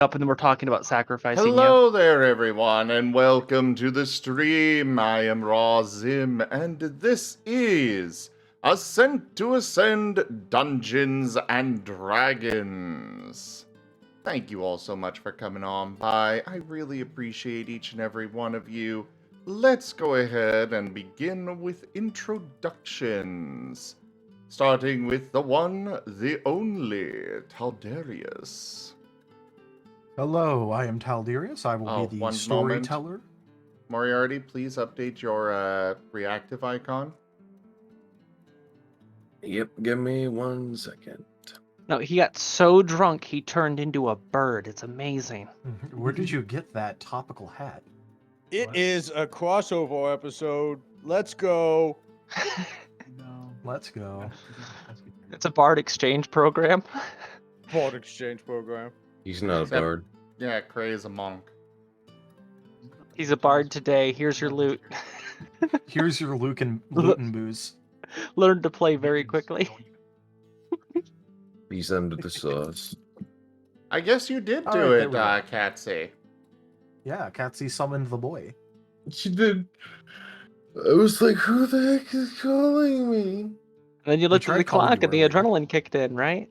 up and then we're talking about sacrificing you. Hello there, everyone, and welcome to the stream. I am Raw Zim, and this is Ascent to Ascend Dungeons and Dragons. Thank you all so much for coming on by. I really appreciate each and every one of you. Let's go ahead and begin with introductions. Starting with the one, the only, Taldarius. Hello, I am Taldarius. I will be the One moment. storyteller. Moriarty, please update your reactive icon. Yep, give me 1 second. No, he got so drunk he turned into a bird. It's amazing. Where did you get that topical hat? It What? is a crossover episode. Let's go. Let's go. It's a bard exchange program. Bard exchange program. He's not a Except- bard. Yeah, Cray is a monk. He's a bard today. Here's your loot. Here's your loot and booze. Learn to play very quickly. He's under the sauce. I guess you did All do right, there it, we go. Catsy. Yeah, Catsy summoned the boy. She did. I was like, who the heck is calling me? And then you looked at tried the calling clock you and the earlier. adrenaline kicked in, right?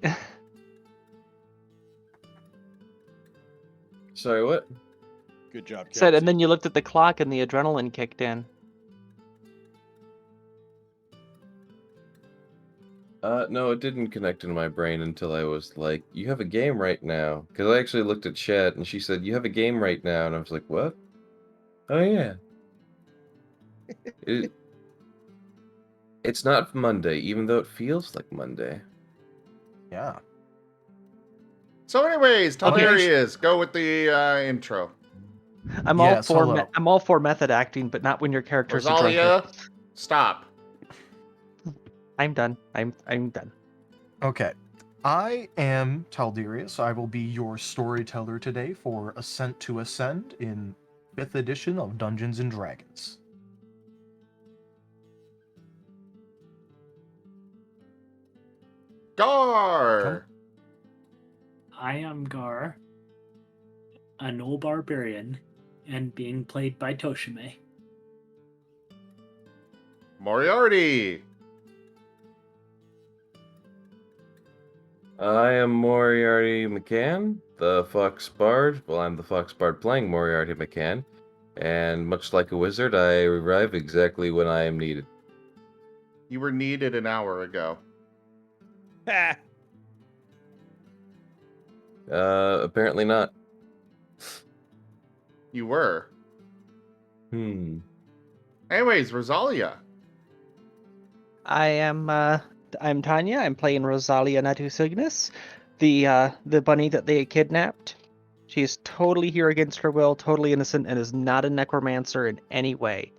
Sorry, what? Good job, Said, Kelsey. and then you looked at the clock and the adrenaline kicked in. No, it didn't connect in my brain until I was like, you have a game right now. Because I actually looked at chat and she said, you have a game right now. And I was like, what? Oh, yeah. It's not Monday, even though it feels like Monday. Yeah. So, anyways, Okay. Taldarius, go with the intro. I'm Yes, all for hello. I'm all for method acting, but not when your character's a Rosalia, drunkard. stop. I'm done. I'm done. Okay. I am Taldarius. I will be your storyteller today for Ascent to Ascend in 5th edition of Dungeons and Dragons. Gar! I am Gar, a null barbarian, and being played by Toshime. Moriarty! I am Moriarty McCann, the Fox Bard. Well, I'm the Fox Bard playing Moriarty McCann. And much like a wizard, I arrive exactly when I am needed. You were needed an hour ago. Ha! Apparently not. You were. Anyways, Rosalia. I'm Tanya. I'm playing Rosalia Natusignis, the bunny that they kidnapped. She is totally here against her will, totally innocent, and is not a necromancer in any way.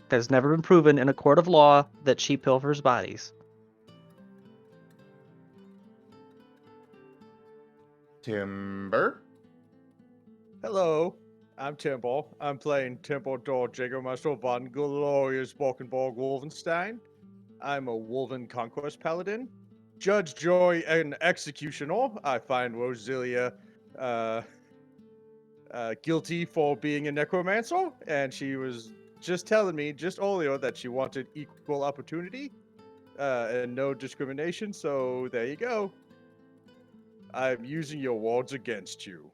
It has never been proven in a court of law that she pilfers bodies. Timber. Hello, I'm Timble. I'm playing Temple Door Jägermeister von Glorious Balkenborg Wolfenstein. I'm a Wolven Conquest Paladin. Judge, Joy, and Executioner. I find Rosalia guilty for being a necromancer, and she was just telling me just earlier that she wanted equal opportunity and no discrimination, so there you go. I'm using your words against you.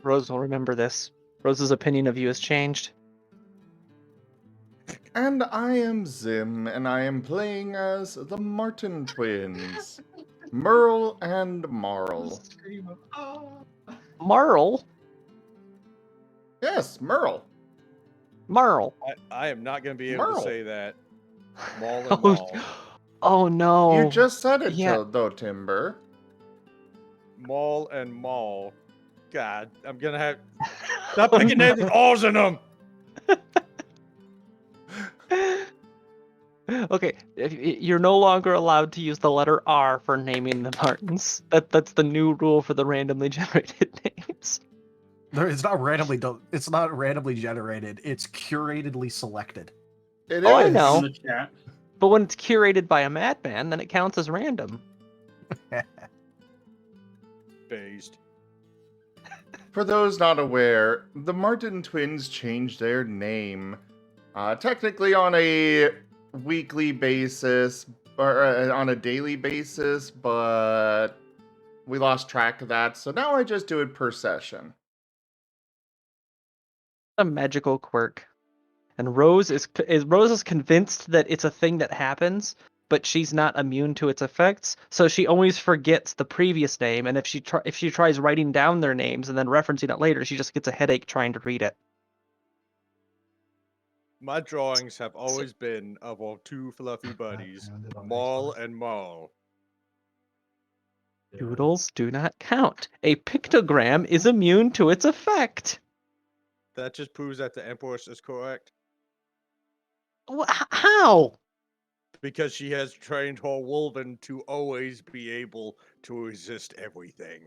Rose will remember this. Rose's opinion of you has changed. And I am Zim, and I am playing as the Martin twins. Merle and Marl. Marl? Yes, Merle. Marl. I am not going to be able Merle. to say that. Maul and Oh, Maul. oh no. You just said it, yeah. though, Timber. Maul and Maul. God, I'm going to have... Stop picking names with R's in them! Okay, you're no longer allowed to use the letter R for naming the Martins. That's the new rule for the randomly generated names. It's not randomly. It's not randomly generated. It's curatedly selected. It Oh, I is. know. In the chat. But when it's curated by a madman, then it counts as random. based. For those not aware, the Martin twins changed their name, technically on a weekly basis, or on a daily basis, but we lost track of that, so now I just do it per session. A magical quirk. And Rose is convinced that it's a thing that happens, but she's not immune to its effects, so she always forgets the previous name. And if she tries writing down their names and then referencing it later, she just gets a headache trying to read it. My drawings have always been of our two fluffy buddies, Maul and Maul. Doodles do not count. A pictogram is immune to its effect. That just proves that the Empress is correct. How? Because she has trained her Wolven to always be able to resist everything.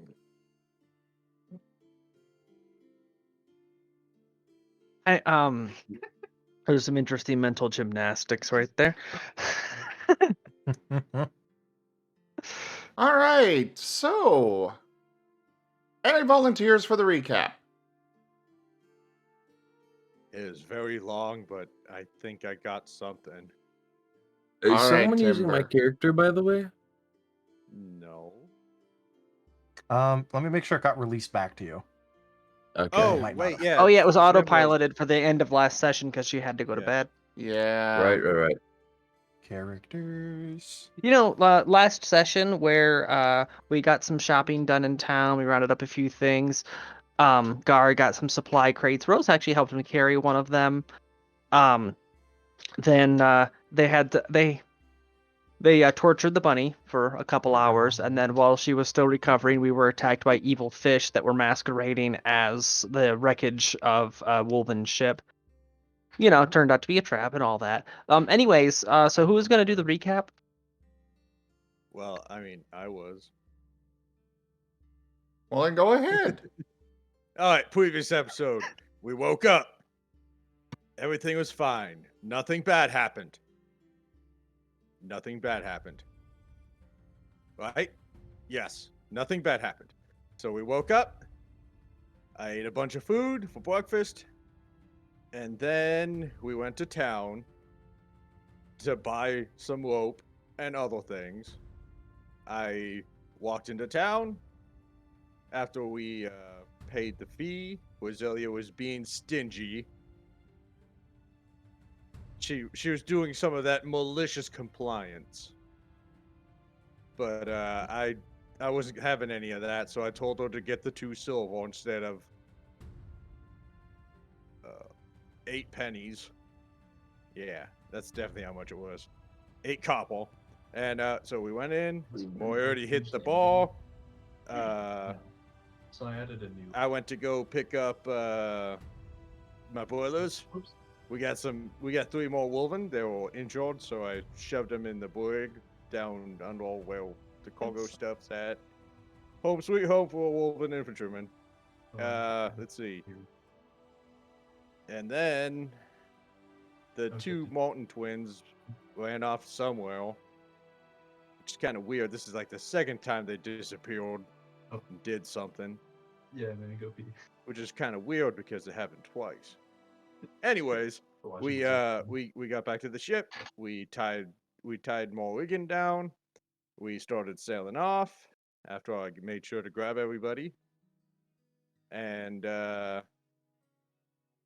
There's some interesting mental gymnastics right there. All right, so any volunteers for the recap? It is very long, but I think I got something. Is All right, someone using my Timber. character, by the way? No. Let me make sure it got released back to you. Okay. Oh, might not wait, have. yeah. Oh yeah, it was Zim autopiloted for the end of last session because she had to go to Yeah. bed. Yeah. Right. Characters. You know, last session where we got some shopping done in town, we rounded up a few things. Gar got some supply crates. Rose actually helped him carry one of them. Then they tortured the bunny for a couple hours, and then while she was still recovering, we were attacked by evil fish that were masquerading as the wreckage of a Wolven ship. You know, turned out to be a trap and all that. Anyways, so who was gonna do the recap? Well, I mean, I was. Well, then go ahead. Alright, previous episode. We woke up. Everything was fine. Nothing bad happened. Nothing bad happened. Right? Yes. Nothing bad happened. So we woke up. I ate a bunch of food for breakfast. And then we went to town to buy some rope and other things. I walked into town. After we paid the fee, Roselia was being stingy. She was doing some of that malicious compliance. But I wasn't having any of that, so I told her to get the 2 silver instead of 8 pennies. Yeah, that's definitely how much it was. 8 copper. And so we went in. Moriarty hit the ball. So I added a new. I went to go pick up my boilers. We got 3 more Wolven. They were injured, so I shoved them in the brig down under where the cargo stuff's at. Home sweet home for a Wolven infantryman. Let's see. And then the 2 Martin twins ran off somewhere, which is kind of weird. This is like the second time they disappeared and did something. Yeah, and then you go pee. Which is kind of weird because it happened twice. Anyways, we got back to the ship. We tied Morrigan down. We started sailing off after I made sure to grab everybody. And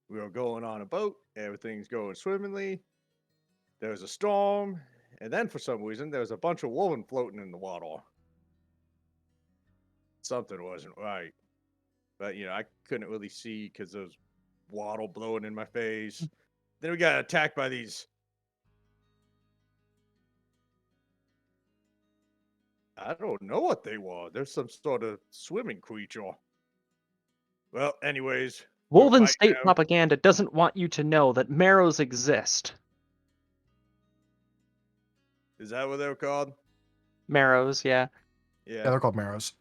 we were going on a boat. Everything's going swimmingly. There was a storm, and then for some reason there was a bunch of Wolven floating in the water. Something wasn't right. But I couldn't really see because there was water blowing in my face. Then we got attacked by these. I don't know what they were. There's some sort of swimming creature. Well, anyways. Wolven state propaganda doesn't want you to know that marrows exist. Is that what they were called? Marrows, yeah. Yeah, they're called marrows.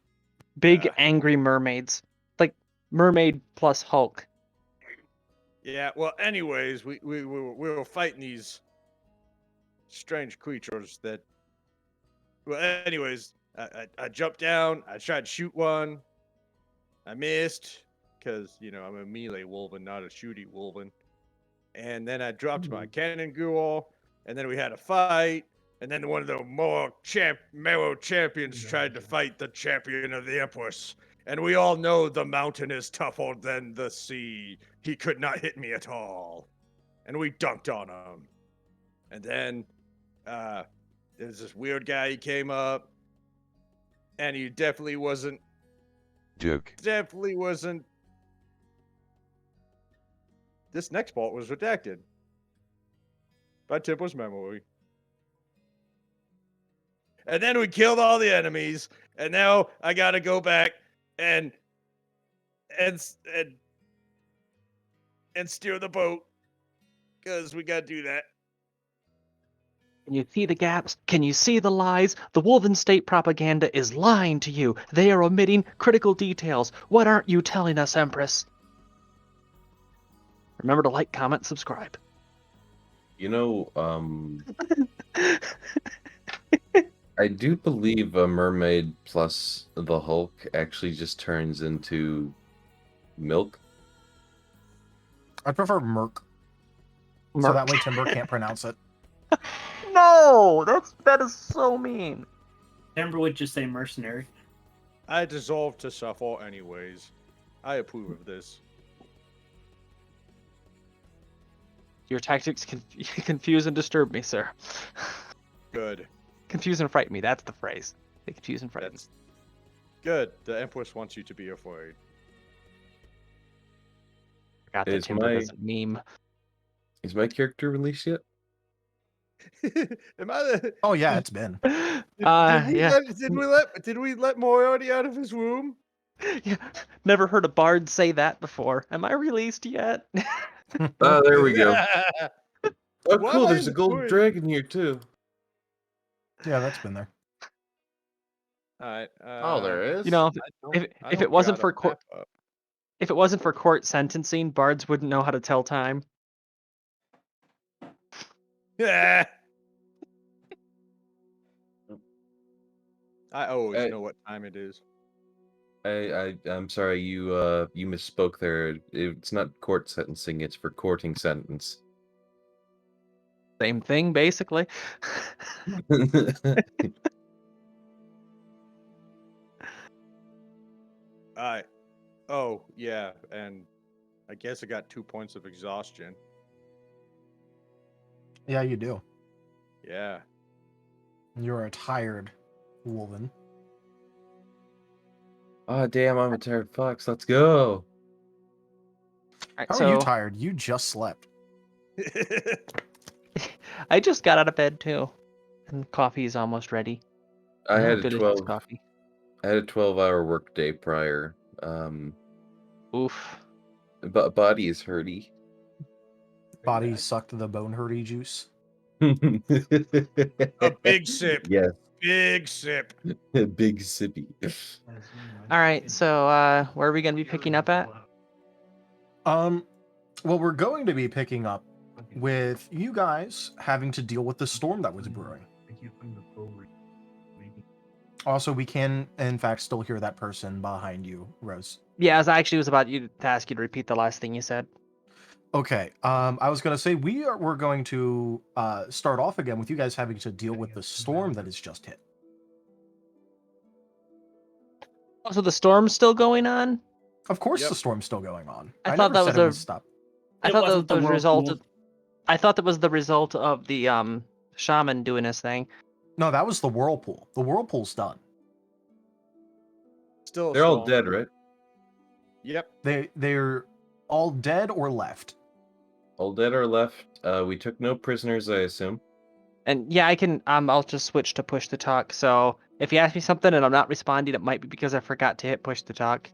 Big angry mermaids. Like mermaid plus Hulk. Yeah, well, anyways, we were fighting these strange creatures that. Well, anyways, I jumped down. I tried to shoot one. I missed because I'm a melee wolven, not a shooty wolven. And then I dropped my cannon ghoul, and then we had a fight. And then one of the Marrow champions tried to fight the champion of the Empress. And we all know the mountain is tougher than the sea. He could not hit me at all. And we dunked on him. And then there's this weird guy, he came up. And he definitely wasn't. Definitely wasn't. This next part was redacted by Temple's memory. And then we killed all the enemies, and now I gotta go back and steer the boat, because we gotta do that. Can you see the gaps? Can you see the lies? The Wolven state propaganda is lying to you. They are omitting critical details. What aren't you telling us, Empress? Remember to like, comment, subscribe. You know, I do believe a mermaid plus the Hulk actually just turns into milk. I prefer Merc. So that way Timber can't pronounce it. No, that is so mean. Timber would just say mercenary. I dissolve to suffer anyways. I approve of this. Your tactics confuse and disturb me, sir. Good. Confuse and frighten me. That's the phrase. They confuse and frighten me. That's good. The Empress wants you to be afraid. Forgot that Is Timber my- doesn't meme. Is my character released yet? Am I the? Oh yeah, it's been. Yeah. Did we let Moriarty out of his room? Yeah. Never heard a bard say that before. Am I released yet? Oh, there we go. Oh, Why cool. am I There's a gold doing- dragon here too. Yeah, that's been there. All right. Oh, there is. You know, I if don't it wasn't got for a court, map up. if it wasn't for court sentencing, bards wouldn't know how to tell time. Yeah. I always Hey. know what time it is. I'm sorry, you misspoke there. It's not court sentencing, it's for courting sentence. Same thing, basically. Oh yeah, and I guess I got 2 points of exhaustion. Yeah, you do. Yeah. You're a tired Wolven. Oh damn, I'm a tired fox. Let's go. Alright, How so are you tired? You just slept. I just got out of bed too, and coffee is almost ready. I had a Delicious coffee. 12-hour workday prior. Oof. But body is hurty. Body sucked the bone hurdy juice. A big sip. Yes, Big sip. big sippy. All right, so where are we gonna be picking up at? Well, we're going to be picking up with you guys having to deal with the storm that was brewing. Also, we can, in fact, still hear that person behind you, Rose. Yeah, I actually was about to ask you to repeat the last thing you said. Okay, I was going to say we're going to start off again with you guys having to deal with the storm that has just hit. Oh, so the storm's still going on? Of course, Yep. the storm's still going on. I thought never that said was it stopped. I It thought that wasn't the was the result whirlpool. of. I thought that was the result of the shaman doing his thing. No, that was the whirlpool. The whirlpool's done. Still. a They're all storm. dead, right? Yep. They're all dead or left. All dead or left. We took no prisoners, I assume. And yeah, I can. I'll just switch to push to talk. So if you ask me something and I'm not responding, it might be because I forgot to hit push to talk.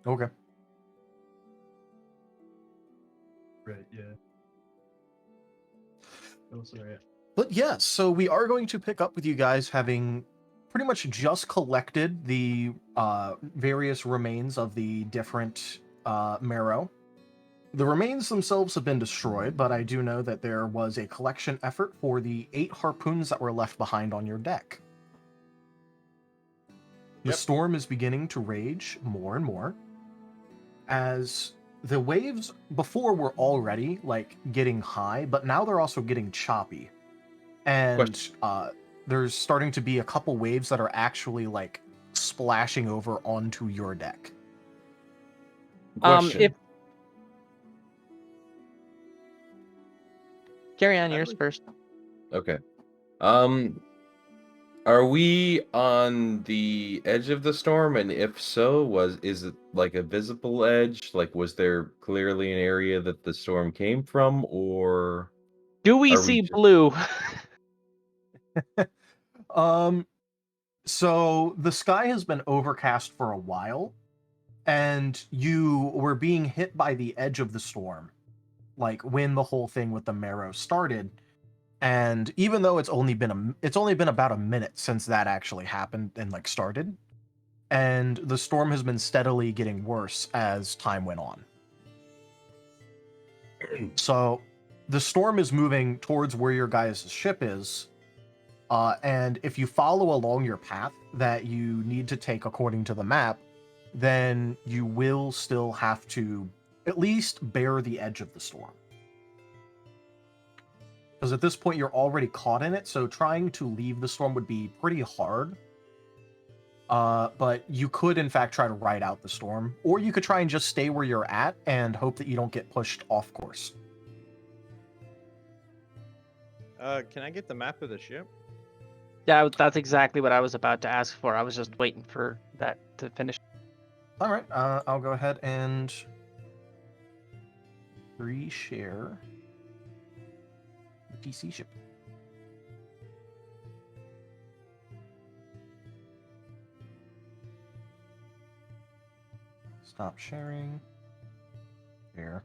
Okay. Right, yeah. Oh, sorry. But yes, so we are going to pick up with you guys having pretty much just collected the various remains of the different marrow. The remains themselves have been destroyed, but I do know that there was a collection effort for the 8 harpoons that were left behind on your deck. The Yep. storm is beginning to rage more and more as the waves before were already like getting high, but now they're also getting choppy. And there's starting to be a couple waves that are actually like splashing over onto your deck. Question. If carry on I'd yours like- first. Okay. Are we on the edge of the storm? And if so, is it like a visible edge? Like, was there clearly an area that the storm came from, or Do we Are we see just- blue? So the sky has been overcast for a while, and you were being hit by the edge of the storm, like when the whole thing with the marrow started. And even though it's only been about a minute since that actually happened and like started, and the storm has been steadily getting worse as time went on. So the storm is moving towards where your guys' ship is. And if you follow along your path that you need to take according to the map, then you will still have to at least bear the edge of the storm. Because at this point, you're already caught in it, so trying to leave the storm would be pretty hard. But you could, in fact, try to ride out the storm, or you could try and just stay where you're at and hope that you don't get pushed off course. Can I get the map of the ship? Yeah, that's exactly what I was about to ask for. I was just waiting for that to finish. All right, I'll go ahead and reshare the PC ship. Stop sharing. Share.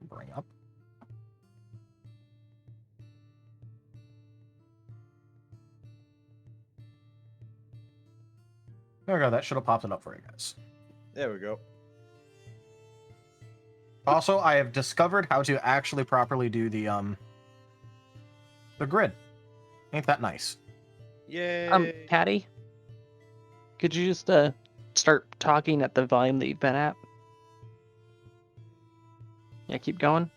Bring up. There we go. That should have popped it up for you guys. There we go. Also, I have discovered how to actually properly do the grid. Ain't that nice? Yay! Patty, could you just start talking at the volume that you've been at? Yeah, keep going.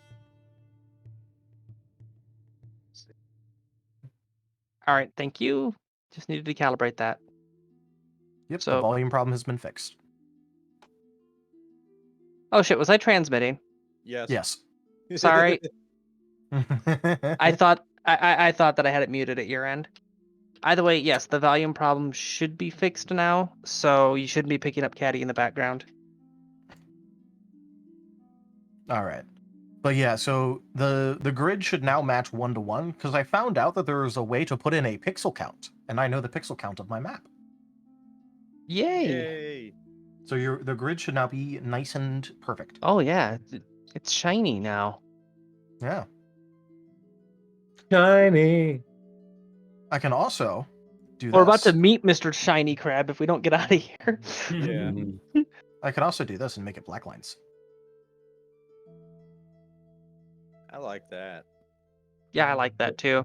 All right, thank you. Just needed to calibrate that. Yep, the So- volume problem has been fixed. Oh shit, was I transmitting? Yes. Yes. Sorry. I thought I thought that I had it muted at your end. Either way, yes, the volume problem should be fixed now, so you shouldn't be picking up Caddy in the background. All right. But yeah, so the grid should now match 1-to-1 because I found out that there is a way to put in a pixel count, and I know the pixel count of my map. Yay! Yay! So the grid should now be nice and perfect. Oh yeah, it's shiny now. Yeah. Shiny? I can also do We're about to this. meet Mr. Shiny Crab if we don't get out of here. Yeah. I can also do this and make it black lines. I like that. Yeah, I like that too.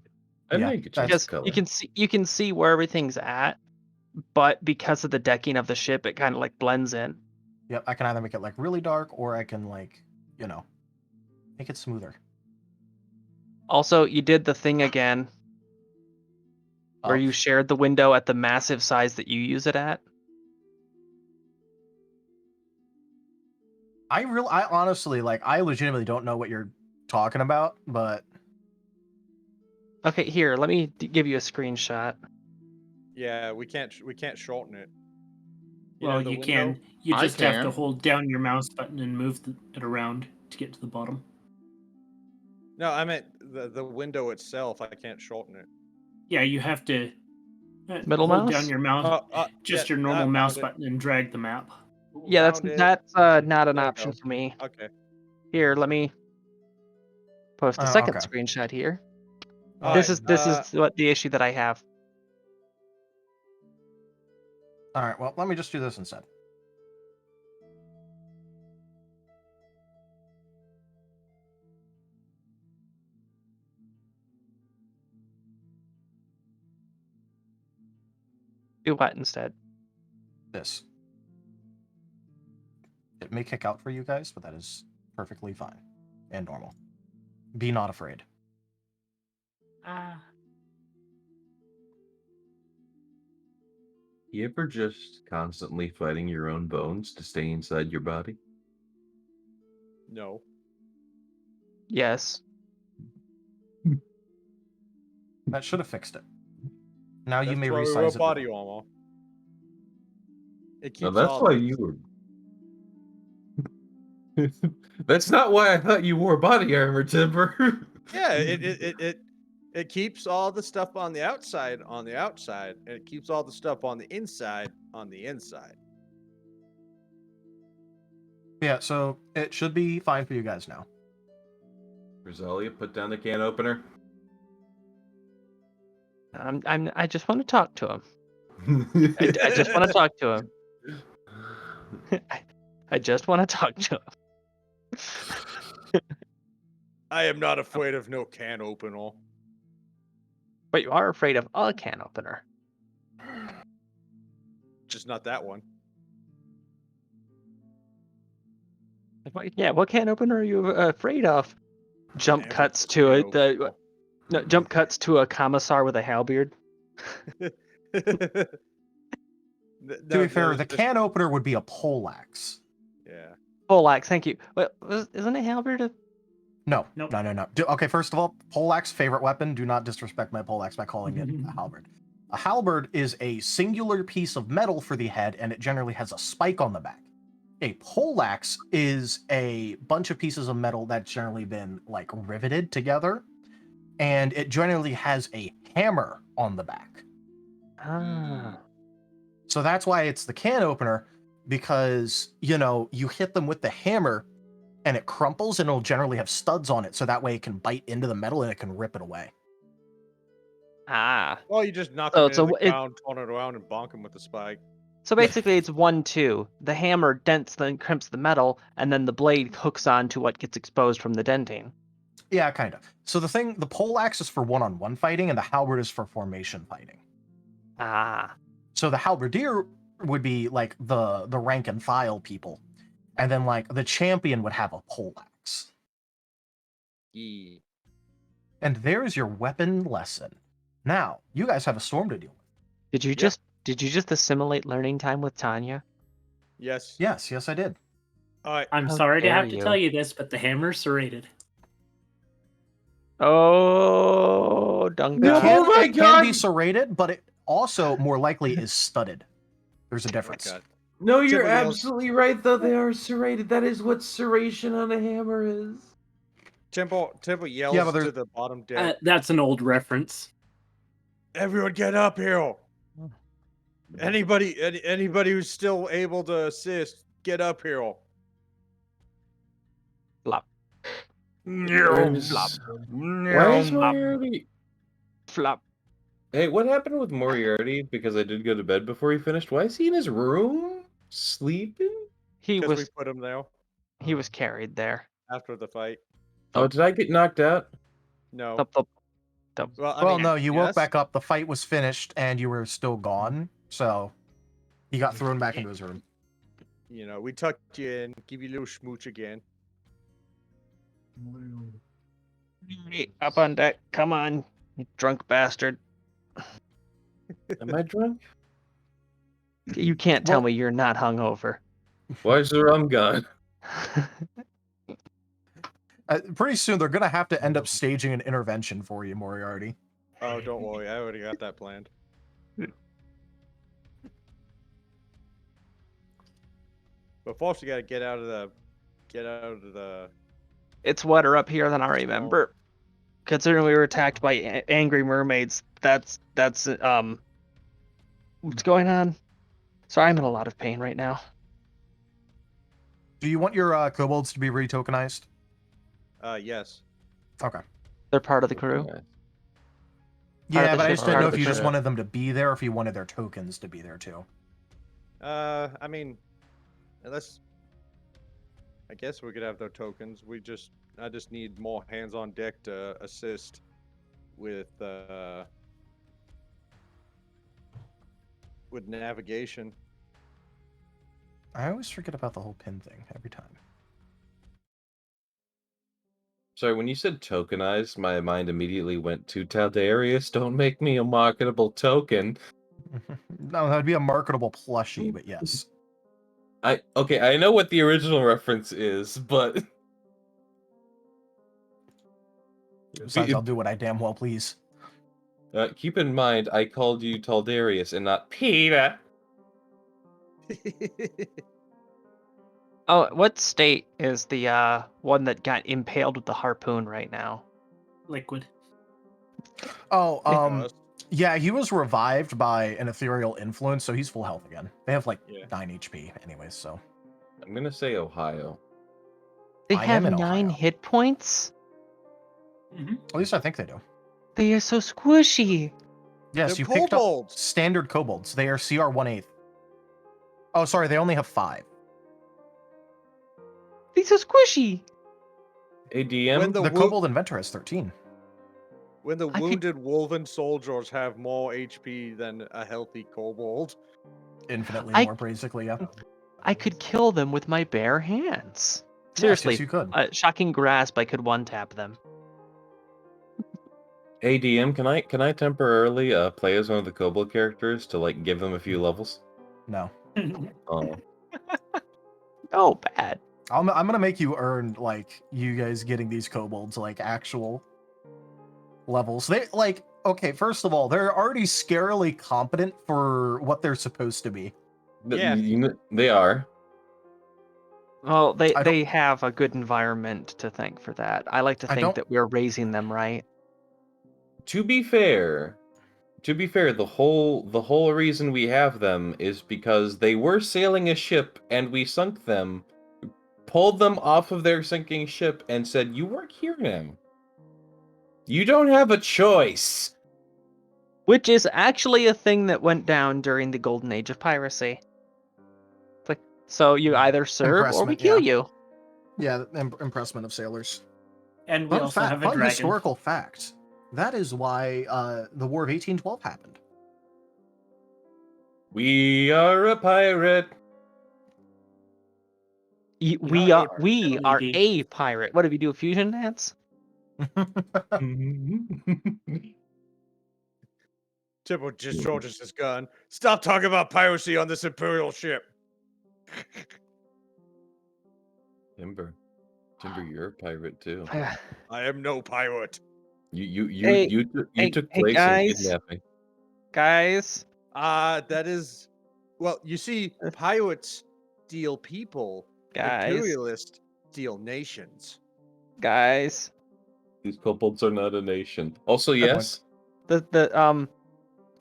I Yeah, make it that's- Because color. you can see where everything's at, but because of the decking of the ship, it kind of like blends in. Yep, I can either make it like really dark or I can like, make it smoother. Also, you did the thing again where Of- you shared the window at the massive size that you use it at. I honestly I legitimately don't know what you're talking about, but Okay, here, let me give you a screenshot. Yeah, we can't shorten it. Well, the you window? can. You I just have to can. hold down your mouse button and move it around to get to the bottom. No, I meant the window itself. I can't shorten it. Yeah, you have to Middle hold mouse? down your mouse, just yeah, your normal I mouse found it. button and drag the map. Yeah, that's Found it. not an There we option go. for me. Okay. Here, let me post a Oh, second okay. screenshot here. All This right, is what the issue that I have. all right, well, let me just do this instead. Do what instead? This. It may kick out for you guys, but that is perfectly fine and normal. Be not afraid. You ever just constantly fighting your own bones to stay inside your body? No. Yes. That should have fixed it. Now you That's may why we resize wear it. body with- armor. It No, keeps that's all why the- you were. That's not why I thought you wore body armor, Timber. Yeah, it keeps all the stuff on the outside, and it keeps all the stuff on the inside. Yeah, so it should be fine for you guys now. Rosalia, put down the can opener. I just want to talk to him. I just want to talk to him. I just want to talk to him. I am not afraid of no can opener. But you are afraid of a can opener. Just not that one. Yeah, what can opener are you afraid of? Jump Every cuts to can it. No, jump cuts to a commissar with a halberd. opener. To be fair, the can opener would be a poleaxe. Yeah. Poleaxe, thank you. But isn't a halberd a... No, Nope. no. Okay, first of all, poleaxe, favorite weapon. Do not disrespect my poleaxe by calling it a halberd. A halberd is a singular piece of metal for the head, and it generally has a spike on the back. A poleaxe is a bunch of pieces of metal that's generally been like riveted together, and it generally has a hammer on the back. Ah. So that's why it's the can opener, because, you know, you hit them with the hammer and it crumples and it'll generally have studs on it, so that way it can bite into the metal and it can rip it away. Ah. Well, you just knock So him it's into a- the ground, turn it around, and bonk him with the spike. So basically it's 1-2. The hammer dents and crimps the metal, and then the blade hooks on to what gets exposed from the denting. Yeah, kind of. So the poleaxe is for one-on-one fighting and the halberd is for formation fighting. Ah. So the halberdier would be like the rank and file people. And then like the champion would have a poleaxe. Yeah. And there's your weapon lesson. Now, you guys have a storm to deal with. Did you just assimilate learning time with Tanya? Yes. Yes, I did. All right. I'm How sorry to dare have to you. tell you this, but the hammer's serrated. Oh, dunk. It can, Oh my it can be God! serrated, but it also more likely is studded. There's a Oh my difference. God. No, you're Timber yells- absolutely right, though. They are serrated. That is what serration on a hammer is. Temple yells Yeah, but to there's- the bottom deck. That's an old reference. Everyone get up here. Anybody who's still able to assist, get up here. Flop. Where's- Why is Moriarty? Flop. Hey, what happened with Moriarty? Because I did go to bed before he finished. Why is he in his room sleeping? He Because we was put him there carried there. after the fight. Oh, did I get knocked out? No. Thump, thump, thump. Well, I Well, mean, no, you woke yes. back up, the fight was finished, and you were still gone, so he got thrown back into his room. You know, we tucked you in, give you a little smooch again. Up on deck. Come on, you drunk bastard. Am I drunk? You can't tell Well- me you're not hungover. Why is the rum gone? Pretty soon, they're going to have to end up staging an intervention for you, Moriarty. Oh, don't worry, I already got that planned. But first, you gotta get out of the. It's wetter up here than I remember. Considering we were attacked by angry mermaids, that's what's going on. Sorry, I'm in a lot of pain right now. Do you want your kobolds to be re-tokenized? Yes. Okay. They're part of the crew. Yeah, the but I ship, just didn't part know of if the you just ship. wanted them to be there or if you wanted their tokens to be there too. I mean, unless. I guess we could have their tokens. I just need more hands on deck to assist with with navigation. I always forget about the whole pin thing every time. Sorry, when you said tokenized, my mind immediately went to Taldarius. Don't make me a marketable token. No, that'd be a marketable plushie, but yes. Okay, I know what the original reference is, but Besides, I'll do what I damn well please. keep in mind I called you Taldarius and not Peter. Oh, what state is the one that got impaled with the harpoon right now? Liquid. Oh, Us. yeah, he was revived by an ethereal influence, so he's full health again. They have like Yeah. 9 HP anyways, so. I'm gonna say Ohio. They I have am in 9 Ohio. hit points? At least I think they do. They are so squishy. Yes, They're you picked up kobolds. standard kobolds. They are CR 1/8. Oh, sorry, they only have 5. They're so squishy. ADM? When The kobold inventor has 13. When the I could- wounded wolven soldiers have more HP than a healthy kobold. Infinitely I- more, basically, yeah. I could kill them with my bare hands. Yes, Seriously, yes, you could. shocking grasp, I could one-tap them. ADM, can I temporarily play as one of the kobold characters to like give them a few levels? No. Oh. Oh, bad. I'm gonna make you earn, like, you guys getting these kobolds, like, actual levels. They, like, okay, first of all, they're already scarily competent for what they're supposed to be. Yeah. They are. Well, I don't- they have a good environment to thank for that. I like to I think don't- that we're raising them right. To be fair, the whole reason we have them is because they were sailing a ship and we sunk them, pulled them off of their sinking ship, and said, "You work here now. You don't have a choice." Which is actually a thing that went down during the golden age of piracy. It's like, so you either serve or we Impressment, kill yeah. you. Yeah, the impressment of sailors. And we also have a fun dragon. historical fact. That is why the War of 1812 happened. We are a pirate. We are LED. a pirate. What, if you do a fusion dance? Tipple just charges his gun. Stop talking about piracy on this imperial ship. Timber, you're a pirate too. I am no pirate. You Hey, took hey, place in guys. kidnapping. Guys, That is, well, you see, pirates steal people. guys, Imperialists steal nations. guys. These kobolds are not a nation. Also, point. yes.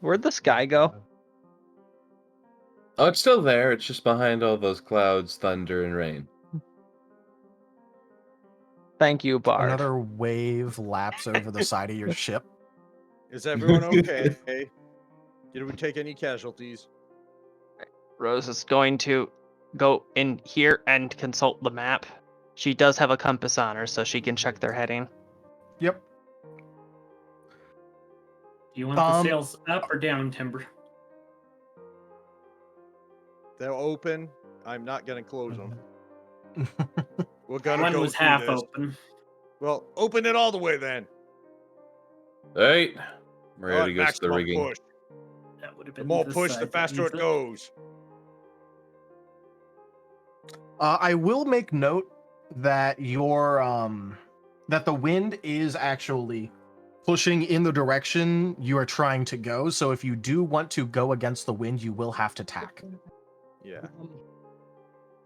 Where'd the sky go? Oh, it's still there. It's just behind all those clouds, thunder, and rain. Thank you, Bard. Another wave laps over the side of your ship. Is everyone okay? Did we take any casualties? Rose is going to go in here and consult the map. She does have a compass on her, so she can check their heading. Yep. Do you want the sails up or down, Timber? They're open. I'm not gonna close them. We're gonna One go was through half this. open. Well, open it all the way then. Right. All Ready right, to go to the maximum rigging. push. That would have The been more this push, side the that faster needs it goes. I will make note that that the wind is actually pushing in the direction you are trying to go. So if you do want to go against the wind, you will have to tack. Yeah.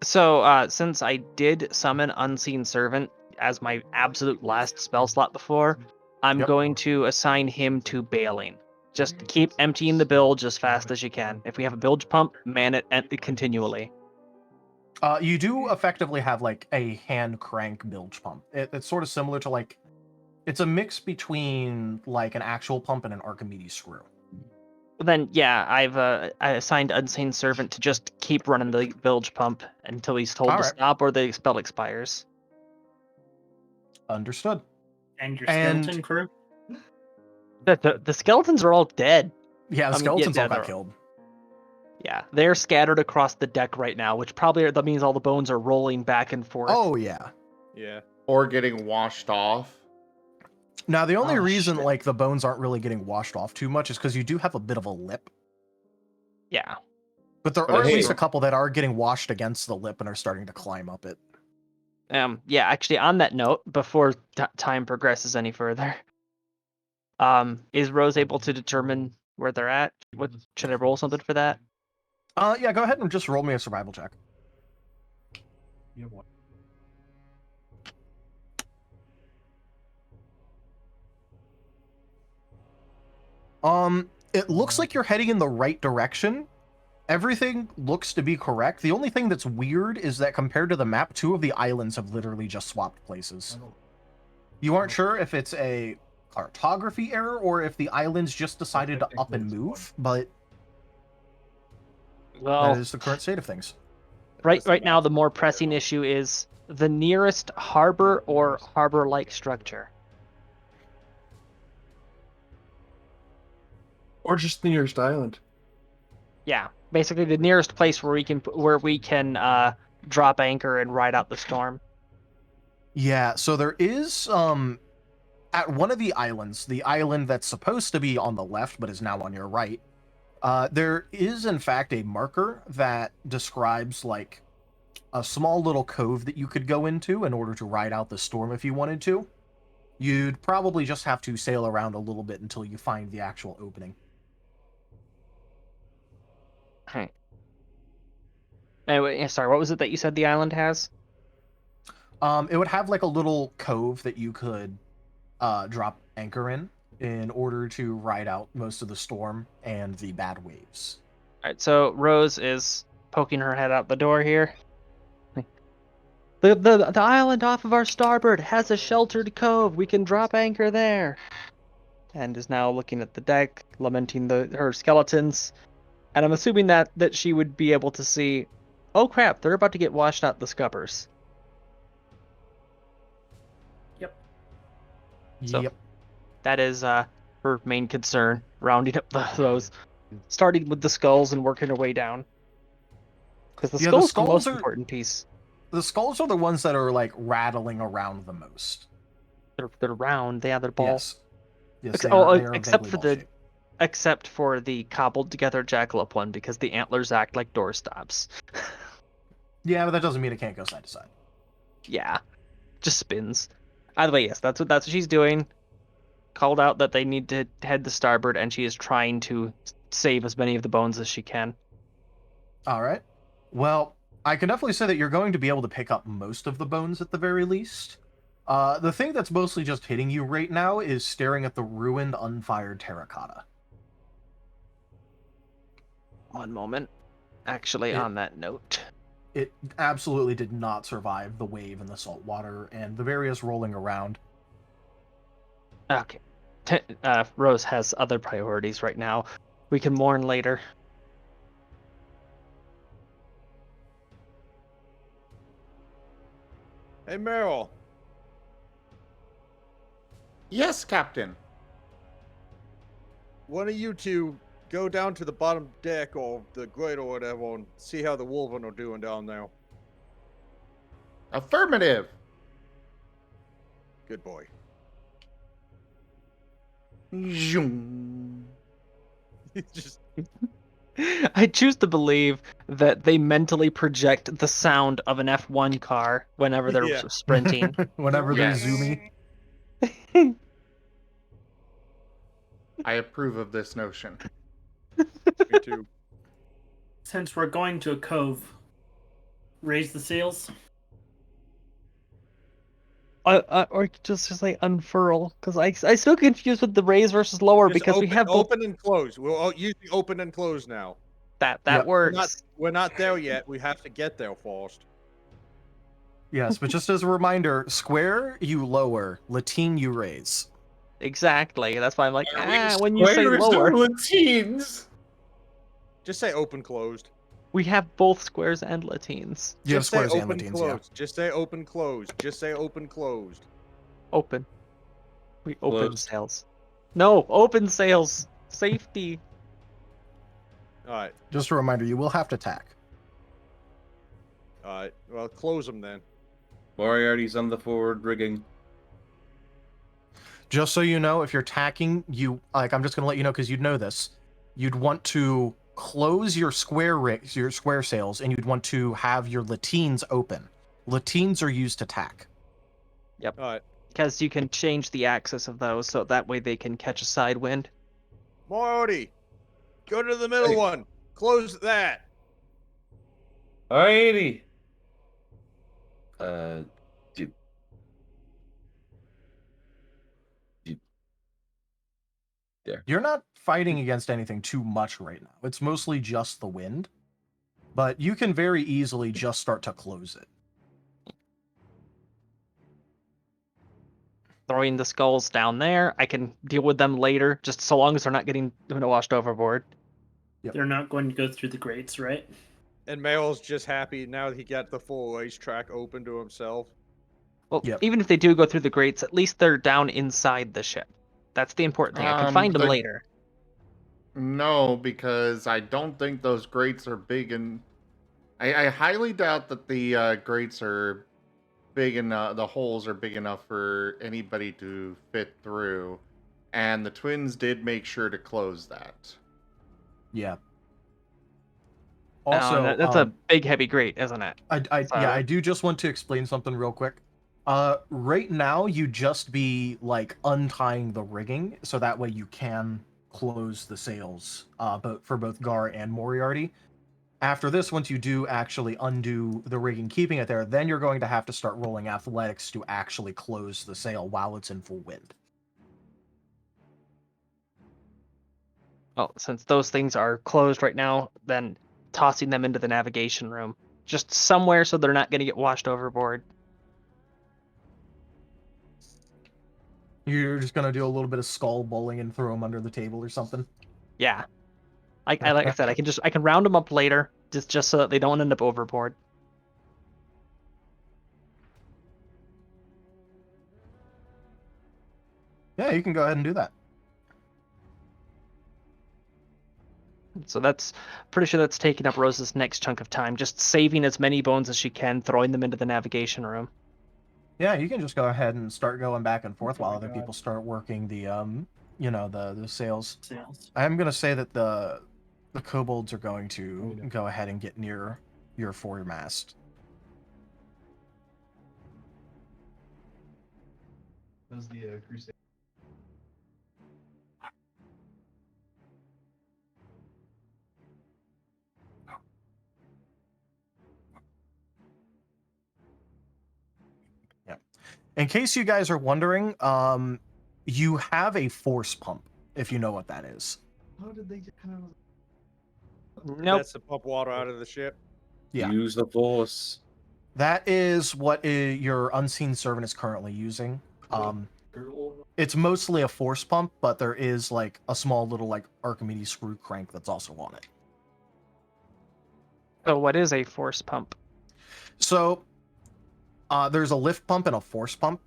So, since I did summon Unseen Servant as my absolute last spell slot before, I'm Yep. going to assign him to bailing. Just keep emptying the bilge as fast as you can. If we have a bilge pump, man it continually. You do effectively have like a hand crank bilge pump. It's sort of similar to like, it's a mix between like an actual pump and an Archimedes screw. Then, yeah, I assigned Unseen Servant to just keep running the bilge pump until he's told to Alright. stop or the spell expires. Understood. And your And- skeleton crew? The skeletons are all dead. Yeah, the I mean, yeah, skeletons all they're- got killed. Yeah, they're scattered across the deck right now, which probably that means all the bones are rolling back and forth. Oh yeah. Yeah. Or getting washed off. Now the only Oh, reason shit. like the bones aren't really getting washed off too much is because you do have a bit of a lip. Yeah. But there But are at hey- least a couple that are getting washed against the lip and are starting to climb up it. Yeah, actually, on that note, before time progresses any further, is Rose able to determine where they're at? What should I roll something for that? Yeah, go ahead and just roll me a survival check. You have one. It looks like you're heading in the right direction. Everything looks to be correct. The only thing that's weird is that compared to the map, 2 of the islands have literally just swapped places. You aren't sure if it's a cartography error or if the islands just decided to up and move, but that Well, is the current state of things. right now, the more pressing issue is the nearest harbor or harbor-like structure. Or just the nearest island. Yeah, basically the nearest place where we can drop anchor and ride out the storm. Yeah, so there is at one of the islands, the island that's supposed to be on the left but is now on your right, there is in fact a marker that describes like a small little cove that you could go into in order to ride out the storm if you wanted to. You'd probably just have to sail around a little bit until you find the actual opening. Okay. Anyway, sorry, what was it that you said the island has? It would have like a little cove that you could drop anchor in order to ride out most of the storm and the bad waves. All right, so Rose is poking her head out the door here. The island off of our starboard has a sheltered cove. We can drop anchor there. And is now looking at the deck, lamenting her skeletons. And I'm assuming that she would be able to see, oh crap, they're about to get washed out the scuppers. So- Yep. That is her main concern, rounding up those, starting with the skulls and working her way down. Because the Yeah, the skull's the most skulls are- important piece. The skulls are the ones that are like rattling around the most. They're round, they're ball. Yes. Yes, Ex- they oh, are, they are except vaguely for the- ball-shaped. Except for the cobbled together jackalope one, because the antlers act like doorstops. Yeah, but that doesn't mean it can't go side to side. Yeah, just spins. Either way, yes, that's what she's doing. Called out that they need to head to starboard, and she is trying to save as many of the bones as she can. All right. Well, I can definitely say that you're going to be able to pick up most of the bones at the very least. The thing that's mostly just hitting you right now is staring at the ruined, unfired terracotta. One moment. Actually, It- on that note. It absolutely did not survive the wave and the salt water and the various rolling around. Okay. Rose has other priorities right now. We can mourn later. Hey, Meryl. Yes, Captain. One of you two go down to the bottom deck or the grate or whatever and see how the Wolven are doing down there. Affirmative. Good boy. Zoom. Just I choose to believe that they mentally project the sound of an F1 car whenever they're Yeah. sprinting. Whenever they're Yes. zoomy. I approve of this notion. me too. Since we're going to a cove, raise the sails. Or just like unfurl, because I still confused with the raise versus lower Just because we have both. open and close. We're using open and close now. That Yep. works. We're not there yet. We have to get there first. Yes, but just as a reminder, square you lower, Latine you raise. Exactly. That's why I'm like, when you say lower, Latines. Just say open closed. we have both squares and latines. You have Just say squares and open Latines, yeah. closed. Just say open closed. Just say open closed. Open. We open Closed. sails. No, open sails. Safety. All right. Just a reminder, you will have to tack. All right. Well, close them then. Moriarty's on the forward rigging. Just so you know, if you're tacking, I'm just gonna let you know because you'd know this. You'd want to close your square sails, and you'd want to have your lateens open. Lateens are used to tack. All right. Because you can change the axis of those, so that way they can catch a side wind. Moriarty, go to the middle Hey. one. Close that. Alrighty. There. You're not fighting against anything too much right now. It's mostly just the wind, but you can very easily just start to close it. Throwing the skulls down there, I can deal with them later, just so long as they're not getting washed overboard. Yep. They're not going to go through the grates, right? And Meryl's just happy now that he got the full racetrack open to himself. Well, Yep. even if they do go through the grates, at least they're down inside the ship. That's the important thing. I can find them later. No, because I don't think those grates are big, and I highly doubt that the grates are big enough. The holes are big enough for anybody to fit through, and the twins did make sure to close that. Yeah. No, Also, that's a big heavy grate, isn't it? I do just want to explain something real quick. Right now you just be like untying the rigging, so that way you can close the sails, for both Gar and Moriarty. After this, once you do actually undo the rigging, keeping it there, then you're going to have to start rolling athletics to actually close the sail while it's in full wind. Well, since those things are closed right now, then tossing them into the navigation room. Just somewhere so they're not going to get washed overboard. You're just gonna do a little bit of skull bowling and throw them under the table or something. Yeah. Like I said, I can round them up later, just so that they don't end up overboard. Yeah, you can go ahead and do that. So that's pretty sure that's taking up Rose's next chunk of time, just saving as many bones as she can, throwing them into the navigation room. Yeah, you can just go ahead and start going back and forth while other people start working the the sails. I'm gonna say that the kobolds are going to go ahead and get near your foremast. Does the crusade? In case you guys are wondering, you have a force pump, if you know what that is. How did they get out of Nope. That's to pump water out of the ship. Yeah. Use the force. That is what your unseen servant is currently using. It's mostly a force pump, but there is like a small little like Archimedes screw crank that's also on it. So what is a force pump? So there's a lift pump and a force pump.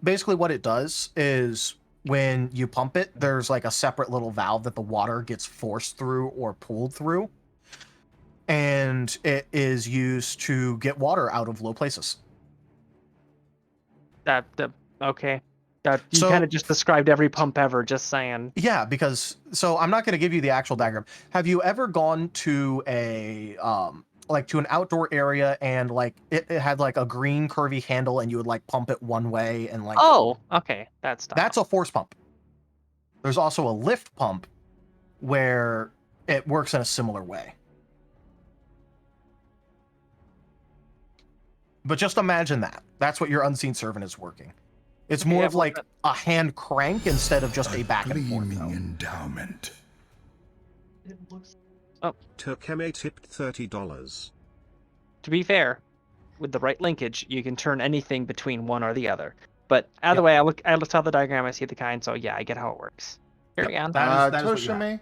Basically what it does is when you pump it, there's like a separate little valve that the water gets forced through or pulled through. And it is used to get water out of low places. Okay. You So- kind of just described every pump ever, just saying. Yeah, because so I'm not going to give you the actual diagram. Have you ever gone to a to an outdoor area and like it had like a green curvy handle and you would like pump it one way and like Oh, okay. That's a force pump. There's also a lift pump where it works in a similar way. But just imagine that. That's what your unseen servant is working. It's more of like a hand crank instead of just a back and forth. Gleaming endowment. It looks. Turkeme tipped $30. To be fair, with the right linkage, you can turn anything between one or the other. But either way, I look at the diagram, I see the kind, so yeah, I get how it works. Carry on. That is what you have. Toshime,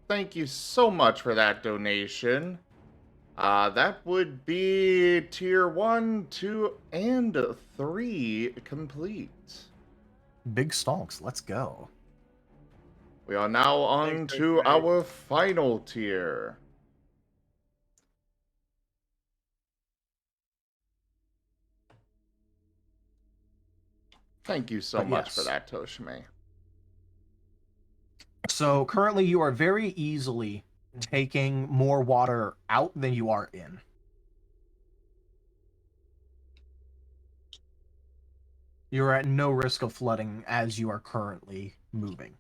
thank you so much for that donation. That would be tier 1, 2, and 3 complete. Big stonks. Let's go. We are now on Thanks, to Ray. our final tier. Thank you so But much for yes. that, Toshime. So currently you are very easily taking more water out than you are in. You're at no risk of flooding as you are currently moving.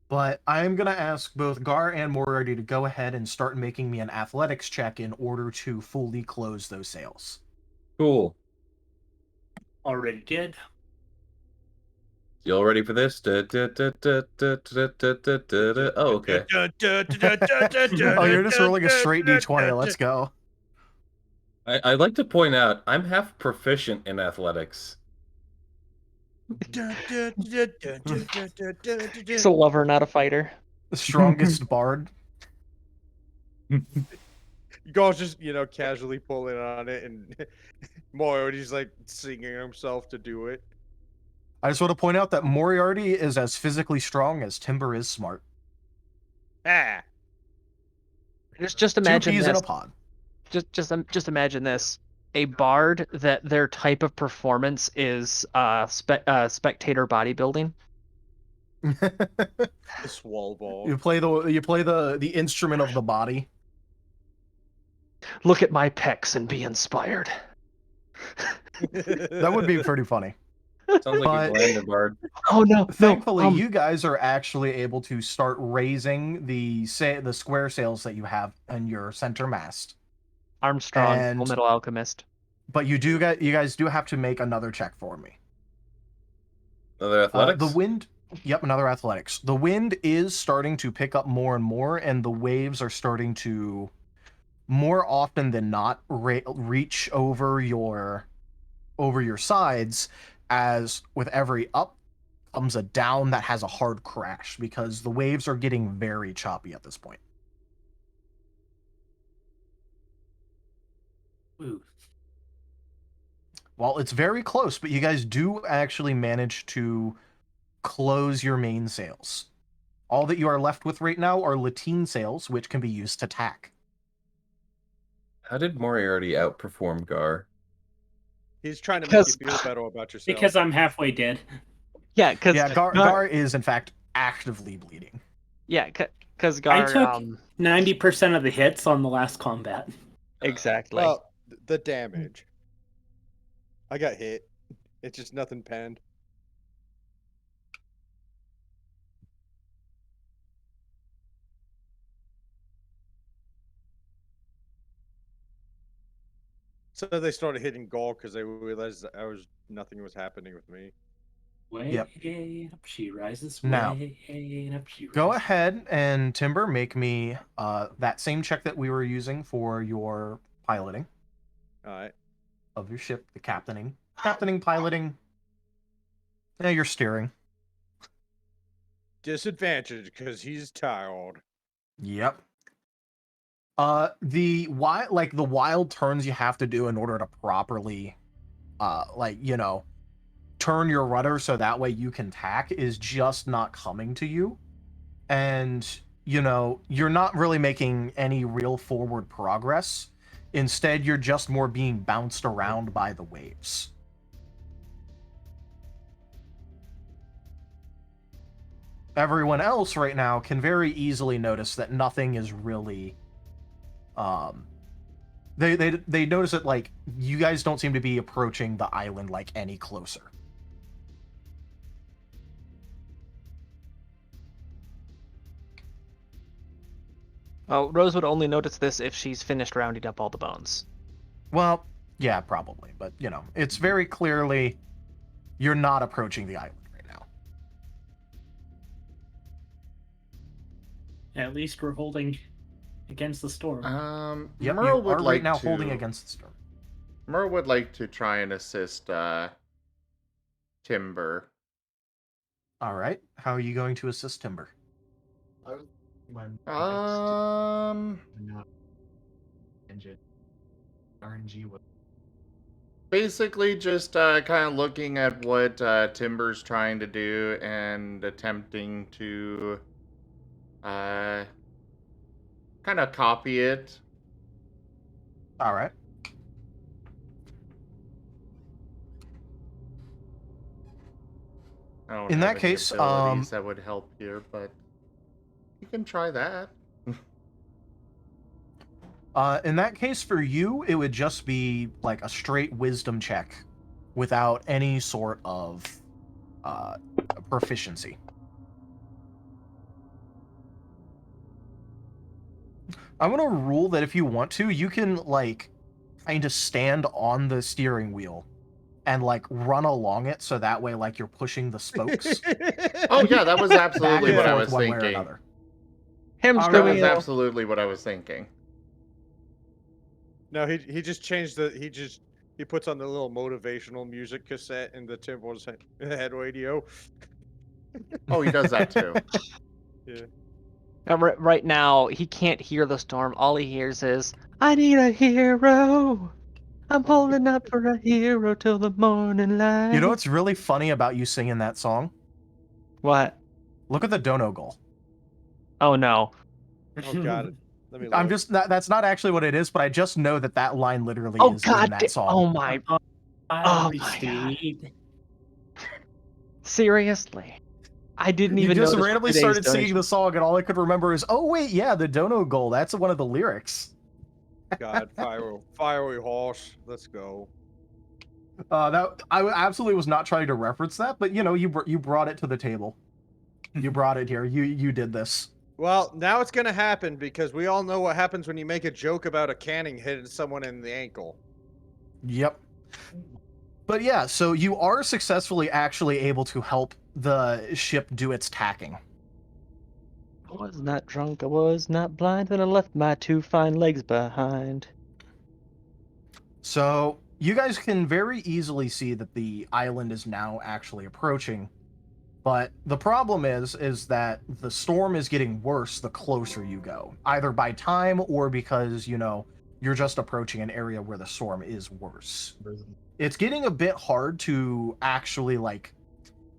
But I'm going to ask both Gar and Moriarty to go ahead and start making me an athletics check in order to fully close those sails. Cool. Already did. You all ready for this? Oh, okay. Oh, you're just rolling a straight d20. Let's go. I'd like to point out I'm half proficient in athletics. He's a lover, not a fighter. The strongest bard. Gar's just, casually pulling on it, and Moriarty's like singing himself to do it. I just want to point out that Moriarty is as physically strong as Timber is smart. Ah! Just Two imagine peas in this. a pod. Just imagine this: a bard that their type of performance is spectator bodybuilding. The swole ball. You play the instrument of the body. Look at my pecs and be inspired. That would be pretty funny. Sounds like But- a glamour bard. Oh no! Thankfully, no, you guys are actually able to start raising the square sails that you have on your center mast. Armstrong, and- Full Metal Alchemist. But you guys do have to make another check for me. Another athletics? The wind. Yep, another athletics. The wind is starting to pick up more and more, and the waves are starting to, more often than not, reach over your sides. As with every up comes a down that has a hard crash because the waves are getting very choppy at this point. Ooh. Well, it's very close, but you guys do actually manage to close your main sails. All that you are left with right now are lateen sails, which can be used to tack. How did Moriarty outperform Gar? He's trying to make you Because- feel better about yourself. Because I'm halfway dead. Yeah, because Yeah, Gar is in fact actively bleeding. because I Gar took 90% of the hits on the last combat. exactly. Well, the damage. I got hit. It's just nothing penned. So they started hitting Gaul because they realized that nothing was happening with me. Way Yep. up she rises. Now, Way up she rises. Go ahead and Timber, make me that same check that we were using for your piloting All right. of your ship, the captaining, piloting. Yeah, you're steering. Disadvantage because he's tired. Yep. The wild turns you have to do in order to properly, turn your rudder so that way you can tack is just not coming to you, and you're not really making any real forward progress. Instead, you're just more being bounced around by the waves. Everyone else right now can very easily notice that nothing is really they notice that like you guys don't seem to be approaching the island like any closer. Oh, Rose would only notice this if she's finished rounding up all the bones. Well, yeah, probably, but it's very clearly you're not approaching the island right now. At least we're holding against the storm. Yep, Merle you would are like right now to, holding against the storm. Merle would like to try and assist Timber. All right, how are you going to assist Timber? When Um, not engine RNG was basically just kind of looking at what Timber's trying to do and attempting to kind of copy it. All right. I don't In have that any case, abilities that would help here, but you can try that. In that case, for you, it would just be like a straight wisdom check without any sort of proficiency. I'm gonna rule that if you want to, you can like kind of stand on the steering wheel and like run along it, so that way like you're pushing the spokes Oh yeah, that was back absolutely and what I forth was one way or thinking. another. Hamster Alright. That was wheel. absolutely what I was thinking. No, he just changed the he puts on the little motivational music cassette in the Timber's head radio. Oh, he does that too. Yeah. Right now, he can't hear the storm. All he hears is, "I need a hero. I'm holding up for a hero till the morning light." You know what's really funny about you singing that song? What? Look at the dono goal. Oh no. Oh god. Let me I'm look. just that's not actually what it is, but I just know that that line literally Oh is in god. that song. Oh my. Oh Fiery my god. steed. Seriously. I didn't You even just notice randomly today's started singing donation. the song, and all I could remember is, oh wait, yeah, the dono goal. That's one of the lyrics. God, fiery horse. Let's go. That I absolutely was not trying to reference that, but you know, you brought it to the table. You brought it here. You did this. Well, now it's gonna happen because we all know what happens when you make a joke about a canning hitting someone in the ankle. Yep. But yeah, so you are successfully actually able to help the ship do its tacking. I was not drunk, I was not blind when I left my 2 fine legs behind. So you guys can very easily see that the island is now actually approaching. But the problem is that the storm is getting worse the closer you go, either by time or because, you know, you're just approaching an area where the storm is worse. It's getting a bit hard to actually like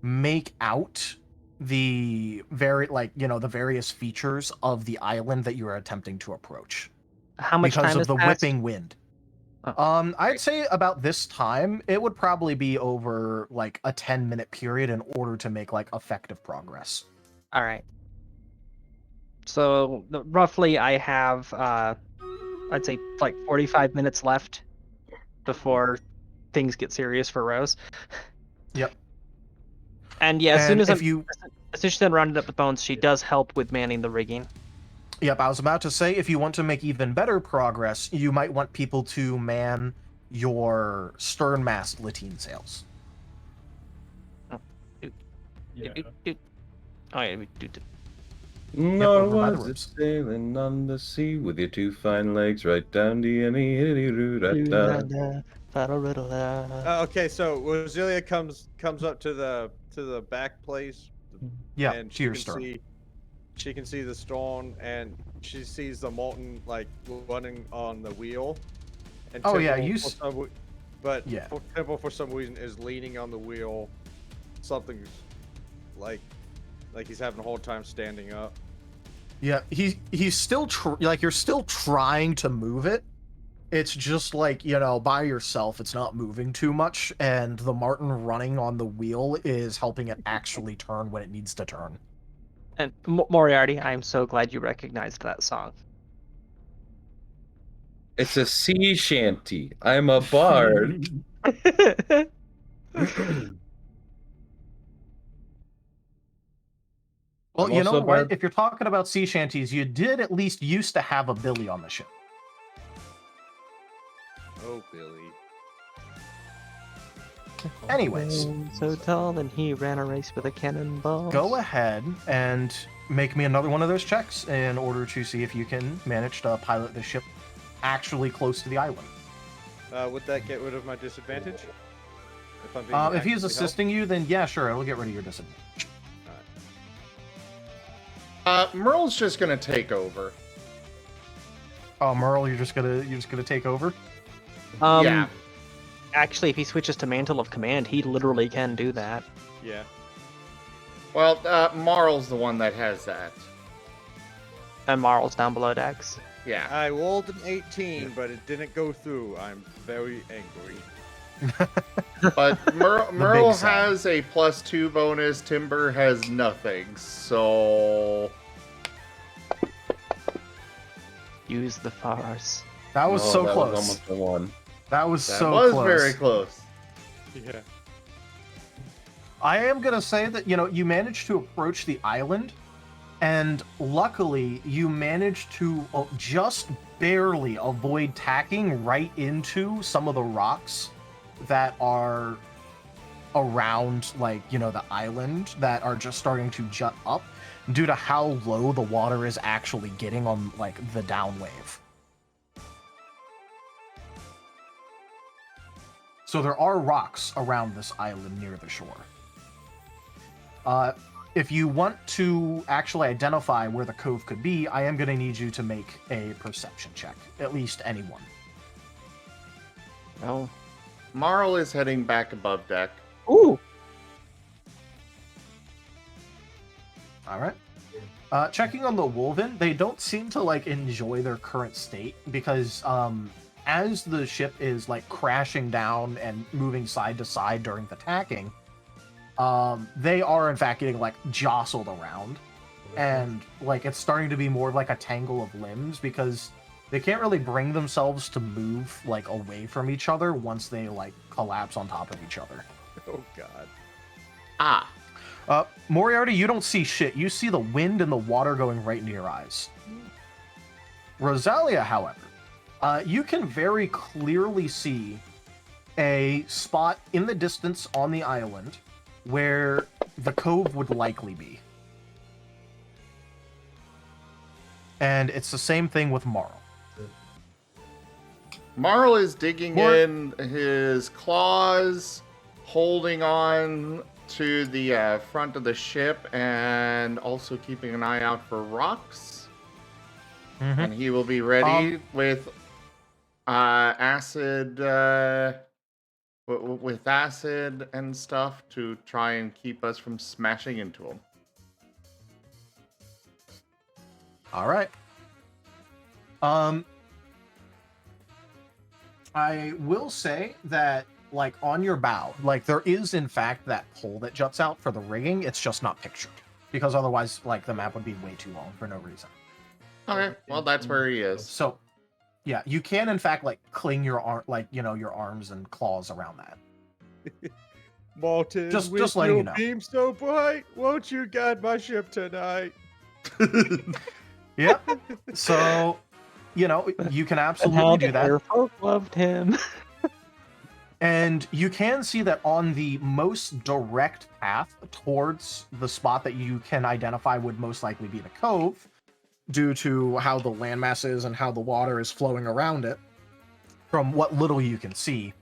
make out the the various features of the island that you're attempting to approach How much because time of has the passed? whipping wind. Oh, I'd say about this time, it would probably be over like a 10-minute period in order to make like effective progress. all right. So roughly, I have I'd say like 45 minutes left before things get serious for Rose. Yep. And yeah, as soon And as if I'm you, as soon as I'm rounded up the bones, she does help with manning the rigging. yep, I was about to say, if you want to make even better progress, you might want people to man your sternmast lateen sails. Yeah. Oh yeah, Nor over by the was it ropes. sailing on the sea with your 2 fine legs right down the any. Okay, so Roselia comes up to the back place. Yeah, and to your stern. She can see the storm, and she sees the molten like running on the wheel. And Oh, yeah, Temple, you for s- some but Yeah. Temple for some reason is leaning on the wheel. Something's like he's having a hard time standing up. Yeah, he's still like you're still trying to move it. It's just like, you know, by yourself, it's not moving too much, and the Martin running on the wheel is helping it actually turn when it needs to turn. And Moriarty, I'm so glad you recognized that song. It's a sea shanty. I'm a bard. Well, I'm you know also a what? bard. If you're talking about sea shanties, you did at least used to have a Billy on the ship. Oh, Billy. Anyways, So tall, and he ran a race with a cannonball. go ahead and make me another one of those checks in order to see if you can manage to pilot the ship actually close to the island. Would that get rid of my disadvantage? If I'm being If he's actively assisting you, then yeah, sure, it'll get rid of your disadvantage. Merle's just gonna take over. Oh, Merle, you're just gonna take over? Yeah. Actually, if he switches to Mantle of Command, he literally can do that. Yeah. Well, Marl's the one that has that. And Marl's down below Dex. Yeah. I rolled an 18, but it didn't go through. I'm very angry. But Merle big side. has a +2 bonus. Timber has nothing. So Use the farce. That was Oh, so that close. Was almost the one. That was that so was close. very close. Yeah. I am gonna say that you managed to approach the island, and luckily you managed to just barely avoid tacking right into some of the rocks that are around, like, the island that are just starting to jut up due to how low the water is actually getting on, like, the down wave. So there are rocks around this island near the shore. If you want to actually identify where the cove could be, I am going to need you to make a perception check. At least anyone. Oh. Marl is heading back above deck. Ooh! All right. Checking on the Wolven, they don't seem to, like, enjoy their current state because as the ship is, like, crashing down and moving side to side during the tacking, they are in fact getting, like, jostled around, and, like, it's starting to be more of like a tangle of limbs because they can't really bring themselves to move, like, away from each other once they, like, collapse on top of each other. Oh God. Ah. Moriarty, you don't see shit. You see the wind and the water going right into your eyes. Rosalia, however, you can very clearly see a spot in the distance on the island where the cove would likely be. And it's the same thing with Marl. Marl is digging in his claws, holding on to the front of the ship, and also keeping an eye out for rocks. Mm-hmm. And he will be ready with acid, with acid and stuff to try and keep us from smashing into him. All right. I will say that, like, on your bow, like, there is in fact that pole that juts out for the rigging. It's just not pictured because otherwise, like, the map would be way too long for no reason. Okay, well, that's where he is. So, yeah, you can in fact, like, cling your arm, like, your arms and claws around that. Martin, Just with letting your you know. beam so bright, won't you guide my ship tonight? Yep. So, you can And absolutely how do the that. airfolk loved him. And you can see that on the most direct path towards the spot that you can identify would most likely be the cove, due to how the landmass is and how the water is flowing around it, from what little you can see,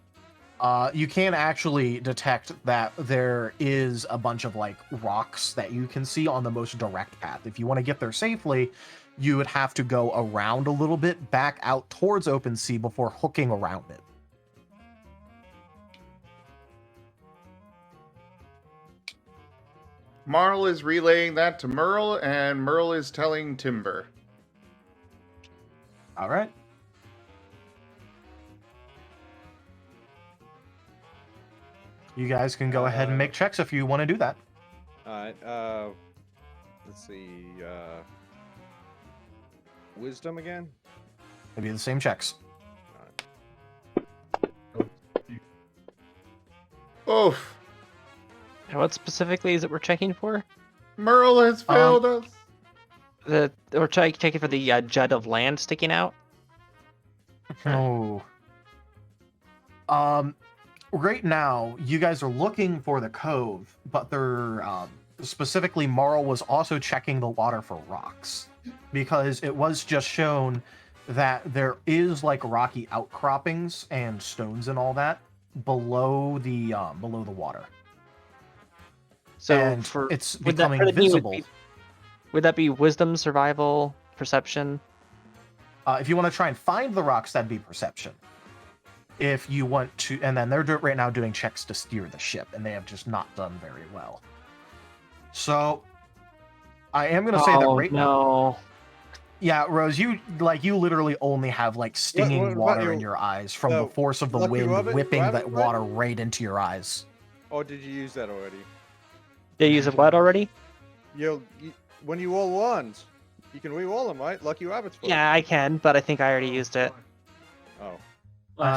you can actually detect that there is a bunch of, like, rocks that you can see on the most direct path. If you want to get there safely, you would have to go around a little bit back out towards open sea before hooking around it. Marl is relaying that to Merle, and Merle is telling Timber. All right. You guys can go ahead and make checks if you want to do that. Alright, let's see, wisdom again? It'll be the same checks. Oof. And what specifically is it we're checking for? Merle has failed us. We're checking for the jut of land sticking out. Oh. Right now, you guys are looking for the cove, but they're specifically Marl was also checking the water for rocks, because it was just shown that there is, like, rocky outcroppings and stones and all that below the water. So And for it's would that becoming for the knee visible. would that be wisdom, survival, perception? If you want to try and find the rocks, that'd be perception. if you want to, and then they're right now doing checks to steer the ship, and they have just not done very well. So I am going to say that Oh, right now. no. Yeah, Rose, you literally only have like stinging what about water in you? your eyes from the force of the Lucky wind Rabbit? whipping that Rabbit water Rabbit? right into your eyes. Or did you use that already? Did you use it what already? When you roll ones, you can re-roll them, right? Lucky Rabbit's foot. Yeah, I can, but I think I already used it. Oh,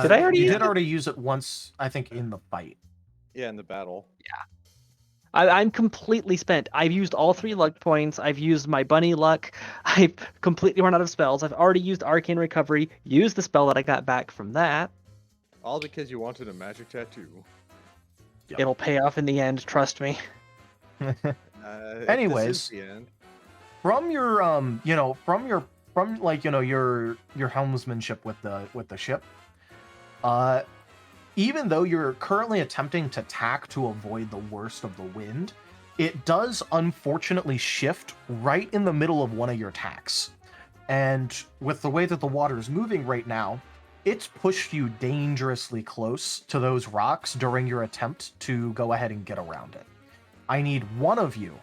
Did I already You use did it? already use it once, I think, in the fight. yeah, in the battle. I'm completely spent. I've used all 3 luck points. I've used my bunny luck. I've completely run out of spells. I've already used Arcane Recovery, used the spell that I got back from that. All because you wanted a magic tattoo. Yep. It'll pay off in the end, trust me. If this Anyways. is the end. From your your helmsmanship with the ship, even though you're currently attempting to tack to avoid the worst of the wind, it does unfortunately shift right in the middle of one of your tacks. And with the way that the water is moving right now, it's pushed you dangerously close to those rocks during your attempt to go ahead and get around it. I need one of you,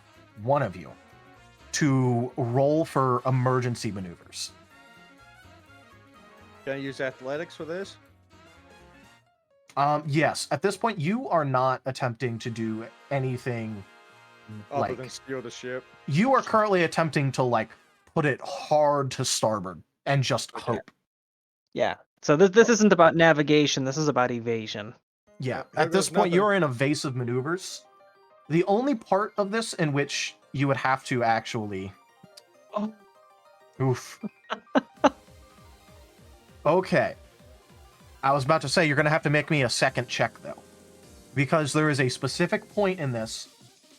to roll for emergency maneuvers. Can I use athletics for this? Yes. At this point, you are not attempting to do anything. Other than steal the ship. You are currently attempting to put it hard to starboard and just hope. Yeah. So this isn't about navigation. This is about evasion. Yeah. There At this goes point, nothing. you're in evasive maneuvers. The only part of this in which you would have to actually. Oh. Oof. Okay. I was about to say you're going to have to make me a second check, though. Because there is a specific point in this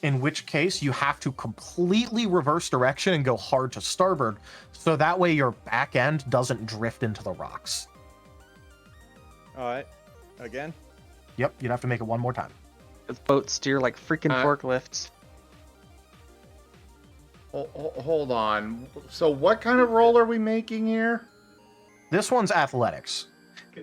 in which case you have to completely reverse direction and go hard to starboard, so that way your back end doesn't drift into the rocks. Alright. Again? Yep, you'd have to make it one more time. Those boats steer like freaking forklifts. Hold on. So what kind of roll are we making here? This one's athletics.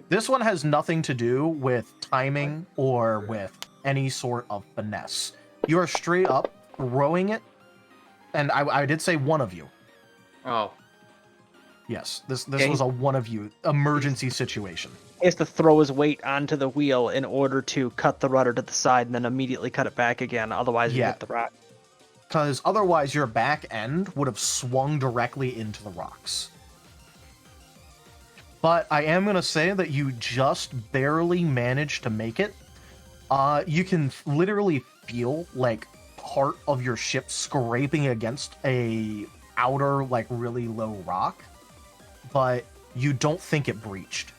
This one has nothing to do with timing or with any sort of finesse. You are straight up rowing it, and I did say one of you. Oh. Yes, this Okay. was a one of you emergency situation. He has to throw his weight onto the wheel in order to cut the rudder to the side and then immediately cut it back again. Otherwise, you Yeah. hit the rock. Because otherwise your back end would have swung directly into the rocks. But I am going to say that you just barely managed to make it. You can literally feel part of your ship scraping against a outer really low rock, but you don't think it breached.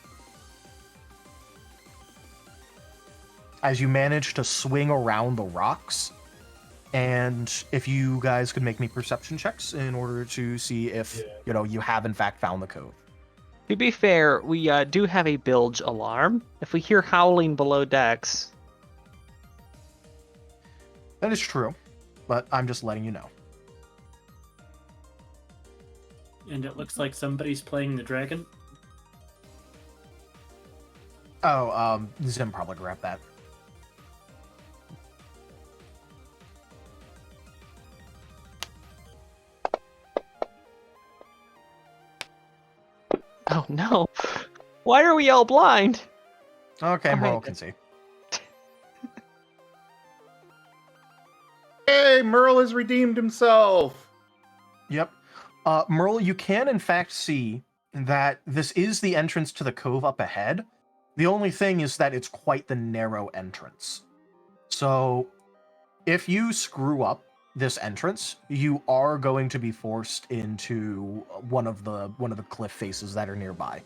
As you manage to swing around the rocks, and if you guys could make me perception checks in order to see if you have in fact found the cove. To be fair, we do have a bilge alarm. If we hear howling below decks, That is true, but I'm just letting you know. And it looks like somebody's playing the dragon. Oh, Zim probably grabbed that. oh no, why are we all blind? Okay, All Merle right. can see. Hey, Merle has redeemed himself. Yep. Merle, you can in fact see that this is the entrance to the cove up ahead. The only thing is that it's quite the narrow entrance. So, if you screw up this entrance, you are going to be forced into one of the cliff faces that are nearby.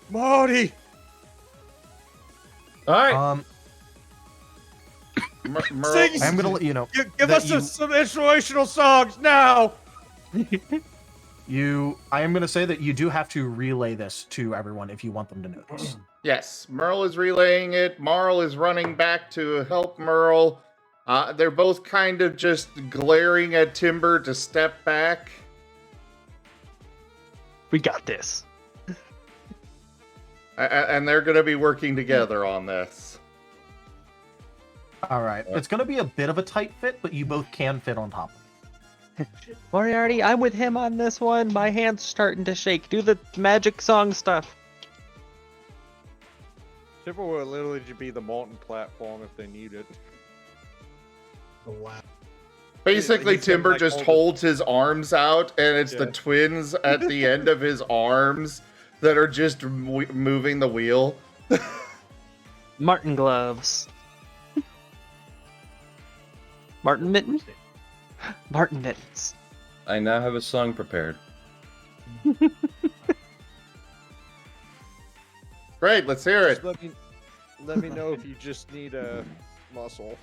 Marty! All right. Merle, Sing- I'm gonna let you know. Give that us some inspirational songs now! I am gonna say that you do have to relay this to everyone if you want them to know this. yes, Merle is relaying it. Marl is running back to help Merle. They're both kind of just glaring at Timber to step back. We got this. And they're going to be working together on this. All right. It's going to be a bit of a tight fit, but you both can fit on top. Moriarty, I'm with him on this one. My hand's starting to shake. Do the magic song stuff. Timber will literally be the molten platform if they need it. Oh, wow. Basically, He's gonna, Timber like, just hold it. holds his arms out, and it's the Yeah. twins at the end of his arms that are just moving the wheel. Martin gloves. Martin mittens? Martin mittens. I now have a song prepared. Great, let's hear it. Just let me know if you just need a muscle.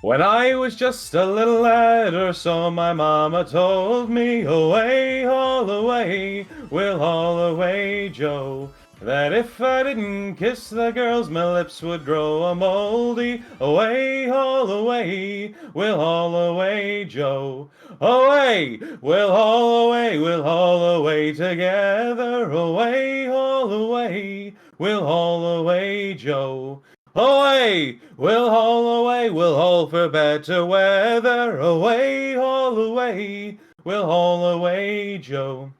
When I was just a little lad or so, my mama told me, away, all away, we'll haul away, Joe. That if I didn't kiss the girls, my lips would grow a moldy. Away, all away, we'll haul away, Joe. Away, we'll haul away together. Away, haul away, we'll haul away, Joe. Away, we'll haul for better weather. Away, haul away, we'll haul away, Joe.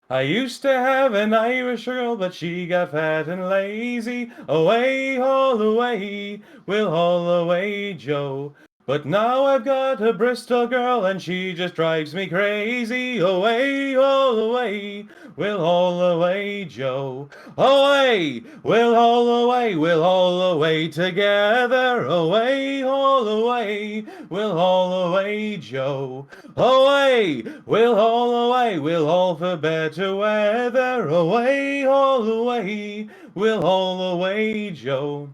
I used to have an Irish girl, but she got fat and lazy. Away, haul away, we'll haul away, Joe. But now I've got a Bristol girl, and she just drives me crazy. Away, haul away, we'll haul away, Joe. Away, we'll haul away together. Away, haul away, we'll haul away, Joe. Away, we'll haul for better weather. Away, haul away, we'll haul away, Joe.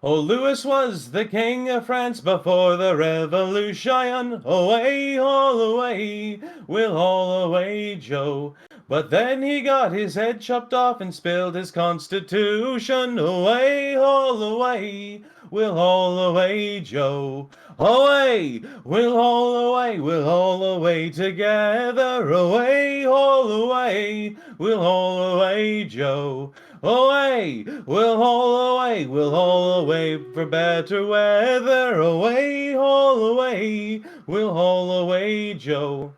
Oh, Louis was the king of France before the revolution. Away, haul away, we'll haul away, Joe. But then he got his head chopped off and spilled his constitution. Away, haul away, we'll haul away, Joe. Away, we'll haul away together. Away, haul away, we'll haul away, Joe. Away, we'll haul away for better weather. Away, haul away, we'll haul away, Joe.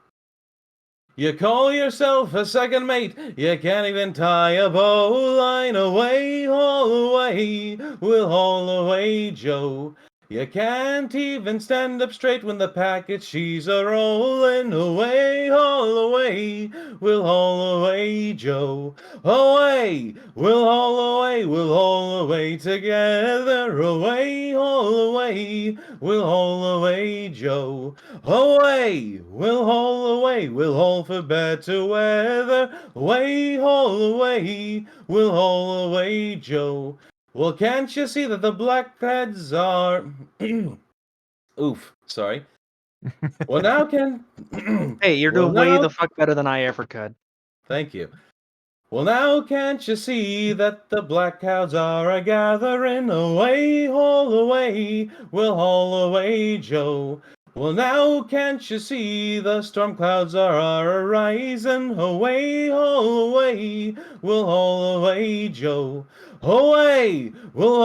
You call yourself a second mate, you can't even tie a bowline. Away, haul away, we'll haul away, Joe. You can't even stand up straight when the packet she's a rollin'. Away, haul away, we'll haul away, Joe. Away, we'll haul away together. Away, haul away, we'll haul away, Joe. Away, we'll haul for better weather. Away, haul away, we'll haul away, Joe. Well, can't you see that the black pads are... Oof, sorry. Well, now can... Hey, you're Well, doing way now- the fuck better than I ever could. Thank you. Well, now can't you see that the black clouds are a gathering? Away, haul away, we'll haul away, Joe. Well, now can't you see the storm clouds are a rising? Away, haul away, we'll haul away, Joe. Away, we'll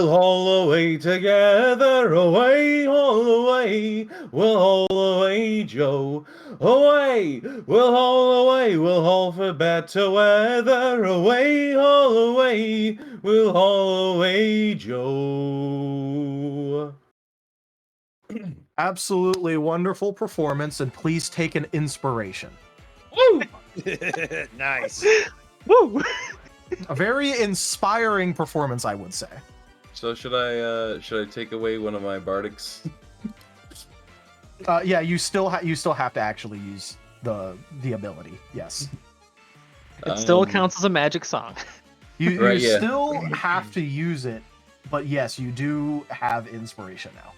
haul away together. Away, haul away, we'll haul away, Joe. Away, we'll haul for better weather. Away, haul away, we'll haul away, Joe. Absolutely wonderful performance, and please take an inspiration. Woo! Nice. Woo! A very inspiring performance, I would say. So should I take away one of my bardics? Yeah, you still have to actually use the ability. Yes, It still Um, counts as a magic song. you Right, yeah. still have to use it, but yes, you do have inspiration now.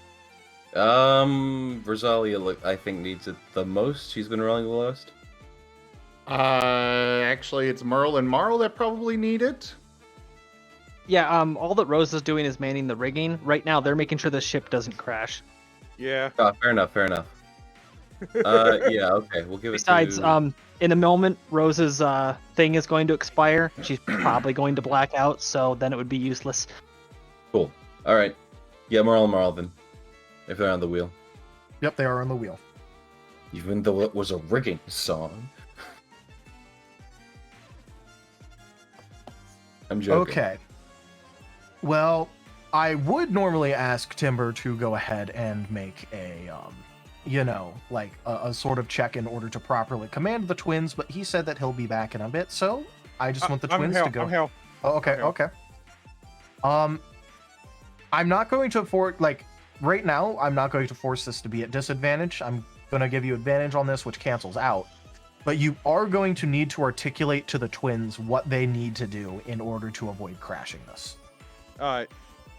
Rosalia, I think, needs it the most. She's been rolling the lowest. Actually, it's Merle and Marl that probably need it. Yeah, all that Rose is doing is manning the rigging. Right now, they're making sure the ship doesn't crash. Yeah. Oh, fair enough, fair enough. Yeah, okay, we'll give it Besides, to... in a moment, Rose's thing is going to expire. She's probably going to black out, so then it would be useless. Cool. Alright. Yeah, Marl then. If they're on the wheel. Yep, they are on the wheel. Even though it was a rigging song. I'm joking. Okay. Well, I would normally ask Timber to go ahead and make a, like a sort of check in order to properly command the twins, but he said that he'll be back in a bit, so I just want the I'm twins here, to go. I'm here. Oh, okay, I'm here. okay. I'm not going to right now, I'm not going to force this to be at disadvantage. I'm going to give you advantage on this, which cancels out. But you are going to need to articulate to the twins what they need to do in order to avoid crashing this. Alright.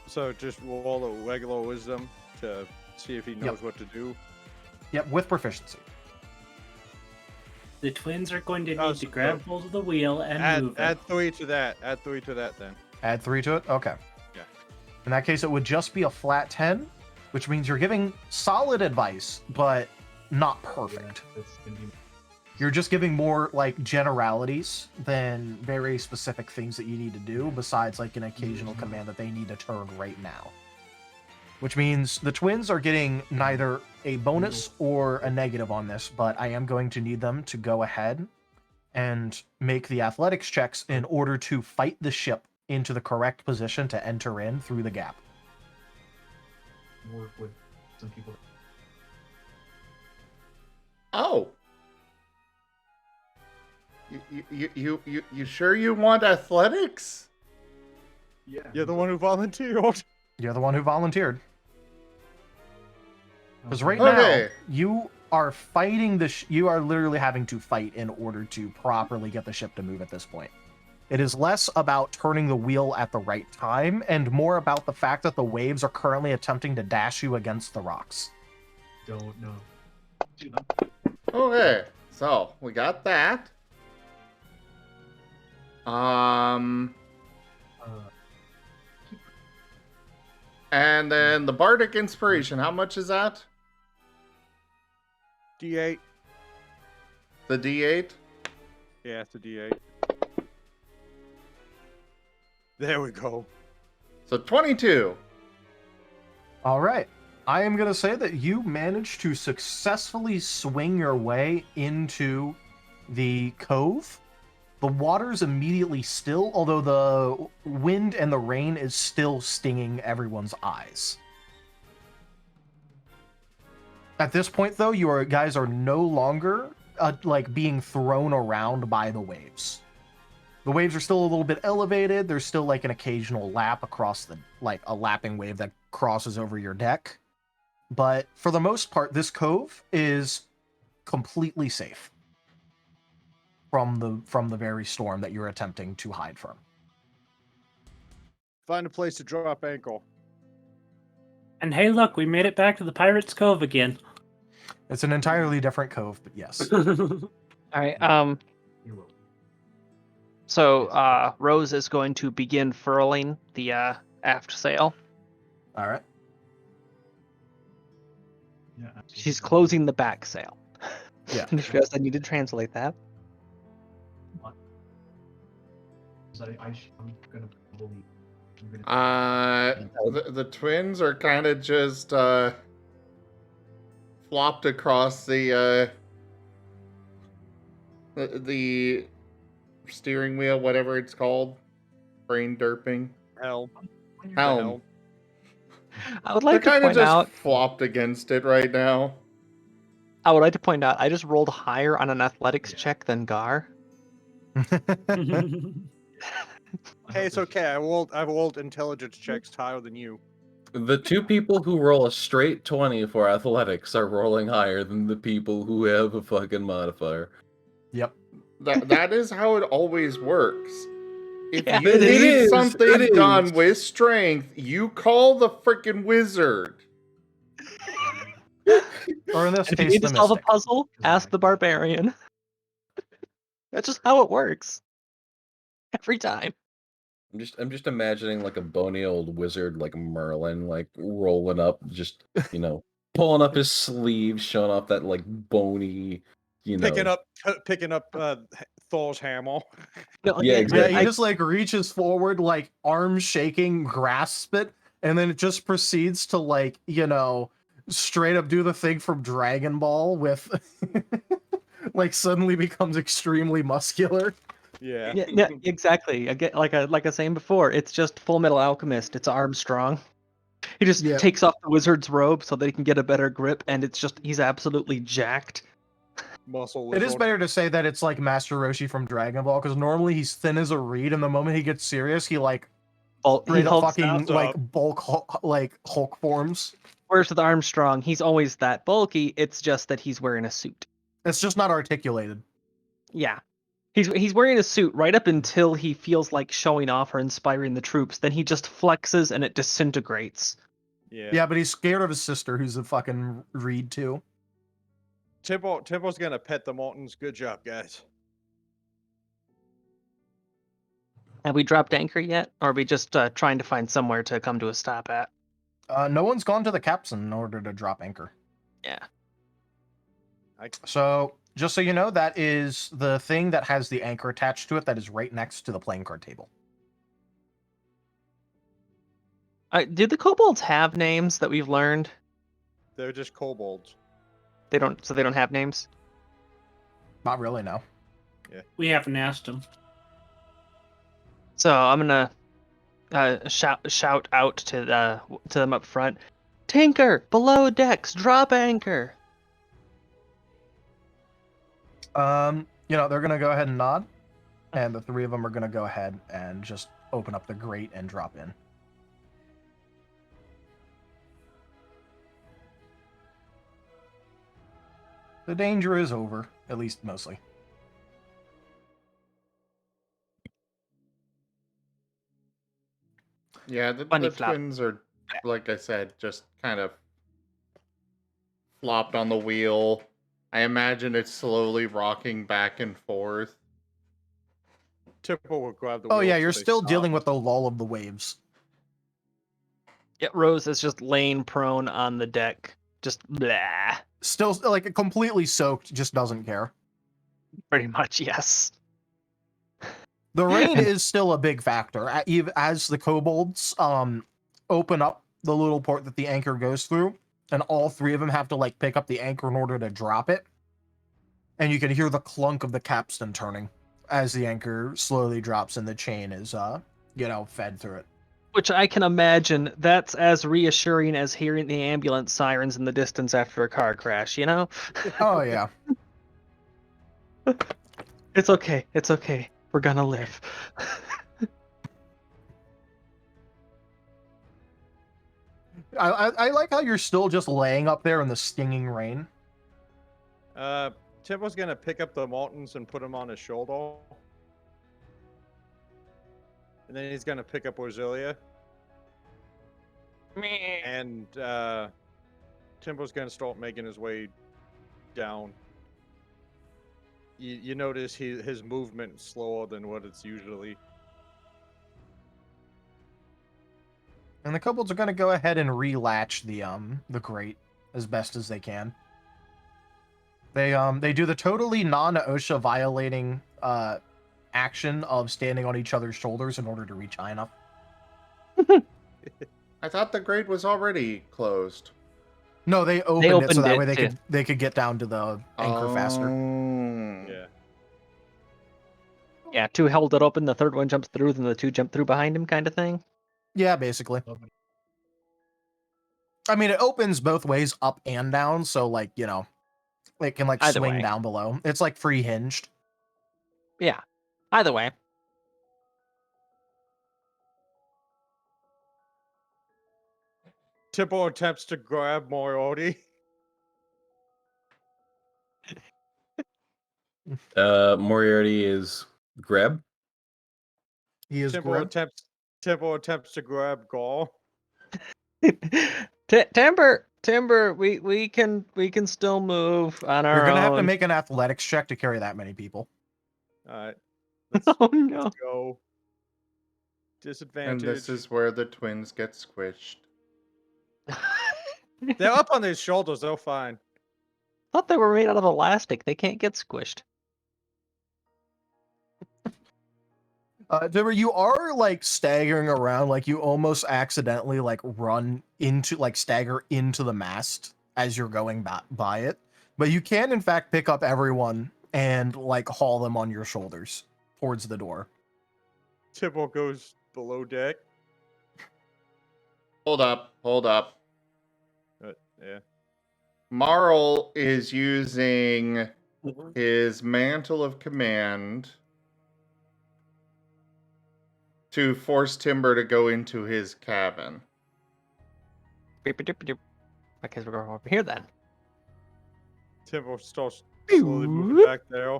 So just roll a regular wisdom to see if he knows what to do. Yep, with proficiency. The twins are going to need Oh, to so- grab hold of the wheel and move Add it. 3 to that. Add 3 to that then. Add 3 to it? Okay. Yeah. In that case, it would just be a flat 10, which means you're giving solid advice, but not perfect. You're just giving more like generalities than very specific things that you need to do, besides like an occasional command that they need to turn right now. Which means the twins are getting neither a bonus or a negative on this, but I am going to need them to go ahead and make the athletics checks in order to fight the ship into the correct position to enter in through the gap. Work with some people. Oh. You sure you want athletics? Yeah. You're the one who volunteered. You're the one who volunteered. Because right Okay. now, you are fighting you are literally having to fight in order to properly get the ship to move at this point. It is less about turning the wheel at the right time and more about the fact that the waves are currently attempting to dash you against the rocks. Don't know. Okay. So, we got that. And then the Bardic Inspiration, how much is that? D8. The D8? Yeah, it's a D8. There we go. So 22. All right. I am going to say that you managed to successfully swing your way into the cove. The water's immediately still, although the wind and the rain is still stinging everyone's eyes. At this point, though, you guys are no longer like being thrown around by the waves. The waves are still a little bit elevated. There's still like an occasional lap across a lapping wave that crosses over your deck. But for the most part, this cove is completely safe from the very storm that you're attempting to hide from. Find a place to drop ankle. And hey, look, we made it back to the Pirates Cove again. It's an entirely different cove, but yes. All right. You will. So Rose is going to begin furling the aft sail. All right. Yeah. She's closing the back sail. Yeah. I just realized I need to translate that. I'm gonna probably. The twins are kind of just flopped across the steering wheel, whatever it's called, brain derping. Helm. Helm. I would They're like to kind of point just out. flopped against it right now. I would like to point out. I just rolled higher on an athletics check than Gar. Hey, it's okay. I've rolled intelligence checks higher than you. The two people who roll a straight 20 for athletics are rolling higher than the people who have a fucking modifier. Yep. That is how it always works. If Yeah, you it need is, something it done is. with strength, you call the freaking wizard. Or in this If you case, need the to solve a mystic. puzzle, ask the barbarian. That's just how it works. Every time. I'm just imagining like a bony old wizard like Merlin, like rolling up, just pulling up his sleeves, showing off that like bony, Picking up Thor's hammer. No, Yeah, yeah, Yeah, he exactly. just like reaches forward, like arms shaking, grasps it, and then it just proceeds to like, straight up do the thing from Dragon Ball with like suddenly becomes extremely muscular. Yeah. yeah, exactly. I get like I was saying before, it's just Full Metal Alchemist. It's Armstrong. He just Yeah. takes off the wizard's robe so that he can get a better grip, and it's just he's absolutely jacked. Muscle It is wizard. better to say that it's like Master Roshi from Dragon Ball, because normally he's thin as a reed, and the moment he gets serious, he like He straight up hulks out. fucking like like Hulk forms. Whereas with Armstrong, he's always that bulky. It's just that he's wearing a suit. It's just not articulated. Yeah. He's wearing a suit right up until he feels like showing off or inspiring the troops. Then he just flexes and it disintegrates. Yeah. Yeah, but he's scared of his sister, who's a fucking reed too. Timbo's gonna pet the Mortons. Good job, guys. Have we dropped anchor yet? Or are we just trying to find somewhere to come to a stop at? No one's gone to the capstan in order to drop anchor. Yeah. So, just so you know, that is the thing that has the anchor attached to it that is right next to the playing card table. Do the kobolds have names that we've learned? They're just kobolds. They don't have names? Not really, no. We haven't asked him. So I'm gonna shout out to them up front. Tinker, below decks, drop anchor. They're gonna go ahead and nod, and the three of them are gonna go ahead and just open up the grate and drop in. The danger is over, at least mostly. Yeah, the Bunny flop. twins are, like I said, just kind of flopped on the wheel. I imagine it's slowly rocking back and forth. Timbo will grab the Oh wheel yeah, so you're they still stop. dealing with the lull of the waves. Yeah, Rose is just laying prone on the deck. Just blah. Still, like, completely soaked, just doesn't care. Pretty much, yes. The rain is still a big factor. As the kobolds open up the little port that the anchor goes through, and all three of them have to like pick up the anchor in order to drop it. And you can hear the clunk of the capstan turning as the anchor slowly drops and the chain is fed through it. Which I can imagine that's as reassuring as hearing the ambulance sirens in the distance after a car crash, you know? Oh yeah. It's okay. It's okay. We're gonna live. I like how you're still just laying up there in the stinging rain. Timbo's gonna pick up the Mortons and put them on his shoulder. And then he's gonna pick up Orzilia. And Timbo's gonna start making his way down. You notice his movement slower than what it's usually. And the kobolds are going to go ahead and relatch the grate as best as they can. They do the totally non-OSHA violating action of standing on each other's shoulders in order to reach high enough. I thought the grate was already closed. No, they opened it so opened that it way to- they could get down to the anchor faster. Yeah. Yeah, two held it open, the third one jumps through, then the two jump through behind him kind of thing. Yeah, basically. I mean, it opens both ways, up and down, so like, it can like Either swing way. down below. It's like free hinged. Yeah. Either way. Timbo attempts to grab Moriarty. Moriarty is grab. He is Timbo grabbed. attempts to grab Gaul. Timber, we can still move on our You're gonna have to own. make an athletics check to carry that many people. All right. Oh no. Go. Disadvantage. And this is where the twins get squished. They're up on his shoulders. They're fine. Thought they were made out of elastic. They can't get squished. Dimmer, you are like staggering around, like you almost accidentally like stagger into the mast as you're going by it. But you can in fact pick up everyone and like haul them on your shoulders towards the door. Tibble goes below deck. Hold up. Yeah. Marl is using his mantle of command to force Timber to go into his cabin. Okay, we're going over here then. Tibble starts slowly moving back there.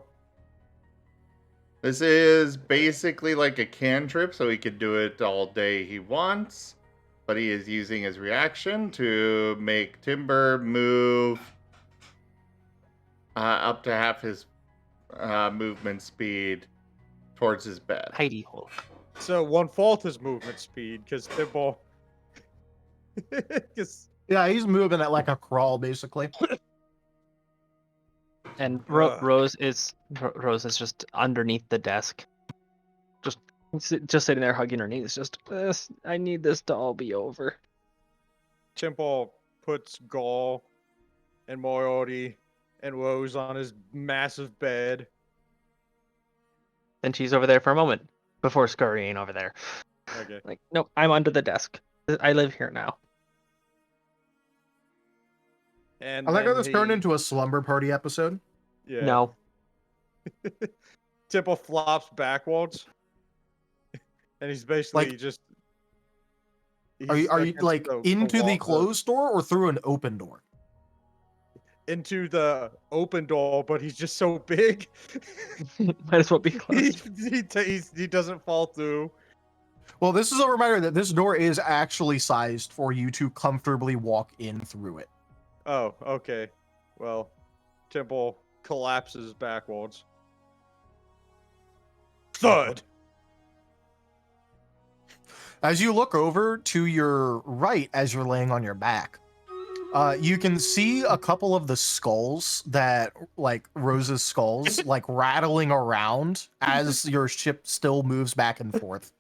This is basically like a cantrip, so he could do it all day he wants. But he is using his reaction to make Timber move up to half his movement speed towards his bed. Hidey hole. So 1/4 his movement speed, because Tibble. Yeah, he's moving at like a crawl, basically. And Ugh. Rose is just underneath the desk, just sitting there hugging her knees. Just, I need this to all be over. Temple puts Gaul and Moriarty and Rose on his massive bed. Then she's over there for a moment before scurrying over there. Okay. Like, nope, I'm under the desk. I live here now. And I like how then this turned into a slumber party episode. Yeah. No. Temple flops backwards. And he's basically Like- just. Are you against like into the wall, closed door or through an open door? into the open door, but he's just so big. Might as well be closed. he doesn't fall through. Well, this is a reminder that this door is actually sized for you to comfortably walk in through it. Oh, okay. Well, Temple collapses backwards. Thud. As you look over to your right as you're laying on your back, you can see a couple of the skulls that, like Rose's skulls, like rattling around as your ship still moves back and forth.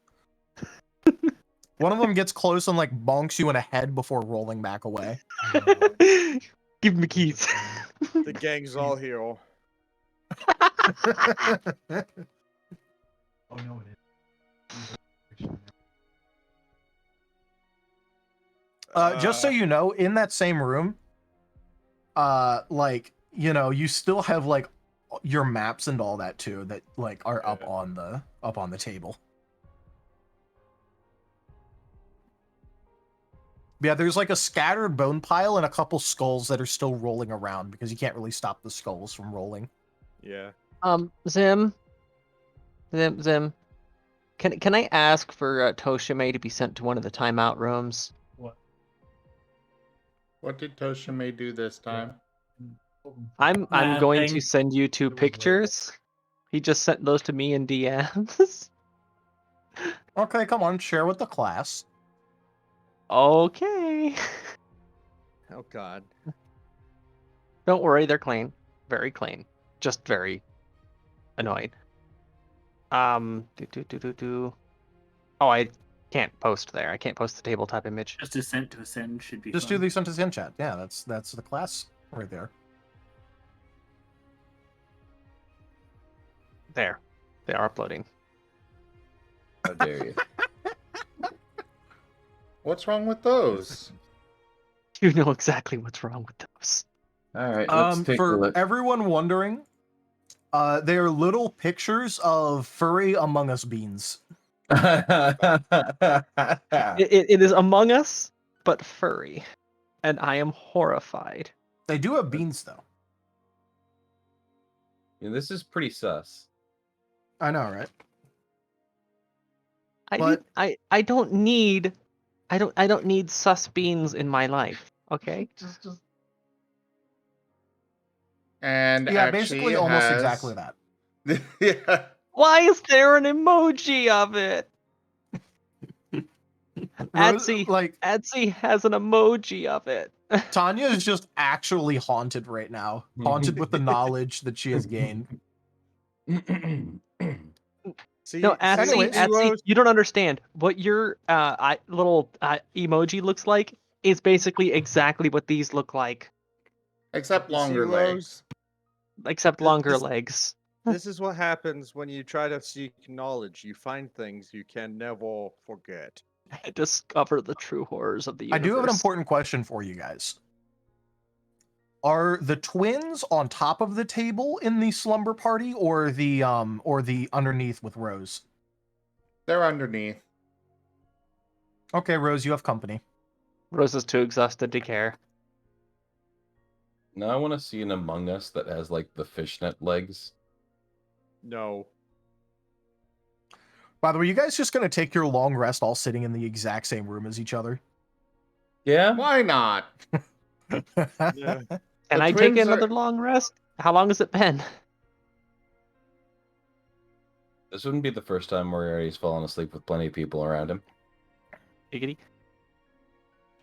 One of them gets close and like bonks you in the head before rolling back away. Give me keys. The gang's all here. Oh no, it is. Just so you know, in that same room, like, you know, you still have like your maps and all that too that like are up on the table. Yeah, there's like a scattered bone pile and a couple skulls that are still rolling around because you can't really stop the skulls from rolling. Yeah. Zim. Can I ask for Toshime to be sent to one of the timeout rooms? What did Toshime do this time? I'm going to Nothing. send you two It was way pictures. He just sent those to me in DMs. Okay, come on, share with the class. Okay. Oh God. Don't worry, they're clean. Very clean. Just very annoyed. Oh, I can't post there. I can't post the tabletop image. Just Ascent to Ascend should be Just fun. do the sentence in chat. Yeah, that's the class right there. There. They are uploading. How dare you? What's wrong with those? You know exactly what's wrong with those. All right, let's take a For look. everyone wondering, they are little pictures of furry Among Us beans. It is Among Us, but furry. And I am horrified. They do have beans though. Yeah, this is pretty sus. I know, right? I don't need sus beans in my life. Okay? Just And Yeah, actually basically it almost has- exactly that. Yeah. why is there an emoji of it? Adsy, like Adsy has an emoji of it. Tanya is just actually haunted right now, haunted with the knowledge that she has gained. See, No, see, Adsy, Anyways. Adsy, you don't understand. What your little emoji looks like is basically exactly what these look like, Except You see, longer legs. Rose? except Th- longer this- legs. This is what happens when you try to seek knowledge. You find things you can never forget. Discover the true horrors of the I universe. do have an important question for you guys. Are the twins on top of the table in the slumber party, or the underneath with Rose? They're underneath. Okay, Rose, you have company. Rose is too exhausted to care. Now I want to see an Among Us that has like the fishnet legs. No. By the way, you guys just gonna take your long rest all sitting in the exact same room as each other? Yeah. Why not? Yeah. Can The I take twins another are- long rest? How long has it been? This wouldn't be the first time Moriarty's fallen asleep with plenty of people around him. Giggity.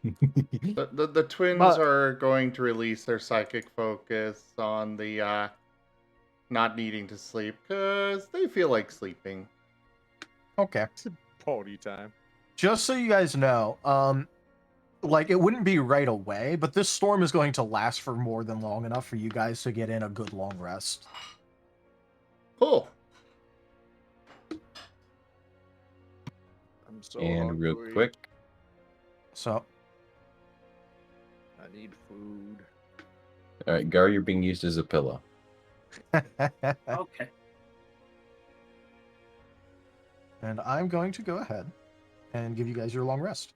The twins But- are going to release their psychic focus on the not needing to sleep because they feel like sleeping. Okay. Party time. Just so you guys know, like it wouldn't be right away, but this storm is going to last for more than long enough for you guys to get in a good long rest. Cool. I'm so And real hungry. quick, So, I need food. all right, Gar, you're being used as a pillow. Okay. and I'm going to go ahead and give you guys your long rest.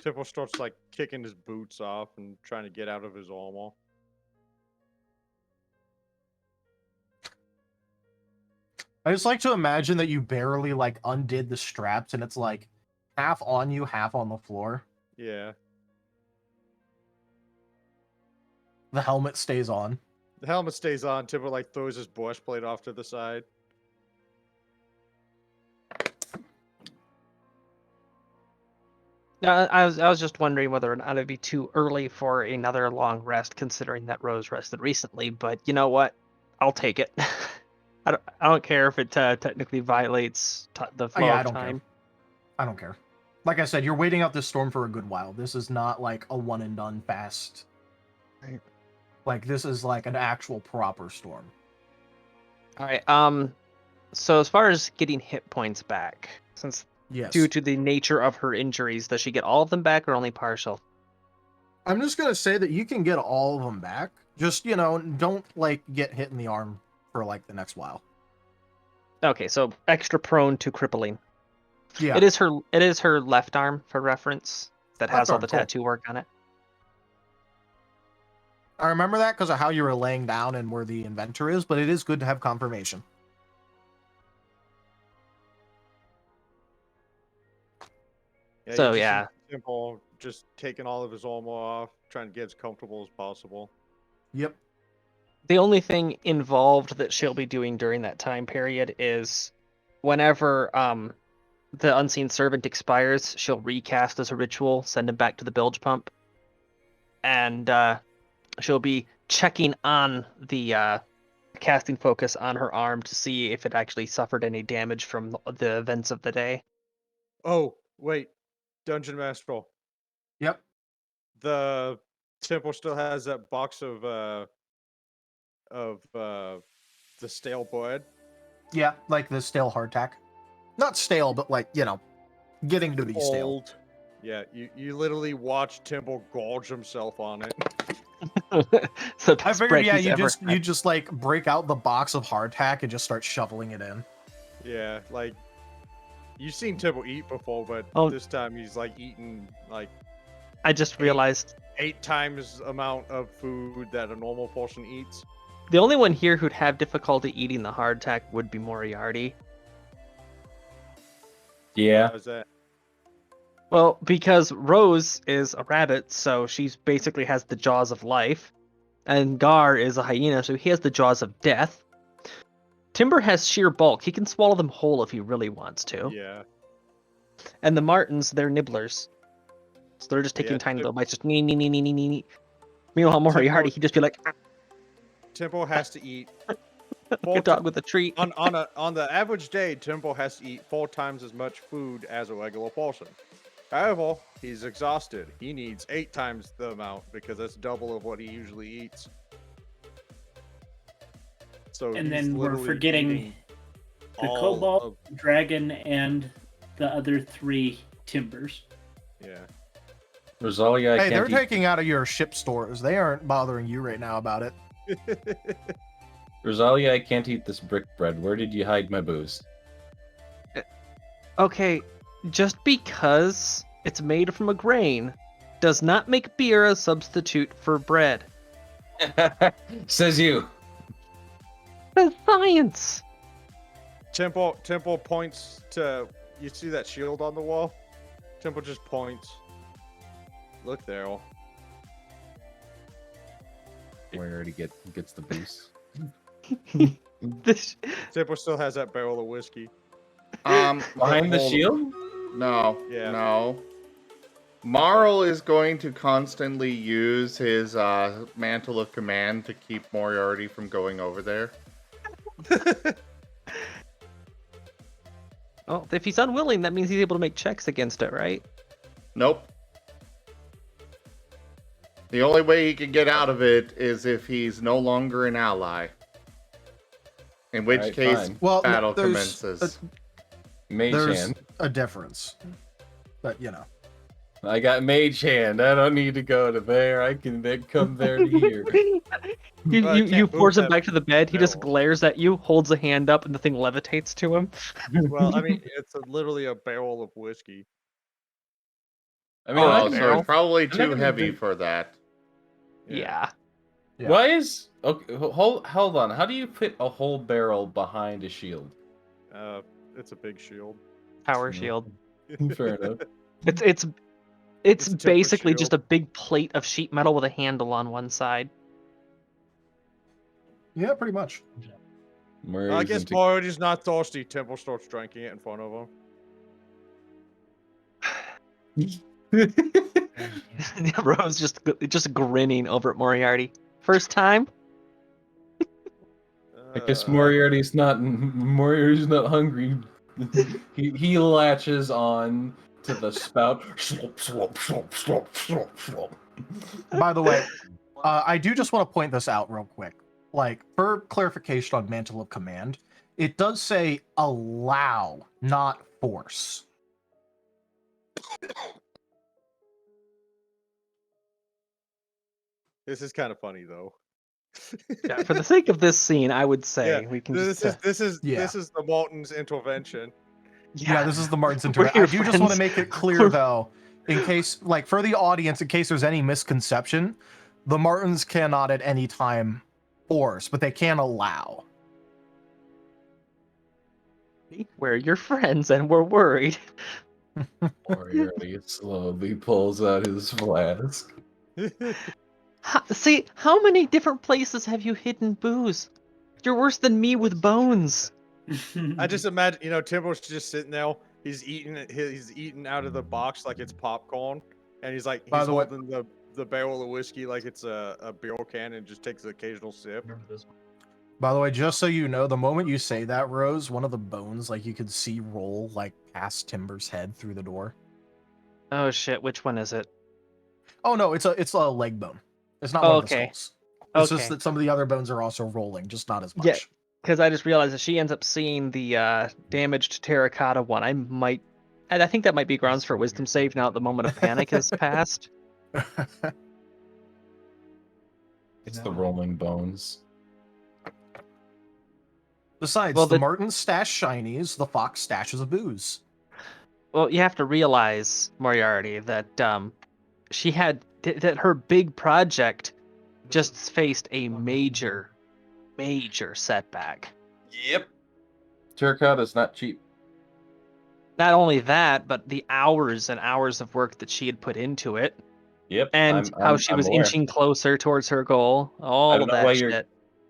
Tipple starts like kicking his boots off and trying to get out of his armor. I just like to imagine that you barely like undid the straps and it's like half on you, half on the floor. Yeah. The helmet stays on. The helmet stays on. Tipple like throws his breastplate off to the side. I was just wondering whether or not it'd be too early for another long rest, considering that Rose rested recently. But you know what? I'll take it. I don't care if it technically violates the flow Yeah, I of don't time. care. I don't care. Like I said, you're waiting out this storm for a good while. This is not like a one and done fast. Right. Like this is like an actual proper storm. All right. So as far as getting hit points back, since Yes. due to the nature of her injuries, does she get all of them back or only partial? I'm just gonna say that you can get all of them back. Just, you know, don't like get hit in the arm for like the next while. Okay, so extra prone to crippling. Yeah. It is her left arm for reference that has Left all arm, the cool. tattoo work on it. I remember that because of how you were laying down and where the inventor is, but it is good to have confirmation. Yeah, So, you just see yeah. Temple just taking all of his armor off, trying to get as comfortable as possible. Yep. The only thing involved that she'll be doing during that time period is whenever the unseen servant expires, she'll recast as a ritual, send him back to the bilge pump, and she'll be checking on the casting focus on her arm to see if it actually suffered any damage from the events of the day. Oh, wait. Dungeon Master. Yep. The temple still has that box of the stale bread. Yeah, like the stale hardtack. Not stale, but like, you know, getting to be stale. Old. Yeah, you literally watch Temple gorge himself on it. So I best figured, bread yeah, he's you ever just had. like break out the box of hardtack and just start shoveling it in. Yeah, like you've seen Temple eat before, but Oh. this time he's like eating like I just realized 8 times amount of food that a normal person eats. the only one here who'd have difficulty eating the hardtack would be Moriarty. Yeah. How's that? Well, because Rose is a rabbit, so she basically has the jaws of life, and Gar is a hyena, so he has the jaws of death. Timber has sheer bulk; he can swallow them whole if he really wants to. Yeah. And the martens, they're nibblers. So they're just taking Yeah, tiny little bites, just nee, nee, nee, nee, nee, nee, nee. Meanwhile, Moriarty, he'd just be like, Temple has to eat like four a dog with a treat. on the average day. Temple has to eat 4 times as much food as a regular person. However, he's exhausted. He needs 8 times the amount because that's double of what he usually eats. So And he's then we're literally forgetting eating the all cobalt, of- dragon, and the other 3 timbers. yeah. Rosalia, I Hey, they're can't eat. taking out of your ship stores. They aren't bothering you right now about it. Rosalia, I can't eat this brick bread. Where did you hide my booze? Okay, just because it's made from a grain does not make beer a substitute for bread. Says you. That's science! Temple points to, you see that shield on the wall? Temple just points. Look there. Moriarty gets the booze. This, Temple still has that barrel of whiskey. Behind the hold- shield? No. Yeah. No. Marl is going to constantly use his mantle of command to keep Moriarty from going over there. well, if he's unwilling, that means he's able to make checks against it, right? Nope. The only way he can get out of it is if he's no longer an ally. In which Alright, case, fine. Well, battle there's commences. Mage There's hand. a difference. But, I got mage hand. I don't need to go to there. I can then come there to here. You, Well, I you, can't you move force him that back to the bed, he just barrel. glares at you, holds a hand up, and the thing levitates to him. Well, I mean, it's literally a barrel of whiskey. I mean, Oh, I Oh, that's can- so barrel. it's probably I'm not too gonna heavy do- for that. Yeah. Yeah. Why is okay? Hold on. How do you fit a whole barrel behind a shield? It's a big shield. Power Yeah. shield. Fair enough. It's It's a temper basically just a shield. big plate of sheet metal with a handle on one side. yeah, pretty much. I guess Moriarty's not thirsty. Temple starts drinking it in front of him. Rose just grinning over at Moriarty. First time? I guess Moriarty's not hungry. he latches on to the spout. Slop, slop, slop, slop, slop, slop. By the way, I do just want to point this out real quick. Like, for clarification on Mantle of Command, it does say allow, not force. This is kind of funny though. Yeah, for the sake of this scene, I would say Yeah, we can this just. is yeah. this is the Martin's intervention. Yeah, this is the Martin's We're intervention. I your do just want to friends. make it clear, though, in case, like, for the audience, in case there's any misconception, the Martins cannot at any time force, but they can allow. We're your friends, and we're worried. Moriarty slowly pulls out his flask. See, how many different places have you hidden booze? You're worse than me with bones. I just imagine, Timble's just sitting there. He's eating out of the box like it's popcorn, and he's like By he's the way- holding the barrel of whiskey like it's a beer can and just takes an occasional sip. By the way, just so you know, the moment you say that, Rose, one of the bones, like, you could see roll, like, past Timber's head through the door. Oh shit, which one is it? Oh, no, it's a leg bone. It's not Oh, one of the okay. skulls. It's just Okay. that some of the other bones are also rolling, just not as much. Yeah. Because I just realized that she ends up seeing the damaged terracotta one. I think that might be grounds for a wisdom save now that the moment of panic has passed. It's the rolling bones. Besides, Well, the the- Martins stash shinies, the Fox stashes a booze. Well, you have to realize, Moriarty, that that her big project just faced a major setback. Yep. Terracotta's not cheap. Not only that, but the hours and hours of work that she had put into it, Yep. and how she was aware. inching closer towards her goal. I All don't of know that why shit.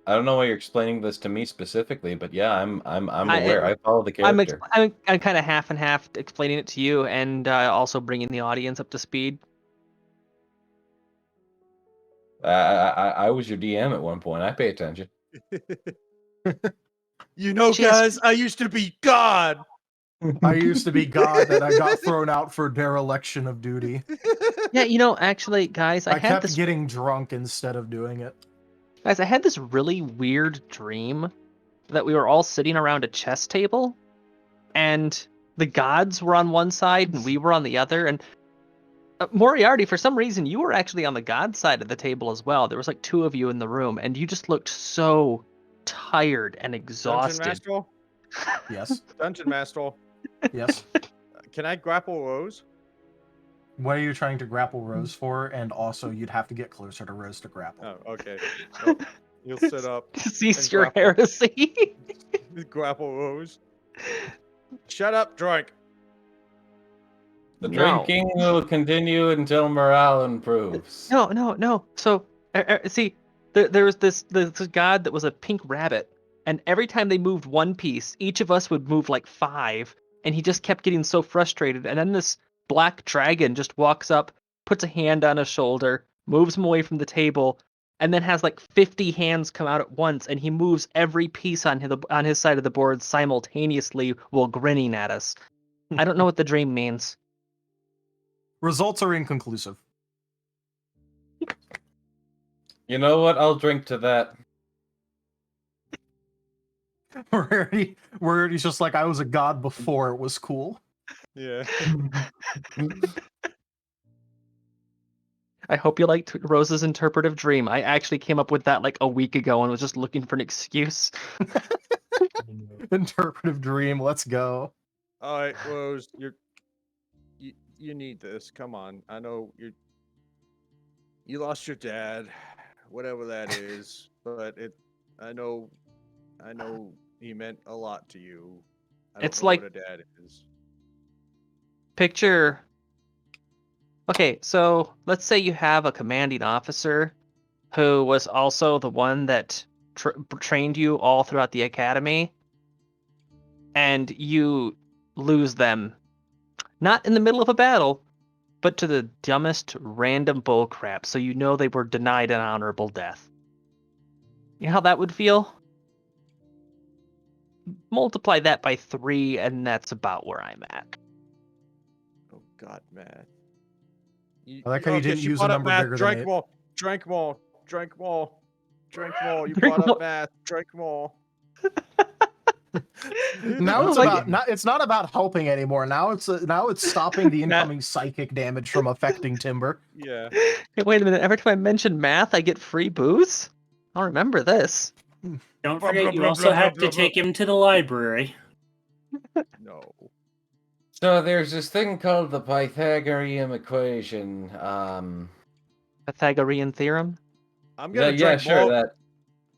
I don't know why you're explaining this to me specifically, but yeah, I'm I- aware. I follow the I'm character. I'm kind of half and half explaining it to you, and also bringing the audience up to speed. I was your DM at one point. I pay attention. You know, She has- guys, I used to be God. I used to be God, and I got thrown out for dereliction of duty. Yeah, you know, actually, guys, I I had kept this getting drunk instead of doing it. guys, I had this really weird dream that we were all sitting around a chess table, and the gods were on one side and we were on the other. And Moriarty, for some reason, you were actually on the god side of the table as well. There was like two of you in the room, and you just looked so tired and Dungeon exhausted. Master. Yes. Dungeon Master. Yes. Can I grapple Rose? What are you trying to grapple Rose for? And also, you'd have to get closer to Rose to grapple. Oh, okay. Well, you'll sit up. Cease and your grapple. heresy. Grapple Rose. Shut up, drunk. The No. drinking will continue until morale improves. No. So, see, there was this god that was a pink rabbit, and every time they moved one piece, each of us would move like 5, and he just kept getting so frustrated. And then this black dragon just walks up, puts a hand on his shoulder, moves him away from the table, and then has like 50 hands come out at once, and he moves every piece on his side of the board simultaneously while grinning at us. I don't know what the dream means. Results are inconclusive. You know what? I'll drink to that. Rarity's just like, I was a god before it was cool. Yeah. I hope you liked Rose's interpretive dream. I actually came up with that like a week ago and was just looking for an excuse. Interpretive dream, let's go. All right, Rose, you need this. Come on. I know you lost your dad, whatever that is, but I know he meant a lot to you. I don't It's know like- what a dad is. Picture. Okay, so let's say you have a commanding officer who was also the one that trained you all throughout the academy, and you lose them, not in the middle of a battle, but to the dumbest random bullcrap, so you know they were denied an honorable death. You know how that would feel? Multiply that by 3, and that's about where I'm at. Oh God, math. I like how you didn't use a brought up number math. bigger than Drink 8. more. Drink more. Drink more. Drink more. You Drink brought more. up math. Drink more. Now it's Like- about not. It's not about helping anymore. Now it's stopping the incoming psychic damage from affecting Timber. Yeah. Hey, wait a minute. Every time I mention math, I get free booze? I'll remember this. Don't Blah, forget, blah, you blah, also blah, have blah, to blah, take him to the library. No. So there's this thing called the Pythagorean equation. Pythagorean theorem? I'm Yeah, gonna drink sure. more. That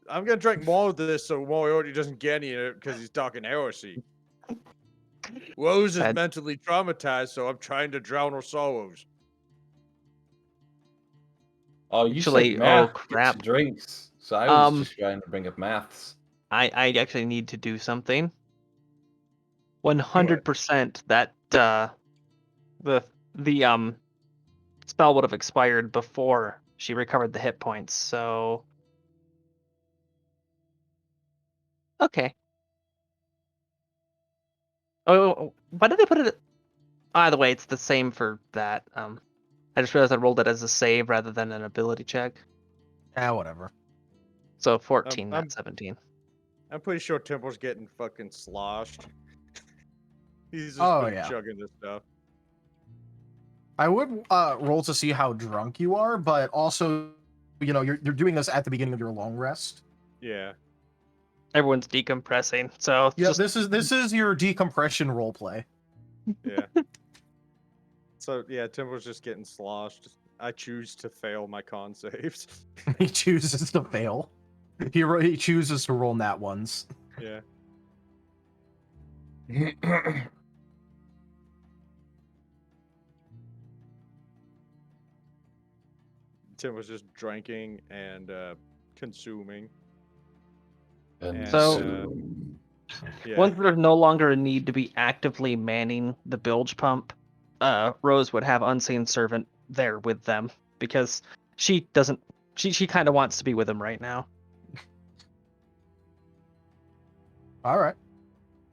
I'm gonna drink more of this so Moriarty doesn't get any of it because he's talking heresy. Rose is Bad. mentally traumatized, so I'm trying to drown her sorrows. Oh, you Actually, said math oh, crap. gets drinks. So I was Um, just trying to bring up maths. I actually need to do something. 100% that the spell would have expired before she recovered the hit points, so okay. Oh, why did I put it? By the way, it's the same for that. I just realized I rolled it as a save rather than an ability check. Whatever. So 14, I'm- not 17. I'm pretty sure Temple's getting fucking sloshed. He's just Oh, been yeah. chugging this stuff. I would roll to see how drunk you are, but also, you're doing this at the beginning of your long rest. Yeah. Everyone's decompressing, so Yeah, just this is your decompression role play. Yeah. So yeah, Temple's just getting sloshed. I choose to fail my con saves. He chooses to fail. He chooses to roll nat ones. Yeah. Tim was just drinking and consuming. So- yeah. Once there's no longer a need to be actively manning the bilge pump, Rose would have Unseen Servant there with them because she doesn't. She kind of wants to be with him right now. All right.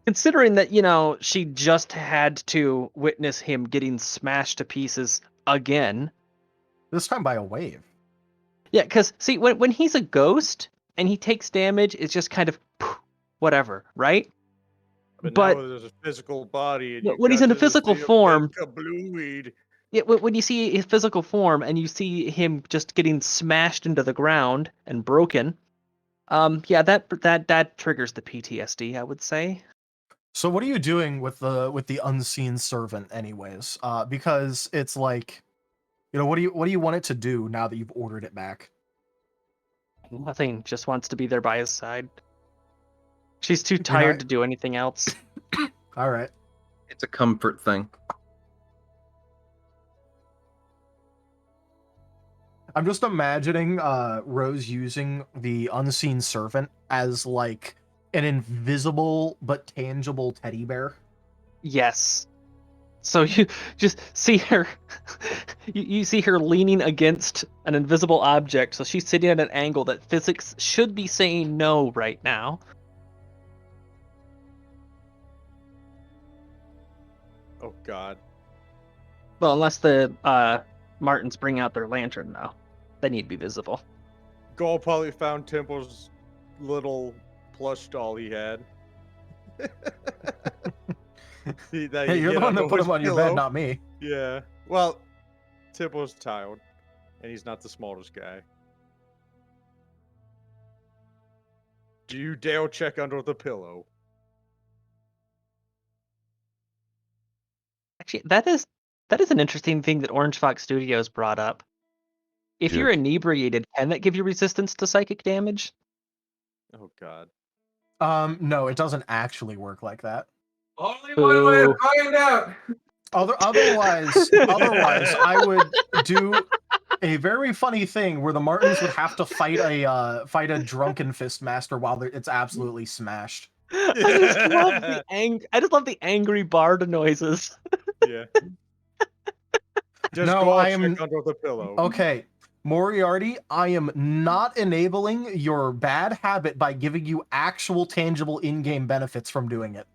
Considering that, she just had to witness him getting smashed to pieces again. This time by a wave. Yeah, because, see, when he's a ghost and he takes damage, it's just kind of whatever, right? But now there's a physical body. And when he's in a physical form, kablooied. yeah, when you see his physical form and you see him just getting smashed into the ground and broken, yeah, that triggers the PTSD, I would say. So what are you doing with the unseen servant, anyways? Because it's like, what do you want it to do now that you've ordered it back? Nothing. Just wants to be there by his side. She's too You're tired not- to do anything else. All right. It's a comfort thing. I'm just imagining Rose using the unseen servant as like an invisible but tangible teddy bear. Yes. So you just see her, you see her leaning against an invisible object. So she's sitting at an angle that physics should be saying no right now. Oh God. Well, unless the Martins bring out their lantern, though, they need to be visible. Gol probably found Temple's little plush doll he had. Hey, you're the one that put him on your bed, not me. Yeah. Well, Temple's tired, and he's not the smartest guy. Do you dare check under the pillow? Actually, that is an interesting thing that Orange Fox Studios brought up. If Yeah. you're inebriated, can that give you resistance to psychic damage? Oh God. No, it doesn't actually work like that. Only one way to find out. Otherwise, I would do a very funny thing where the Martins would have to fight a drunken fistmaster while it's absolutely smashed. I just love the angry bard noises. Yeah. Just No, go I check am- under the pillow. Okay, Moriarty, I am not enabling your bad habit by giving you actual tangible in-game benefits from doing it.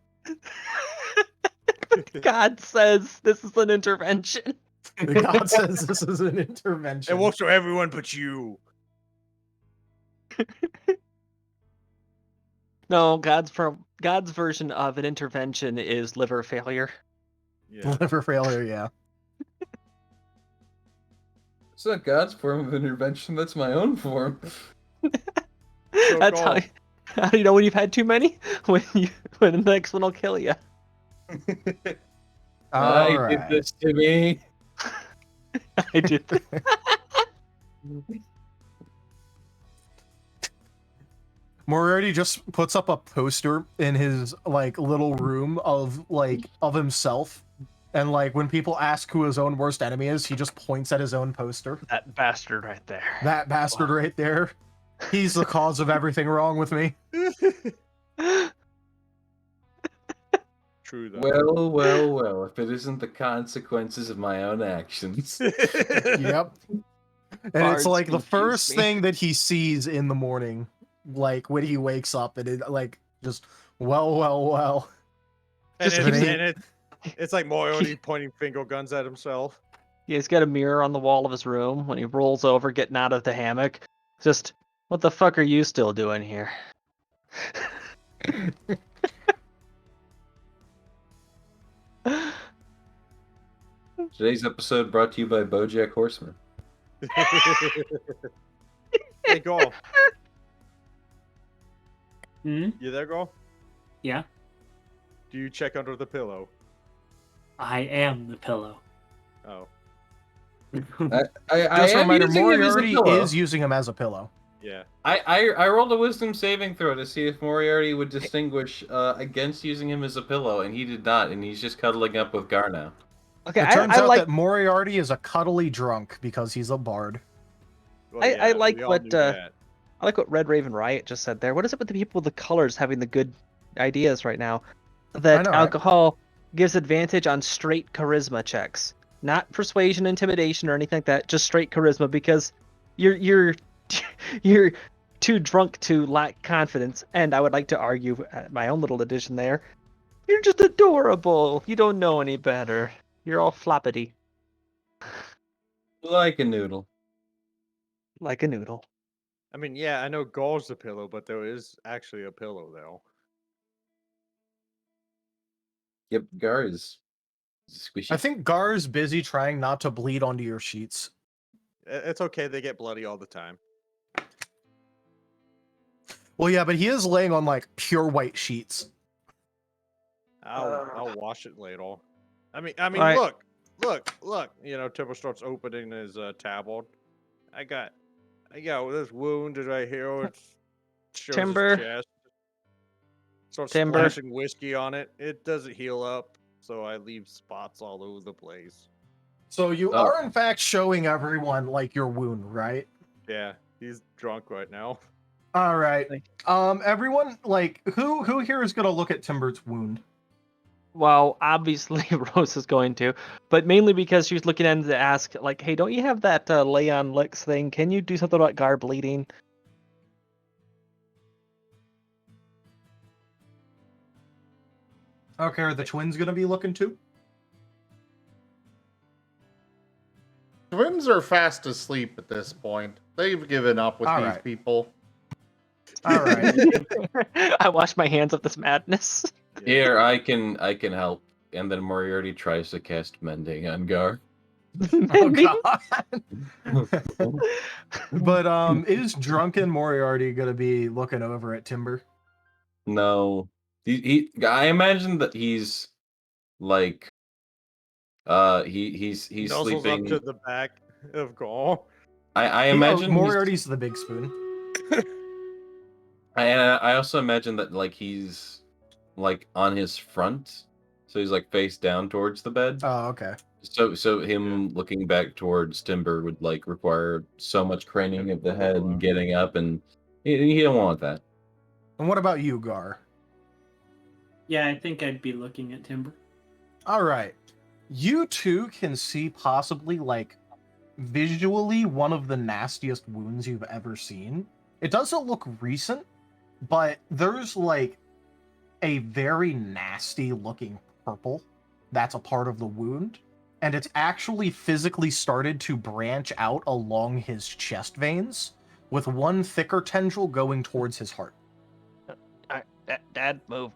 God says this is an intervention. God says this is an intervention. It works for everyone but you. No, God's version of an intervention is liver failure. Yeah. Liver failure, yeah. It's not God's form of intervention. That's my own form. That's Gol, how do you know when you've had too many? When the next one will kill you. All I right. did this to me. I did. Moriarty just puts up a poster in his like little room of himself, and like when people ask who his own worst enemy is, he just points at his own poster. That bastard right there. That bastard right there. He's the cause of everything wrong with me. True though. Well. If it isn't the consequences of my own actions. Yep. And Bards it's like the confuse first me. thing that he sees in the morning, like when he wakes up, and it like just well. And Just it's, keeps- and it's like Moriarty pointing finger guns at himself. Yeah, he's got a mirror on the wall of his room when he rolls over, getting out of the hammock. Just, what the fuck are you still doing here? Today's episode brought to you by BoJack Horseman. Hey, Gol. Hmm? You there, Gol? Yeah, Do you check under the pillow? I am the pillow. Oh. I Just a am reminder, using him as a Moriarty pillow. is using him as a pillow. Yeah. I rolled a wisdom saving throw to see if Moriarty would distinguish against using him as a pillow, and he did not, and he's just cuddling up with Gar now. Okay, It turns I out like that Moriarty is a cuddly drunk because he's a bard. Well, I like we all what, knew that. I like what Red Raven Riot just said there. What is it with the people with the colors having the good ideas right now? That know, right? alcohol gives advantage on straight charisma checks, not persuasion, intimidation, or anything like that. Just straight charisma, because you're you're too drunk to lack confidence. And I would like to argue, my own little addition there, you're just adorable. You don't know any better. You're all floppity Like a noodle. like a noodle. I mean, yeah, I know Gaul's the pillow, but there is actually a pillow though. Yep, Gar is squishy. I think Gar's busy trying not to bleed onto your sheets. It's okay. They get bloody all the time. Well, yeah, but he is laying on like pure white sheets. I'll wash it later. I mean, Alright. look. You know, Timber starts opening his tabard. I got this wound right here. It shows Timber. his chest. Starts Timber. splashing whiskey on it. It doesn't heal up, so I leave spots all over the place. So you Oh. are in fact showing everyone like your wound, right? Yeah, he's drunk right now. All right. Like- Everyone, like, who here is gonna look at Timber's wound? Well, obviously Rose is going to, but mainly because she's looking at him to ask, like, hey, don't you have that lay on licks thing? Can you do something about Gar bleeding? Okay, are the twins gonna be looking too? Twins are fast asleep at this point. They've given up with All these right. people. All right. I wash my hands of this madness. Here, I can help. And then Moriarty tries to cast Mending on Gar. Oh god. But is drunken Moriarty gonna be looking over at Timber? No. I imagine that he's like he's Nuzzles sleeping. up to the back of Gaul. I You know, imagine he's- Moriarty's the big spoon. I also imagine that like he's like on his front. So he's like face down towards the bed. Oh, okay. So him looking back towards Timber would like require so much craning of the head and getting up, and he don't want that. And what about you, Gar? Yeah, I think I'd be looking at Timber. All right. You two can see possibly like visually one of the nastiest wounds you've ever seen. It doesn't look recent, but there's like a very nasty looking purple that's a part of the wound, and it's actually physically started to branch out along his chest veins, with one thicker tendril going towards his heart. Dad, move.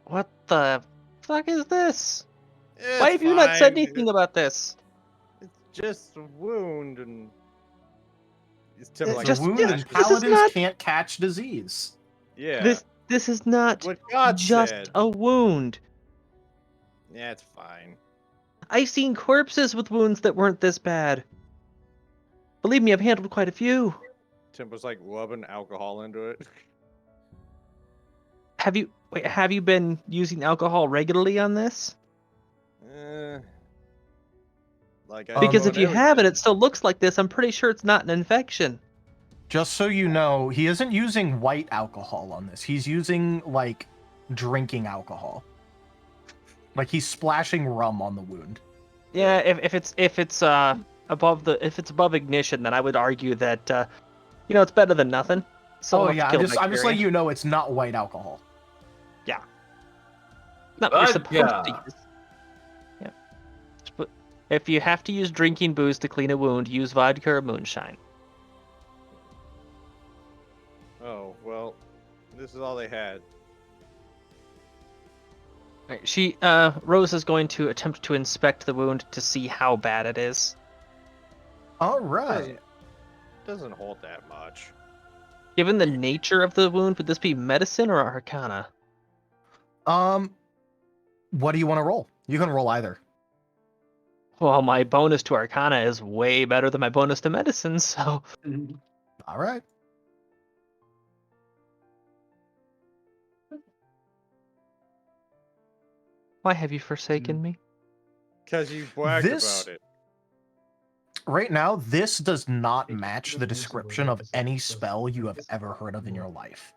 What the fuck is this? Why have you not said anything about this? It's just a wound, and it's It's Timber like a wound, and this is paladins not- can't catch disease. yeah. This is not What God just said. a wound. Yeah, it's fine. I've seen corpses with wounds that weren't this bad. Believe me, I've handled quite a few. Timber's like rubbing alcohol into it. Have you been using alcohol regularly on this? Like I Because don't if you know have it, everything. it still looks like this. I'm pretty sure it's not an infection. Just so you know, he isn't using white alcohol on this. He's using like drinking alcohol. Like he's splashing rum on the wound. Yeah, if it's above ignition, then I would argue that it's better than nothing. So Oh enough to yeah, kill I'm just bacteria. letting you know it's not white alcohol. Not what you're supposed to Vodka. use. Yeah. But if you have to use drinking booze to clean a wound, use vodka or moonshine. Oh well, this is all they had. Right, Rose is going to attempt to inspect the wound to see how bad it is. All right. Doesn't hold that much. Given the nature of the wound, would this be medicine or arcana? What do you want to roll? You can roll either. Well, my bonus to arcana is way better than my bonus to medicine, so All right. why have you forsaken me? Because you bragged This- about it. Right now, this does not match the description of any spell you have ever heard of in your life.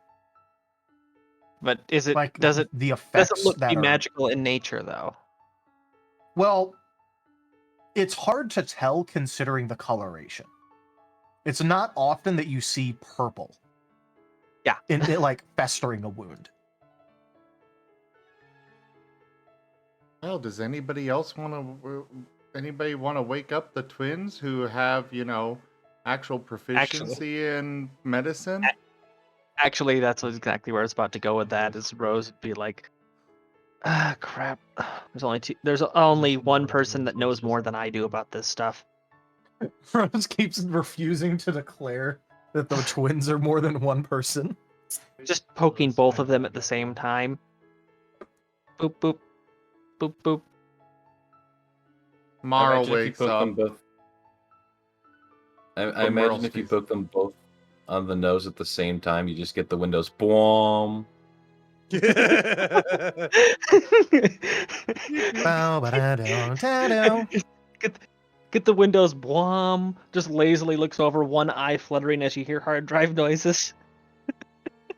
But is it Like does it the does effects it look to that be are magical in nature though? well, it's hard to tell considering the coloration. It's not often that you see purple. Yeah. In it, like festering a wound. Well, does anybody else want to wake up the twins who have, actual proficiency in medicine? Actually, that's exactly where I was about to go with that. Is Rose would be like, ah, crap. There's only one person that knows more than I do about this stuff. Rose keeps refusing to declare that the twins are more than one person. Just poking both of them at the same time. Boop boop, boop boop. Mara Imagine if you wakes poke up. them both. I From imagine Merle's if you face. poke them both on the nose at the same time, you just get the windows boom. Bow, ba-da-dow, ta-dow. Get the windows blum. Just lazily looks over, one eye fluttering as you hear hard drive noises.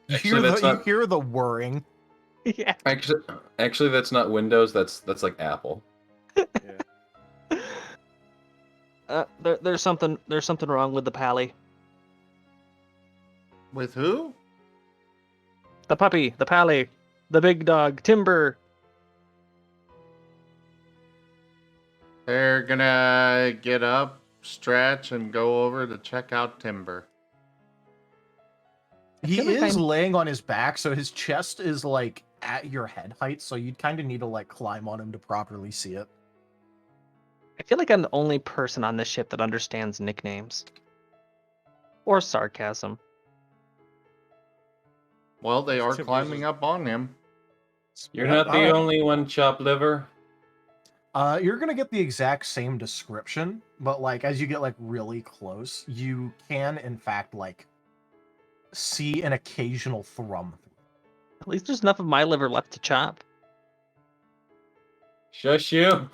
You Actually, hear the whirring. Yeah. Actually, that's not Windows. That's like Apple. There's something wrong with the pally. With who? The puppy, the pally, the big dog, Timber. They're gonna get up, stretch, and go over to check out Timber. He feel like is I'm- laying on his back, so his chest is like at your head height, so you'd kind of need to like climb on him to properly see it. I feel like I'm the only person on this ship that understands nicknames. Or sarcasm. Well, they are Timber's climbing just- up on him. You're Yeah, not the alright. only one, chop liver. You're gonna get the exact same description, but like as you get like really close, you can in fact like see an occasional thrum. At least there's enough of my liver left to chop. Shush you.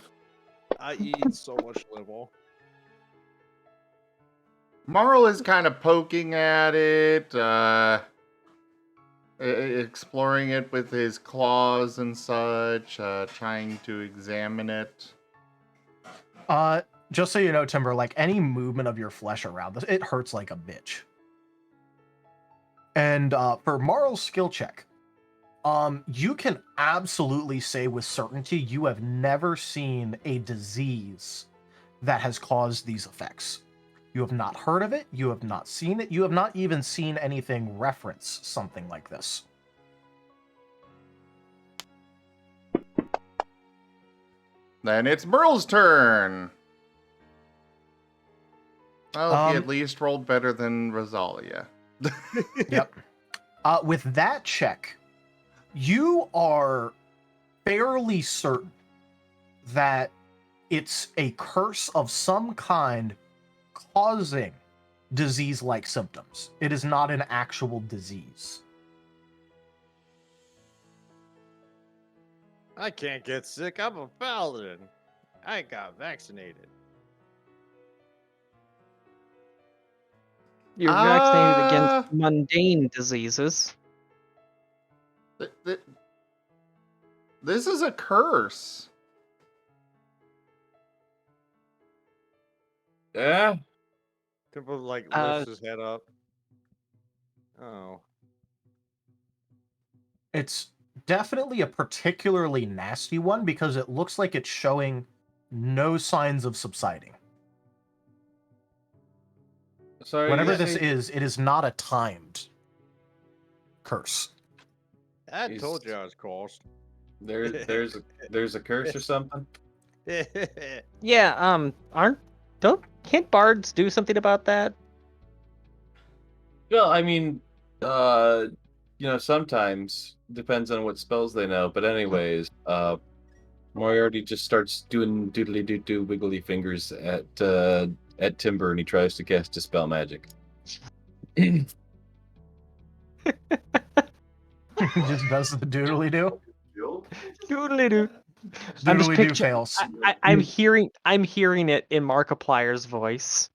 I eat so much liver. Marl is kind of poking at it, exploring it with his claws and such, trying to examine it. Just so you know, Timber, like any movement of your flesh around this, it hurts like a bitch. And for Marl's skill check, you can absolutely say with certainty you have never seen a disease that has caused these effects. You have not heard of it, you have not seen it, you have not even seen anything reference something like this. Then it's Merle's turn. Well, he Um, at least rolled better than Rosalia. Yep. With that check, you are fairly certain that it's a curse of some kind causing disease-like symptoms. It is not an actual disease. I can't get sick. I'm a paladin. I got vaccinated. You're vaccinated Uh, against mundane diseases. This is a curse. Yeah. Timber like Uh, lifts his head up. Oh. It's definitely a particularly nasty one because it looks like it's showing no signs of subsiding. Sorry. Whatever you this say- is, it is not a timed curse. I He's- told you I was cursed. There's a curse or something. Yeah, can't bards do something about that? Well, I mean, sometimes depends on what spells they know. But anyways, Moriarty just starts doing doodly doo doo wiggly fingers at Timber, and he tries to cast Dispel Magic. Just does the doodly do. Doodly doo. I'm just Doodly do picturing. fails. I'm hearing it in Markiplier's voice.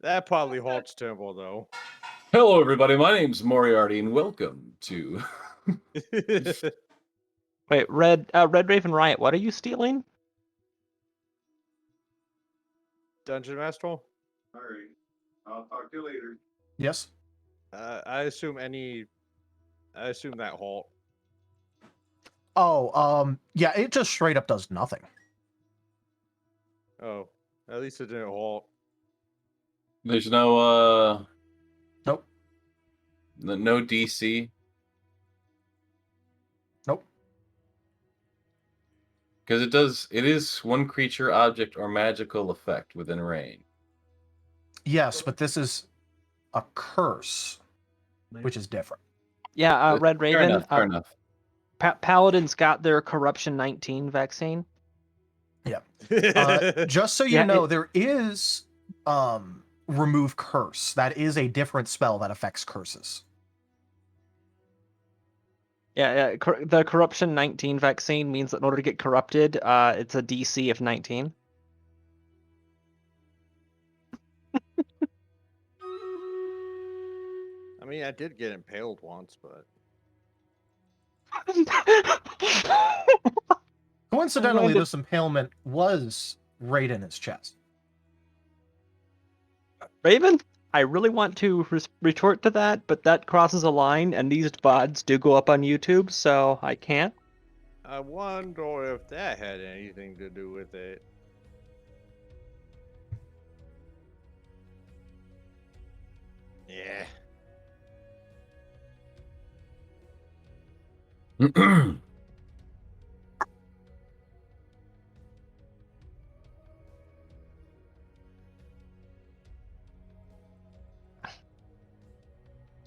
That probably halts Timble, though. Hello, everybody. My name's Moriarty, and welcome to. Wait, Red Raven Riot, what are you stealing? Dungeon Master? Alright. I'll talk to you later. Yes. I assume that halt. Oh, yeah, it just straight up does nothing. Oh, at least it didn't halt. There's no Nope. no DC. Nope. Because it is one creature, object, or magical effect within range. Yes, but this is a curse, which is different. Yeah, Red Fair Raven. enough. Fair enough. Paladin's got their Corruption 19 vaccine. Just so you Yeah, know, there is remove curse. That is a different spell that affects curses. Yeah, the Corruption 19 vaccine means that in order to get corrupted, it's a DC of 19. I mean, I did get impaled once, but Coincidentally, this impalement was right in his chest. Raven, I really want to retort to that, but that crosses a line, and these VODs do go up on YouTube, so I can't. I wonder if that had anything to do with it. Yeah.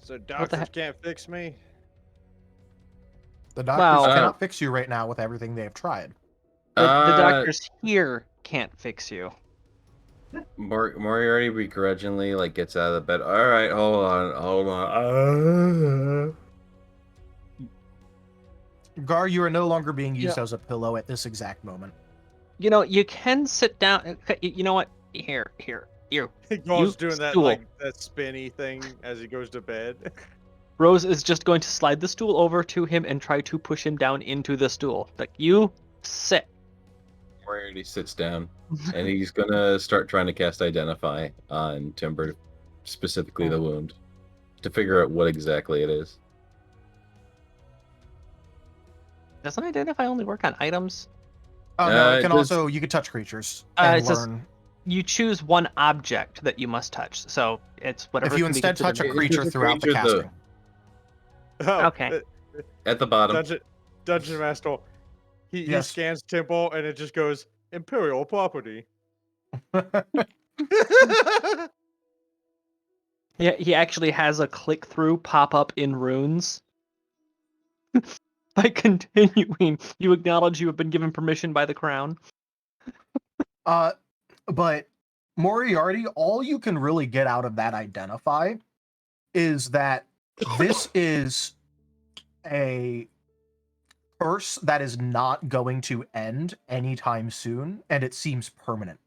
So doctors can't fix me? The doctors Well, cannot fix you right now with everything they've tried. The doctors here can't fix you. Moriarty begrudgingly gets out of the bed. All right, hold on. Gar, you are no longer being used as a pillow at this exact moment. You know, you can sit down. You know what? Here, you. He goes doing that stool. that spinny thing as he goes to bed. Rose is just going to slide the stool over to him and try to push him down into the stool. Like, you sit. Moriarty sits down, and he's gonna start trying to cast Identify on Timber, specifically the wound, to figure out what exactly it is. Doesn't Identify only work on items? Oh no, it it can does- also you can touch creatures and it says- learn. You choose one object that you must touch, so it's whatever. If you can be instead touch a considered- creature It's a throughout the creature, though. casting. Oh, Okay. At the bottom. Dungeon Master. He scans Temple and it just goes Imperial property. Yeah, he actually has a click through pop up in runes. By continuing, you acknowledge you have been given permission by the crown. But Moriarty, all you can really get out of that Identify is that this is a curse that is not going to end anytime soon, and it seems permanent.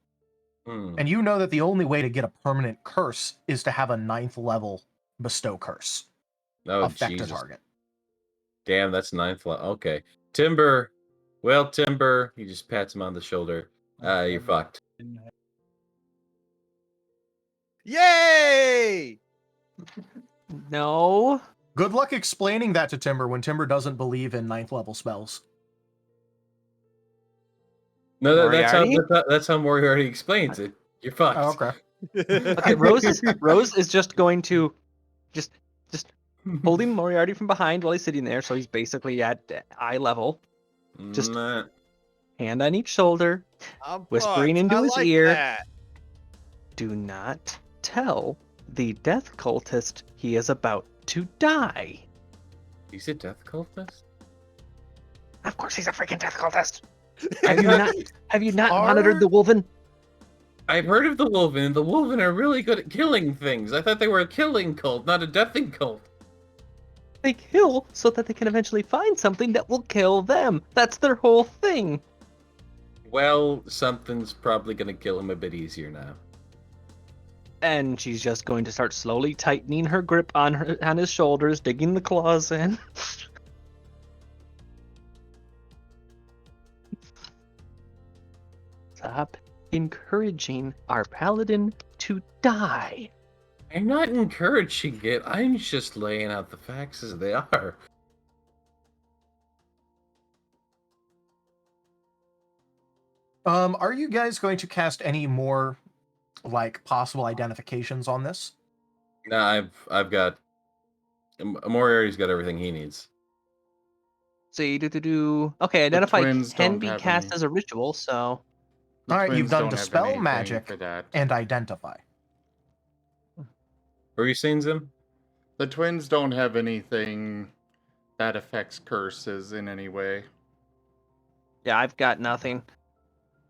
And you know that the only way to get a permanent curse is to have a 9th level bestow curse affect Jesus. a target. Damn, that's 9th level. Okay. Timber. Well, Timber. He just pats him on the shoulder. You're fucked. Yay! No. Good luck explaining that to Timber when Timber doesn't believe in 9th level spells. No, Moriarty? that's how Moriarty explains it. You're fucked. Oh, okay. Okay, Rose is just going to just holding Moriarty from behind while he's sitting there, so he's basically at eye level. Just hand on each shoulder, whispering into his ear. That. Do not tell the death cultist he is about to die. He's a death cultist? Of course he's a freaking death cultist. Have you not monitored the Wolven? I've heard of the Wolven. The Wolven are really good at killing things. I thought they were a killing cult, not a deathing cult. They kill so that they can eventually find something that will kill them. That's their whole thing. Well, something's probably gonna kill him a bit easier now. And she's just going to start slowly tightening her grip on his shoulders, digging the claws in. Stop encouraging our paladin to die. I'm not encouraging it. I'm just laying out the facts as they are. Are you guys going to cast any more, like, possible identifications on this? Nah, I've got Moriarty's got everything he needs. See, Okay, identify twins can don't be have cast any. as a ritual, so The All right, you've twins done don't have Dispel anything Magic for that. and Identify. What were you saying, Zim? The twins don't have anything that affects curses in any way. yeah, I've got nothing.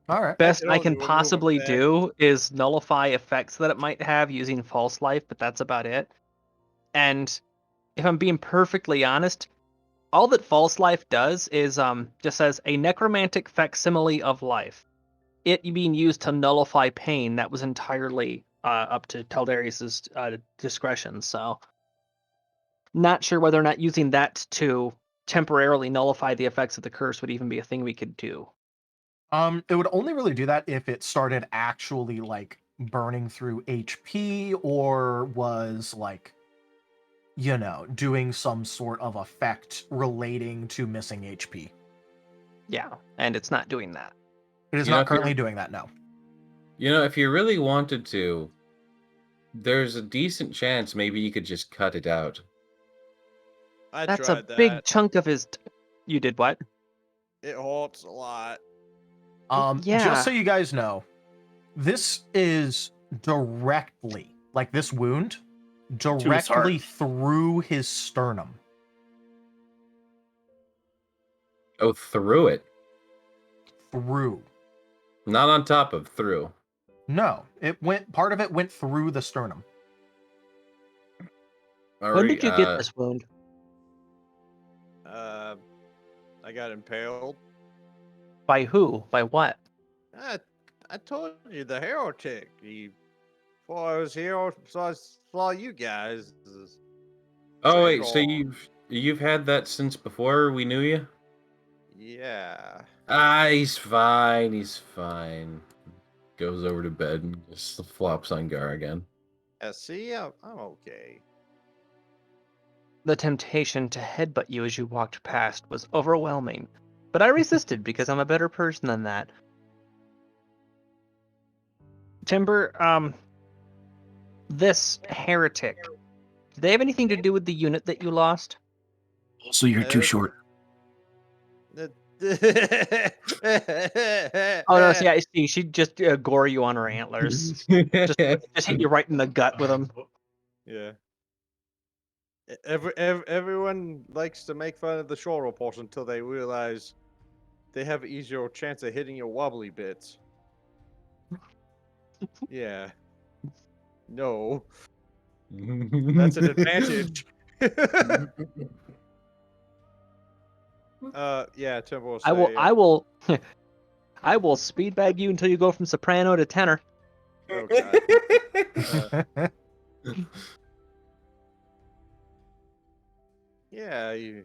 All right. Best can I only can remove possibly effects. do is nullify effects that it might have using false life, but that's about it. And if I'm being perfectly honest, all that false life does is just says a necromantic facsimile of life. It being used to nullify pain, that was entirely up to Taldarius's discretion. So, not sure whether or not using that to temporarily nullify the effects of the curse would even be a thing we could do. It would only really do that if it started actually, like, burning through HP or was, like, doing some sort of effect relating to missing HP. Yeah, and it's not doing that. It is You know, not if you're- currently doing that, no. You know, if you really wanted to, there's a decent chance maybe you could just cut it out. I That's a tried that. big chunk of his. You did what? It hurts a lot. Yeah. Just so you guys know, this is directly, like this wound, his heart. directly through his sternum. Oh, through it. Through. Not on top of, through. No, part of it went through the sternum. When did you get this wound? I got impaled. By who? By what? I told you the heretic. Before I was here, so I saw you guys. Oh wait, so Trickle. you've had that since before we knew you? Yeah. Ah, he's fine. He's fine. Goes over to bed and just flops on Gar again. Yeah, see, I'm okay. The temptation to headbutt you as you walked past was overwhelming, but I resisted because I'm a better person than that. Timber, this heretic, do they have anything to do with the unit that you lost? Also, you're too short. Oh no, see, I see. She'd just gore you on her antlers. just hit you right in the gut with them. Yeah. Everyone likes to make fun of the shorter portion until they realize they have an easier chance of hitting your wobbly bits. Yeah. No. That's an advantage. Yeah, Timber will say, I will I will speed bag you until you go from soprano to tenor. Oh, God. Yeah, you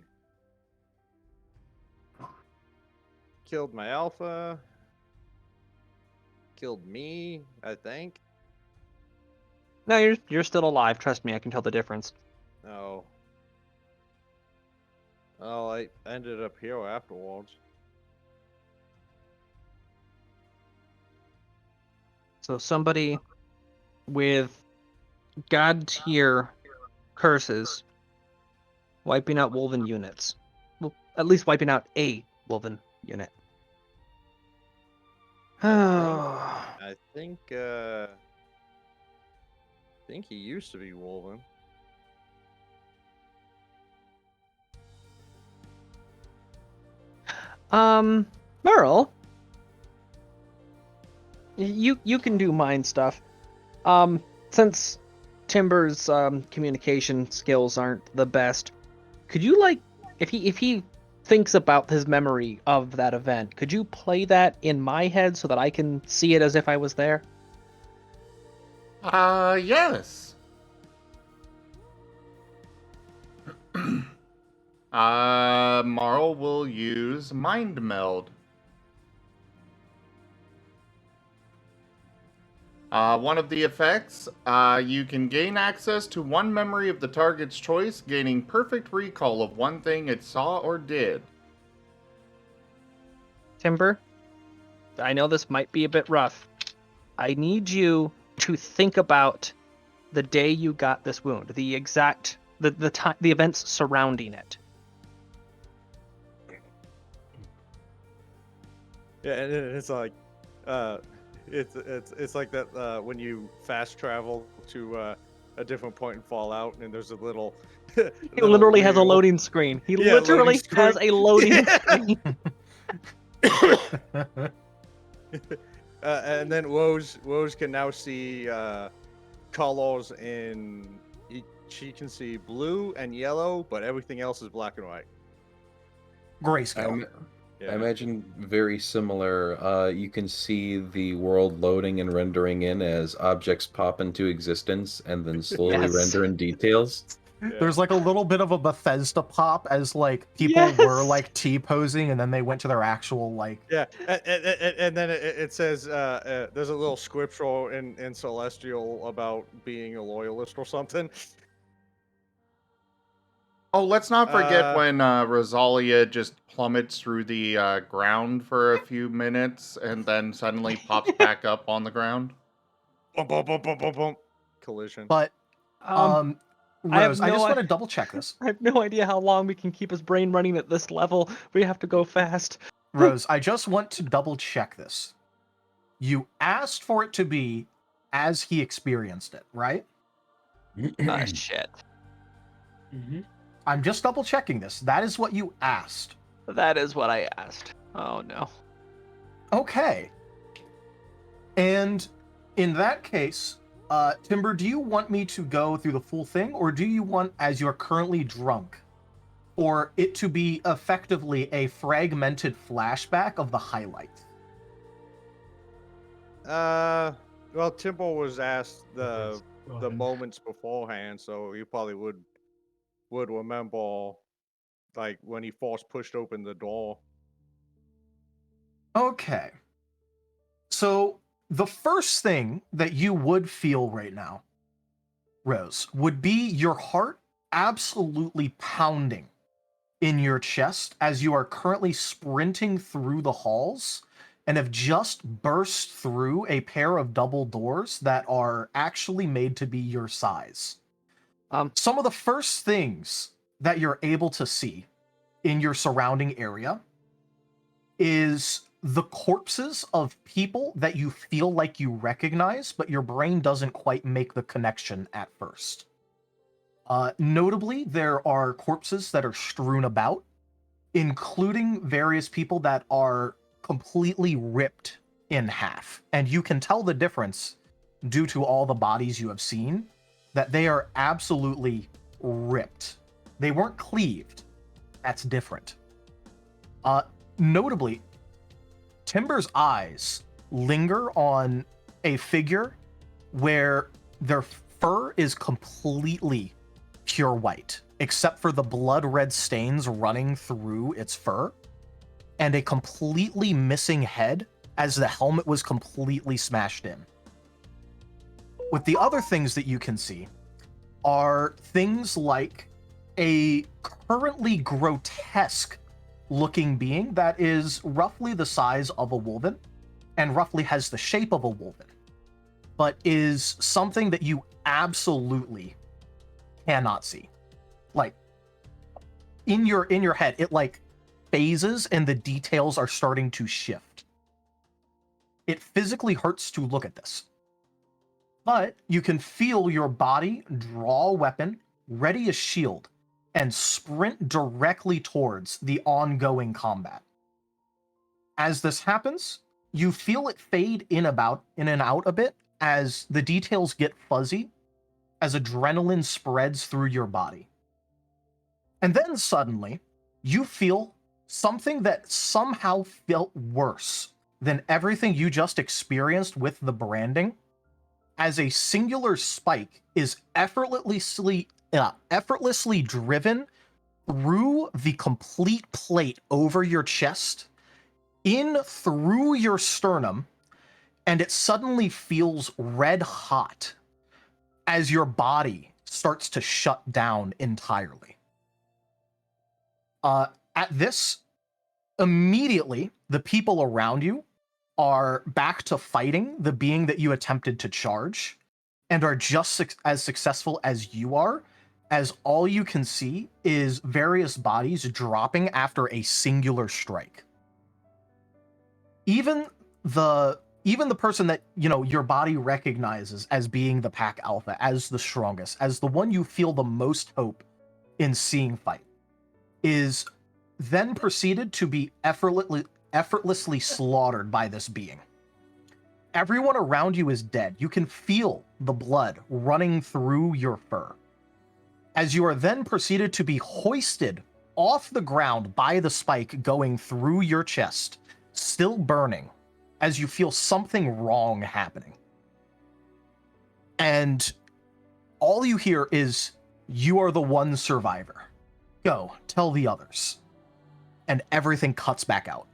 killed my alpha. Killed me, I think. No, you're still alive. Trust me, I can tell the difference. Oh. Oh, I ended up here afterwards. So somebody with god tier curses wiping out Wolven units. Well, at least wiping out a Wolven unit. I think he used to be Wolven. Merle, you can do mind stuff. Since Timber's communication skills aren't the best, Could you if he thinks about his memory of that event, could you play that in my head so that I can see it as if I was there? Yes. Marl will use Mind Meld. One of the effects, you can gain access to one memory of the target's choice, gaining perfect recall of one thing it saw or did. Timber, I know this might be a bit rough. I need you to think about the day you got this wound, the exact the time, the events surrounding it. Yeah, and it's like, it's like that when you fast travel to a different point in Fallout, and there's a little. He literally has a loading screen. He Yeah, literally loading has screen. a loading Yeah. screen. And then Woes can now see colors in. She can see blue and yellow, but everything else is black and white. Grayscale. I imagine very similar. You can see the world loading and rendering in as objects pop into existence and then slowly Yes. render in details. There's like a little bit of a Bethesda pop as like people Yes. were like T-posing and then they went to their actual like. Yeah, and then it says there's a little scriptural in Celestial about being a loyalist or something. Oh, let's not forget when Rosalia just plummets through the ground for a few minutes and then suddenly pops back up on the ground. Boom, boom, boom, boom, boom, boom. Collision. But I have Rose, I no just want i- to double check this. I have no idea how long we can keep his brain running at this level. We have to go fast. Rose, I just want to double check this. You asked for it to be as he experienced it, right? Ah, shit. Mm-hmm. I'm just double checking this. That is what you asked. That is what I asked. Oh no. Okay. And in that case, Timber, do you want me to go through the full thing, or do you want, as you're currently drunk, for it to be effectively a fragmented flashback of the highlight? Well, Timbo was asked Go the ahead. moments beforehand, so you probably would remember, like when he first pushed open the door. Okay. So the first thing that you would feel right now, Rose, would be your heart absolutely pounding in your chest as you are currently sprinting through the halls and have just burst through a pair of double doors that are actually made to be your size. Some of the first things that you're able to see in your surrounding area is the corpses of people that you feel like you recognize, but your brain doesn't quite make the connection at first. Notably, there are corpses that are strewn about, including various people that are completely ripped in half. And you can tell the difference due to all the bodies you have seen, that they are absolutely ripped. They weren't cleaved. That's different. Notably, Timber's eyes linger on a figure where their fur is completely pure white, except for the blood red stains running through its fur, and a completely missing head as the helmet was completely smashed in. With the other things that you can see are things like a currently grotesque looking being that is roughly the size of a wolven and roughly has the shape of a wolven, but is something that you absolutely cannot see. Like in your head, it like phases and the details are starting to shift. It physically hurts to look at this, but you can feel your body draw a weapon, ready a shield, and sprint directly towards the ongoing combat. As this happens, you feel it fade in and out a bit as the details get fuzzy, as adrenaline spreads through your body. And then suddenly, you feel something that somehow felt worse than everything you just experienced with the branding, as a singular spike is effortlessly driven through the complete plate over your chest, in through your sternum, and it suddenly feels red hot as your body starts to shut down entirely. At this, immediately, the people around you are back to fighting the being that you attempted to charge, and are just as successful as you are, as all you can see is various bodies dropping after a singular strike. Even the person that, you know, your body recognizes as being the pack alpha, as the strongest, as the one you feel the most hope in seeing fight, is then proceeded to be effortlessly slaughtered by this being. Everyone around you is dead. You can feel the blood running through your fur, as you are then proceeded to be hoisted off the ground by the spike going through your chest, still burning, as you feel something wrong happening. And all you hear is, "You are the one survivor. Go, tell the others." And everything cuts back out.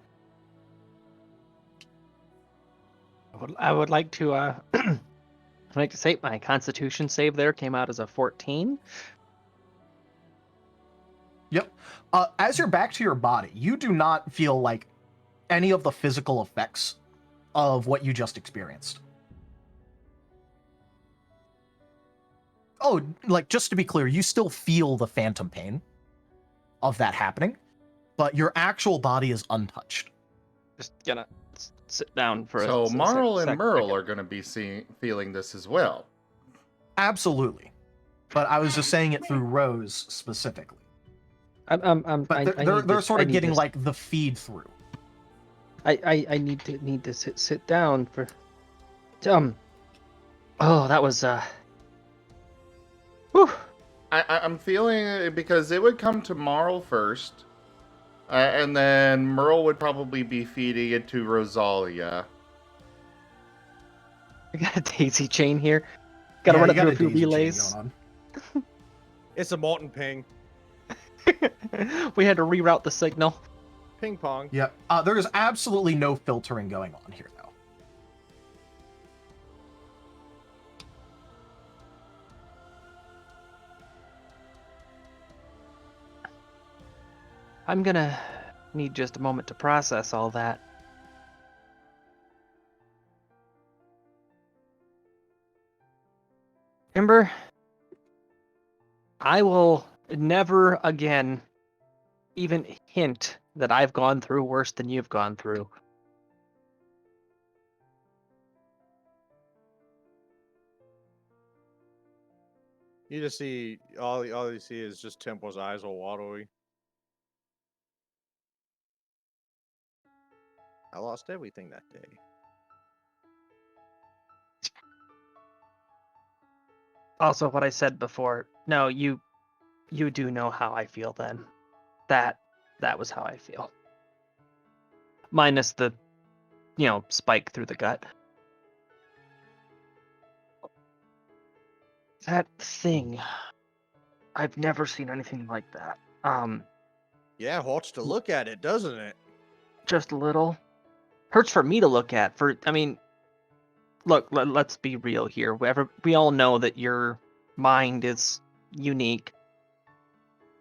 I would like to I'd like to say my Constitution save there came out as a 14. Yep. As you're back to your body, you do not feel like any of the physical effects of what you just experienced. Oh, like, just to be clear, you still feel the phantom pain of that happening, but your actual body is untouched. Just gonna sit down for So a Marl and second. Merle are going to be feeling this as well. Absolutely. But I was just saying it through Rose specifically. But they're sort of getting like the feed through. I need to sit down for oh, that was whew. I'm feeling it because it would come to Marl first, and then Merle would probably be feeding it to Rosalia. I got a daisy chain here. Gotta run it through a few relays. It's a molten ping. We had to reroute the signal. Ping pong. Yep. There is absolutely no filtering going on here, though. I'm gonna need just a moment to process all that. Ember, I will never again even hint that I've gone through worse than you've gone through. You just see all you see is just Temple's eyes all watery. I lost everything that day. Also, what I said before. No, you do know how I feel then. That was how I feel. Minus the, spike through the gut. That thing. I've never seen anything like that. Yeah, hurts to look at it, doesn't it? Just a little. Hurts for me to look at. Look, let's be real here. We all know that your mind is unique.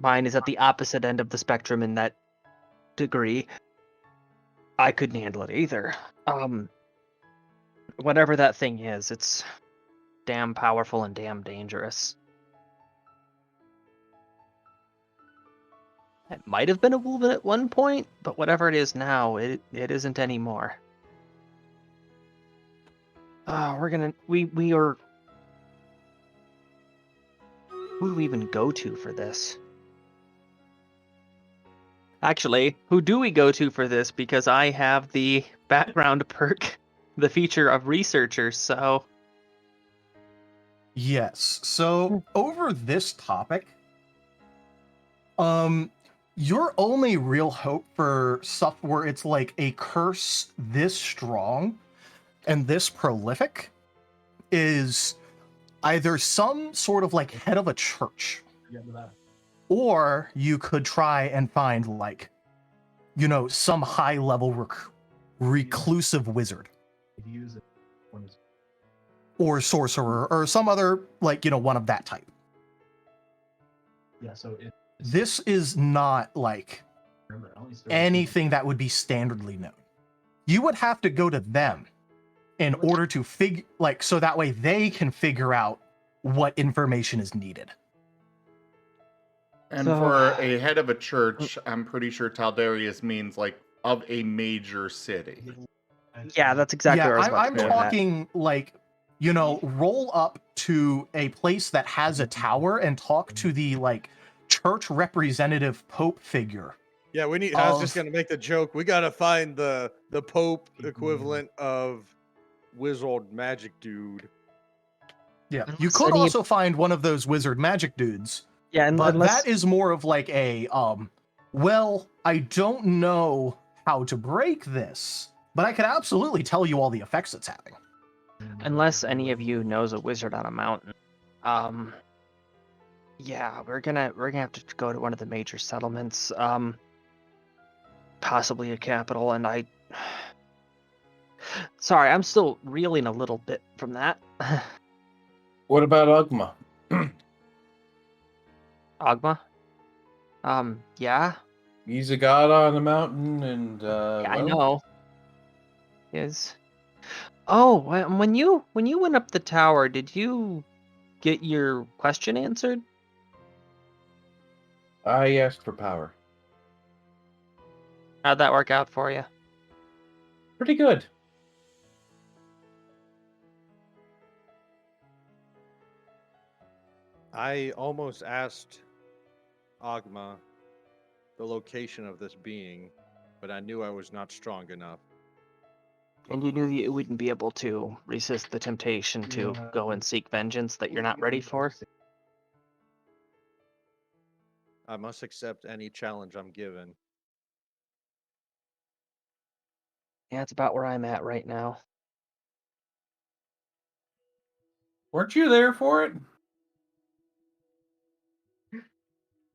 Mine is at the opposite end of the spectrum in that degree. I couldn't handle it either. Whatever that thing is, it's damn powerful and damn dangerous. It might have been a wolven at one point, but whatever it is now, it isn't anymore. We are. Who do we even go to for this? Actually, who do we go to for this? Because I have the background perk, the feature of researcher, so... Yes, so over this topic, Your only real hope for stuff where it's like a curse this strong and this prolific is either some sort of like head of a church, or you could try and find like, you know, some high level reclusive wizard or sorcerer or some other like, you know, one of that type. This is not like anything that would be standardly known. You would have to go to them in order to figure, like, so that way they can figure out what information is needed. And So- for a head of a church, I'm pretty sure Taldarius means like of a major city. Yeah, that's exactly Yeah, where I was about I'm to go with that. talking like, you know, roll up to a place that has a tower and talk to the like church representative pope figure. Yeah, we need. I was just Of- gonna make the joke. We gotta find the Pope equivalent of wizard magic dude. Yeah, you Unless could any- also find one of those wizard magic dudes, Yeah, but unless that is more of like a well, I don't know how to break this, but I could absolutely tell you all the effects it's having. unless any of you knows a wizard on a mountain. Yeah, we're gonna have to go to one of the major settlements. Possibly a capital, and I. Sorry, I'm still reeling a little bit from that. What about Ugma? Agma. Yeah. He's a god on a mountain, and Yeah, I well, know. Is. Oh, when you went up the tower, did you get your question answered? I asked for power. How'd that work out for you? Pretty good. I almost asked Agma the location of this being, but I knew I was not strong enough. And you knew you wouldn't be able to resist the temptation to go and seek vengeance that you're not ready for? I must accept any challenge I'm given. Yeah, it's about where I'm at right now. Weren't you there for it?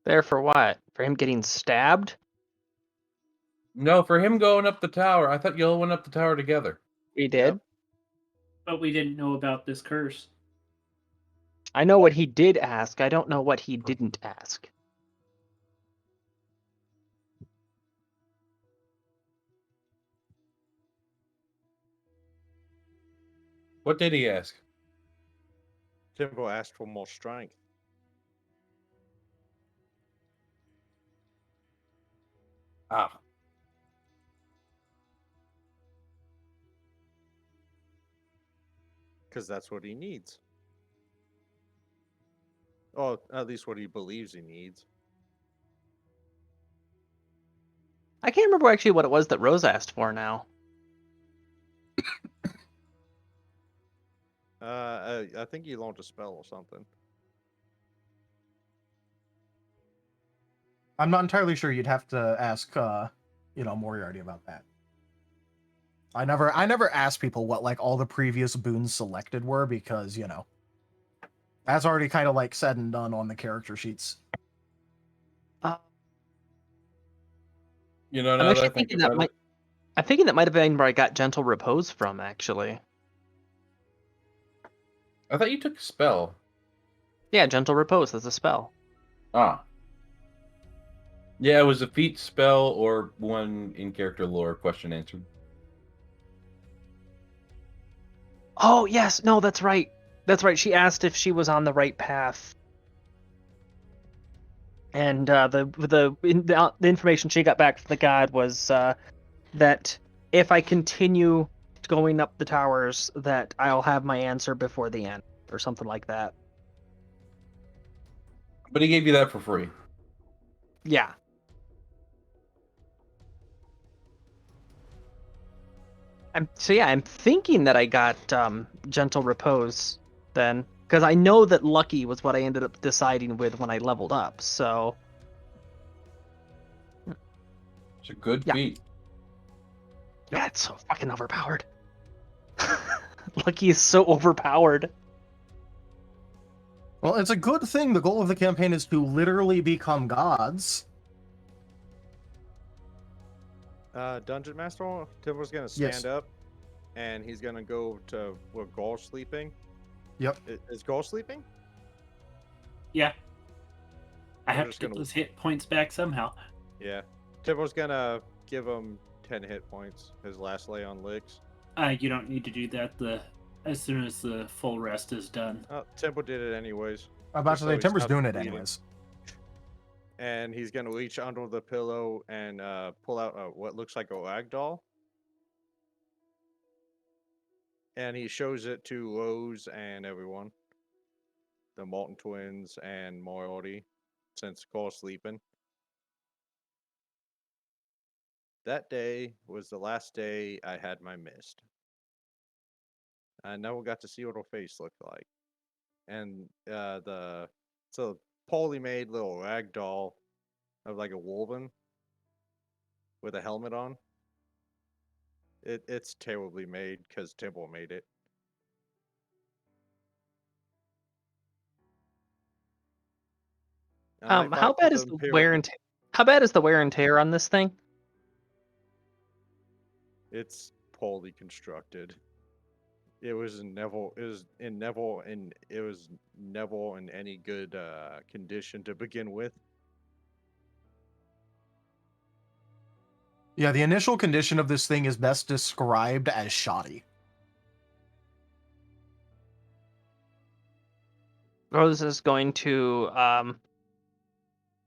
There for what? For him getting stabbed? No, for him going up the tower. I thought you all went up the tower together. We did. But we didn't know about this curse. I know what he did ask. I don't know what he didn't ask. What did he ask? Timbo asked for more strength. Ah, Because that's what he needs. Oh, at least what he believes he needs. I can't remember actually what it was that Rose asked for now. I think he launched a spell or something. I'm not entirely sure. You'd have to ask, you know, Moriarty about that. I never asked people what like all the previous boons selected were because, you know, that's already kind of like said and done on the character sheets. you know, I'm now that I actually think thinking that about might. it, I'm thinking that might have been where I got Gentle Repose from, actually. I thought you took a spell. Yeah, Gentle Repose is a spell. Ah. Yeah, it was a feat spell or one in character lore question answered. Oh yes, no, that's right. That's right. She asked if she was on the right path, and the information she got back from the god was that if I continue going up the towers, that I'll have my answer before the end, or something like that. But he gave you that for free. Yeah. I'm thinking that I got Gentle Repose then, because I know that Lucky was what I ended up deciding with when I leveled up. So It's a good Yeah. feat. Yeah, it's so fucking overpowered. Lucky is so overpowered. Well, it's a good thing. The goal of the campaign is to literally become gods. Dungeon Master, Timber's gonna Yes. stand up, and he's gonna go to where Gaul's sleeping. Yep. Is Gaul sleeping? Yeah. I I'm have just to get gonna- those hit points back somehow. Yeah. Timber's gonna give him 10 hit points. His last lay on licks. You don't need to do that as soon as the full rest is done. Timber did it anyways. I'm about Just to so say, he Timber's stops doing it bleeding. anyways. And he's gonna reach under the pillow and pull out what looks like a rag doll. And he shows it to Rose and everyone. The Molten Twins and Moriarty, since Gaul's sleeping. That day was the last day I had my mist. I never got to see what her face looked like. And it's a poorly made little rag doll of like a wolven with a helmet on. It's terribly made because Timber made it. I might How fight bad for is the the Imperial- wear and tear? How bad is the wear and tear on this thing? It's poorly constructed. It was never in any good condition to begin with. Yeah, the initial condition of this thing is best described as shoddy. Rose is going to,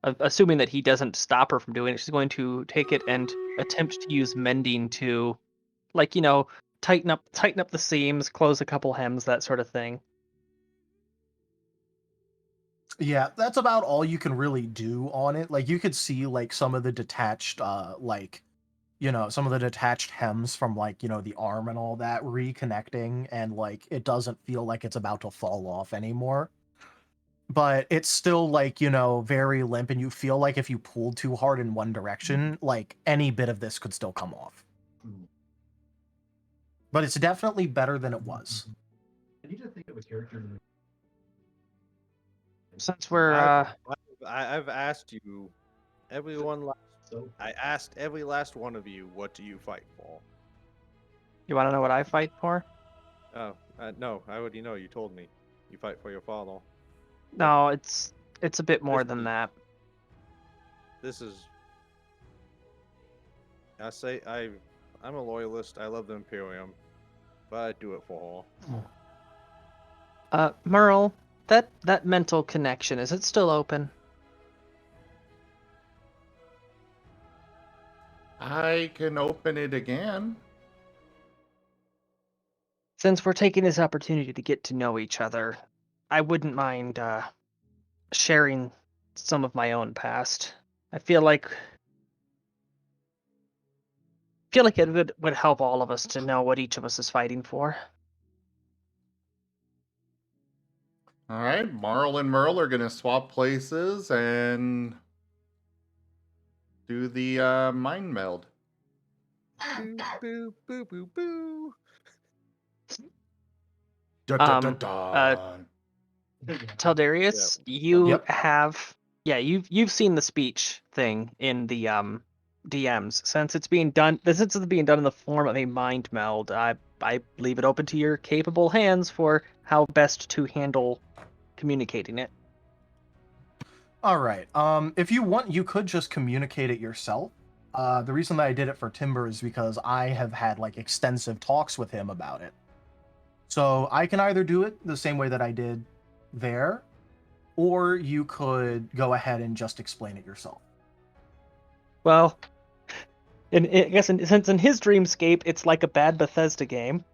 assuming that he doesn't stop her from doing it, she's going to take it and attempt to use mending to, like, tighten up the seams, close a couple hems, that sort of thing. Yeah, that's about all you can really do on it. Like, you could see, like, some of the detached, some of the detached hems from, like, the arm and all that reconnecting, and, like, it doesn't feel like it's about to fall off anymore. But it's still, like, very limp, and you feel like if you pulled too hard in one direction, like, any bit of this could still come off. But it's definitely better than it was. I need to think of a character. Since we're, I've asked you, I asked every last one of you, what do you fight for? you want to know what I fight for? Oh, no, I already know. You told me. You fight for your father. No, it's a bit more There's than the- that. This is. I'm a loyalist. I love the Imperium, but I do it for her. Merle, that mental connection, is it still open? I can open it again. Since we're taking this opportunity to get to know each other, I wouldn't mind sharing some of my own past. I feel like it would help all of us to know what each of us is fighting for. All right, Marl and Merle are gonna swap places and do the mind meld. Boo, boo, boo, boo, boo. Dun, dun, dun, dun. Teldarius, you Yep. have you've seen the speech thing in the DMs. Since it's being done in the form of a mind meld, I leave it open to your capable hands for how best to handle communicating it. All right. If you want, you could just communicate it yourself. The reason that I did it for Timber is because I have had, like, extensive talks with him about it. So I can either do it the same way that I did there, or you could go ahead and just explain it yourself. Well, since in his dreamscape it's like a bad Bethesda game.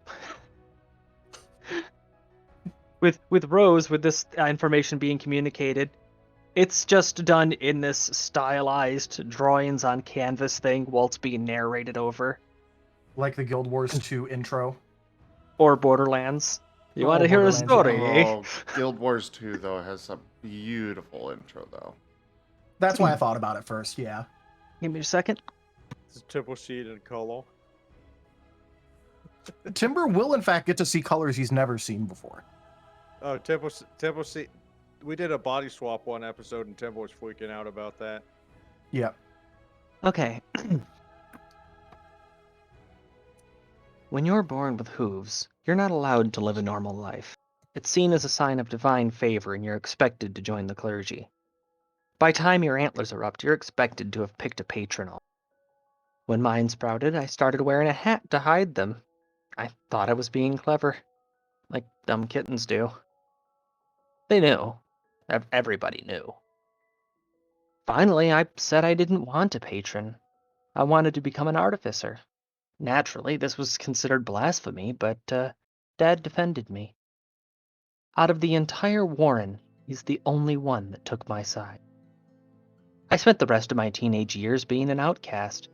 with Rose, with this information being communicated, it's just done in this stylized drawings on canvas thing while it's being narrated over. Like the Guild Wars 2 intro. Or Borderlands. You Oh, want to hear a Borderlands, story, yeah. eh? Oh, Guild Wars 2 though has a beautiful intro though. That's why I thought about it first, yeah. Give me a second. It's Temple seed and color. Timber will, in fact, get to see colors he's never seen before. Oh, Temple seed. We did a body swap one episode, and Temple was freaking out about that. Yeah. Okay. When you're born with hooves, you're not allowed to live a normal life. It's seen as a sign of divine favor and you're expected to join the clergy. By time your antlers are up, you're expected to have picked a patron. When mine sprouted, I started wearing a hat to hide them. I thought I was being clever, like dumb kittens do. They knew. Everybody knew. Finally, I said I didn't want a patron. I wanted to become an artificer. Naturally, this was considered blasphemy, but Dad defended me. Out of the entire Warren, he's the only one that took my side. I spent the rest of my teenage years being an outcast.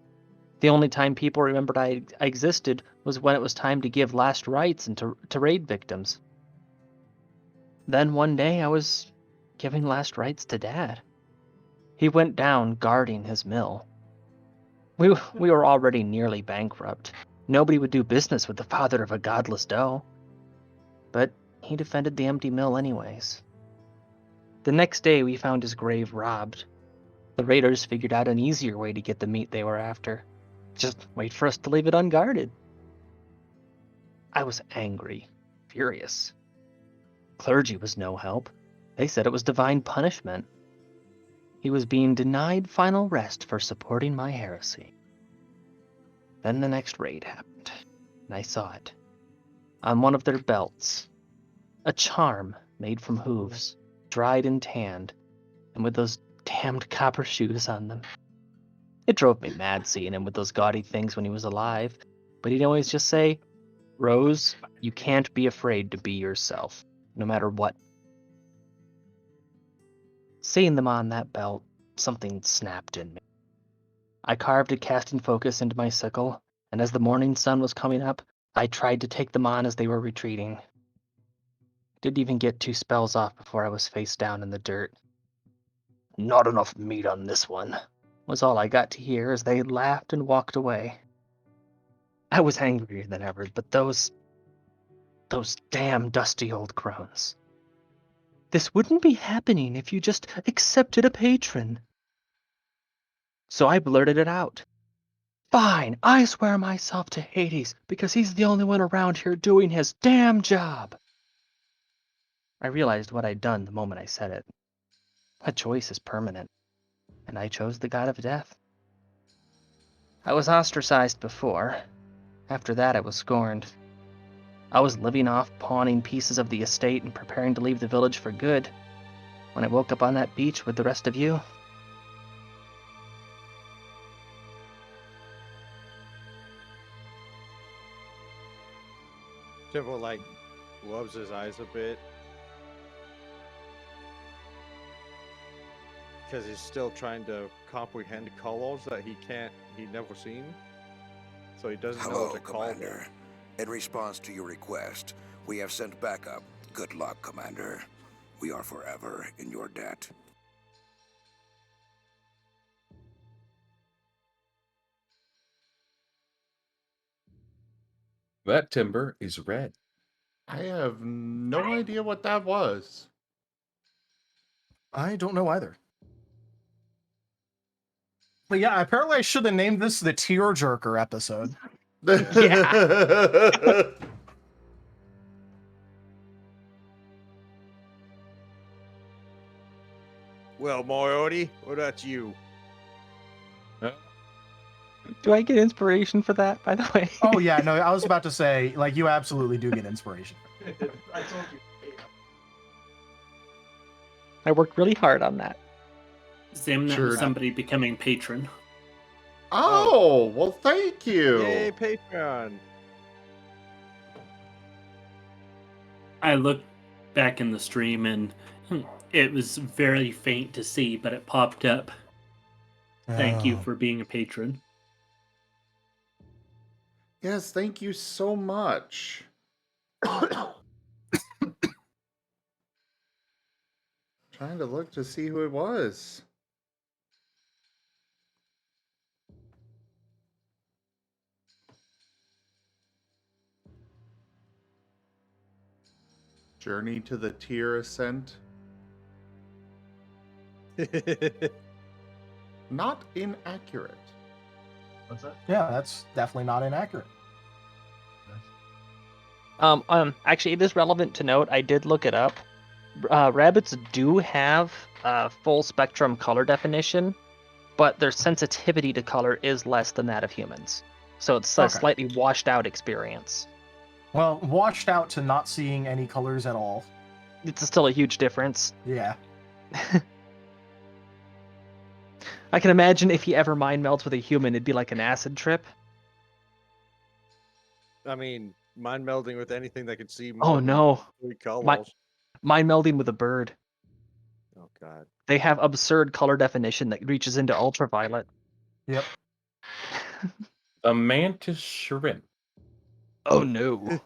The only time people remembered I existed was when it was time to give last rites and to raid victims. Then one day I was giving last rites to Dad. He went down guarding his mill. We were already nearly bankrupt. Nobody would do business with the father of a godless doe. But he defended the empty mill anyways. The next day we found his grave robbed. The raiders figured out an easier way to get the meat they were after. Just wait for us to leave it unguarded. I was angry, furious. Clergy was no help. They said it was divine punishment. He was being denied final rest for supporting my heresy. Then the next raid happened, and I saw it. On one of their belts, a charm made from hooves, dried and tanned, and with those damned copper shoes on them. It drove me mad seeing him with those gaudy things when he was alive, but he'd always just say, "Rose, you can't be afraid to be yourself, no matter what." Seeing them on that belt, something snapped in me. I carved a casting focus into my sickle, and as the morning sun was coming up, I tried to take them on as they were retreating. Didn't even get 2 spells off before I was face down in the dirt. "Not enough meat on this one," was all I got to hear as they laughed and walked away. I was angrier than ever, but those damn dusty old crones. This wouldn't be happening if you just accepted a patron. So I blurted it out. "Fine, I swear myself to Hades because he's the only one around here doing his damn job." I realized what I'd done the moment I said it. A choice is permanent, and I chose the god of death. I was ostracized before. After that, I was scorned. I was living off pawning pieces of the estate and preparing to leave the village for good when I woke up on that beach with the rest of you. Temple like rubs his eyes a bit because he's still trying to comprehend colors that he never seen, so he doesn't know Hello, what to call them. Commander. In response to your request, we have sent backup. Good luck, Commander. We are forever in your debt. That timber is red. I have no idea what that was. I don't know either. But yeah, apparently I should have named this the Tearjerker episode. Well, Moriarty, what about you? Do I get inspiration for that, by the way? Oh yeah, no, I was about to say, like, you absolutely do get inspiration. I told you. I worked really hard on that. Same Sure. with somebody becoming patron. Oh, well, thank you. Yay, Patreon! I looked back in the stream and it was very faint to see, but it popped up. Thank you Oh. for being a patron. Yes, thank you so much. Trying to look to see who it was. Journey to the Tier Ascent. Not inaccurate. What's that? Yeah, that's definitely not inaccurate. Actually, it is relevant to note. I did look it up. Rabbits do have full spectrum color definition, but their sensitivity to color is less than that of humans. So it's a Okay. slightly washed out experience. Well, washed out to not seeing any colors at all. It's still a huge difference. Yeah. I can imagine if he ever mind melds with a human, it'd be like an acid trip. I mean, mind melding with anything that can see more Oh than no, 3 colors. mind melding with a bird. Oh god. They have absurd color definition that reaches into ultraviolet. Yep. A mantis shrimp. Oh no.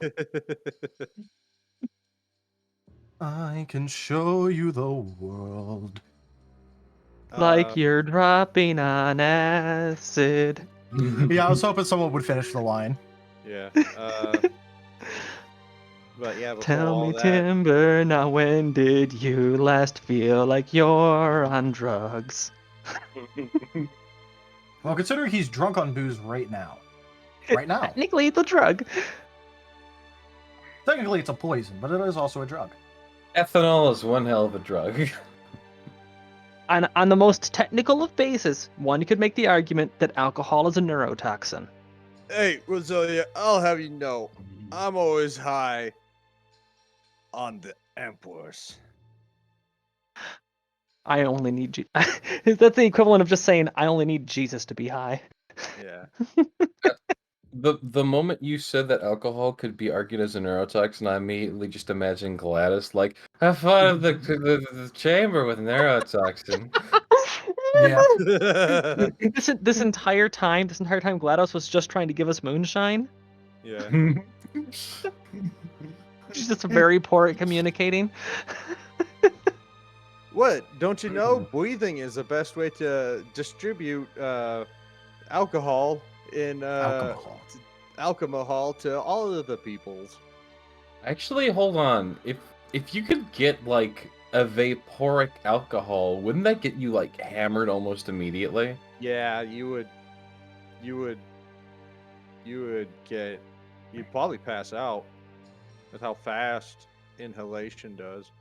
I can show you the world. Like you're dropping on acid. Yeah, I was hoping someone would finish the line. Yeah. But yeah, before Tell all me, that, Timber, now when did you last feel like you're on drugs? Well, considering he's drunk on booze right now. Right now. Technically, it's a drug. Technically, it's a poison, but it is also a drug. Ethanol is one hell of a drug. On the most technical of bases, one could make the argument that alcohol is a neurotoxin. hey, Rosalia, I'll have you know, I'm always high on the Empress. I only need That's the equivalent of just saying I only need Jesus to be high. Yeah. The moment you said that alcohol could be argued as a neurotoxin, I immediately just imagined Gladys like, have fun of the chamber with neurotoxin. Yeah. This entire time GLaDOS was just trying to give us moonshine. Yeah. She's just very poor at communicating. What? Don't you know? Breathing is the best way to distribute alcohol in alcohol to all of the peoples. Actually, hold on. If you could get like a vaporic alcohol, wouldn't that get you like hammered almost immediately? Yeah, you'd probably pass out with how fast inhalation does.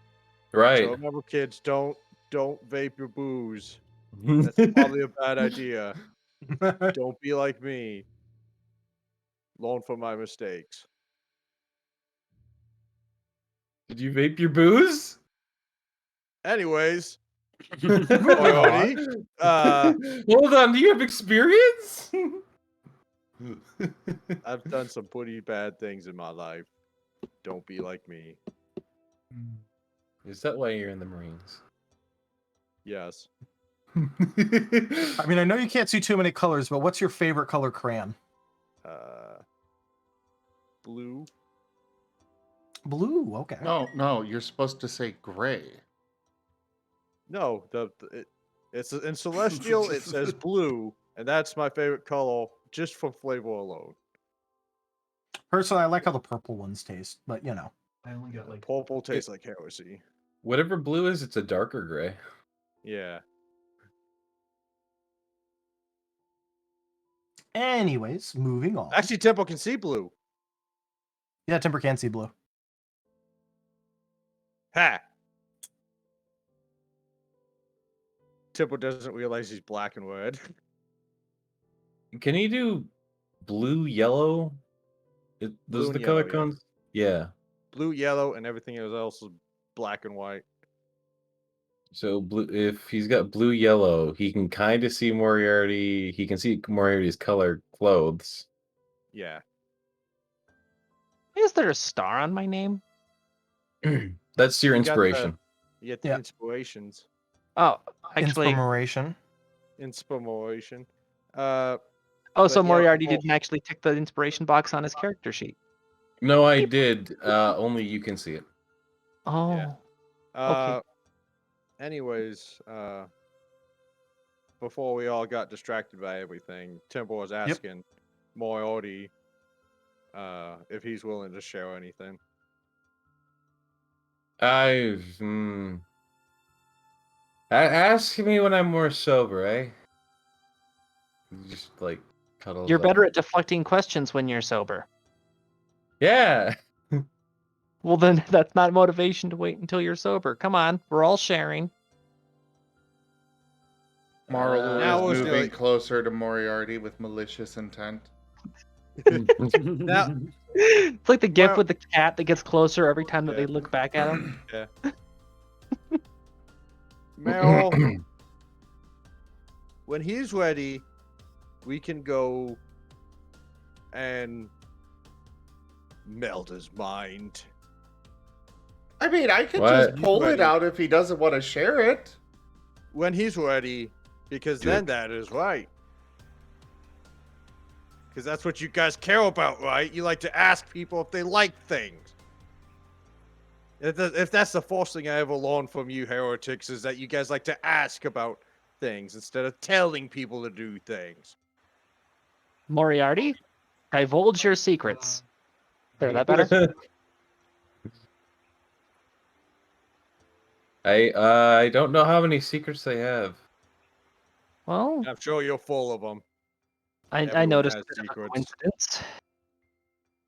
Right. So remember, kids, don't vape your booze. That's probably a bad idea. Don't be like me. Learn from my mistakes. Did you vape your booze? Anyways, Alright. Hold on, do you have experience? I've done some pretty bad things in my life. Don't be like me. Is that why you're in the Marines? Yes. I mean, I know you can't see too many colors, but what's your favorite color crayon? Blue. Blue, okay. No, you're supposed to say gray. No, it's in Celestial. It says blue, and that's my favorite color just from flavor alone. Personally, I like how the purple ones taste, but you know. I only got like Purple tastes like heresy. Whatever blue is, it's a darker gray. Yeah. Anyways, moving on. Actually, Temple can see blue. Yeah, Timber can see blue. Ha! Temple doesn't realize he's black and red. Can you do blue, yellow? Blue Those and the color yellow, yeah. codes? Yeah. Blue, yellow, and everything else is black and white. So blue, if he's got blue, yellow, he can kind of see Moriarty. He can see Moriarty's color clothes. Yeah. Is there a star on my name? That's your You got the- inspiration. You get the Yeah. inspirations. Oh, actually. Inspiration. Inspiration. Oh, but so yeah, Moriarty well- didn't actually tick the inspiration box on his character sheet. No, I did. Only you can see it. Oh. Okay. Anyways, before we all got distracted by everything, Temple was asking Moriarty if he's willing to share anything. Ask me when I'm more sober, eh? Just like cuddles You're up. better at deflecting questions when you're sober. Yeah. Well, then that's not motivation to wait until you're sober. Come on, we're all sharing. Marlu Now is it's moving like- closer to Moriarty with malicious intent. Now, It's like the gif Well- with the cat that gets closer every time that Yeah. they look back at him. Meryl, when he's ready, we can go and meld his mind. I mean, I could What? just pull it Ready. out if he doesn't want to share it. When he's ready, because then that is right. Because that's what you guys care about, right? You like to ask people if they like things. If that's the first thing I ever learned from you heretics, is that you guys like to ask about things instead of telling people to do things. Moriarty, divulge your secrets. There, that better? I don't know how many secrets they have. Well, I'm sure you're full of them. I Everyone noticed has a bit of a secrets. coincidence.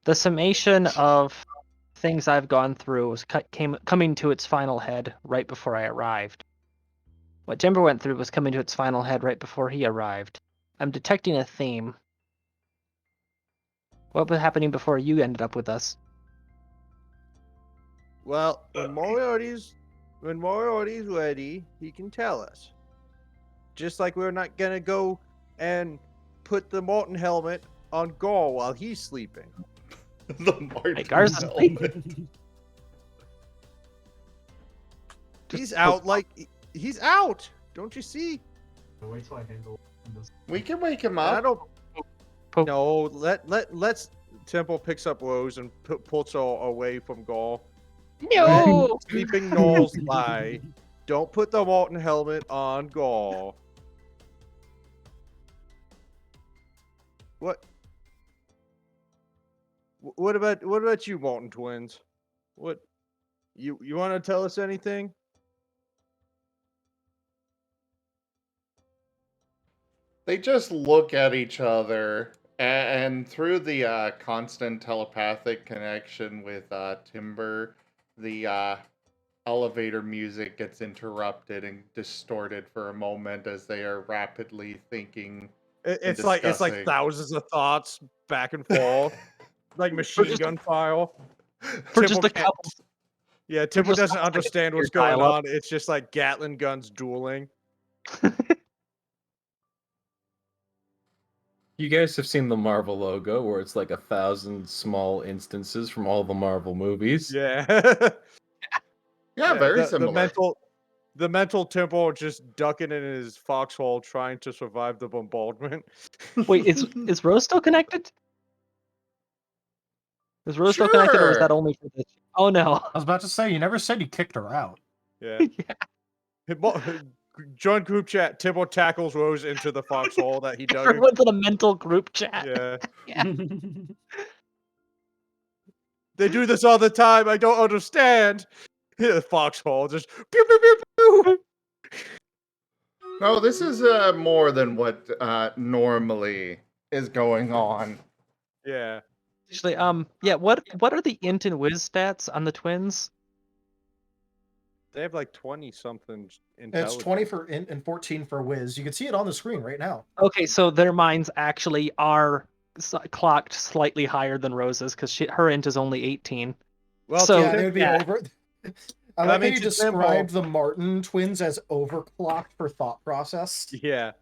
The summation of things I've gone through was coming to its final head right before I arrived. What Timber went through was coming to its final head right before he arrived. I'm detecting a theme. What was happening before you ended up with us? Well, when Moriarty's ready, he can tell us. Just like we're not gonna go and put the Morton helmet on Gaul while he's sleeping. The Martin Hey, Gar's asleep. helmet. He's out he's out. Don't you see? Wait till I handle this. We can wake him I up. don't. Poke. No, let's. Temple picks up Rose and pulls her away from Gaul. No! Sleeping gnolls lie. Don't put the Morton helmet on Gaul. What? What about you, Morton twins? What? You want to tell us anything? They just look at each other, and through the constant telepathic connection with Timber, the elevator music gets interrupted and distorted for a moment as they are rapidly thinking. It's like discussing. thousands of thoughts back and forth, like machine gun file. For just Temple a couple. Yeah, Temple just doesn't sounds like understand it's what's your going dial-up. on. It's just like Gatling guns dueling. You guys have seen the Marvel logo where it's like 1,000 small instances from all the Marvel movies. Yeah. Yeah, very the similar. The mental Temple just ducking in his foxhole trying to survive the bombardment. Wait, is Rose still connected? Is Rose still connected, or is that Sure. only for this? Oh no. I was about to say, you never said you kicked her out. Yeah. Join group chat. Temple tackles Rose into the foxhole that he dug. Everyone's in a mental group chat. Yeah. They do this all the time. I don't understand. Foxhole just pew pew pew pew. No, this is more than what normally is going on. Yeah. Actually, yeah. What are the int and whiz stats on the twins? They have like 20 something It's intelligence. 20 for int and 14 for whiz. You can see it on the screen right now. Okay, so their minds actually are clocked slightly higher than Rose's because her int is only 18. Well, So- Yeah, they would be yeah. over. I I like how mean, you to Temple- described the Martin twins as overclocked for thought process. yeah.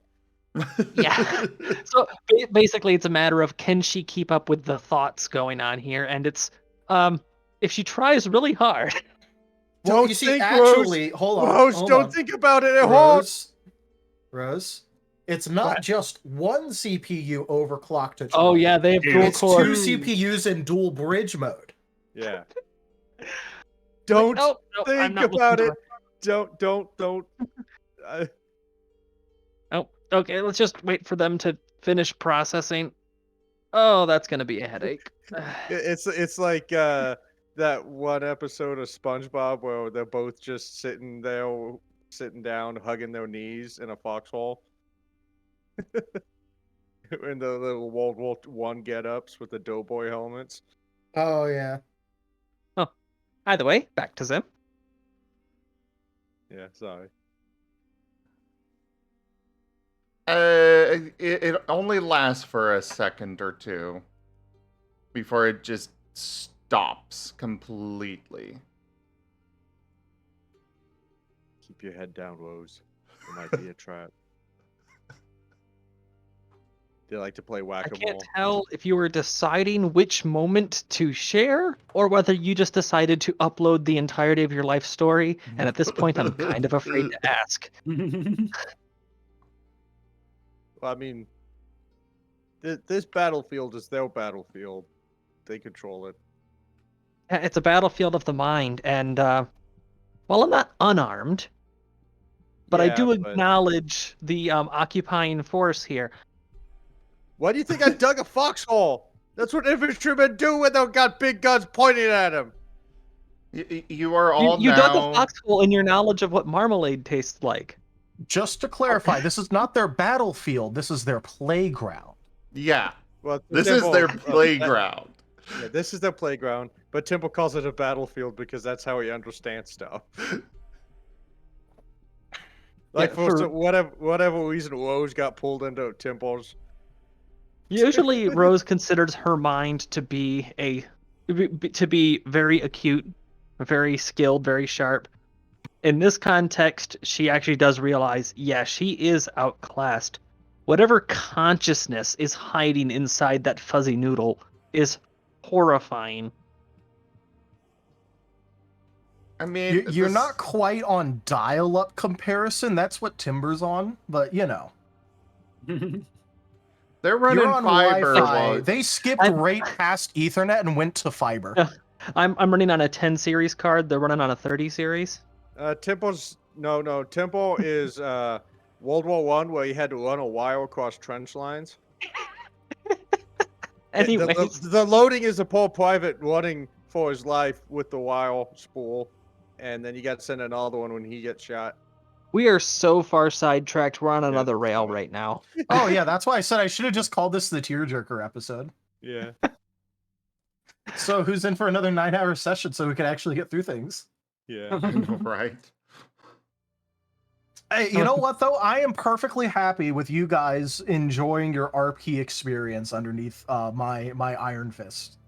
Yeah. So basically, it's a matter of can she keep up with the thoughts going on here, and it's if she tries really hard. Well, Don't you see, think, actually, hold on. Rose, hold don't on. think about it at all. Rose, it's not just one CPU overclocked to 20. Oh yeah, they have Dude, dual It's core. two CPUs in dual bridge mode. Yeah. Don't Nope, I'm think not about listening it. Don't. Oh, okay. Let's just wait for them to finish processing. Oh, that's gonna be a headache. It's like the that one episode of SpongeBob where they're both just sitting down, hugging their knees in a foxhole? In the little World War I get-ups with the doughboy helmets. Oh yeah. Either way, back to Zim. Yeah, sorry. It only lasts for a second or two before it just stops completely. Keep your head down, Rose. It might be a trap. They like to play I whack-a-mole. can't tell if you were deciding which moment to share or whether you just decided to upload the entirety of your life story. And at this point, I'm kind of afraid to ask. Well, I mean, this battlefield is their battlefield. They control it. It's a battlefield of the mind, and while I'm not unarmed, but I Yeah, do acknowledge the occupying force here. Why do you think I dug a foxhole? That's what infantrymen do when they've got big guns pointing at them. You are all You dug a now. foxhole in your knowledge of what marmalade tastes like. Just to clarify, this is not their battlefield. This is their playground. Yeah, Well, this is Temple- their playground. Yeah, this is their playground, but Temple calls it a battlefield because that's how he understands stuff. Like Yeah, for- whatever reason, Rose got pulled into Temple's. Usually, Rose considers her mind to be very acute, very skilled, very sharp. In this context, she actually does realize, yeah, she is outclassed. Whatever consciousness is hiding inside that fuzzy noodle is horrifying. I mean, You're this- not quite on dial-up comparison. That's what Timber's on, but you know. They're running You're on fiber. Wi-Fi. while- They skipped right past Ethernet and went to fiber. Yeah. I'm running on a 10 series card. They're running on a 30 series. Temple's no. Temple is World War I, where you had to run a wire across trench lines. Anyways, the loading is a poor private running for his life with the wire spool, and then you got to send another one when he gets shot. we are so far sidetracked. We're on another rail sorry. right now. Oh yeah, that's why I said I should have just called this the tearjerker episode. Yeah. So who's in for another 9-hour session so we can actually get through things? Yeah. Right. Hey, you know what though? I am perfectly happy with you guys enjoying your RP experience underneath my Iron Fist.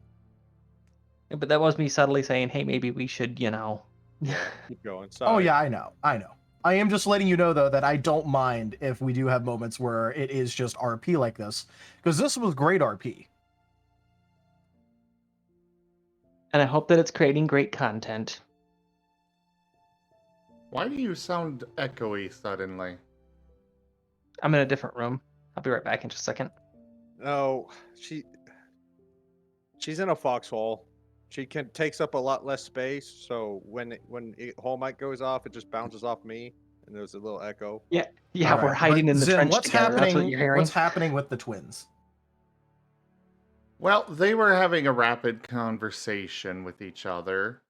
Yeah, but that was me subtly saying, hey, maybe we should, Keep going. Sorry. Oh yeah, I know. I am just letting you know though that I don't mind if we do have moments where it is just RP like this, because this was great RP. And I hope that it's creating great content. Why do you sound echoey suddenly? I'm in a different room. I'll be right back in just a second. No, she's in a foxhole. She takes up a lot less space, so when hole mic goes off, it just bounces off me, and there's a little echo. Yeah, All we're right, hiding but in the Zim, trench what's together. happening? That's what you're hearing. What's happening with the twins? Well, they were having a rapid conversation with each other,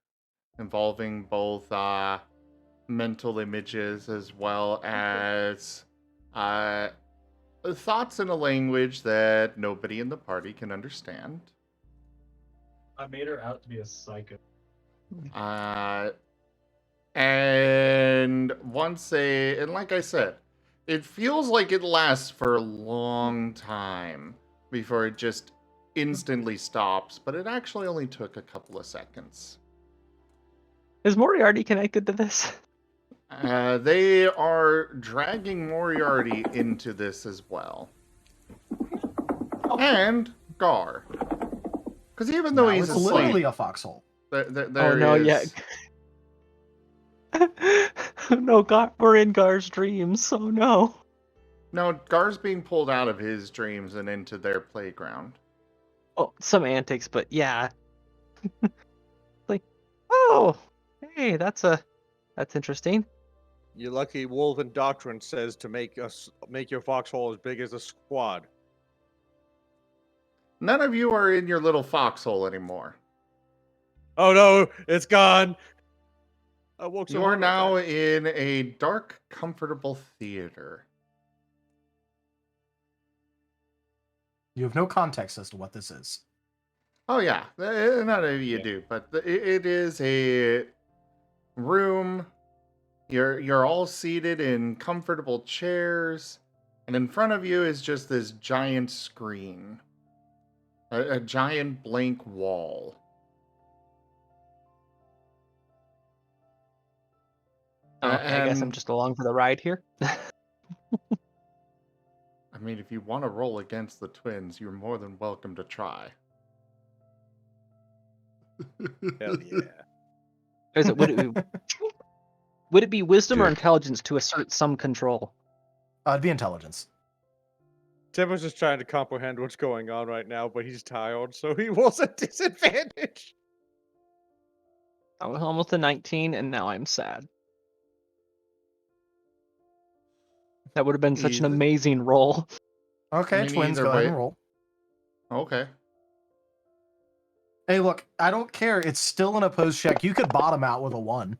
involving both mental images as well as thoughts in a language that nobody in the party can understand. I made her out to be a psycho. And like I said, it feels like it lasts for a long time before it just instantly stops, but it actually only took a couple of seconds. Is Moriarty connected to this? They are dragging Moriarty into this as well. And Gar. Because even though Now he's it's literally asleep, a foxhole. there Oh no, is- yeah. No, we're in Gar's dreams, so no. No, Gar's being pulled out of his dreams and into their playground. Oh, some antics, but yeah. Like, oh, hey, that's interesting. Your lucky Wolven doctrine says to make your foxhole as big as a squad. None of you are in your little foxhole anymore. Oh no, it's gone. I woke some You are hunger now back. in a dark, comfortable theater. You have no context as to what this is. Oh yeah, none of you do, but it is a room. You're all seated in comfortable chairs, and in front of you is just this giant screen, a giant blank wall. Okay, I guess I'm And just along for the ride here. I mean, if you want to roll against the twins, you're more than welcome to try. Hell yeah. Is it, would it be wisdom or Sure. intelligence to assert some control? The intelligence. Tim was just trying to comprehend what's going on right now, but he's tired, so he was at disadvantage. I was almost a 19, and now I'm sad. That would have been such an Easy. amazing roll. Okay, mean, twins, either go ahead way- and roll. Okay. Hey, look, I don't care. It's still an opposed check. You could bottom out with a 1.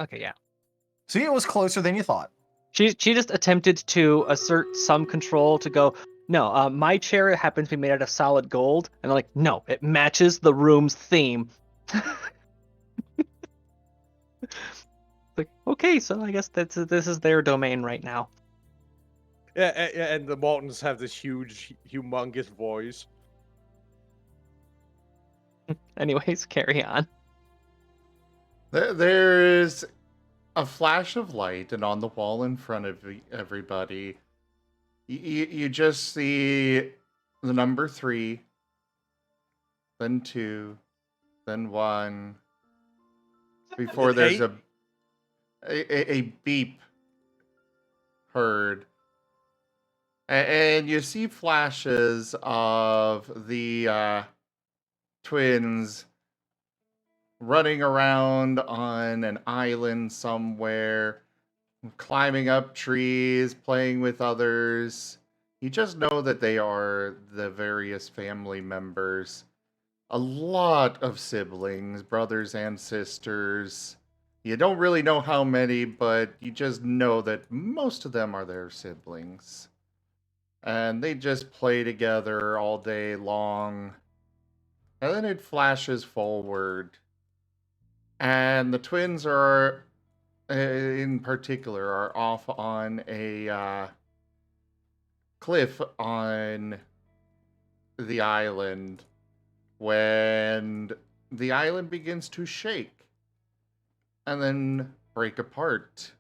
Okay, yeah. See, it was closer than you thought. She just attempted to assert some control to go, no, my chair happens to be made out of solid gold. And they're like, no, it matches the room's theme. Like, okay, so I guess this is their domain right now. Yeah, and the Maltons have this huge, humongous voice. Anyways, carry on. There is a flash of light, and on the wall in front of everybody, you just see the number 3, then 2, then 1, before there's Eight? a beep heard. And you see flashes of the twins running around on an island somewhere, climbing up trees, playing with others. You just know that they are the various family members. A lot of siblings, brothers and sisters. You don't really know how many, but you just know that most of them are their siblings. And they just play together all day long. And then it flashes forward. And the twins are, in particular, are off on a cliff on the island when the island begins to shake and then break apart.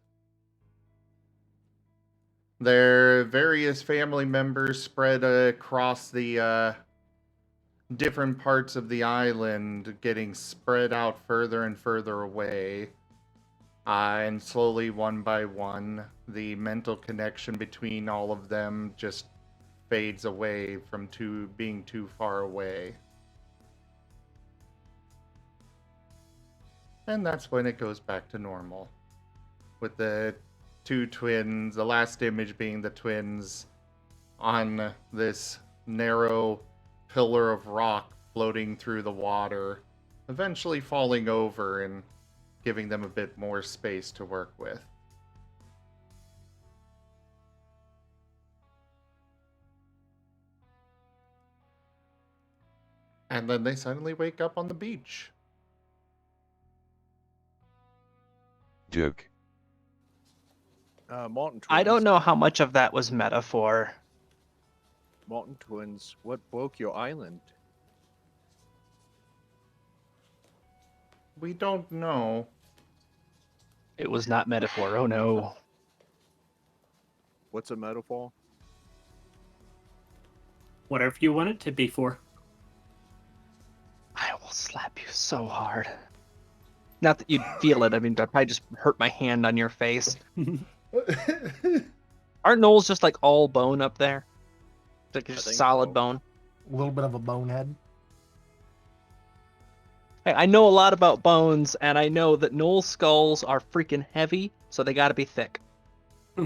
Their various family members spread across the different parts of the island, getting spread out further and further away. And slowly, one by one, the mental connection between all of them just fades away from being too far away. And that's when it goes back to normal. With the 2 twins, the last image being the twins on this narrow pillar of rock floating through the water, eventually falling over and giving them a bit more space to work with. And then they suddenly wake up on the beach. Joke. Malton twins. I don't know how much of that was metaphor. Malton twins, what broke your island? We don't know. It was not metaphor, oh no. What's a metaphor? Whatever you want it to be for. I will slap you so hard. Not that you'd feel it, I mean, I'd probably just hurt my hand on your face. Aren't gnolls just like all bone up there? Like just think solid so. bone? A little bit of a bonehead. Hey, I know a lot about bones, and I know that gnoll skulls are freaking heavy, so they gotta be thick. I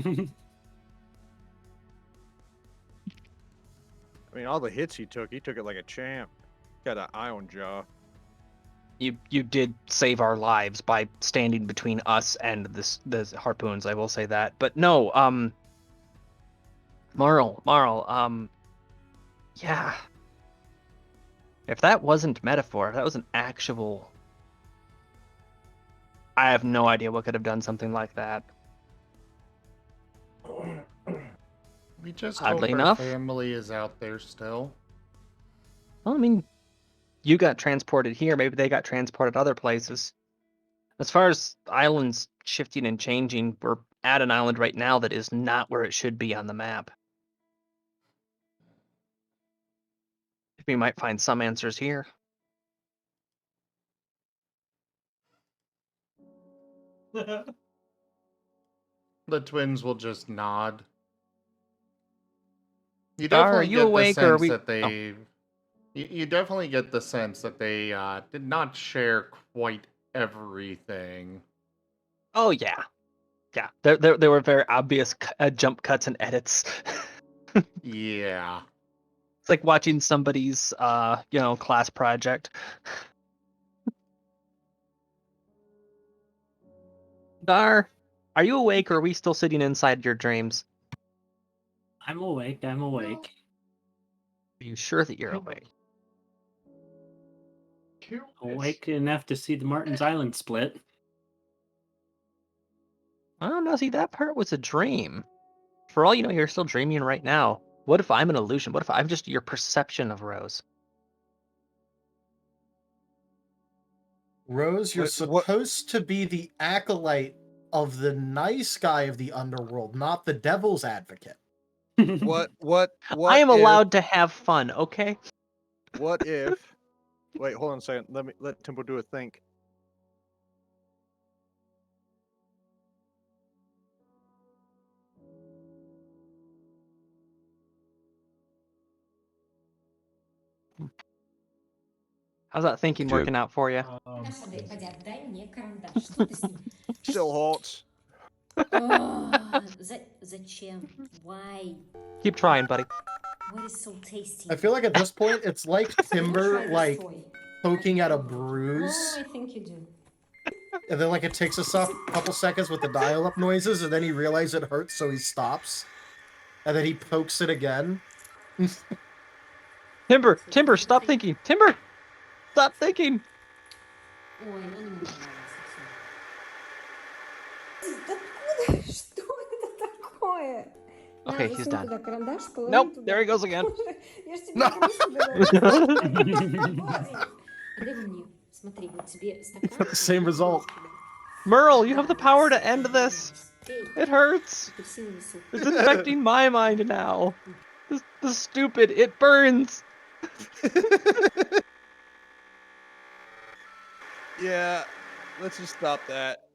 mean, all the hits he took it like a champ. Got an iron jar. You did save our lives by standing between us and the harpoons. I will say that. But no, Marl, yeah. If that wasn't metaphor, if that was an actual, I have no idea what could have done something like that. We just Oddly hope our enough. family is out there still. Well, I mean, you got transported here. Maybe they got transported other places. As far as islands shifting and changing, we're at an island right now that is not where it should be on the map. We might find some answers here. The twins will just nod. You Dar, definitely are you get the awake, or are sense we? that they. You definitely get the sense that they did not share quite everything. Oh yeah, yeah. There were very obvious jump cuts and edits. Yeah. It's like watching somebody's class project. Dar, are you awake, or are we still sitting inside your dreams? I'm awake. I'm awake. Are you sure that you're awake? Awake enough to see the Martin's Island split. I don't know. See, that part was a dream. For all you know, you're still dreaming right now. What if I'm an illusion? What if I'm just your perception of Rose? Rose, you're What- supposed to be the acolyte of the nice guy of the underworld, not the devil's advocate. What I am if- allowed to have fun, okay? What if? Wait, hold on a second. Let Temple do a think. How's that thinking Joke. working out for you? Still halts. Зачем? Why? Keep trying, buddy. What is so tasty? I feel like at this point, it's like Timber, Try like, this toy. poking at a Oh, bruise, I think you do. and then, like, it takes us a couple seconds with the dial-up noises, and then he realizes it hurts, so he stops. And then he pokes it again. Timber, stop thinking. Timber, stop thinking. Ой, ну не мне понравилось совсем. Что это такое? Okay, На, he's засунь done. туда карандаш, положи Nope, туда. there he goes again. Я ж тебе говорю. Дай мне. Смотри, вот тебе стакан. Same result. Merle, you have the power to end this. It hurts. Апельсиновый сок. It's infecting my mind now. This is stupid. It burns. Yeah, let's just stop that.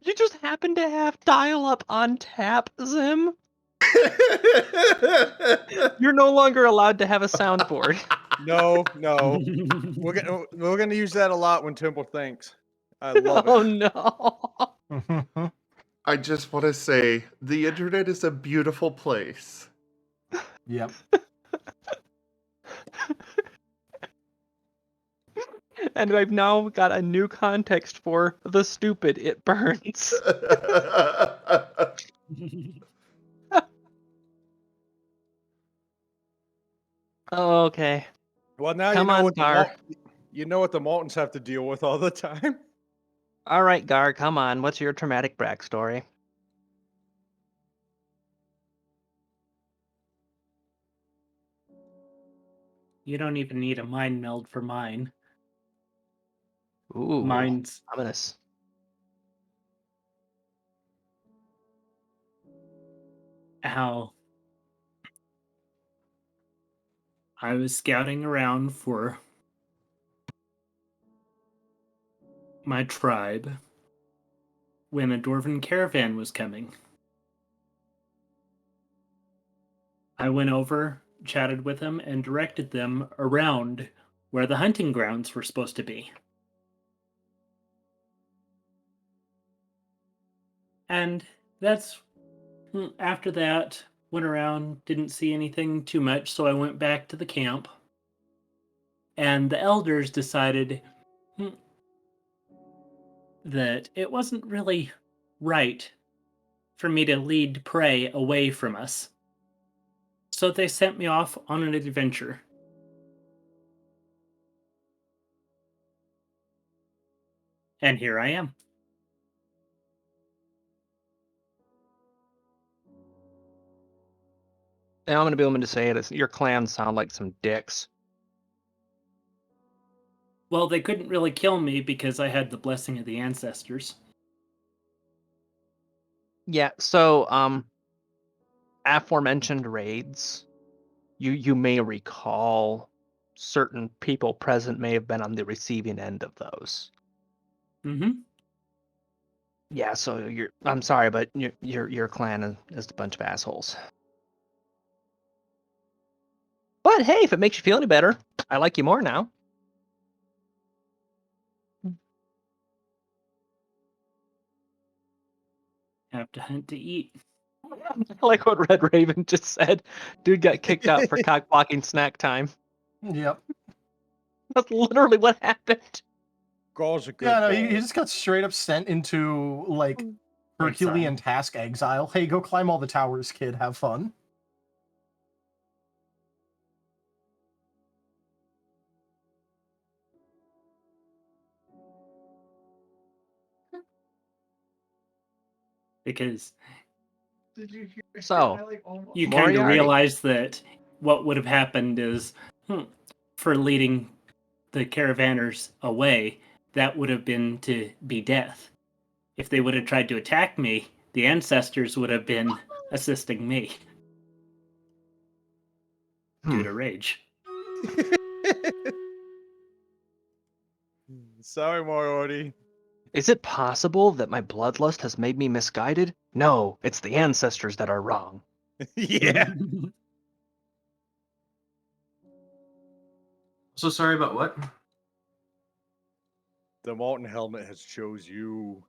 You just happen to have dial-up on tap, Zim. You're no longer allowed to have a soundboard. No, we're gonna use that a lot when Temple thinks. I love Oh it. no. I just want to say the internet is a beautiful place. Yep. And I've now got a new context for the stupid it burns. Okay. Well, now Come you know on, what Gar. you know what the Maltons have to deal with all the time. All right, Gar, come on. What's your traumatic backstory? You don't even need a mind meld for mine. Ooh, Mine's ominous. how I was scouting around for my tribe when a dwarven caravan was coming. I went over, chatted with them, and directed them around where the hunting grounds were supposed to be. And after that, went around, didn't see anything too much, so I went back to the camp. And the elders decided that it wasn't really right for me to lead prey away from us. So they sent me off on an adventure. And here I am. And I'm going to be able to say it is your clan sound like some dicks. Well, they couldn't really kill me because I had the blessing of the ancestors. Yeah, so aforementioned raids, you may recall certain people present may have been on the receiving end of those. Mm-hmm. Yeah, so I'm sorry, but your clan is a bunch of assholes. But hey, if it makes you feel any better, I like you more now. Have to hunt to eat. I like what Red Raven just said. Dude got kicked out for cock blocking snack time. Yep. That's literally what happened. Gall's a good Yeah, no, ball. he just got straight up sent into like Herculean task exile. Hey, go climb all the towers, kid. Have fun. Because So, you kind of Moriarty. realize that what would have happened is for leading the caravanners away, that would have been to be death. If they would have tried to attack me, the ancestors would have been assisting me due to rage. Sorry, Moriarty. Is it possible that my bloodlust has made me misguided? No, it's the ancestors that are wrong. Yeah. So sorry about what? The Molten Helmet has chose you.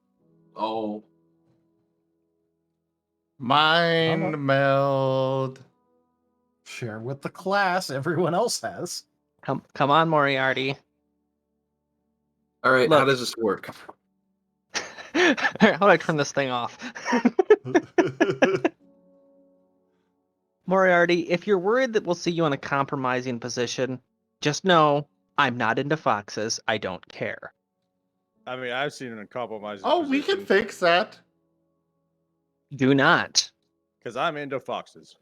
Oh. Mind meld. Share with the class. Everyone else has. Come on, Moriarty. All right, how Look. does this work? How do I turn this thing off? Moriarty, if you're worried that we'll see you in a compromising position, just know I'm not into foxes. I don't care. I mean, I've seen it in compromising. Oh, we can fix that. Do not. Because I'm into foxes.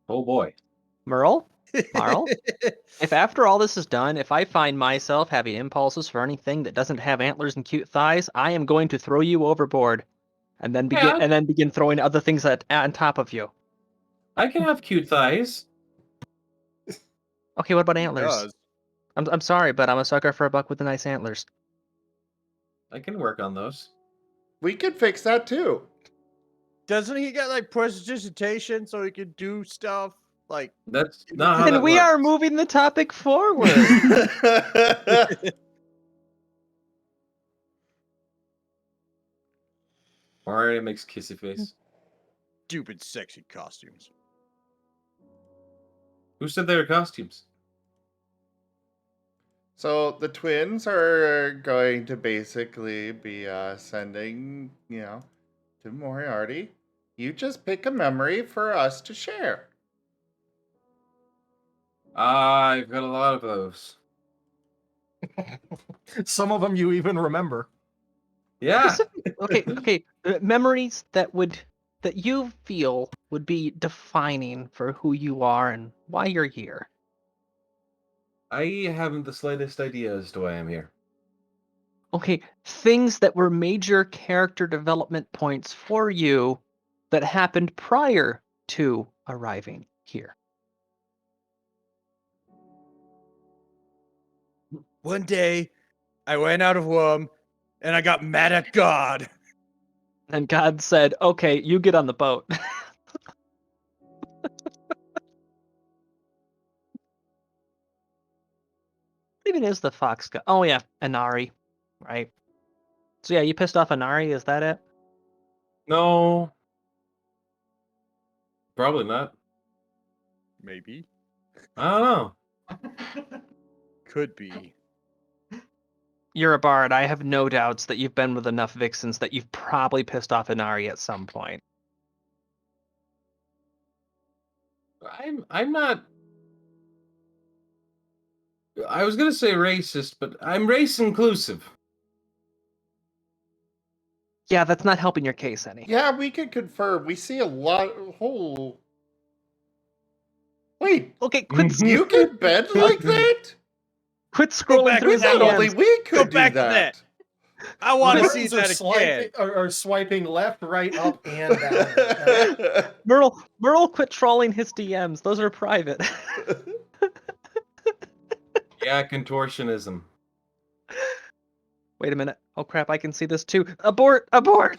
Oh boy. Merle? Marl? If after all this is done, if I find myself having impulses for anything that doesn't have antlers and cute thighs, I am going to throw you overboard, and then begin throwing other things on top of you. I can have cute thighs. Okay, what about antlers? I'm sorry, but I'm a sucker for a buck with the nice antlers. I can work on those. We can fix that too. Doesn't he get like prestidigitation so he can do stuff? Like that's not how Then that we works. are moving the topic forward. Mario makes kissy face. Stupid sexy costumes. Who said they were costumes? So the twins are going to basically be sending, to Moriarty. You just pick a memory for us to share. I've got a lot of those. Some of them you even remember. Yeah. Okay. Memories that you feel would be defining for who you are and why you're here. I haven't the slightest idea as to why I'm here. Okay, things that were major character development points for you that happened prior to arriving here. One day, I went out of worm, and I got mad at God. And God said, okay, you get on the boat. even is the fox guy? Oh yeah, Inari, right? So yeah, you pissed off Inari. Is that it? No. Probably not. Maybe. I don't know. Could be. You're a bard. I have no doubts that you've been with enough vixens that you've probably pissed off Inari at some point. I'm not. I was gonna say racist, but I'm race inclusive. Yeah, that's not helping your case any. Yeah, we can confirm. We see a lot. Whole. Wait, Okay, quit you can bend like that? quit Go scrolling back through to his that. Only DMs. we Go could do back to that. that. I want to see Buttons are that again. swiping left, right, up, and down. Right now. Merle, quit trolling his DMs. Those are private. Yeah, contortionism. Wait a minute. Oh crap, I can see this too. Abort! Abort!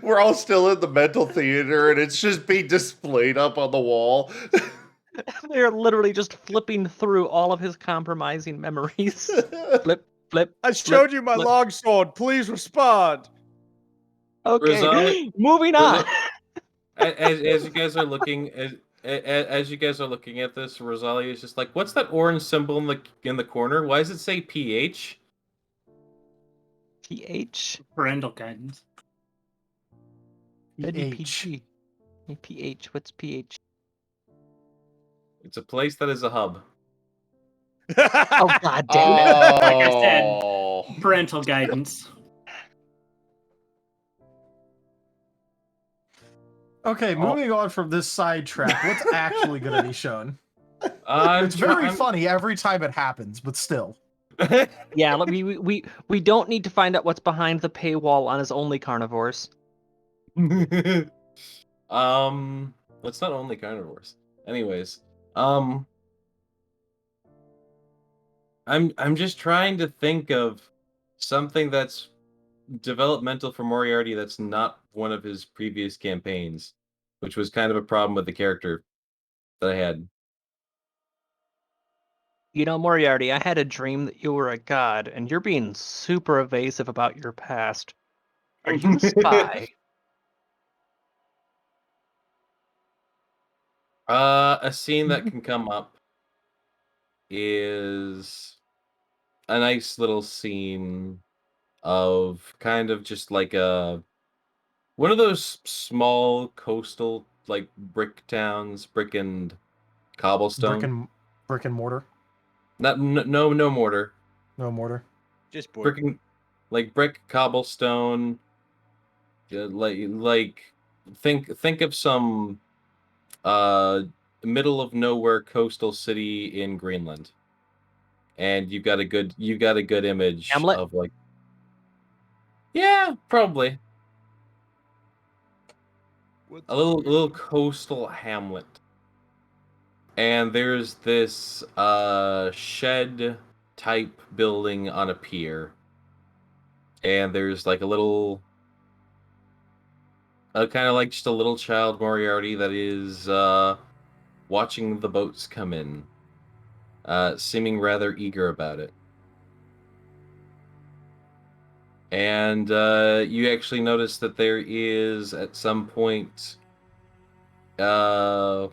We're all still in the mental theater and it's just being displayed up on the wall. They're literally just flipping through all of his compromising memories. Flip, flip. I showed you my longsword. Please respond. Okay, moving on. As you guys are looking as you guys are looking at this, Rosalia is just like, "What's that orange symbol in the corner? Why does it say PH?" PH? Parental guidance. That'd be PH. PG. PH. What's PH? It's a place that is a hub. Oh god damn it. Like I said, Oh. parental guidance. Okay, moving on from this sidetrack, what's actually going to be shown? It's very funny every time it happens, but still. Yeah, we don't need to find out what's behind the paywall on his Only Carnivores. It's not only carnivores. Anyways, I'm just trying to think of something that's developmental for Moriarty that's not one of his previous campaigns, which was kind of a problem with the character that I had. You know, Moriarty, I had a dream that you were a god, and you're being super evasive about your past. Are you a spy? A scene that can come up is a nice little scene of kind of just like one of those small coastal like brick towns, brick and cobblestone. Brick and mortar. No mortar. No mortar. Just boy. Brick and like brick cobblestone. Like think of some middle of nowhere coastal city in Greenland, and you got a good image Hamlet? of like, yeah, probably a little coastal hamlet. And there's this shed type building on a pier, and there's like a little kind of like just a little child Moriarty that is watching the boats come in, seeming rather eager about it. And you actually notice that there is at some point not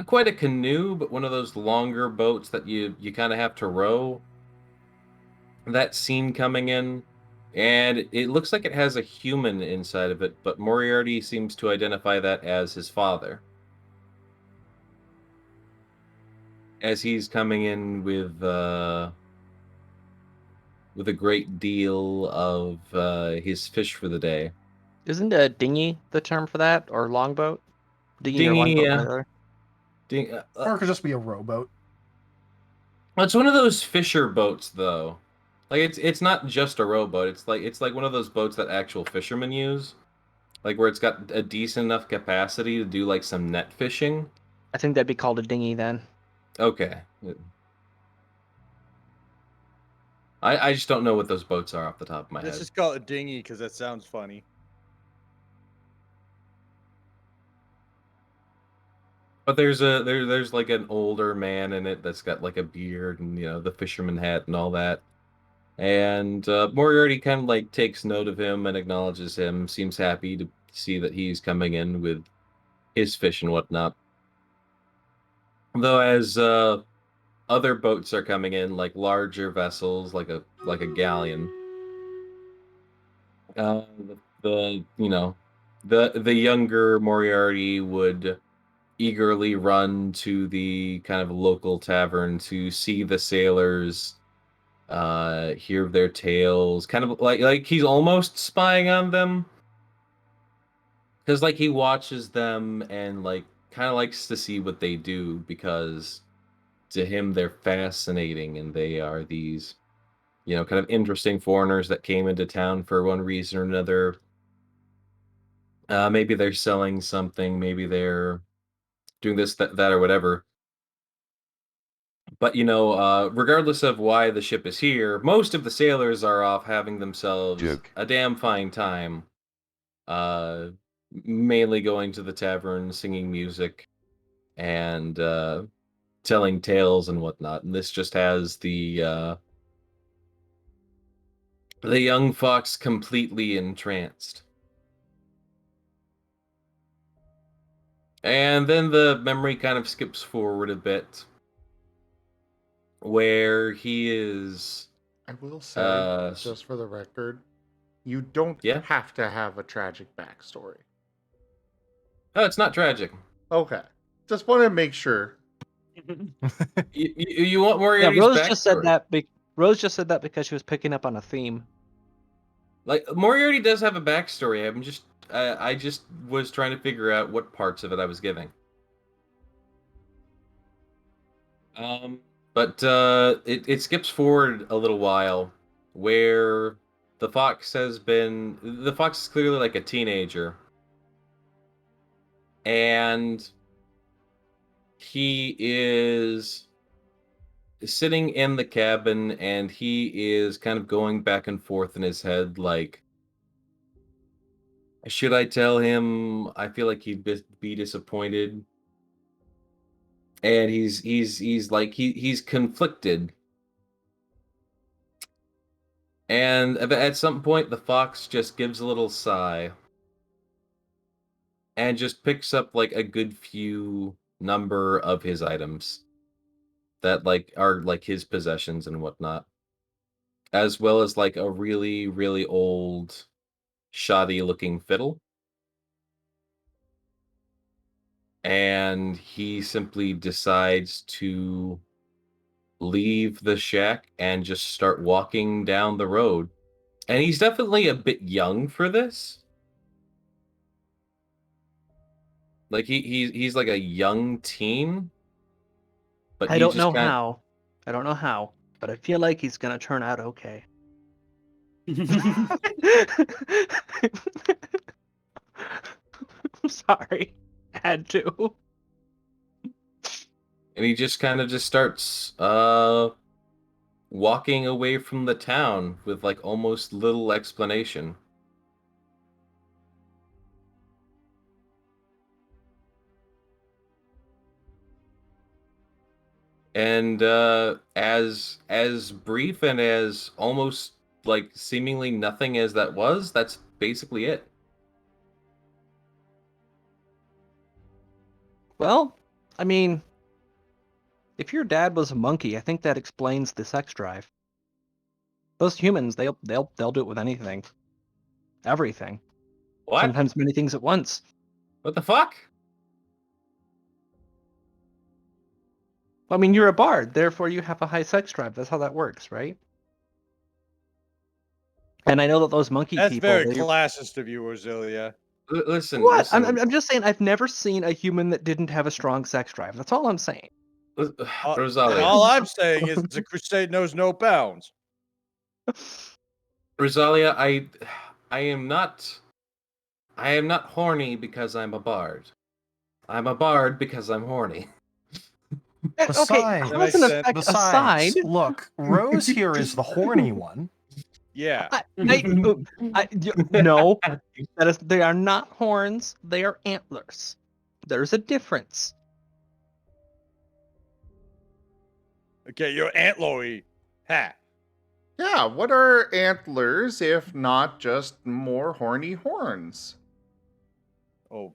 quite a canoe, but one of those longer boats that you kind of have to row. That scene coming in, and it looks like it has a human inside of it, but Moriarty seems to identify that as his father. As he's coming in with a great deal of his fish for the day. Isn't a dinghy the term for that, or longboat? Dinghy or Dinghy, longboat, yeah. either. Or it could just be a rowboat. It's one of those fisher boats, though. Like it's not just a rowboat. It's like one of those boats that actual fishermen use, like where it's got a decent enough capacity to do like some net fishing. I think that'd be called a dinghy then. Okay. I just don't know what those boats are off the top of my head. Let's just call it a dinghy because that sounds funny. But there's like an older man in it that's got like a beard and the fisherman hat and all that. And Moriarty kind of like takes note of him and acknowledges him, seems happy to see that he's coming in with his fish and whatnot. Though as other boats are coming in, like larger vessels, like a galleon, the the younger Moriarty would eagerly run to the kind of local tavern to see the sailors, hear their tales, kind of like he's almost spying on them, because like he watches them and like kind of likes to see what they do, because to him they're fascinating and they are these kind of interesting foreigners that came into town for one reason or another. Maybe they're selling something, maybe they're doing this, that, or whatever. But regardless of why the ship is here, most of the sailors are off having themselves Joke. a damn fine time. Mainly going to the tavern, singing music, and telling tales and whatnot. And this just has the young fox completely entranced. And then the memory kind of skips forward a bit, where he is. I will say, just for the record, you don't Yeah? have to have a tragic backstory. Oh, it's not tragic. Okay. Just want to make sure. You want Yeah, Moriarty's Rose backstory. just said that. Rose just said that because she was picking up on a theme. Like, Moriarty does have a backstory. I just was trying to figure out what parts of it I was giving. But it skips forward a little while, where the fox is clearly like a teenager, and he is sitting in the cabin, and he is kind of going back and forth in his head, like, should I tell him? I feel like he'd be disappointed. And he's conflicted. And at some point, the fox just gives a little sigh and just picks up like a good few number of his items that like are like his possessions and whatnot, as well as like a really, really old, shoddy looking fiddle. And he simply decides to leave the shack and just start walking down the road. And he's definitely a bit young for this. Like he's like a young teen. But I don't know how. I don't know how, but I feel like he's gonna turn out okay. I'm sorry. I had to. And he just kind of just starts walking away from the town with like almost little explanation. And as brief and as almost like seemingly nothing as that was, that's basically it. Well, I mean, if your dad was a monkey, I think that explains the sex drive. Those humans, they'll do it with anything, everything. What? Sometimes many things at once. What the fuck? I mean, you're a bard, therefore you have a high sex drive. That's how that works, right? And I know that those monkey That's people. very classist of you, Rosalia. Listen. What? Listen. I'm just saying. I've never seen a human that didn't have a strong sex drive. That's all I'm saying. Rosalia. All I'm saying is the crusade knows no bounds. Rosalia, I am not horny because I'm a bard. I'm a bard because I'm horny. Besides, aside, look, Rose here is the horny one. Yeah. No, they are not horns. They are antlers. There's a difference. Okay, you're antlery. Ha. Yeah, what are antlers if not just more horny horns? Oh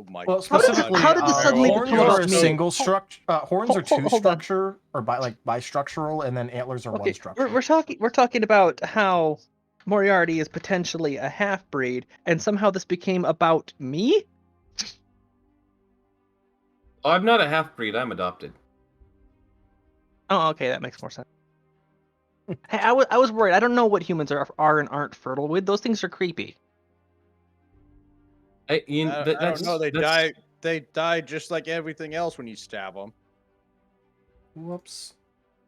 my Well, god. specifically, how did this suddenly horns become are about a me? single structure. Horns are two Hold on. structure or bistructural, and then antlers are one Okay, structure. we're talking about how Moriarty is potentially a half breed, and somehow this became about me. Oh, I'm not a half breed. I'm adopted. Oh, okay, that makes more sense. Hey, I was worried. I don't know what humans are and aren't fertile with. Those things are creepy. I don't know. They die just like everything else when you stab them. Whoops.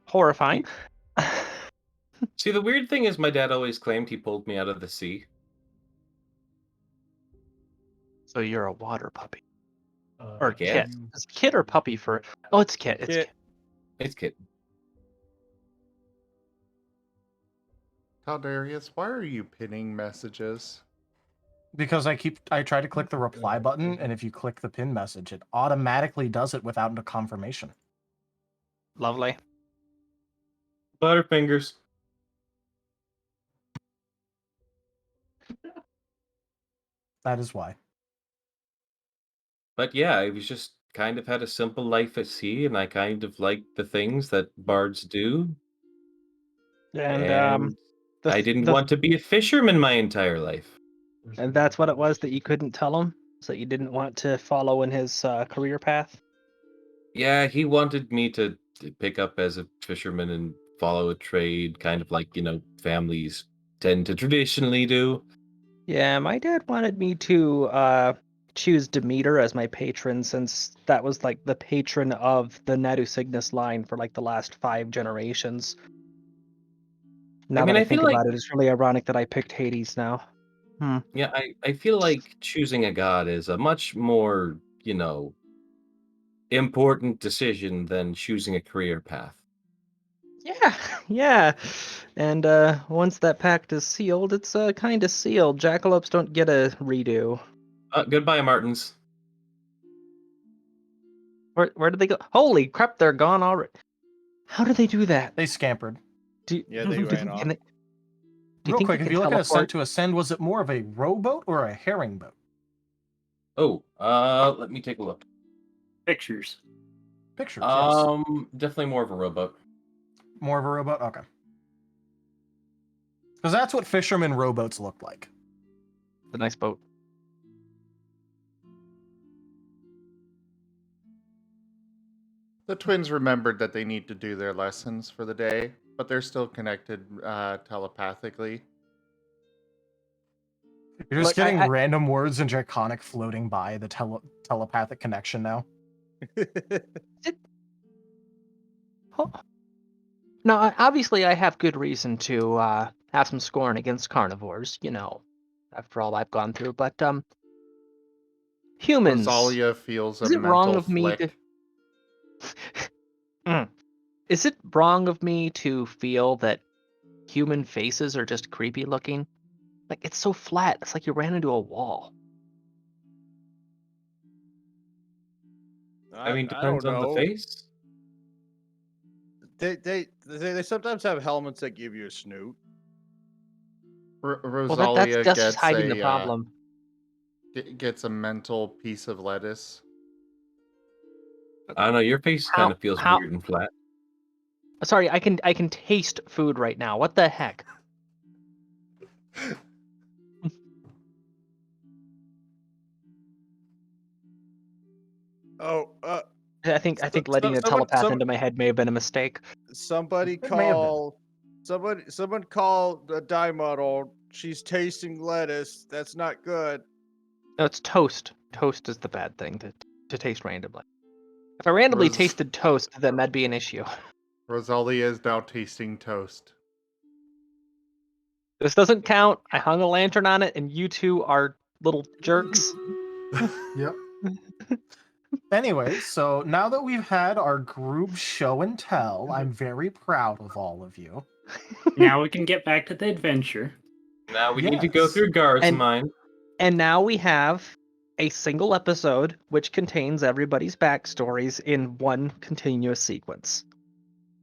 Horrifying. See, the weird thing is, my dad always claimed he pulled me out of the sea. So you're a water puppy. Or guess. kit. Is kit or puppy for... Oh, it's kit. It's Kit. kit. It's kid. Taldarius, why are you pinning messages? Because I try to click the reply button, and if you click the pin message, it automatically does it without a confirmation. Lovely. Butterfingers. That is why. But yeah, I was just kind of had a simple life at sea, and I kind of like the things that bards do. And I didn't want to be a fisherman my entire life. And that's what it was that you couldn't tell him, so you didn't want to follow in his career path. Yeah, he wanted me to pick up as a fisherman and follow a trade, kind of like, families tend to traditionally do. Yeah, my dad wanted me to choose Demeter as my patron, since that was like the patron of the Natu Cygnus line for like the last 5 generations. Now that I think feel like, about it, it's really ironic that I picked Hades now. yeah, I feel like choosing a god is a much more, important decision than choosing a career path. Yeah, yeah. And once that pact is sealed, it's kind of sealed. Jackalopes don't get a redo. Goodbye, Martins. Where did they go? Holy crap, they're gone already. How did they do that? They scampered. Yeah, they ran off. Do you Real think quick, they if can you look at teleport? Ascent to Ascend, was it more of a rowboat or a herring boat? Oh, let me take a look. Pictures. Pictures, yes. Definitely more of a rowboat. More of a rowboat? Okay. Because that's what fisherman rowboats look like. It's a nice boat. The twins remembered that they need to do their lessons for the day, but they're still connected telepathically. You're just Look, getting random words in Draconic floating by the telepathic connection now. Now, obviously, I have good reason to have some scorn against carnivores, after all I've gone through. But humans, Rosalia feels a is it wrong mental of me flick. to? Is it wrong of me to feel that human faces are just creepy looking? Like, it's so flat. It's like you ran into a wall. I mean, I depends don't on the know. face. They sometimes have helmets that give you a snoot. Well, Rosalia that's just gets hiding the problem. gets a mental piece of lettuce. I don't know. Your face kind of feels weird and flat. Sorry, I can taste food right now. What the heck? I think letting a telepath into my head may have been a mistake. Someone call the die model. She's tasting lettuce. That's not good. No, it's toast. Toast is the bad thing to taste randomly. If I randomly tasted toast, then that'd be an issue. Rosalia is now tasting toast. This doesn't count. I hung a lantern on it, and you two are little jerks. Yep. Anyway, so now that we've had our group show and tell, I'm very proud of all of you. Now we can get back to the adventure. Now we need to go through Gar's mind. And now we have a single episode which contains everybody's backstories in one continuous sequence.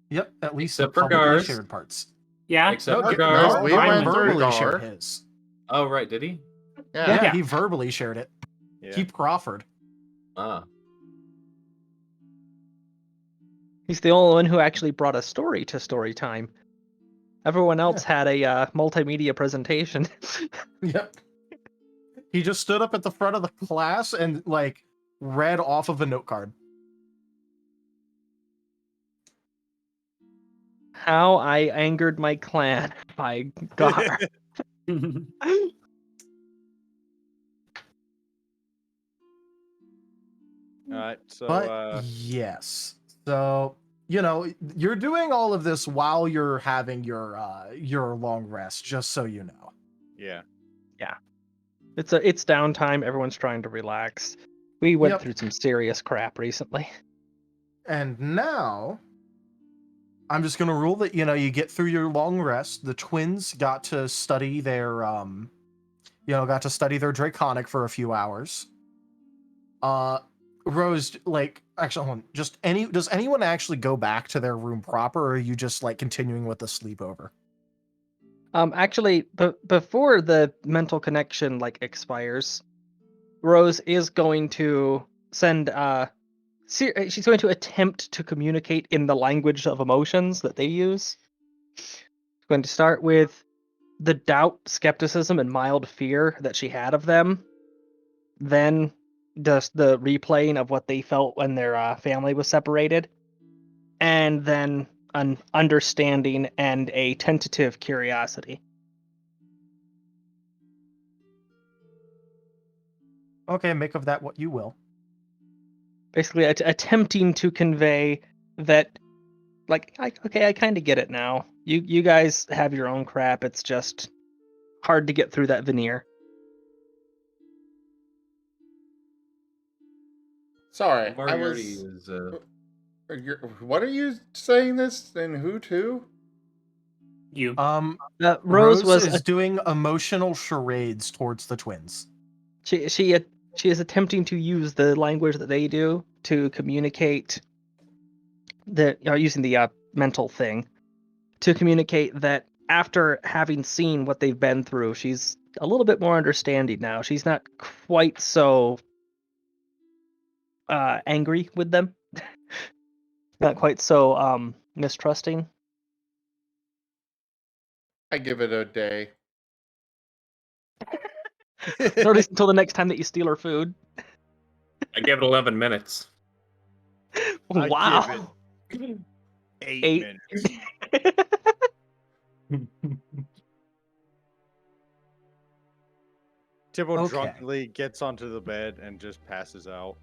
Yep, at least the Except for publicly Gar's. shared parts. Yeah. Except No, for Gar- Gar's. No, we Gar went through verbally shared Gar. his. Oh, right, did he? Yeah. Yeah, he verbally shared it. Yeah. Keep Crawford. Ah. He's the only one who actually brought a story to story time. Everyone else had a multimedia presentation. Yep. He just stood up at the front of the class and like read off of a note card. How I angered my clan by Gar. All right. So But yes. So, you know, you're doing all of this while you're having your long rest, just so you know. yeah. It's downtime. Everyone's trying to relax. We went Yep. through some serious crap recently. And now I'm just gonna rule that, you know, you get through your long rest. The twins got to study their Draconic for a few hours. Rose, like, actually, hold on. Does anyone actually go back to their room proper, or are you just like continuing with the sleepover? Actually, before the mental connection like expires, Rose is going to send she's going to attempt to communicate in the language of emotions that they use. She's going to start with the doubt, skepticism, and mild fear that she had of them. Then just the replaying of what they felt when their family was separated. And then an understanding and a tentative curiosity. Okay, make of that what you will. Basically attempting to convey that, like, I kind of get it now. You guys have your own crap. It's just hard to get through that veneer. Sorry, I Moriarty was. is What are you saying this and who to? You. Rose was is doing emotional charades towards the twins. she is attempting to use the language that they do to communicate using the mental thing to communicate that after having seen what they've been through, she's a little bit more understanding now. She's not quite so angry with them. Not quite so mistrusting. I give it a day. Or at least until the next time that you steal her food. I give it 11 minutes. Wow. Give it 8 8 minutes. Tibble Okay. drunkenly gets onto the bed and just passes out.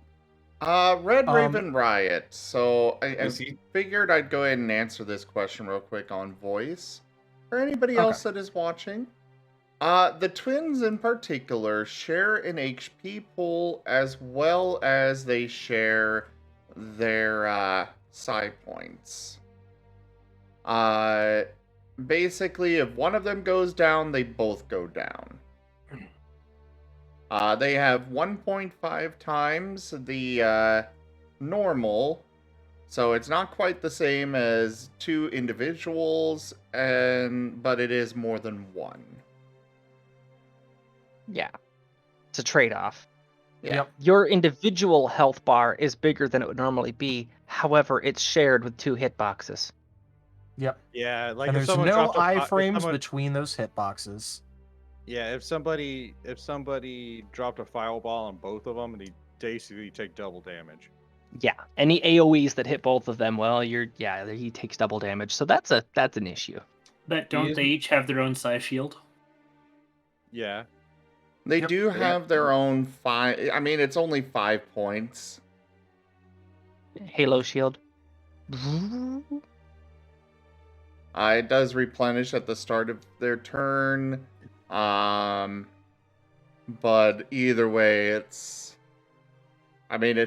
Red Raven Riot. So I Is he- figured I'd go ahead and answer this question real quick on voice. For anybody Okay. else that is watching. The twins in particular share an HP pool as well as they share their psi points. Basically, if one of them goes down, they both go down. They have 1.5 times the normal, so it's not quite the same as 2 individuals, but it is more than 1. Yeah. It's a trade-off. Yeah. Yep. Your individual health bar is bigger than it would normally be. However, it's shared with 2 hitboxes. Yep. Yeah, like And if there's someone no dropped a fi- if iframes someone- between those hitboxes. Yeah, if somebody dropped a fireball on both of them, and he basically take double damage. Yeah. Any AoEs that hit both of them, well, he takes double damage. So that's an issue. But don't they each have their own psi shield? Yeah. They Yep. do have their own 5. I mean, it's only 5 points. Halo shield. It does replenish at the start of their turn. But either way, it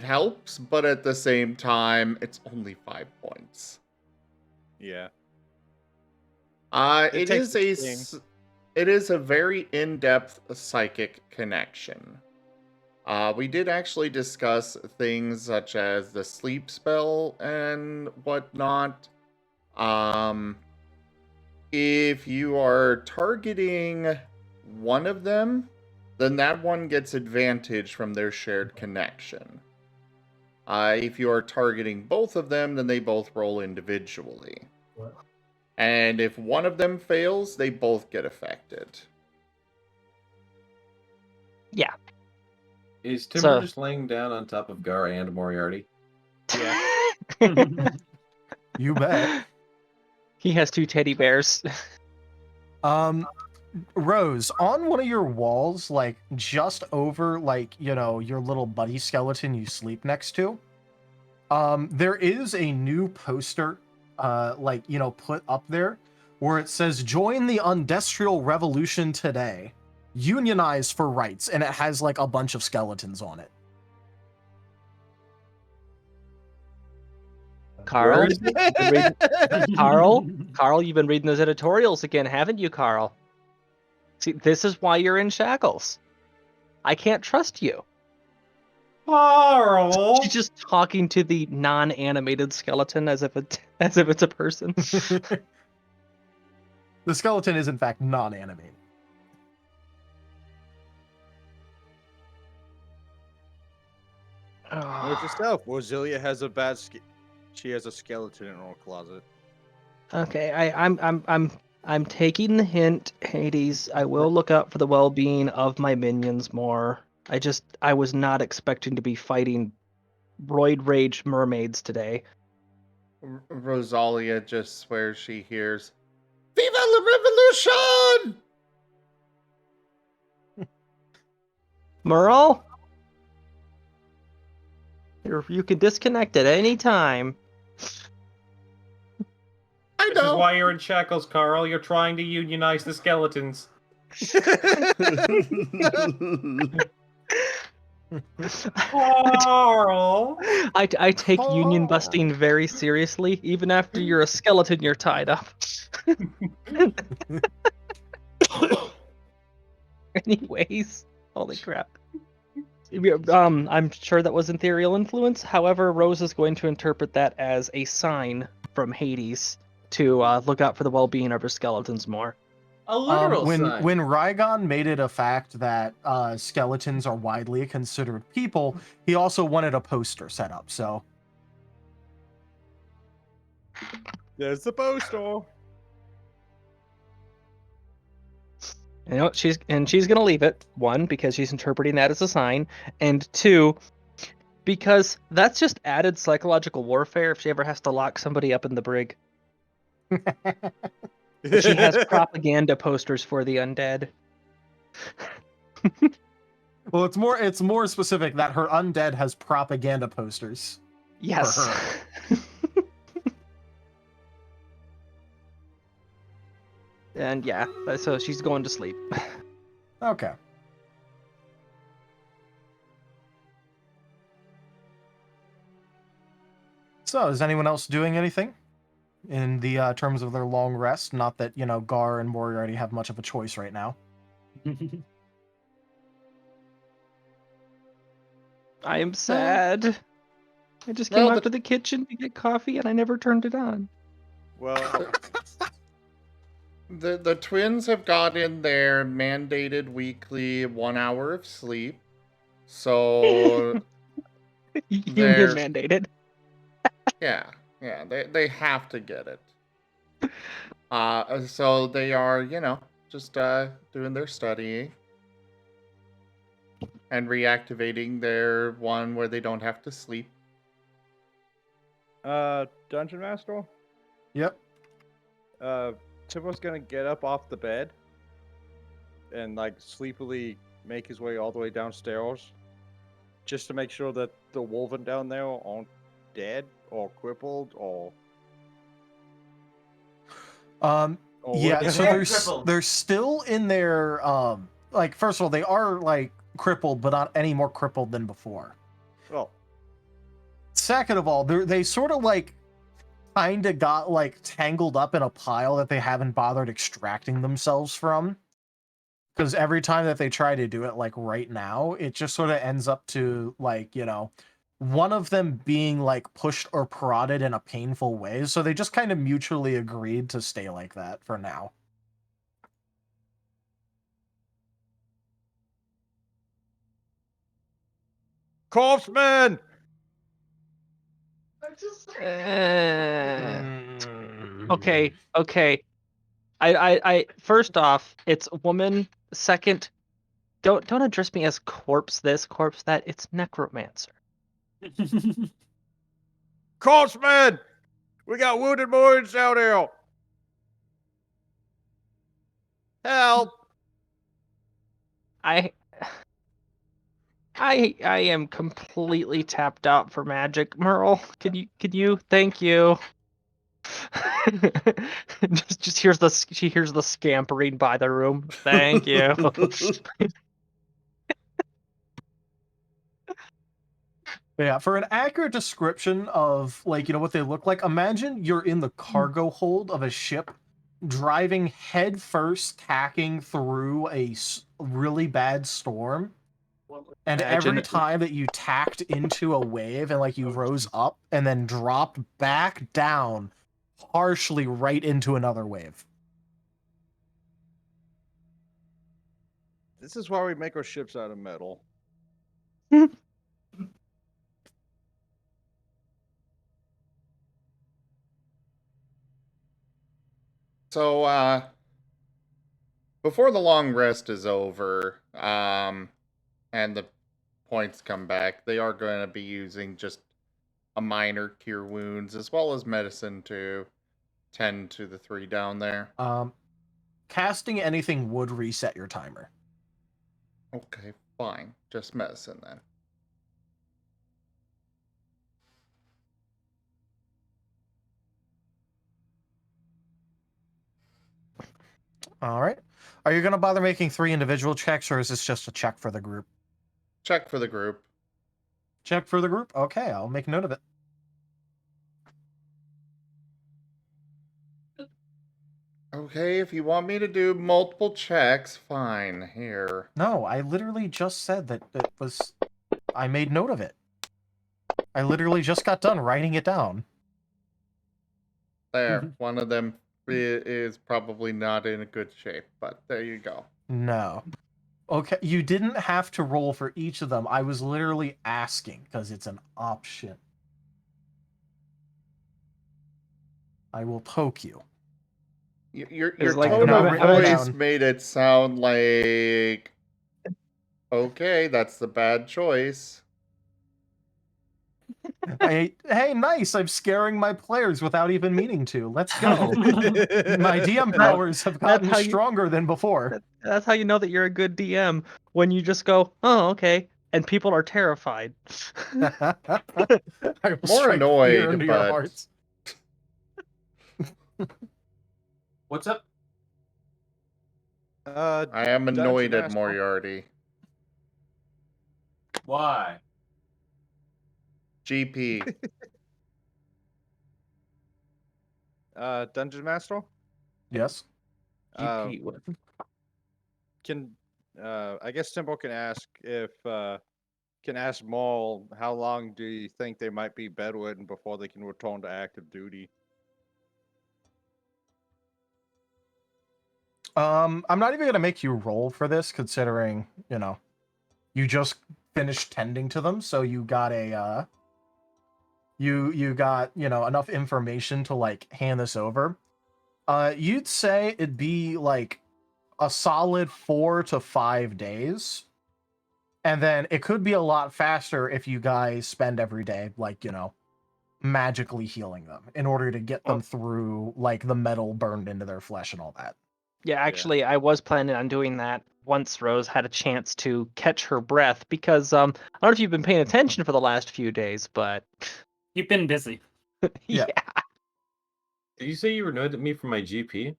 helps, but at the same time, it's only 5 points. Yeah. It takes is the sting. it is a very in-depth psychic connection. We did actually discuss things such as the sleep spell and whatnot. If you are targeting one of them, then that one gets advantage from their shared connection. If you are targeting both of them, then they both roll individually. What? And if one of them fails, they both get affected. Yeah. Is Timber So- just laying down on top of Gar and Moriarty? You bet. He has 2 teddy bears. Rose, on one of your walls, like just over, like, you know, your little buddy skeleton you sleep next to, there is a new poster, like, you know, put up there where it says, "Join the Industrial Revolution today. Unionize for rights," and it has like a bunch of skeletons on it. Carl, Where is it? Carl, you've been reading those editorials again, haven't you, Carl? See, this is why you're in shackles. I can't trust you. Carl! She's just talking to the non-animated skeleton as if it's a person. The skeleton is in fact non-animated. Note yourself, Rosalia has a bad she has a skeleton in her closet. Okay, I'm taking the hint, Hades. I will look out for the well-being of my minions more. I was not expecting to be fighting roid rage mermaids today. Rosalia just swears she hears, "Viva la Revolution!" Merle? You can disconnect at any time. I This is know. why you're in shackles, Carl. You're trying to unionize the skeletons. Carl! I take union busting very seriously. Even after you're a skeleton, you're tied up. Anyways, holy crap. I'm sure that was ethereal influence. However, Rose is going to interpret that as a sign from Hades to look out for the well-being of her skeletons more. A literal when sign. when Rygon made it a fact that skeletons are widely considered people, he also wanted a poster set up. So There's the poster. You know, she's gonna leave it. 1, because she's interpreting that as a sign, and 2, because that's just added psychological warfare if she ever has to lock somebody up in the brig. She has propaganda posters for the undead. well, it's more specific that her undead has propaganda posters. Yes. For her. And yeah, so she's going to sleep. Okay. So, is anyone else doing anything in the terms of their long rest? Not that, you know, Gar and Moriarty have much of a choice right now. I am sad. I just came Well, out to the kitchen to get coffee and I never turned it on. Well, The twins have gotten their mandated weekly 1 hour of sleep. So Union They're- mandated. yeah, they have to get it. So they are, you know, just doing their studying and reactivating their one where they don't have to sleep. Dungeon Master? Yep. Timbo's gonna get up off the bed and like sleepily make his way all the way downstairs just to make sure that the wolven down there aren't dead or crippled or Yeah, what- so Crippled. they're still in their like, first of all, they are like crippled, but not any more crippled than before. Oh, Second of all, they sort of like kind of got like tangled up in a pile that they haven't bothered extracting themselves from. Because every time that they try to do it, like right now, it just sort of ends up to like, you know, one of them being like pushed or prodded in a painful way, so they just kind of mutually agreed to stay like that for now. Corpseman! Okay, okay. I first off, it's woman. Second, don't address me as corpse this, corpse that. It's necromancer. Corpseman! We got wounded Marines out here! Help! I am completely tapped out for magic, Merle. Can you? Thank you. just she hears the scampering by the room. Thank you. Yeah, for an accurate description of like, what they look like, imagine you're in the cargo hold of a ship driving head first, tacking through a really bad storm. And every time that you tacked into a wave and like you rose up and then dropped back down harshly right into another wave. This is why we make our ships out of metal. So, before the long rest is over, and the points come back, they are going to be using just a minor cure wounds as well as medicine to tend to the 3 down there. Casting anything would reset your timer. Okay, fine. Just medicine then. All right. Are you going to bother making 3 individual checks, or is this just a check for the group? Check for the group. Check for the group? Okay, I'll make note of it. Okay, if you want me to do multiple checks, fine. Here. No, I literally just said that it was... I made note of it. I literally just got done writing it down. There. One of them is probably not in a good shape, but there you go. No. Okay, you didn't have to roll for each of them. I was literally asking, because it's an option. I will poke you. Your like, tone no, of written voice down. made it sound like, okay, that's the bad choice. Hey, nice! I'm scaring my players without even meaning to. Let's go. My DM powers have gotten stronger than before. That's how you know that you're a good DM, when you just go, oh, okay, and people are terrified. I will More strike fear annoyed, into your but hearts. What's up? I am Dungeon annoyed at Master. Moriarty. Why? GP. Dungeon Master? Yes. GP, what? Can I guess Simple can ask if can ask Maul how long do you think they might be bedridden before they can return to active duty? I'm not even gonna make you roll for this, considering, you just finished tending to them, so you got a you got, enough information to like hand this over. You'd say it'd be like a solid 4 to 5 days. And then it could be a lot faster if you guys spend every day, like, magically healing them in order to get them through, like, the metal burned into their flesh and all that. Yeah, actually, I was planning on doing that once Rose had a chance to catch her breath, because I don't know if you've been paying attention for the last few days, but You've been busy. Yeah. Did you say you were annoyed at me for my GP?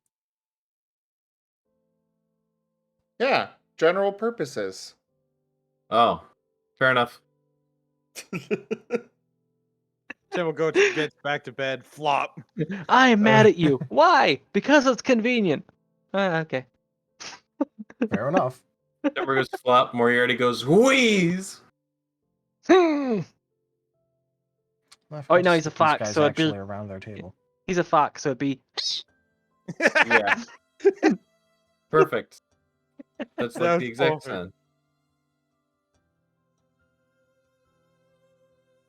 Yeah, general purposes. Oh, fair enough. Simple gets back to bed, flop. I am mad at you. Why? Because it's convenient. Okay. Fair enough. Never goes flop, Moriarty goes wheeze. I Oh, forgot no, to he's a stick these fox, guys so it'd be- actually around their table. He's a fox, so it'd be. Yeah. Perfect. That's like That the was exact perfect. sound.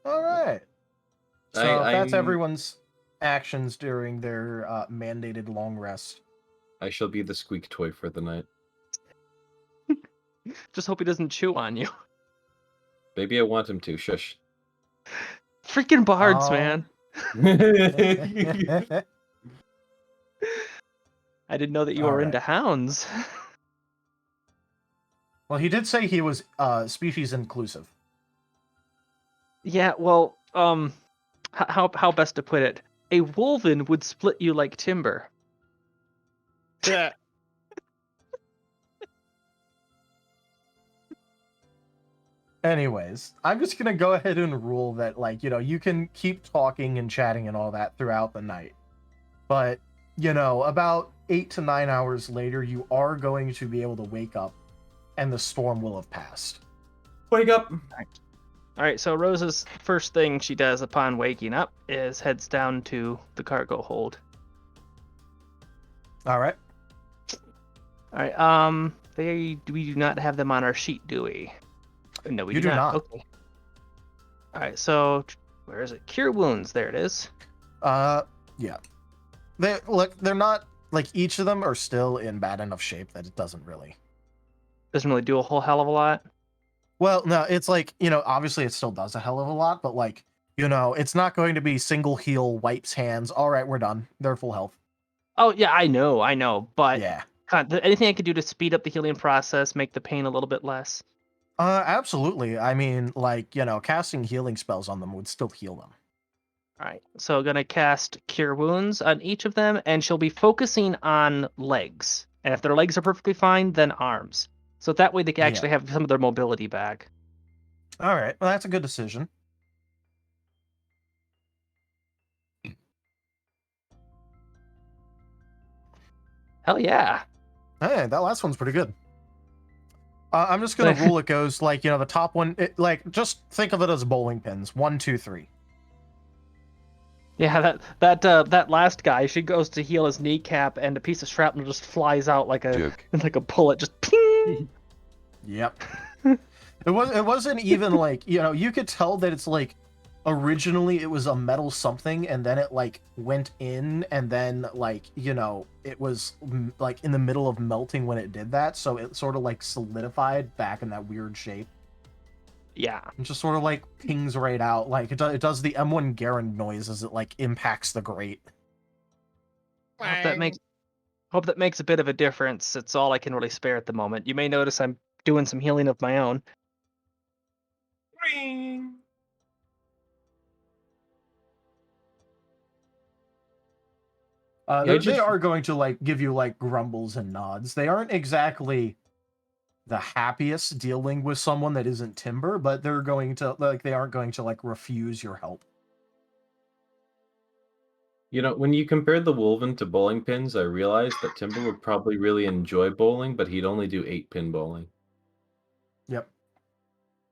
All right. So if that's I'm- everyone's actions during their mandated long rest. I shall be the squeak toy for the night. Just hope he doesn't chew on you. Maybe I want him to. Shush. Freaking bards, Oh. man. I didn't know that you All were right. into hounds. Well, he did say he was species inclusive. Yeah, well, how best to put it? A wolven would split you like timber. Yeah. Anyways, I'm just gonna go ahead and rule that, like, you can keep talking and chatting and all that throughout the night. But, about 8 to 9 hours later, you are going to be able to wake up and the storm will have passed. Wake up! All right, so Rose's first thing she does upon waking up is heads down to the cargo hold. All right. All right, we do not have them on our sheet, do we? No, we You do not. Okay. All right, so where is it? Cure wounds. There it is. Yeah. They're not, like, each of them are still in bad enough shape that it doesn't really. Doesn't really do a whole hell of a lot. Well, no, it's like, obviously it still does a hell of a lot, but, like, it's not going to be single heal, wipes hands. All right, we're done. They're full health. Oh yeah, I know, but Yeah. Anything I could do to speed up the healing process, make the pain a little bit less. Absolutely. I mean, like, casting healing spells on them would still heal them. All right, so gonna cast Cure Wounds on each of them, and she'll be focusing on legs. And if their legs are perfectly fine, then arms. So that way they can actually have some of their mobility back. All right. Well, that's a good decision. Hell yeah. Hey, that last one's pretty good. I'm just gonna rule it goes like, the top one. Just think of it as bowling pins. 1, 2, 3. Yeah, that last guy, she goes to heal his kneecap, and a piece of shrapnel just flies out like a bullet, just ping. Yep. It wasn't even like, you could tell that it's like originally it was a metal something, and then it like went in, and then like, it was like in the middle of melting when it did that, so it sort of like solidified back in that weird shape. Yeah. It just sort of like pings right out. Like it does the M1 Garen noise as it like impacts the grate. Hope that makes a bit of a difference. It's all I can really spare at the moment. You may notice I'm doing some healing of my own. They are going to like give you like grumbles and nods. They aren't exactly the happiest dealing with someone that isn't Timber, but they're going to they aren't going to like refuse your help. When you compared the Wolven to bowling pins, I realized that Timber would probably really enjoy bowling, but he'd only do 8-pin bowling. Yep.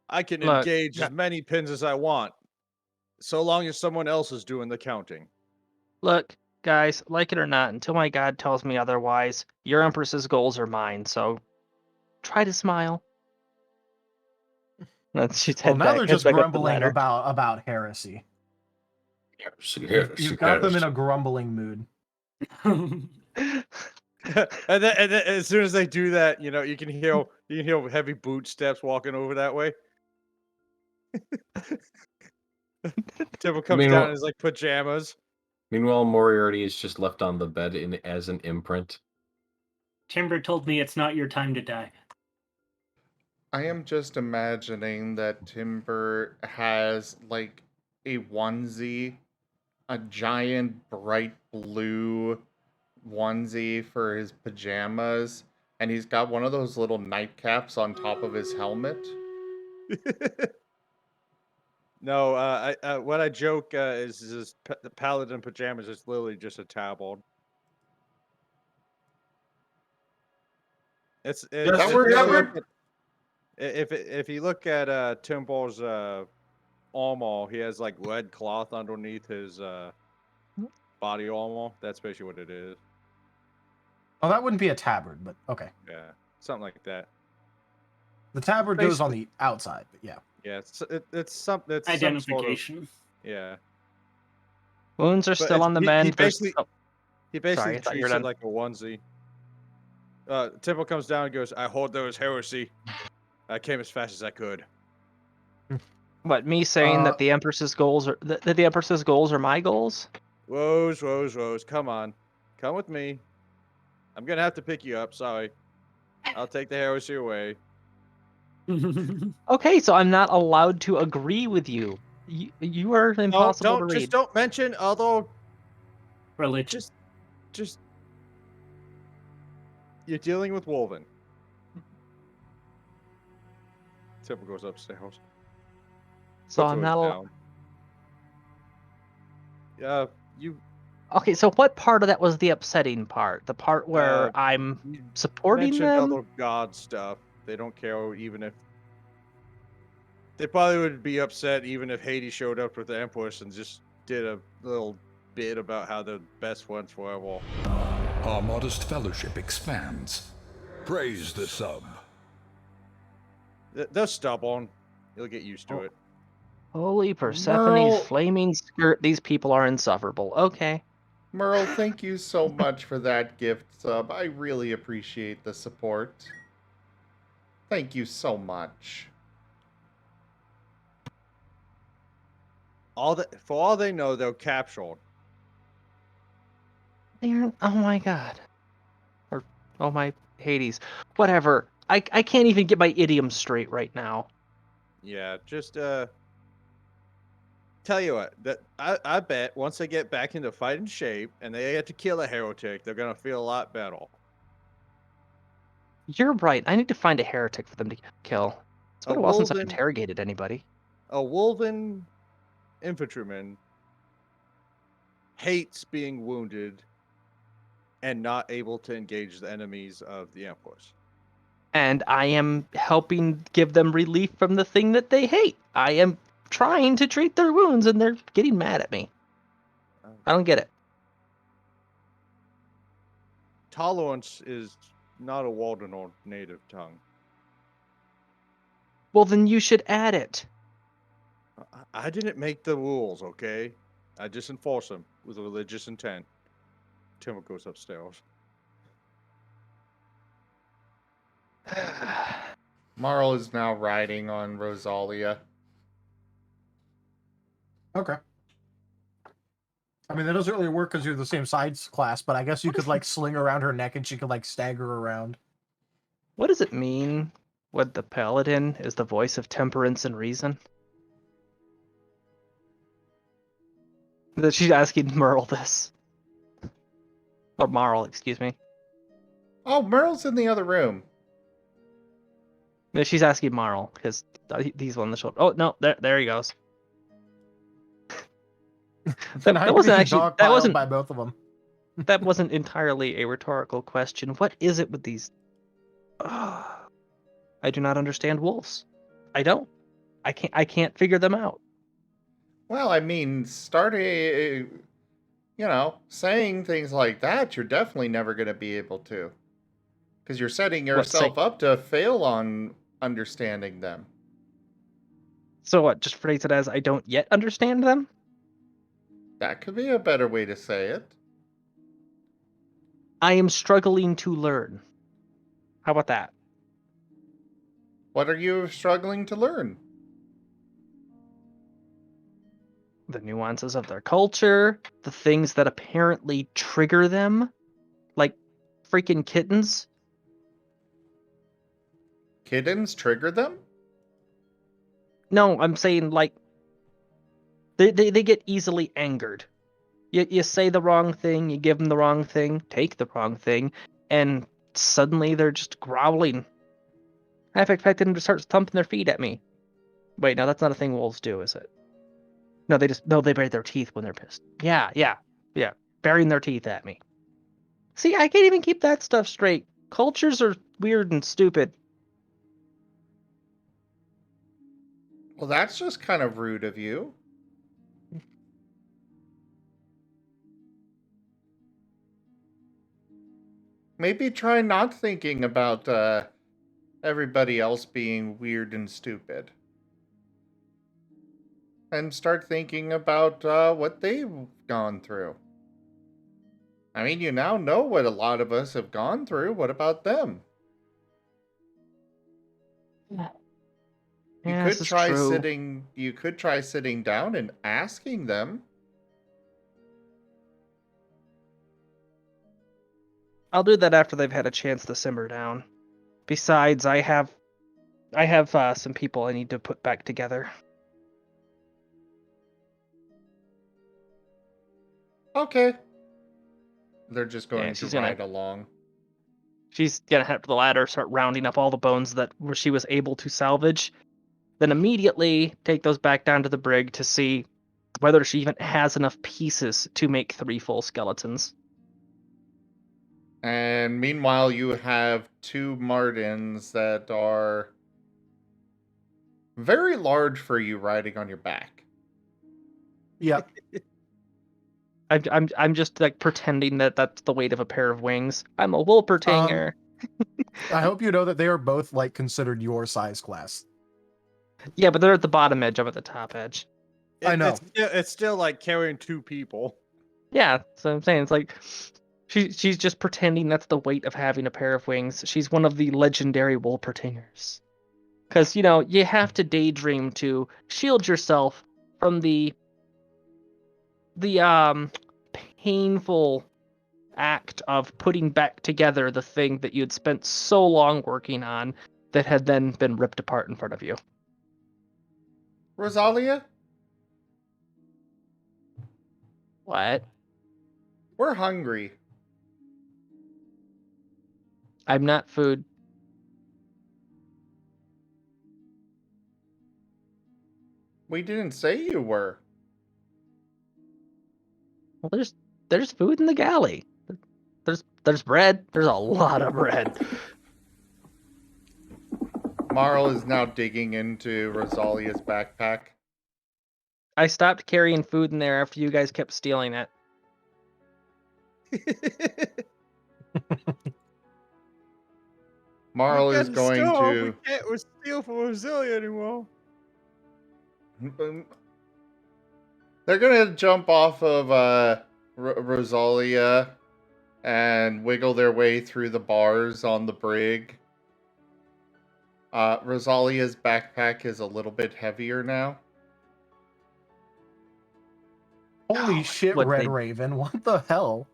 I can Look, engage as many pins as I want, so long as someone else is doing the counting. Look, guys, like it or not, until my god tells me otherwise, your Empress's goals are mine, so try to smile. Well, now they're just grumbling about heresy. You've got them in a grumbling mood. and then as soon as they do that, you can hear heavy boot steps walking over that way. Timber comes down in his like pajamas. Meanwhile, Moriarty is just left on the bed as an imprint. Timber told me it's not your time to die. I am just imagining that Timber has like a onesie, a giant bright blue onesie for his pajamas, and he's got one of those little nightcaps on top of his helmet. No, what I joke is the paladin pajamas is literally just a tabard. If you look at Timber's armor. He has like lead cloth underneath his body armor. That's basically what it is. Oh, that wouldn't be a tabard, but okay. Yeah, something like that. The tabard goes on Basically- the outside, but yeah. Yeah, it's some sort of Identification. yeah. Wounds are But still on the he mend. There's- basically oh, he basically Sorry, I thought you were treats it done. like a onesie. Temple comes down and goes, "I hold those heresy. I came as fast as I could." What, me saying that the Empress's goals are that the Empress's goals are my goals? Rose, come on, come with me. I'm gonna have to pick you up. Sorry, I'll take the heresy away. Okay, so I'm not allowed to agree with you. You are impossible to read. Just don't mention other. Religion. Just. You're dealing with Wolven. Temple goes upstairs. So Puts I'm her not. down. Yeah, you. Okay, so what part of that was the upsetting part? The part where I'm you supporting mentioned them? other god stuff. They don't care even if. They probably would be upset even if Hades showed up with the Empress and just did a little bit about how they're best friends forever. Our modest fellowship expands. Praise the sub. They're stubborn. You'll get used to it. Holy Persephone's flaming skirt. These people are insufferable. Okay. Merle, thank you so much for that gift sub. I really appreciate the support. Thank you so much. For all they know, they're captured. They're, oh my god. Or, oh my Hades. Whatever. I can't even get my idiom straight right now. Yeah, just tell you what, that I bet once they get back into fighting shape and they get to kill a heretic, they're gonna feel a lot better. You're right. I need to find a heretic for them to kill. It's been a while since I've interrogated anybody. A Wolven infantryman hates being wounded and not able to engage the enemies of the Empress. And I am helping give them relief from the thing that they hate. I am trying to treat their wounds, and they're getting mad at me. I don't get it. Tolerance is not a Walden or native tongue. Well, then you should add it. I didn't make the rules, okay? I just enforce them with a religious intent. Timur goes upstairs. Marl is now riding on Rosalia. Okay. I mean, that doesn't really work because you're the same size class, but I guess you could, like, sling around her neck and she could, like, stagger around. What does it mean when the paladin is the voice of temperance and reason? That she's asking Merle this. Or Marl, excuse me. Oh, Merle's in the other room. No, she's asking Marl, because he's on the shoulder. Oh, no, there he goes. that wasn't actually... That wasn't... by both of them. That wasn't entirely a rhetorical question. What is it with these... I do not understand wolves. I don't. I can't figure them out. Well, I mean, saying things like that, you're definitely never going to be able to. Because you're setting yourself up to fail on understanding them. So what, just phrase it as I don't yet understand them? That could be a better way to say it. I am struggling to learn. How about that? What are you struggling to learn? The nuances of their culture, the things that apparently trigger them, like freaking kittens. Kittens trigger them? No, I'm saying like they get easily angered. You say the wrong thing, you give them the wrong thing, take the wrong thing, and suddenly they're just growling. I expected them to start thumping their feet at me. Wait, no, that's not a thing wolves do, is it? No, they bare their teeth when they're pissed. Yeah, baring their teeth at me. See, I can't even keep that stuff straight. Cultures are weird and stupid. Well, that's just kind of rude of you. Maybe try not thinking about everybody else being weird and stupid. And start thinking about what they've gone through. I mean, you now know what a lot of us have gone through. What about them? You Yeah, this could is try true. sitting down and asking them. I'll do that after they've had a chance to simmer down. Besides, I have some people I need to put back together. Okay. They're just Yeah, going to ride along. She's gonna head up to the ladder, start rounding up all the bones that she was able to salvage, then immediately take those back down to the brig to see whether she even has enough pieces to make 3 full skeletons. And meanwhile, you have 2 Martins that are very large for you riding on your back. Yeah. I'm just like pretending that that's the weight of a pair of wings. I'm a Wolpertinger. I hope you know that they are both like considered your size class. Yeah, but they're at the bottom edge. I'm at the top edge. I know. It's still like carrying 2 people. Yeah, so I'm saying it's like she's just pretending that's the weight of having a pair of wings. She's one of the legendary Wolpertingers. Because, you know, you have to daydream to shield yourself from the painful act of putting back together the thing that you had spent so long working on that had then been ripped apart in front of you. Rosalia? What? We're hungry. I'm not food. We didn't say you were. Well, there's food in the galley. There's bread. There's a lot of bread. Marl is now digging into Rosalia's backpack. I stopped carrying food in there after you guys kept stealing it. Marl is going to... We can't steal from Rosalia anymore. They're gonna jump off of Rosalia and wiggle their way through the bars on the brig. Rosalia's backpack is a little bit heavier now. Holy shit, Red Raven! What the hell?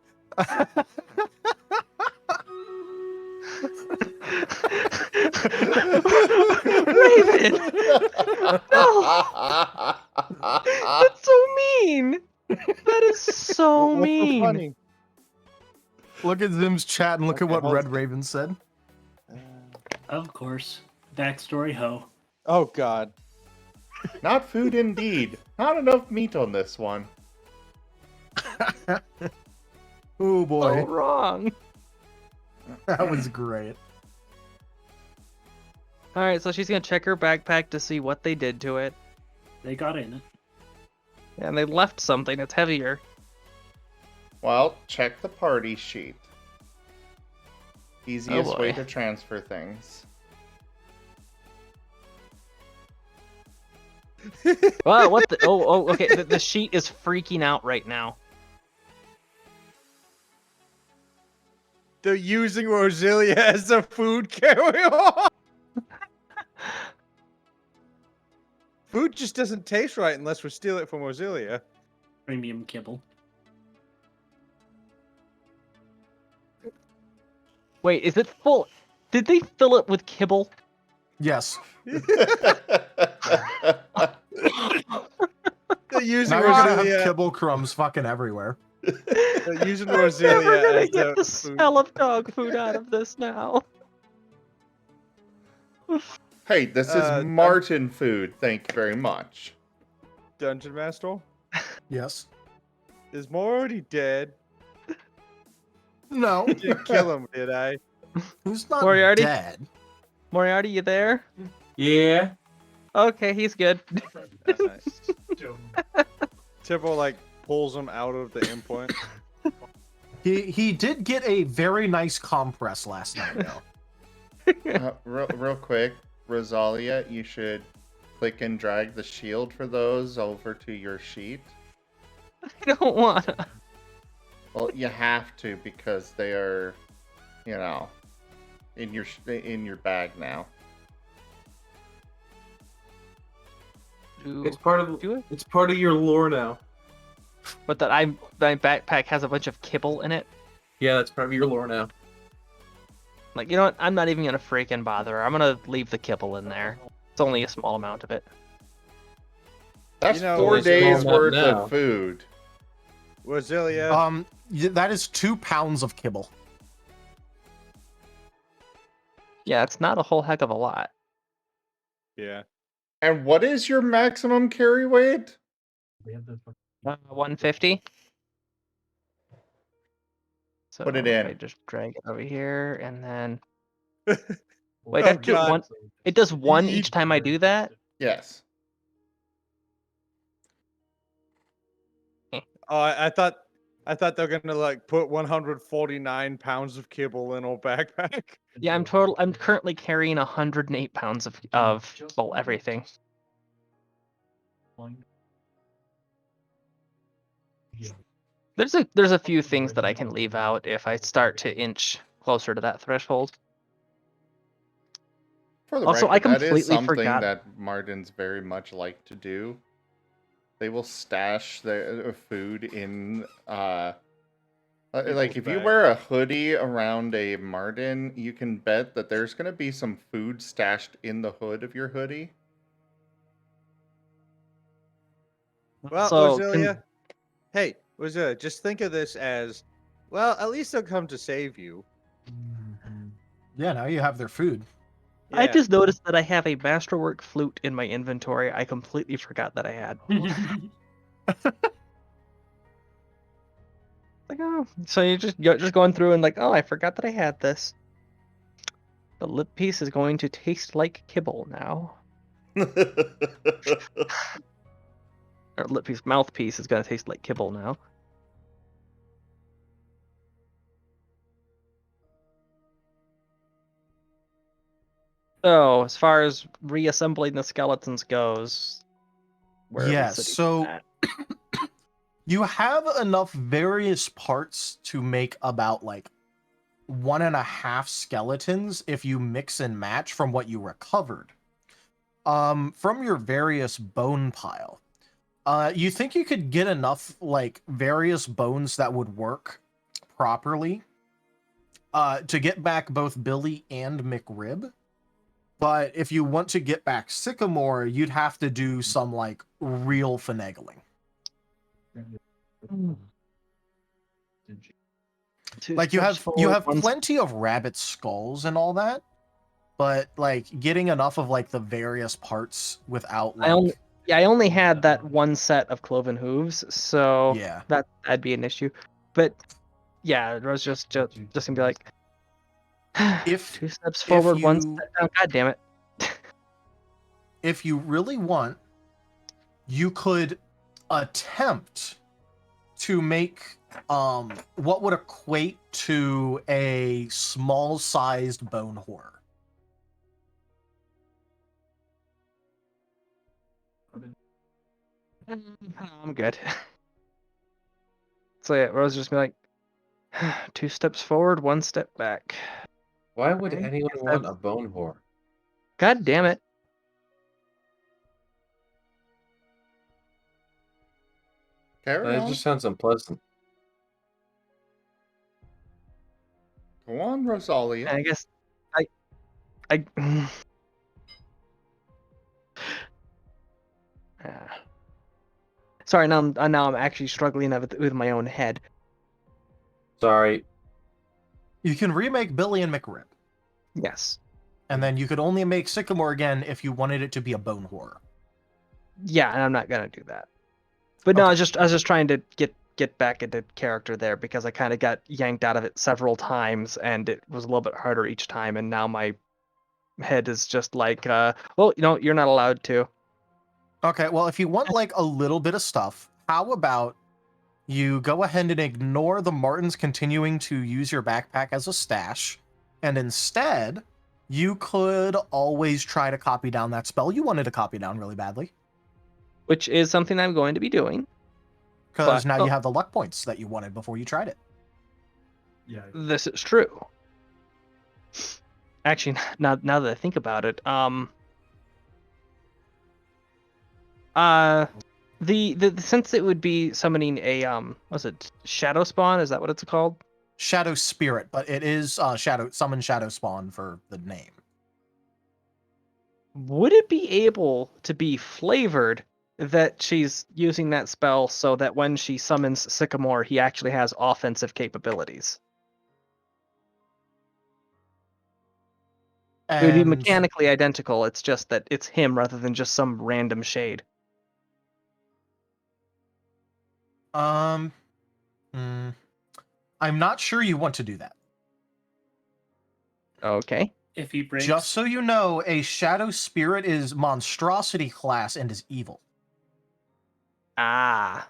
Raven! Oh, that's so mean! That is so What's mean! so funny? Look at Zim's chat and look at what Red Raven said. Of course. Backstory ho. Oh god. Not food indeed. Not enough meat on this one. Oh boy. So wrong. That was great. Alright, so she's gonna check her backpack to see what they did to it. They got in it. And they left something that's heavier. Well, check the party sheet. Easiest way boy. to transfer things. Wow, what the... Oh, okay, the sheet is freaking out right now. They're using Rosalia as a food carrier. Food just doesn't taste right unless we steal it from Rosalia. Premium kibble. Wait, is it full? Did they fill it with kibble? Yes. They're using Now you're gonna have Rosalia. kibble crumbs fucking everywhere. They're using We're Rosalia never gonna as get a the food. smell of dog food out of this now. Hey, this is Martin food. Thank you very much. Dungeon Master? Yes. Is Mo already dead? No. I didn't kill him, did I? Who's not Moriarty? dead? Moriarty, you there? Yeah. Okay, he's good. Nice. Timbo like pulls him out of the endpoint. He did get a very nice compress last night, though. Real quick, Rosalia, you should click and drag the shield for those over to your sheet. I don't wanna. Well, you have to because they are, you know, in your bag now. It's part of it's part of your lore now. But that my backpack has a bunch of kibble in it. Yeah, that's part of your lore now. Like, you know what? I'm not even gonna freaking bother. I'm gonna leave the kibble in there. It's only a small amount of it. That's You know, 4 it's days going up worth now. of food. Rosalia, That is 2 pounds of kibble. Yeah, it's not a whole heck of a lot. yeah. And what is your maximum carry weight? 150. So Put it if I in. just drag it over here and then wait, Oh, I have to do God. one. It does one You- each time I do that. Yes. Oh, I thought they're gonna like put 149 pounds of kibble in our backpack. Yeah, I'm currently carrying 108 pounds of well, everything. There's a few things that I can leave out if I start to inch closer to that threshold. For the Also, record, I that is completely something forgot. that Martins very much like to do. They will stash their food in like if you bag. wear a hoodie around a Martin, you can bet that there's going to be some food stashed in the hood of your hoodie. Well, So, Rosalia, hey, Rosalia, just think of this as, well, at least they'll come to save you. Yeah, now you have their food. I Yeah. just noticed that I have a masterwork flute in my inventory. I completely forgot that I had. Like, oh, so you're just going through and like, oh, I forgot that I had this. The lip piece is going to taste like kibble now. Or lip piece, mouthpiece is going to taste like kibble now. So, as far as reassembling the skeletons goes, where are we Yes, sitting so at? you have enough various parts to make about like 1.5 skeletons if you mix and match from what you recovered. From your various bone pile. You think you could get enough like various bones that would work properly to get back both Billy and McRib? But if you want to get back Sycamore, you'd have to do some like real finagling. Like you have plenty of rabbit skulls and all that, but like getting enough of like the various parts without like I only had that one set of cloven hooves, so yeah, that'd be an issue. But yeah, it was just gonna be like if 2 steps forward, 1 you- step down. God damn it! if you really want, you could attempt to make what would equate to a small-sized bone horror. I'm good. So yeah, Rose just be like 2 steps forward, 1 step back. Why would Okay, anyone guess want that's- a bone whore? God damn it! Carry That on. just sounds unpleasant. Go on, Rosalia. I guess I Sorry, now I'm actually struggling with my own head. Sorry. You can remake Billy and McRib, Yes. and then you could only make Sycamore again if you wanted it to be a bone horror. Yeah, and I'm not gonna do that. But no, Okay. I was just trying to get back into character there because I kind of got yanked out of it several times, and it was a little bit harder each time. And now my head is just like, well, you're not allowed to. Okay, well, if you want like a little bit of stuff, how about you go ahead and ignore the Martins continuing to use your backpack as a stash, and instead, you could always try to copy down that spell you wanted to copy down really badly. Which is something I'm going to be doing. Because now you have the luck points that you wanted before you tried it. Yeah. This is true. Actually, now that I think about it, since it would be summoning a was it Shadow Spawn? Is that what it's called? Shadow Spirit, but it is summon Shadow Spawn for the name. Would it be able to be flavored that she's using that spell so that when she summons Sycamore, he actually has offensive capabilities? It would be mechanically identical. It's just that it's him rather than just some random shade. I'm not sure you want to do that. Okay. If he breaks... Just so you know, a Shadow Spirit is monstrosity class and is evil. Ah.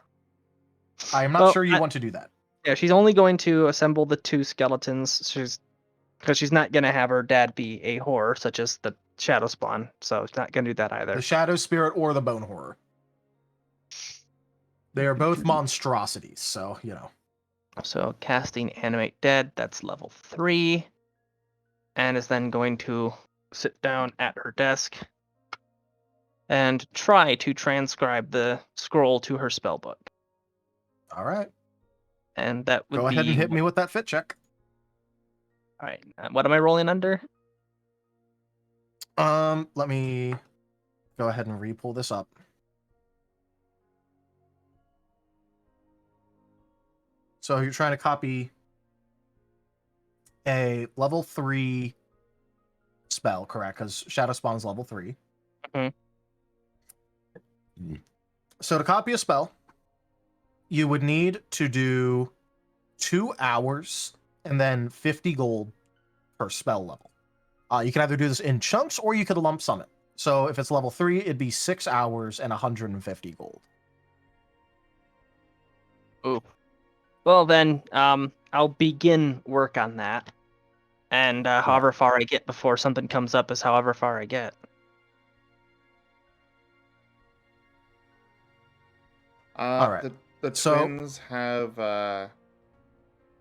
I am not sure you want to do that. Yeah, she's only going to assemble the 2 skeletons. Because she's not going to have her dad be a horror, such as the Shadow Spawn. So she's not going to do that either. The Shadow Spirit or the Bone Horror. They are both monstrosities, so, So casting Animate Dead, that's level 3. And is then going to sit down at her desk and try to transcribe the scroll to her spellbook. All right. And that would Go ahead and hit me with that fit check. All right. What am I rolling under? Let me go ahead and re-pull this up. So you're trying to copy a level 3 spell, correct? Because Shadow Spawn is level 3. Mm-hmm. So to copy a spell, you would need to do 2 hours and then 50 gold per spell level. You can either do this in chunks or you could lump sum it. So if it's level 3, it'd be 6 hours and 150 gold. Ooh. Well then, I'll begin work on that. And however far I get before something comes up is however far I get. All right. The twins have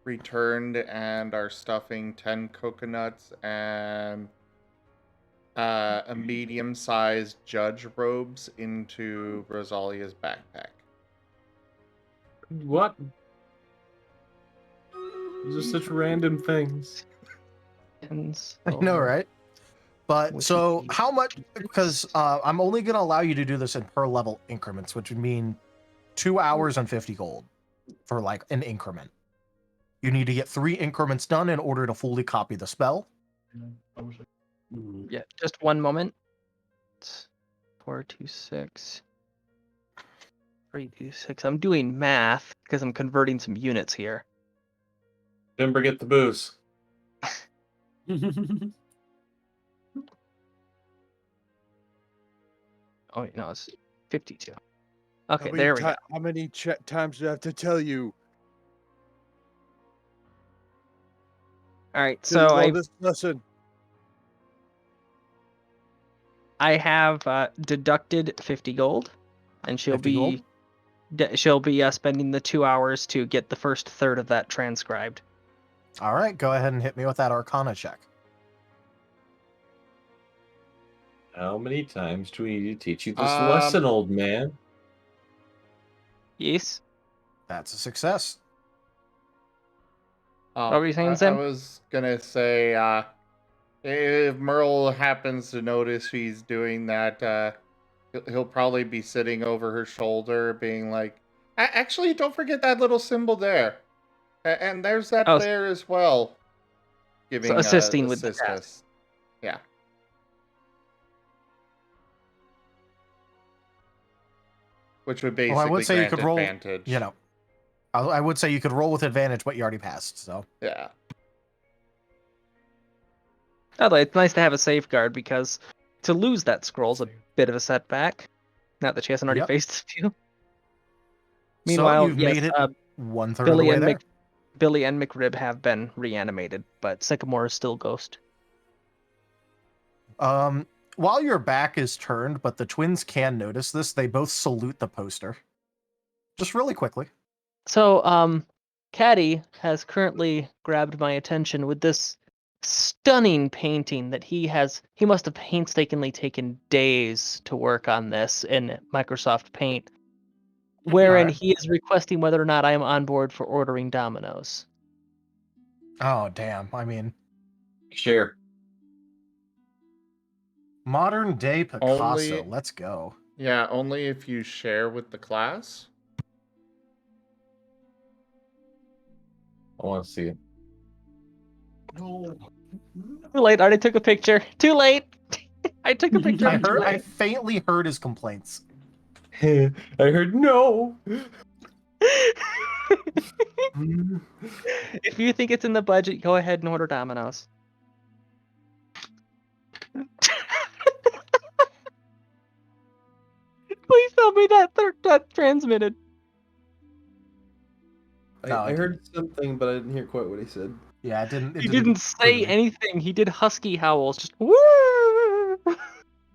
returned and are stuffing 10 coconuts and a medium-sized judge robes into Rosalia's backpack. What? These are such random things. I know, right? But so how much? Because I'm only going to allow you to do this in per level increments, which would mean 2 hours and 50 gold for like an increment. You need to get 3 increments done in order to fully copy the spell. Yeah, just one moment. 426. 326. I'm doing math because I'm converting some units here. Timber, get the booze. Oh, no, it's 52. Okay, there we go. How many times do I have to tell you? All right, so I have deducted 50 gold, and she'll be spending the 2 hours to get the first third of that transcribed. All right, go ahead and hit me with that Arcana check. How many times do we need to teach you this lesson, old man? Yes. That's a success. What were you saying, I Sam? was gonna say, if Merle happens to notice she's doing that, he'll probably be sitting over her shoulder, being like, "Actually, don't forget that little symbol there, and there's that there as well." Giving So assisting with the task. Yeah. Which would basically I would say you could roll. Advantage. I would say you could roll with advantage, but you already passed. So yeah. Although it's nice to have a safeguard because to lose that scroll's a bit of a setback. Not that she hasn't already Yep. faced a few. So Meanwhile, you've yes, made it 1/3 of the Billy way and there. Billy and McRib have been reanimated, but Sycamore is still ghost. While your back is turned, but the twins can notice this, they both salute the poster. Just really quickly. So, Caddy has currently grabbed my attention with this stunning painting that he must have painstakingly taken days to work on this in Microsoft Paint, wherein Alright. he is requesting whether or not I am on board for ordering Domino's. Oh, damn. I mean, Share. modern day Picasso. Only- Let's go. Yeah, only if you share with the class. I want to see it. No. Too late, I already took a picture. Too late! I took a picture. I faintly heard his complaints. I heard no. If you think it's in the budget, go ahead and order Domino's. Please tell me that transmitted. No, I it heard something, but I didn't hear quite what he said. Yeah, it didn't. He didn't say clearly. anything. He did husky howls. Just woo.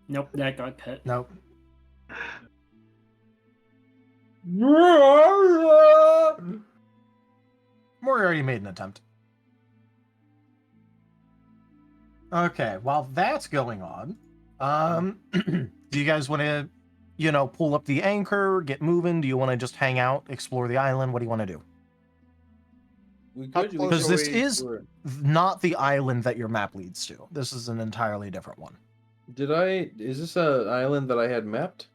Nope, that got cut. Nope. Mori already made an attempt. Okay, while that's going on, do you guys want to, pull up the anchor, get moving? Do you want to just hang out, explore the island? What do you want to do? How close Because are this we- is not the island that your map leads to. This is an entirely different one. Is this an island that I had mapped?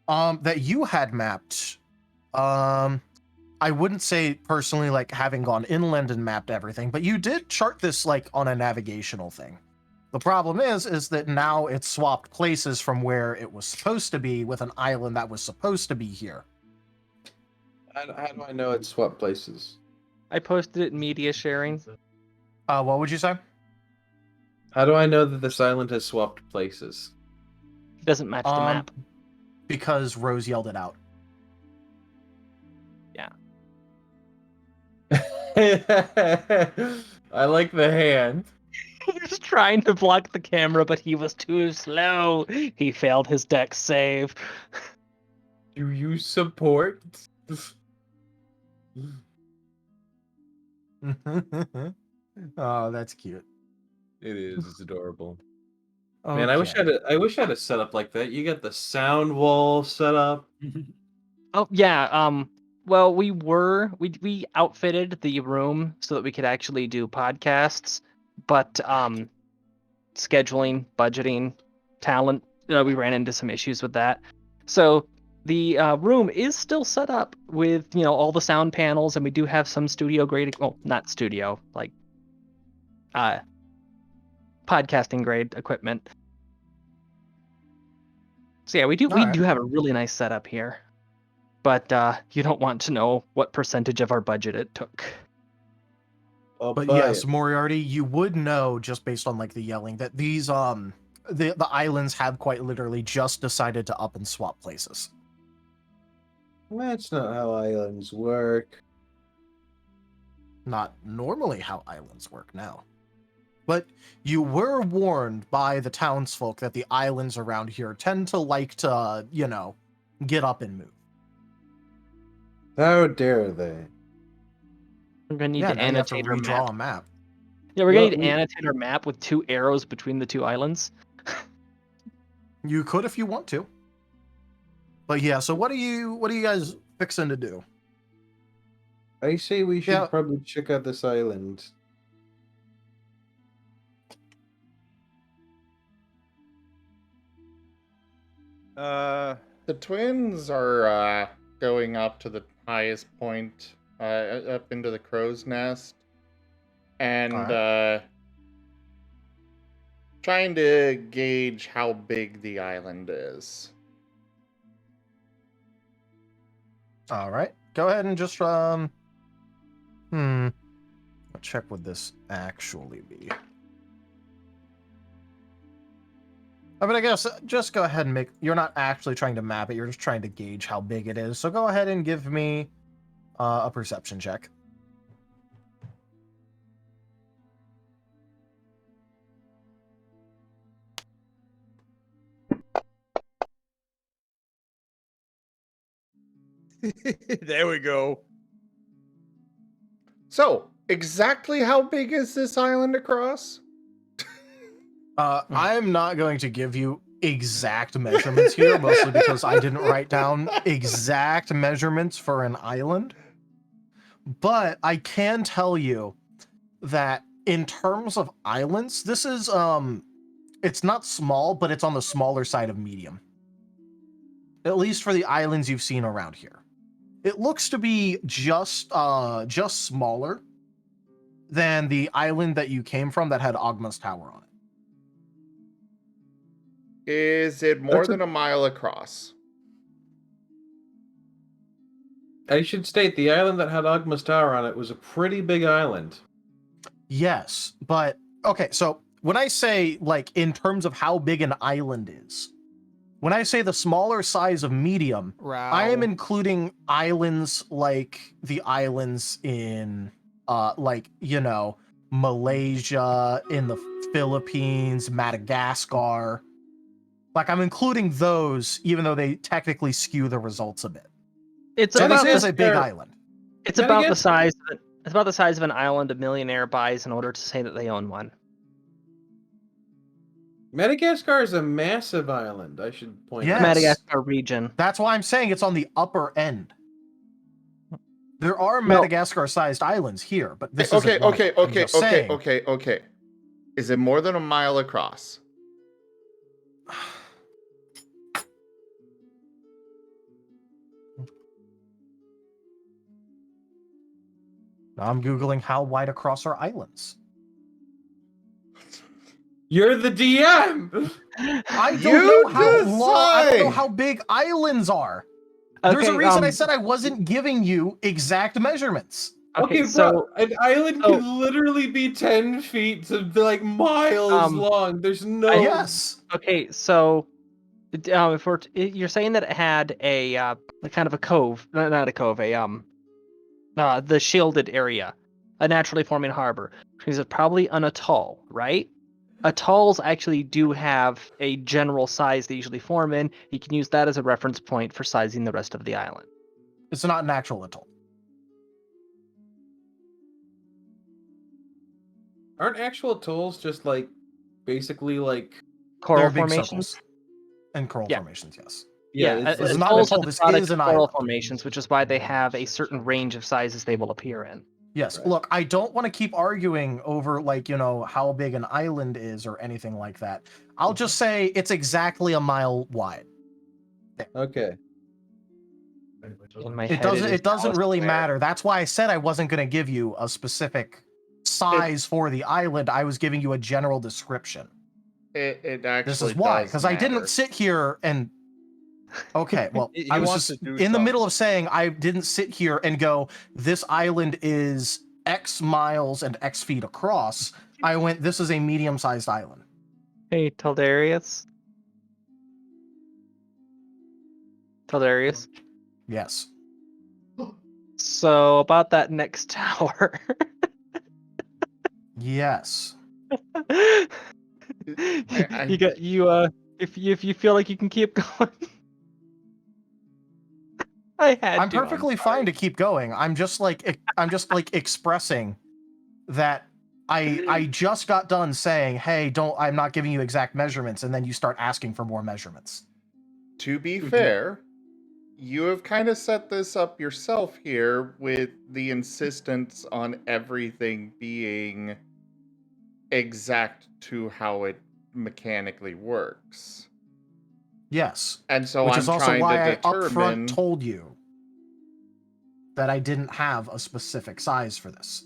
That you had mapped. I wouldn't say personally like having gone inland and mapped everything, but you did chart this like on a navigational thing. The problem is that now it's swapped places from where it was supposed to be with an island that was supposed to be here. How do I know it's swapped places? I posted it in media sharing. What would you say? How do I know that this island has swapped places? It doesn't match the map. Because Rose yelled it out. Yeah. I like the hand. He was trying to block the camera, but he was too slow. He failed his deck save. Do you support? Oh, that's cute. It is. It's adorable. Okay. Man, I wish I had a setup like that. You got the sound wall set up. Oh yeah. Well, we outfitted the room so that we could actually do podcasts, but scheduling, budgeting, talent, we ran into some issues with that. So the room is still set up with all the sound panels, and we do have some studio grade, well, not studio, like podcasting grade equipment. So yeah, we do have a really nice setup here. But you don't want to know what percentage of our budget it took. But yes, Moriarty, you would know just based on like the yelling that these the islands have quite literally just decided to up and swap places. That's not how islands work. Not normally how islands work now. But you were warned by the townsfolk that the islands around here tend to like to, get up and move. How dare they? We're gonna need Yeah, to now you have to annotate our redraw map. a map. Yeah, we're gonna need to annotate our map with 2 arrows between the 2 islands. You could if you want to. But yeah, so what are you guys fixing to do? I say we should probably check out this island. The twins are going up to the highest point, up into the crow's nest, and trying to gauge how big the island is. All right, go ahead and just let What check would this actually be? I mean, I guess just go ahead and make... You're not actually trying to map it, you're just trying to gauge how big it is. So go ahead and give me a perception check. There we go. So, exactly how big is this island across? I'm not going to give you exact measurements here, mostly because I didn't write down exact measurements for an island. But I can tell you that in terms of islands, this is it's not small, but it's on the smaller side of medium. At least for the islands you've seen around here. It looks to be just smaller than the island that you came from that had Ogma's Tower on it. Is it more than a mile across? I should state the island that had Ogma's Tower on it was a pretty big island. Yes, but okay, so when I say, like, in terms of how big an island is, when I say the smaller size of medium, I am including islands like the islands in, like, you know, Malaysia, in the Philippines, Madagascar. Like, I'm including those, even though they technically skew the results a bit. It's So about this is a big the- island. It's about the size. It's about the size of an island a millionaire buys in order to say that they own one. Madagascar is a massive island, I should point Yes. out. Madagascar region. That's why I'm saying it's on the upper end. There are No. Madagascar-sized islands here, but this Okay, isn't one okay, of them. I'm okay, just okay, saying. okay, okay. Is it more than a mile across? Now I'm Googling how wide across are islands. You're the DM! I don't You know how long, I don't know decide! how big islands are. There's a Okay, reason I said I wasn't giving you exact measurements. Okay, Okay, so bro, an island so- can literally be 10 feet to like miles long. There's no... Yes. okay, so if you're saying that it had a kind of a cove, not a cove, the shielded area, a naturally forming harbor, which means it's probably an atoll, right? Atolls actually do have a general size they usually form in. You can use that as a reference point for sizing the rest of the island. It's not an actual atoll. Aren't actual atolls just like basically like Coral They're big formations. circles. And coral Yeah. formations, yes. it's This is like- not an atolls are atoll, the this product is of an coral island. formations, which is why they have a certain range of sizes they will appear in. Yes. Right. Look, I don't want to keep arguing over, like, you know, how big an island is or anything like that. I'll just say it's exactly a mile wide. Okay. In my It head, doesn't is it doesn't Dallas really Square. matter. That's why I said I wasn't going to give you a specific size for the island. I was giving you a general description. It actually This is why, does because I didn't matter. sit here and okay, well, He I was wants just to do in the something. middle of saying I didn't sit here and go, this island is X miles and X feet across. I went, this is a medium-sized island. Hey, Taldarius. Taldarius. Yes. So about that next tower. Yes. You got you. If you feel like you can keep going. I had I'm to. I'm perfectly sorry. fine to keep going. I'm just like expressing that I just got done saying, "Hey, I'm not giving you exact measurements," and then you start asking for more measurements. To be fair, you have kind of set this up yourself here with the insistence on everything being exact to how it mechanically works. Yes. And so Which I'm is also trying why to I determine... upfront told you that I didn't have a specific size for this.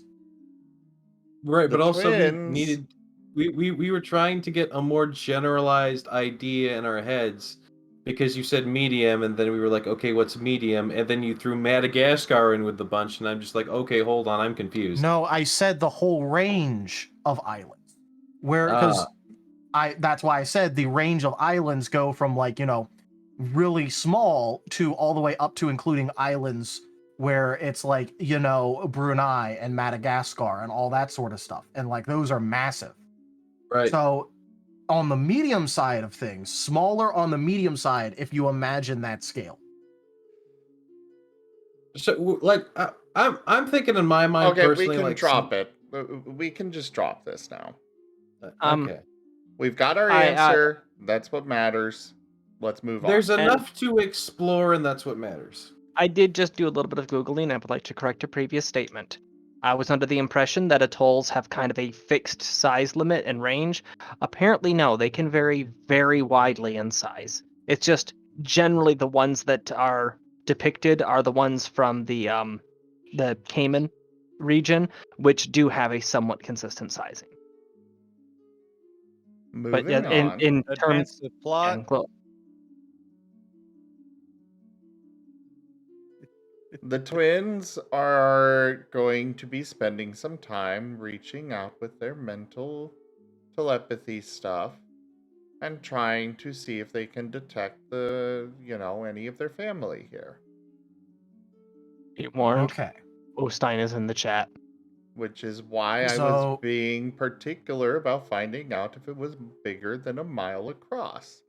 Right, The but also twins- we were trying to get a more generalized idea in our heads because you said medium, and then we were like, okay, what's medium? And then you threw Madagascar in with the bunch, and I'm just like, okay, hold on, I'm confused. No, I said the whole range of islands. Because that's why I said the range of islands go from like, really small to all the way up to including islands where it's like, Brunei and Madagascar and all that sort of stuff. And like those are massive. Right. So on the medium side of things, smaller on the medium side, if you imagine that scale. So, like, I'm thinking in my mind Okay, we personally, can like, drop it. We can just drop this now. Okay. We've got our answer. That's what matters. Let's move on. There's enough to explore, and that's what matters. I did just do a little bit of Googling. I would like to correct a previous statement. I was under the impression that atolls have kind of a fixed size limit and range. Apparently, no. They can vary very widely in size. It's just generally the ones that are depicted are the ones from the Cayman region, which do have a somewhat consistent sizing. Moving but on. in terms Advance the plot. The twins are going to be spending some time reaching out with their mental telepathy stuff and trying to see if they can detect any of their family here. Be warned. Okay. Ostein is in the chat. Which is why I was being particular about finding out if it was bigger than 1 mile across.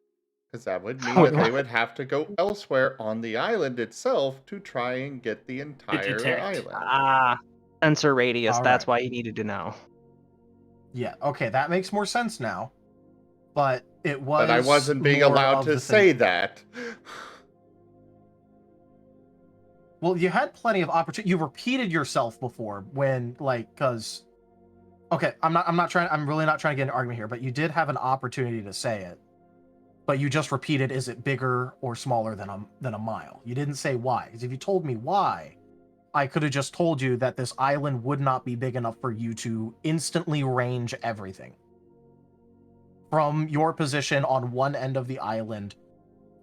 Because that would mean that they would have to go elsewhere on the island itself to try and get the entire island. Sensor radius. All That's right. why you needed to know. Yeah, okay, that makes more sense now. But it was. But I wasn't being allowed to say that. Well, you had plenty of opportunity. You repeated yourself before when, because. Okay, I'm really not trying to get an argument here, but you did have an opportunity to say it. But you just repeated, is it bigger or smaller than a mile? You didn't say why. Because if you told me why, I could have just told you that this island would not be big enough for you to instantly range everything. From your position on one end of the island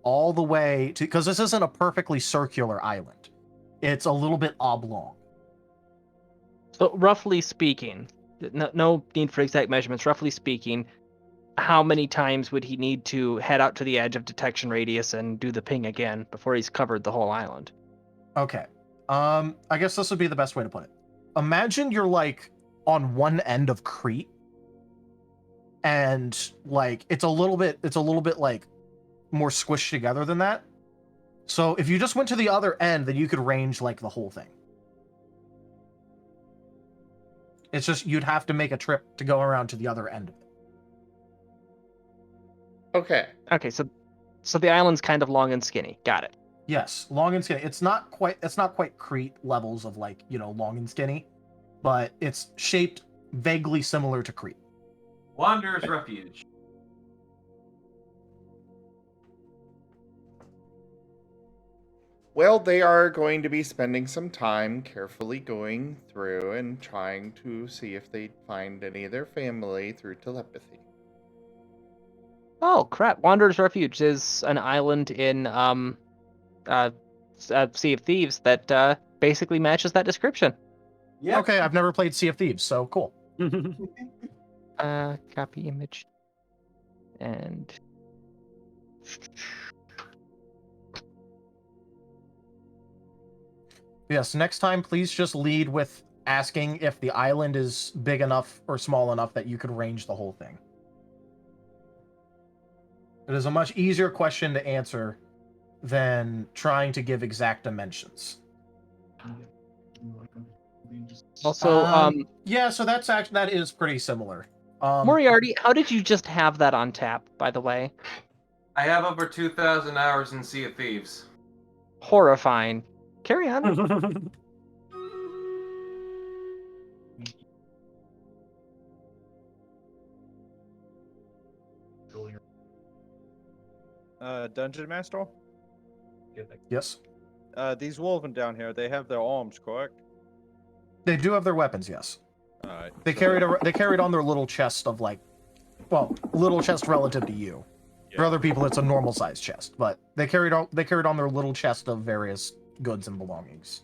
all the way to... Because this isn't a perfectly circular island. It's a little bit oblong. So roughly speaking, no need for exact measurements, roughly speaking, how many times would he need to head out to the edge of detection radius and do the ping again before he's covered the whole island? Okay. I guess this would be the best way to put it. Imagine you're like on one end of Crete, and like it's a little bit like more squished together than that. So if you just went to the other end, then you could range like the whole thing. It's just you'd have to make a trip to go around to the other end of it. Okay, so the island's kind of long and skinny. Got it. Yes, long and skinny. It's not quite Crete levels of like, long and skinny, but it's shaped vaguely similar to Crete. Wanderer's Refuge. Well, they are going to be spending some time carefully going through and trying to see if they find any of their family through telepathy. Oh crap! Wanderer's Refuge is an island in Sea of Thieves that basically matches that description. Yeah. Okay, I've never played Sea of Thieves, so cool. Copy image. And yes, next time please just lead with asking if the island is big enough or small enough that you could range the whole thing. It is a much easier question to answer than trying to give exact dimensions. also, yeah, so that is pretty similar. Moriarty, how did you just have that on tap, by the way? I have over 2,000 hours in Sea of Thieves. Horrifying. Carry on. Dungeon Master? Yes. These wolven down here, they have their arms, correct? They do have their weapons, yes. Alright. They carried on their little chest of little chest relative to you. For other people, it's a normal sized chest, but they carried on their little chest of various goods and belongings.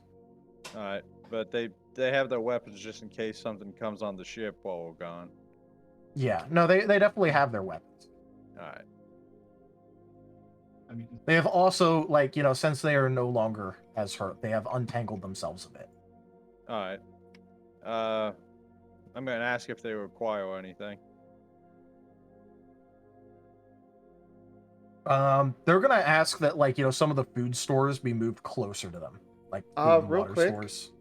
All right, but they have their weapons just in case something comes on the ship while we're gone. Yeah, no, they definitely have their weapons. All right. I mean, They have also, like, you know, since they are no longer as hurt, they have untangled themselves a bit. All right. I'm gonna ask if they require anything. They're gonna ask that, like, you know, some of the food stores be moved closer to them, like food and Real water quick. stores.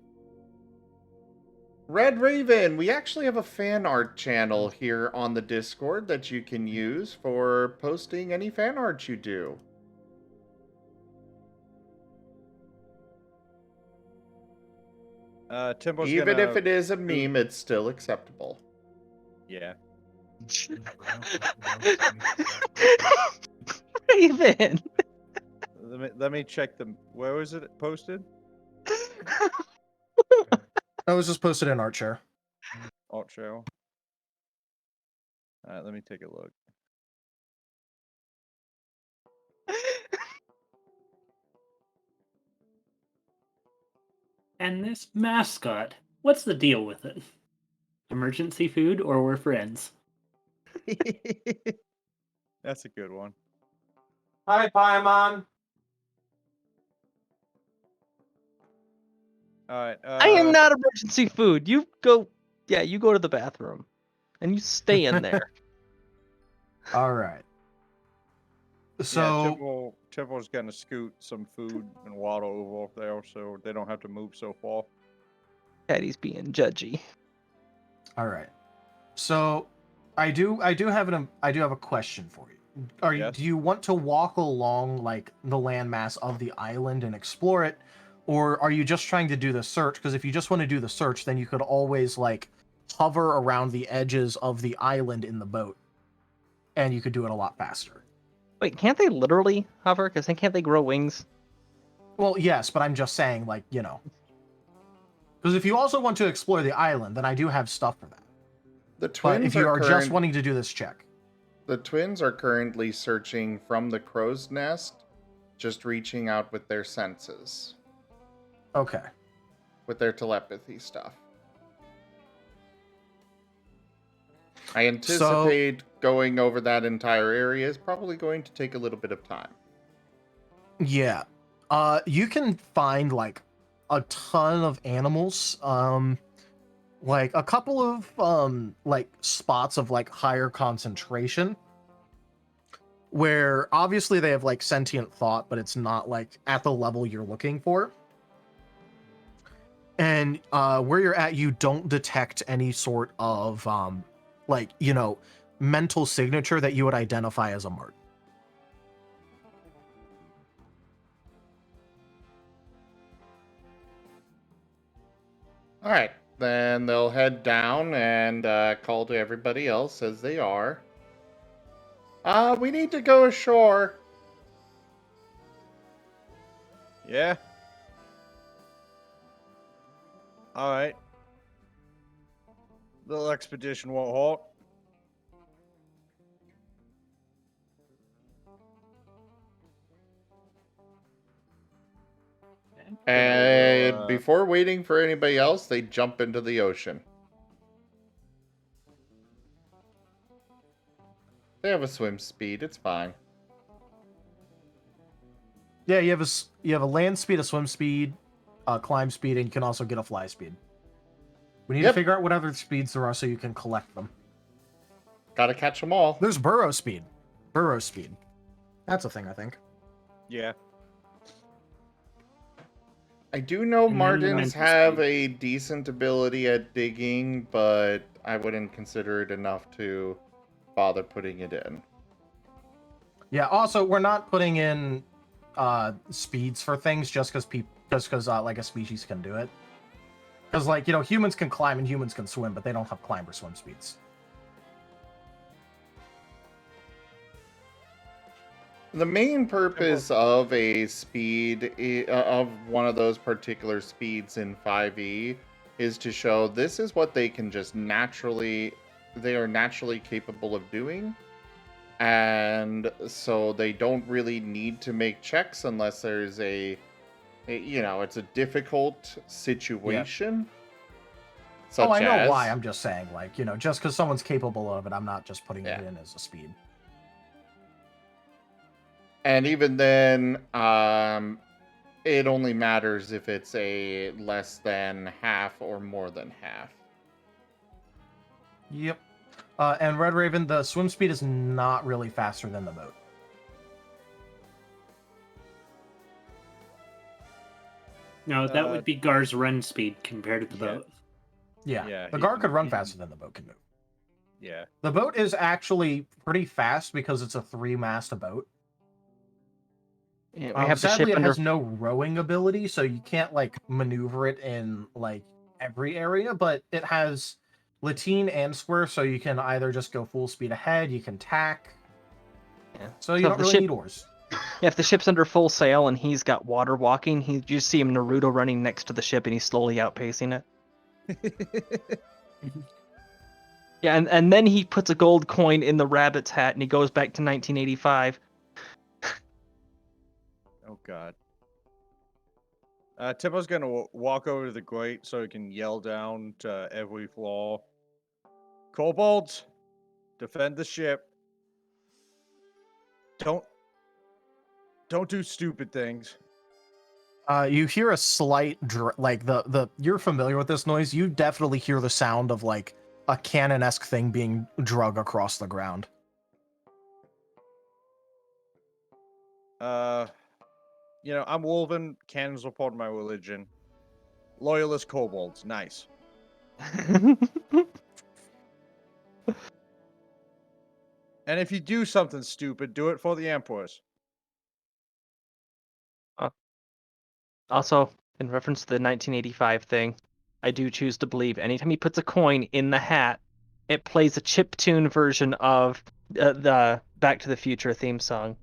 Red Raven, we actually have a fan art channel here on the Discord that you can use for posting any fan art you do. Timbo's Even gonna... if it is a meme, it's still acceptable. Yeah. Raven. Let me check the... Where was it posted? I was just posted in Artshare. Alt show. All right, let me take a look. And this mascot, what's the deal with it? Emergency food or we're friends? That's a good one. Hi, Paimon. All right. I am not emergency food. You go to the bathroom, and you stay in there. All right. So Timbo's gonna scoot some food and water over there, so they don't have to move so far. Patty's being judgy. all right. So I do have a question for you. Yes. Do you want to walk along, like, the landmass of the island and explore it, or are you just trying to do the search? Because if you just want to do the search, then you could always, like, hover around the edges of the island in the boat, and you could do it a lot faster. Wait, can't they literally hover? Because can't they grow wings? Well, yes, but I'm just saying, like, you know. Because if you also want to explore the island, then I do have stuff for that. The But twins if you are just current- wanting to do this check. The twins are currently searching from the crow's nest, just reaching out with their senses, Okay. with their telepathy stuff. I anticipate going over that entire area is probably going to take a little bit of time. Yeah. You can find, like, a ton of animals. Like a couple of like spots of, like, higher concentration, where obviously they have, like, sentient thought, but it's not, like, at the level you're looking for. And where you're at, you don't detect any sort of like, you know, mental signature that you would identify as a mark. All right, then they'll head down and call to everybody else as they are. We need to go ashore. Yeah. All right. Little expedition won't halt. And before waiting for anybody else, they jump into the ocean. They have a swim speed. It's fine. Yeah, you have a land speed, a swim speed, a climb speed, and you can also get a fly speed. We need to figure out what other speeds there are so you can collect them. Gotta catch them all. There's burrow speed. Burrow speed. That's a thing, I think. Yeah. I do know And then Martins mental have speed. a decent ability at digging, but I wouldn't consider it enough to bother putting it in. Yeah, also, we're not putting in speeds for things just because like a species can do it. Because, like, you know, humans can climb and humans can swim, but they don't have climb or swim speeds. The main purpose of a speed, of one of those particular speeds in 5e, is to show this is what they can just naturally, they are naturally capable of doing. And so they don't really need to make checks unless there's it's a difficult situation. Oh, I know why. I'm just saying, like, just because someone's capable of it, I'm not just putting it in as a speed. And even then, it only matters if it's a less than half or more than half. Yep. And Red Raven, the swim speed is not really faster than the boat. No, that would be Gar's run speed compared to the boat. Yeah. The Gar could run faster than the boat can move. Yeah. The boat is actually pretty fast because it's a 3-mast boat. Yeah, we have the sadly, ship it under... has no rowing ability, so you can't like maneuver it in like every area. But it has lateen and square, so you can either just go full speed ahead, you can tack. Yeah. So you don't really need oars. Yeah, if the ship's under full sail and he's got water walking, you just see him Naruto running next to the ship and he's slowly outpacing it. Yeah, and then he puts a gold coin in the rabbit's hat and he goes back to 1985. Oh god. Timbo's gonna walk over to the grate so he can yell down to every floor. Kobolds, defend the ship. Don't do stupid things. You hear a slight like you're familiar with this noise. You definitely hear the sound of like a cannon-esque thing being drug across the ground. I'm Wolven. Cannons are part of my religion. Loyalist kobolds, nice. And if you do something stupid, do it for the Emperors. Also, in reference to the 1985 thing, I do choose to believe anytime he puts a coin in the hat, it plays a chiptune version of the Back to the Future theme song.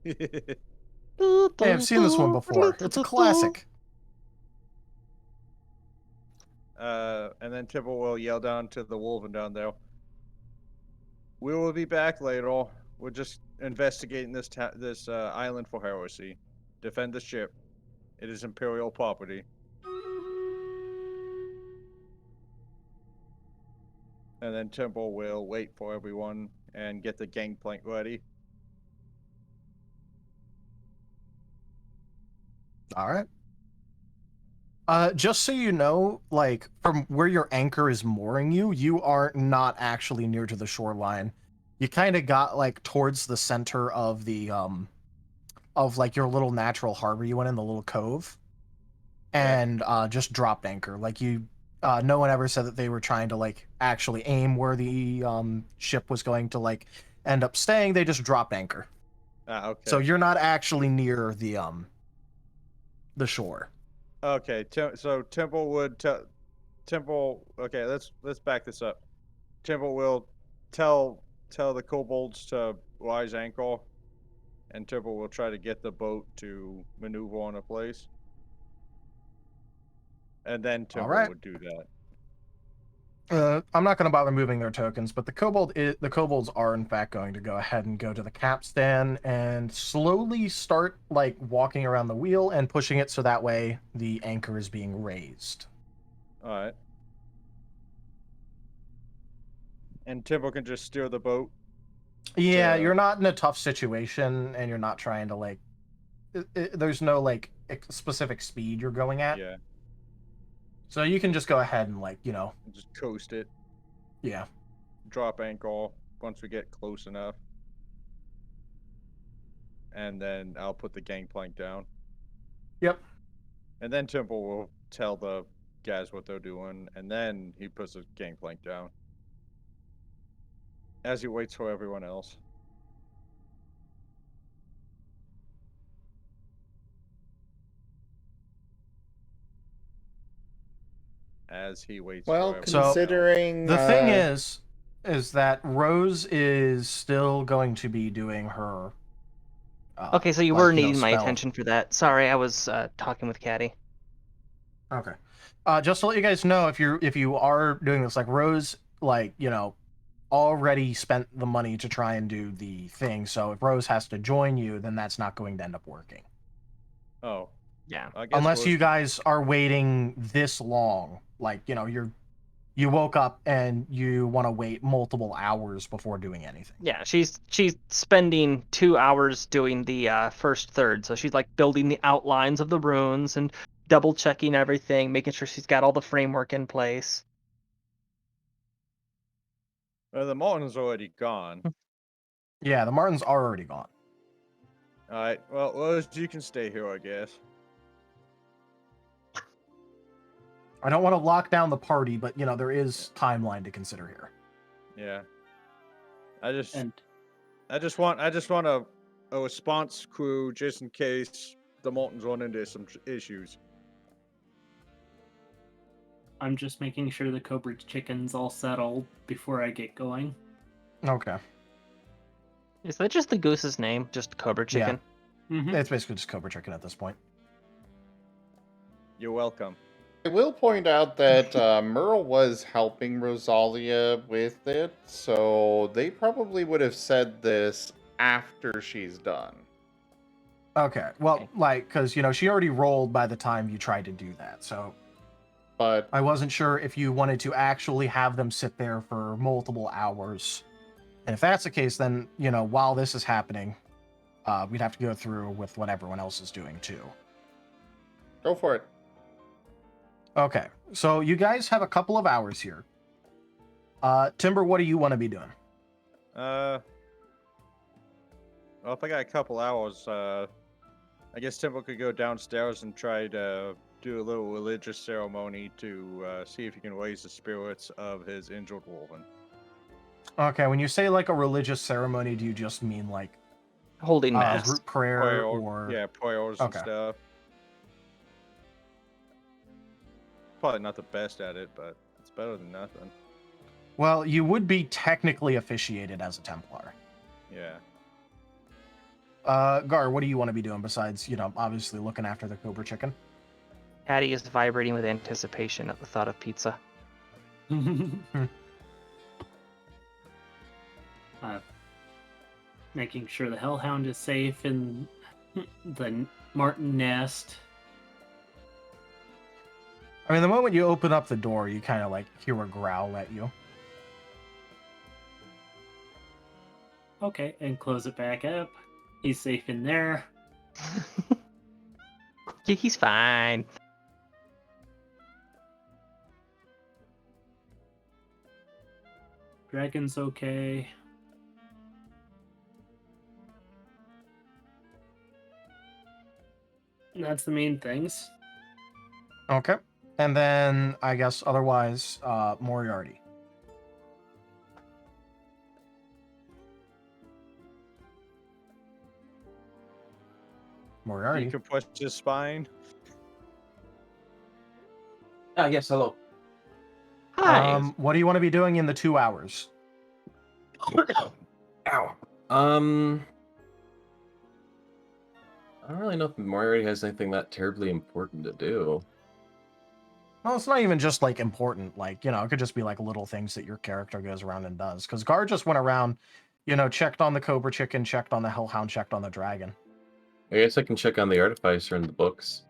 Hey, I've seen this one before. It's a classic. And then Timbo will yell down to the Wolven down there. We will be back later. We're just investigating this island for heresy. Defend the ship. It is Imperial property. And then Timbo will wait for everyone and get the gangplank ready. All right. Just so you know, like from where your anchor is mooring you, you are not actually near to the shoreline. You kind of got like towards the center of the of like your little natural harbor you went in, the little cove, and just dropped anchor. Like no one ever said that they were trying to like actually aim where the ship was going to like end up staying. They just dropped anchor. Okay. So you're not actually near the shore. Okay, so Temple would Temple. Okay, let's back this up. Temple will tell the kobolds to rise anchor, and Temple will try to get the boat to maneuver on a place, and then Temple would do that. I'm not going to bother moving their tokens, but the kobolds are in fact going to go ahead and go to the capstan and slowly start like walking around the wheel and pushing it so that way the anchor is being raised. All right. And Timbo can just steer the boat. Yeah, you're not in a tough situation, and you're not trying to like. There's no like specific speed you're going at. Yeah. So you can just go ahead and like just coast it. Yeah. Drop anchor once we get close enough, and then I'll put the gangplank down. Yep. And then Temple will tell the guys what they're doing, and then he puts the gangplank down as he waits for everyone else. As he waits for everyone considering else. The thing is that Rose is still going to be doing her okay, so you were needing my attention for that. Sorry, I was talking with Caddy. Okay. Just to let you guys know, if you are doing this, like Rose, like already spent the money to try and do the thing. So if Rose has to join you, then that's not going to end up working. Oh, Yeah. I guess Unless Rose you can- guys are waiting this long, like, you know, you woke up and you want to wait multiple hours before doing anything. Yeah, she's spending 2 hours doing the first third. So she's like building the outlines of the runes and double checking everything, making sure she's got all the framework in place. the Martin's already gone. Yeah, the Martins are already gone. All right. Well, Rose, you can stay here, I guess. I don't want to lock down the party, but you know, there is timeline to consider here. Yeah. I just And want a response crew just in case the Martins run into some issues. I'm just making sure the Cobra Chicken's all settled before I get going. Okay. Is that just the goose's name? Just Cobra Chicken? Mm-hmm. It's basically just Cobra Chicken at this point. You're welcome. I will point out that Merle was helping Rosalia with it, so they probably would have said this after she's done. Okay. Well, like, because, you know, she already rolled by the time you tried to do that, so... But I wasn't sure if you wanted to actually have them sit there for multiple hours. And if that's the case, then, you know, while this is happening, we'd have to go through with what everyone else is doing, too. go for it. Okay. So you guys have a couple of hours here. Timber, what do you want to be doing? Well, if I got a couple hours, I guess Temple could go downstairs and try to do a little religious ceremony to see if he can raise the spirits of his injured wolven. Okay, when you say like a religious ceremony, do you just mean like Holding mass. group prayer or... Yeah, prayers and Okay. stuff. Probably not the best at it, but it's better than nothing. Well, you would be technically officiated as a Templar. Yeah. Gar, what do you want to be doing besides, you know, obviously looking after the Cobra Chicken? Hattie is vibrating with anticipation at the thought of pizza. Making sure the Hellhound is safe in the Martin nest. I mean, the moment you open up the door, you kind of like hear a growl at you. Okay, and close it back up. He's safe in there. Yeah, he's fine. Dragon's okay. And that's the main things. Okay. And then, I guess, otherwise, Moriarty. Moriarty. You can push his spine. Ah, yes, hello. Hi. What do you want to be doing in the 2 hours? Ow. I don't really know if Moriarty has anything that terribly important to do. Well, it's not even just like important. Like, you know, it could just be like little things that your character goes around and does. Because Gar just went around, you know, checked on the Cobra Chicken, checked on the Hellhound, checked on the dragon. I guess I can check on the Artificer in the books.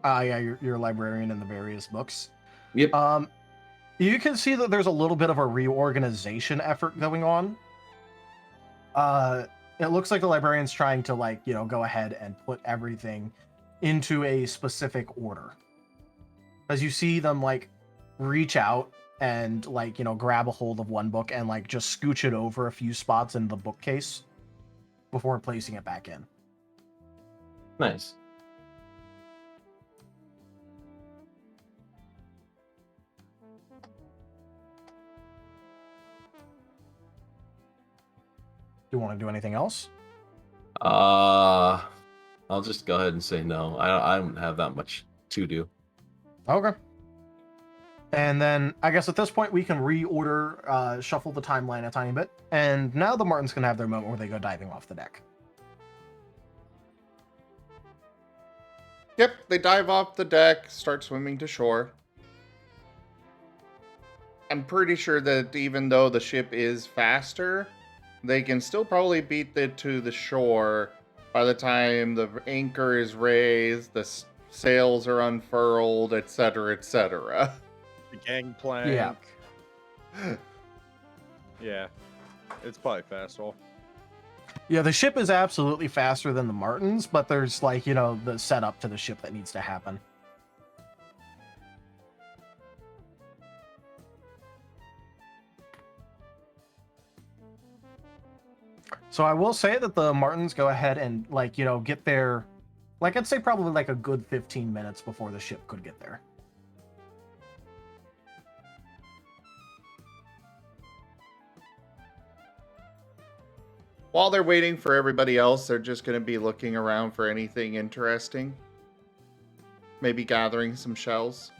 Yeah, your librarian in the various books. Yep. You can see that there's a little bit of a reorganization effort going on. It looks like the librarian's trying to, like, you know, go ahead and put everything into a specific order. As you see them, like, reach out and, like, you know, grab a hold of one book and, like, just scooch it over a few spots in the bookcase before placing it back in. Nice. Do you want to do anything else? I'll just go ahead and say no. I don't have that much to do. Okay. And then I guess at this point we can reorder, shuffle the timeline a tiny bit. And now the Martins can have their moment where they go diving off the deck. Yep, they dive off the deck, start swimming to shore. I'm pretty sure that even though the ship is faster, they can still probably beat it to the shore by the time the anchor is raised, the sails are unfurled, etc., etc. The gangplank. Yeah. Yeah. It's probably faster. Yeah, the ship is absolutely faster than the Martins, but there's like, you know, the setup to the ship that needs to happen. So I will say that the Martins go ahead and, like, you know, get there, like, I'd say probably like a good 15 minutes before the ship could get there. While they're waiting for everybody else, they're just going to be looking around for anything interesting. Maybe gathering some shells.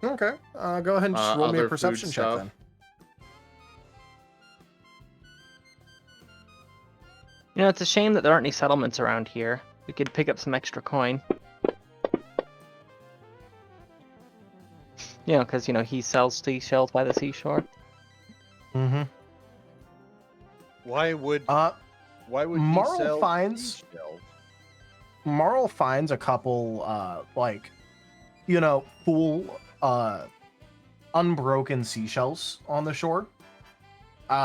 Okay. Go ahead and just roll me a Other perception food check stuff. then. You know, it's a shame that there aren't any settlements around here. We could pick up some extra coin. You know, because, you know, he sells seashells by the seashore. Mm-hmm. Why would he Marl sell finds seashells? Marl finds a couple like, you know, full unbroken seashells on the shore.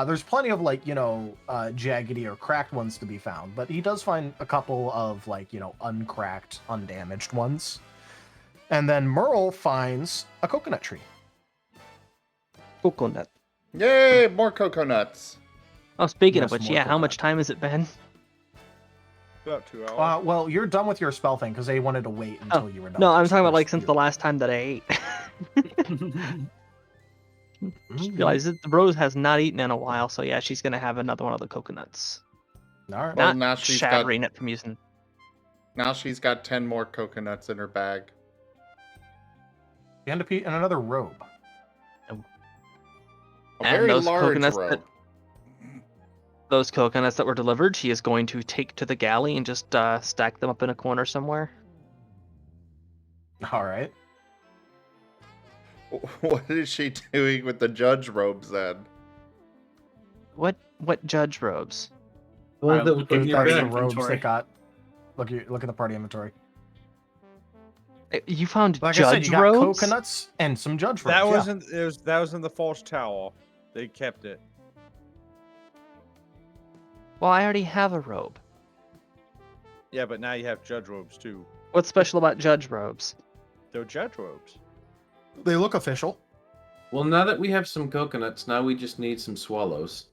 There's plenty of, like, you know, jaggedy or cracked ones to be found, but he does find a couple of, like, you know, uncracked, undamaged ones. And then Merle finds a coconut tree. Coconut. Yay, more coconuts. Oh, speaking of Yes, which, more yeah, how much coconut. time has it been? About 2 hours. Well, you're done with your spell thing because they wanted to wait until you were done. No, with I'm your talking about, first like, since few. the last time that I ate. Just realized that the Rose has not eaten in a while, so yeah, she's gonna have another one of the coconuts. All right. Well, Not now she's shattering it from using. Now she's got 10 more coconuts in her bag. And another robe. A And very those large coconuts robe. Those coconuts that were delivered, she is going to take to the galley and just stack them up in a corner somewhere. All right. What is she doing with the judge robes then? What judge robes? The ones that look put at in your your That's the bag. robes inventory. that got. Look at the party inventory. You found Like judge I said, you got robes? coconuts and some judge robes. That yeah. wasn't. That was in the false tower. They kept it. Well, I already have a robe. Yeah, but now you have judge robes too. What's special about judge robes? They're judge robes. They look official. Well, now that we have some coconuts, now we just need some swallows.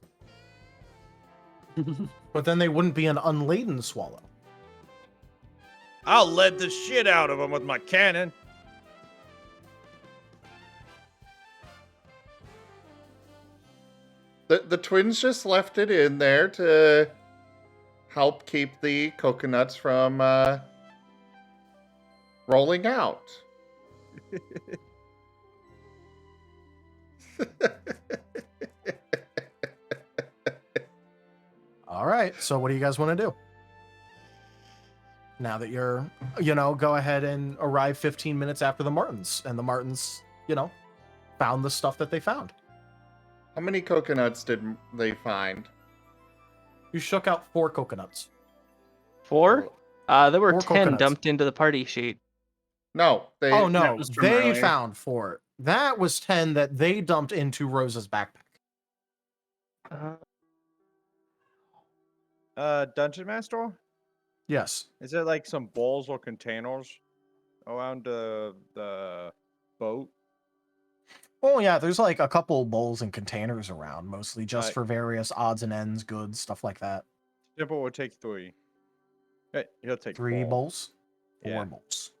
But then they wouldn't be an unladen swallow. I'll lead the shit out of them with my cannon. The twins just left it in there to help keep the coconuts from rolling out. All right. So what do you guys want to do? Now that you're, you know, go ahead and arrive 15 minutes after the Martins, and the Martins, you know, found the stuff that they found. How many coconuts did they find? You shook out 4 coconuts. 4? There were 4 10 coconuts. dumped into the party sheet. No, they. Oh no, That was from they earlier. found 4. That was 10 that they dumped into Rose's backpack. Dungeon Master? Yes. Is there like some balls or containers around the boat? Oh yeah, there's like a couple bowls and containers around, mostly just Right. for various odds and ends, goods, stuff like that. Simple will take 3. Hey, he'll take 3 4. bowls, 4 Yeah. bowls.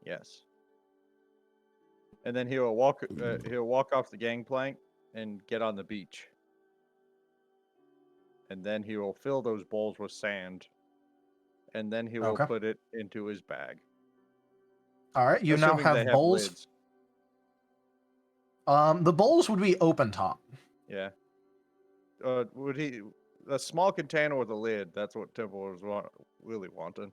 Yes. And then he'll walk off the gangplank and get on the beach. And then he will fill those bowls with sand. And then he will Okay. put it into his bag. All right, you now Assuming they have bowls. lids. The bowls would be open top. Yeah. Would he a small container with a lid? That's what Temple was really wanting.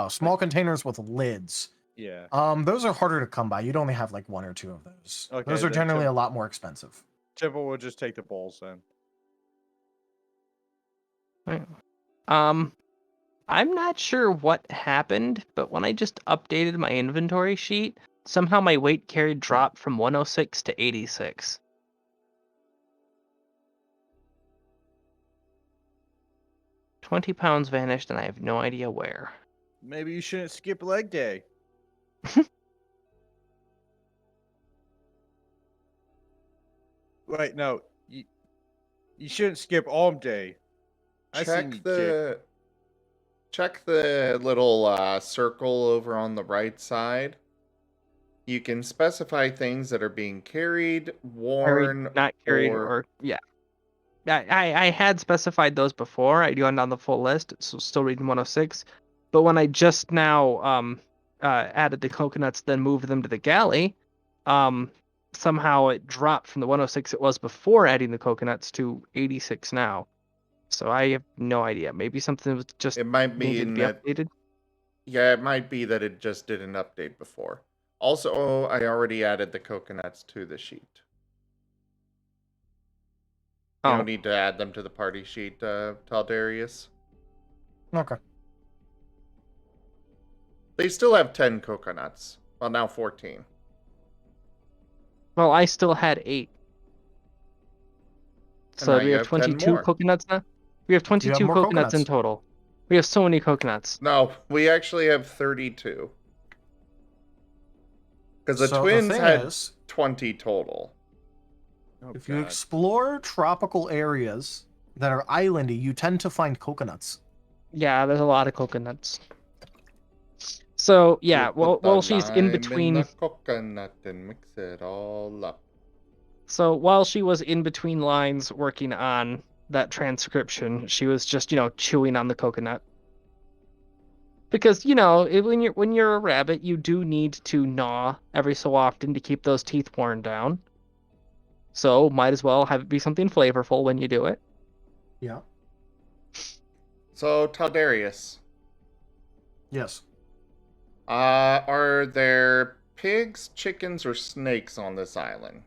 Small containers with lids. Yeah. Those are harder to come by. You'd only have like 1 or 2 of those. Okay, Those are then generally a lot more expensive. Temple will just take the bowls then. Right. I'm not sure what happened, but when I just updated my inventory sheet, somehow my weight carried dropped from 106 to 86. £20 vanished, and I have no idea where. Maybe you shouldn't skip leg day. Wait, no. You shouldn't skip arm day. I seen you, Check the little circle over on the right side. You can specify things that are being carried, worn, not carried, or yeah. I had specified those before. I went on the full list, so still reading 106. But when I just now added the coconuts, then moved them to the galley, somehow it dropped from the 106 it was before adding the coconuts to 86 now. So I have no idea. Maybe something was just it might be needed to in be that. updated. Yeah, it might be that it just didn't update before. Also, I already added the coconuts to the sheet. You don't need to add them to the party sheet, Taldarius. Okay. They still have 10 coconuts. Well, now 14. Well, I still had 8. So now we you have have 10 22 more. coconuts now? We have 22 more coconuts in coconuts. total. We have so many coconuts. No, we actually have 32. Because the So twins thing had is, 20 total. Oh, if you explore tropical areas that are islandy, you tend to find coconuts. Yeah, there's a lot of coconuts. So yeah, You put the while she's in lime between, the coconut and mix it all up. so while she was in between lines working on that transcription, she was just chewing on the coconut. Because when you're a rabbit, you do need to gnaw every so often to keep those teeth worn down. So might as well have it be something flavorful when you do it. Yeah. So, Taldarius. Yes. Are there pigs, chickens, or snakes on this island?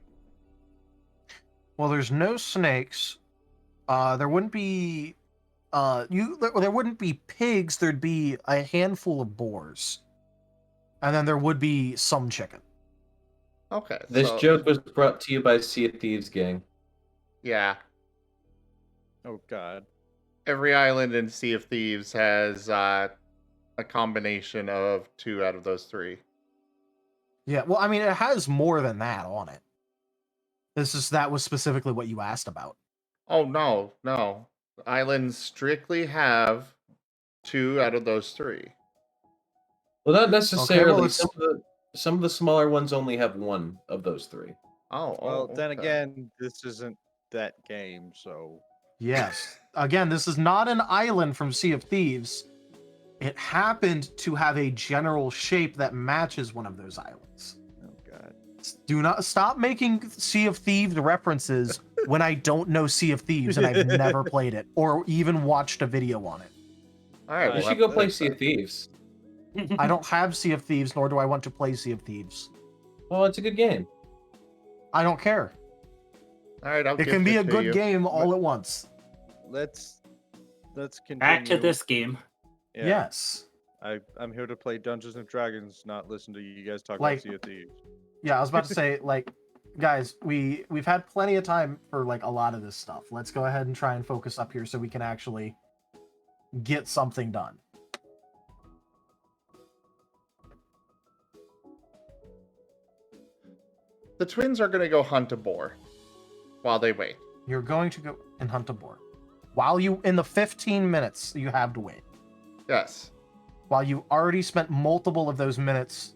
Well, there's no snakes. There wouldn't be. There wouldn't be pigs. There'd be a handful of boars, and then there would be some chicken. Okay. This joke was brought to you by Sea of Thieves, gang. Yeah. Oh God. Every island in Sea of Thieves has a combination of 2 out of those 3. Yeah. Well, I mean, it has more than that on it. That was specifically what you asked about. Oh no. Islands strictly have 2 out of those 3. Well, not necessarily. Okay, well, some of the smaller ones only have 1 of those 3. Well, then okay. again, this isn't that game, so. Yes. Again, this is not an island from Sea of Thieves. It happened to have a general shape that matches one of those islands. Oh God. Do not stop making Sea of Thieves references when I don't know Sea of Thieves and I've never played it or even watched a video on it. All right, You we'll should have go to play fix Sea that. of Thieves. I don't have Sea of Thieves, nor do I want to play Sea of Thieves. Well, it's a good game. I don't care. All right, I'll It can gift be it a to good you. game all at once. Let's continue. Back to this game. Yeah, Yes. I'm here to play Dungeons and Dragons, not listen to you guys talk Like- about Sea of Thieves. Yeah, I was about to say, guys, we've had plenty of time for a lot of this stuff. Let's go ahead and try and focus up here so we can actually get something done. The twins are going to go hunt a boar while they wait. You're going to go and hunt a boar. In the 15 minutes you have to wait. Yes. While you already spent multiple of those minutes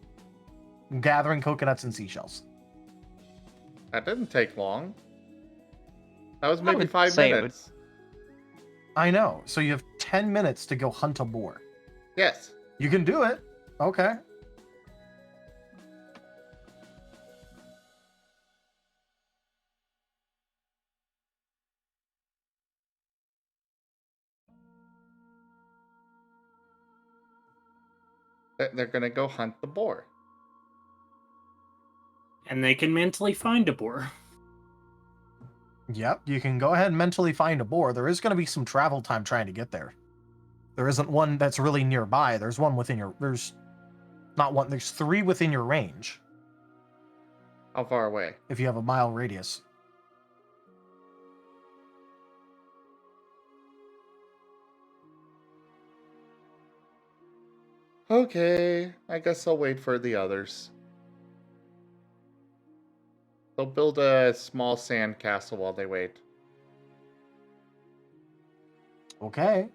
gathering coconuts and seashells. That didn't take long. That was I maybe would 5 say it would- minutes. I know. So you have 10 minutes to go hunt a boar. Yes. You can do it. Okay. They're gonna go hunt the boar. And they can mentally find a boar. Yep, you can go ahead and mentally find a boar. There is going to be some travel time trying to get there. There isn't one that's really nearby. There's one within your... There's not one. There's 3 within your range. How far away? If you have a mile radius. Okay, I guess I'll wait for the others. They'll build a small sand castle while they wait. Okay.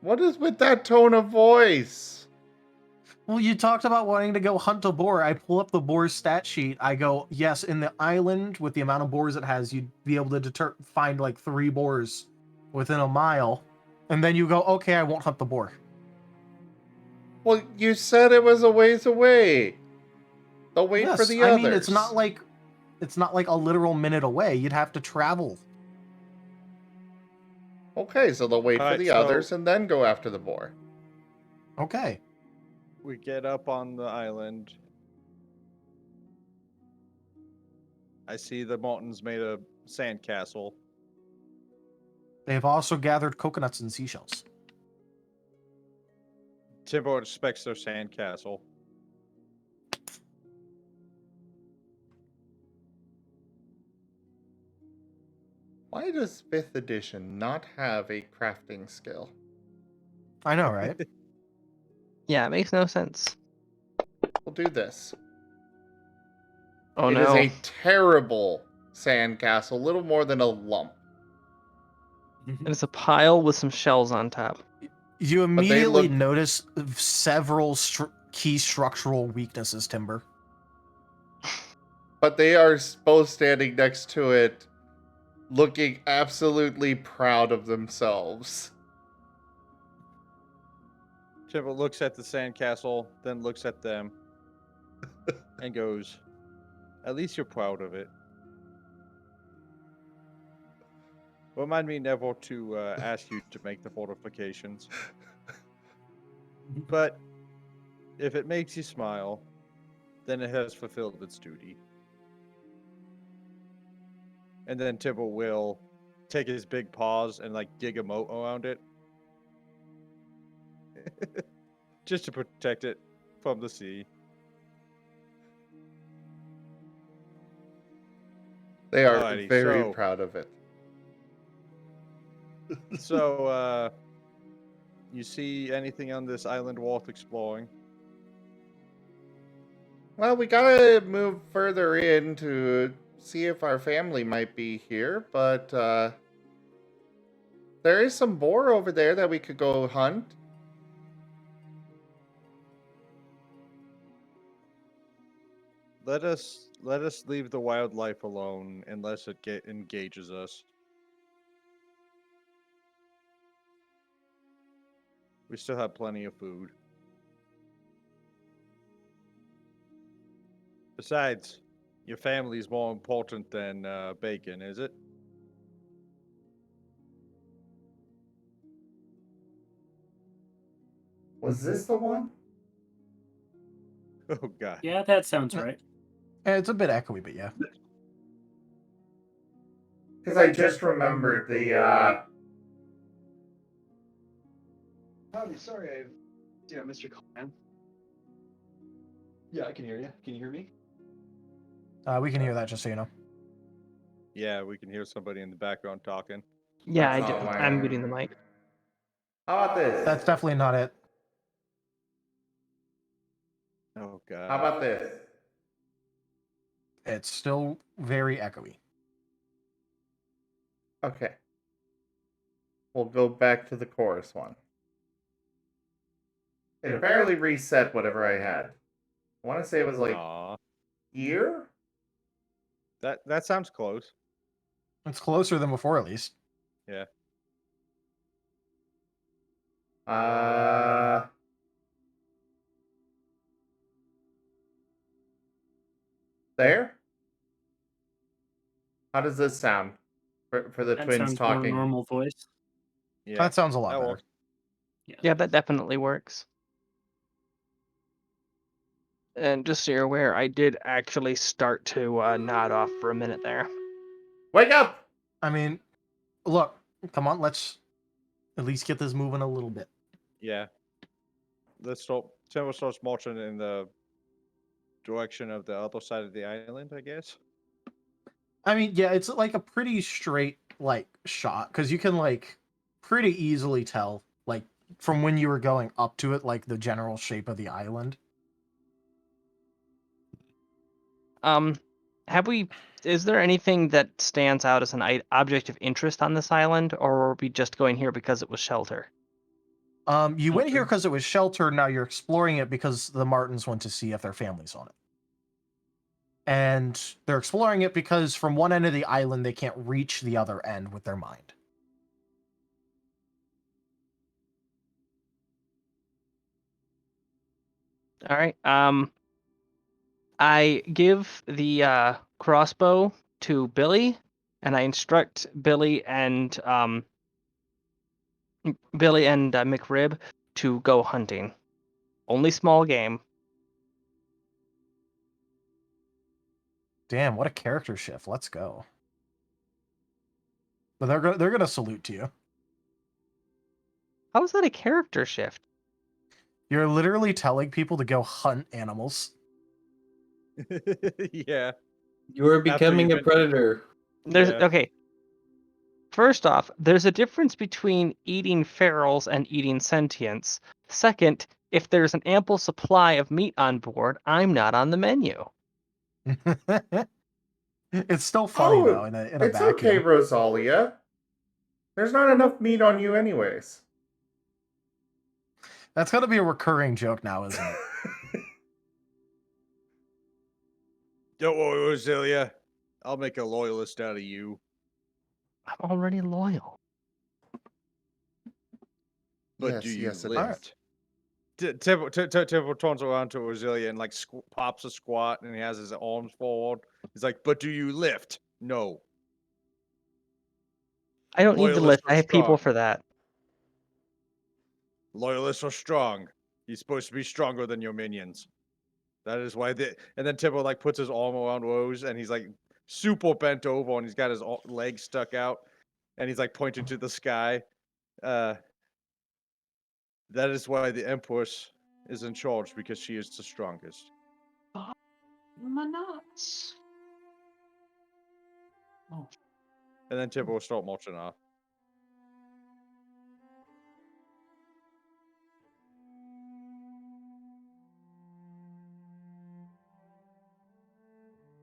What is with that tone of voice? Well, you talked about wanting to go hunt a boar. I pull up the boar's stat sheet. I go, yes, in the island, with the amount of boars it has, you'd be able to find like 3 boars within a mile. And then you go, okay, I won't hunt the boar. Well, you said it was a ways away. They'll wait for the others. I mean, it's not like a literal minute away. You'd have to travel. Okay, so they'll wait for the others and then go after the boar. Okay. We get up on the island. I see the mountains made a sandcastle. They've also gathered coconuts and seashells. Timbo inspects their sandcastle. Why does 5th edition not have a crafting skill? I know, right? Yeah, it makes no sense. We'll do this. Oh It no. is a terrible sandcastle, little more than a lump. And it's a pile with some shells on top. You immediately look- notice several key structural weaknesses, Timber. But they are both standing next to it, looking absolutely proud of themselves. Timbo looks at the sandcastle, then looks at them, and goes, "At least you're proud of it." Remind me never to ask you to make the fortifications. But if it makes you smile, then it has fulfilled its duty. And then Timber will take his big paws and like dig a moat around it. Just to protect it from the sea. They are Alrighty, very so- proud of it. So, you see anything on this island worth exploring? Well, we gotta move further in to see if our family might be here, but there is some boar over there that we could go hunt. Let us leave the wildlife alone unless it engages us. We still have plenty of food. Besides, your family is more important than bacon, is it? Was this the one? Oh god. Yeah, that sounds right. It's a bit echoey, but yeah. Because I just remembered the Howdy, sorry I missed your call, man. Yeah, I can hear you. Can you hear me? We can hear that, just so you know. Yeah, we can hear somebody in the background talking. Yeah, That's not my- I'm muting the mic. How about this? That's definitely not it. Oh god. How about this? It's still very echoey. Okay. We'll go back to the chorus one. It apparently reset whatever I had. I want to say it was like Aw. ear? That sounds close. It's closer than before, at least. Yeah. There? How does this sound for the That twins sounds more talking? normal voice. Yeah. That sounds a lot that better. works. Yeah, that definitely works. And just so you're aware, I did actually start to nod off for a minute there. Wake up! I mean, look, come on, let's at least get this moving a little bit. Yeah. Let's start. Temple starts marching in the direction of the other side of the island, I guess. I mean, yeah, it's like a pretty straight like shot because you can like pretty easily tell like from when you were going up to it, like the general shape of the island. Is there anything that stands out as an object of interest on this island, or are we just going here because it was shelter? You went here because it was shelter. Now you're exploring it because the Martins went to see if their family's on it. And they're exploring it because from one end of the island, they can't reach the other end with their mind. All right. I give the crossbow to Billy, and I instruct Billy and McRib to go hunting. Only small game. Damn, what a character shift. Let's go. But they're gonna salute to you. How is that a character shift? You're literally telling people to go hunt animals. Yeah. You are becoming a predator. Okay. First off, there's a difference between eating ferals and eating sentients. Second, if there's an ample supply of meat on board, I'm not on the menu. It's still funny though. In a It's vacuum. okay, Rosalia. There's not enough meat on you, anyways. That's gonna be a recurring joke now, isn't it? Don't worry, Rosalia. I'll make a loyalist out of you. I'm already loyal. But Yes, do you yes, it lift? Temple turns around to Rosalia and like pops a squat, and he has his arms forward. He's like, "But do you lift? No. I don't need to lift. Loyalists I are have people strong. for that. Loyalists are strong. He's supposed to be stronger than your minions. That is why they." And then Temple like puts his arm around Rose, and he's like super bent over, and he's got his legs stuck out, and he's like pointing to the sky. That is why the Empress is in charge, because she is the strongest. My nuts. And then Temple will start marching off.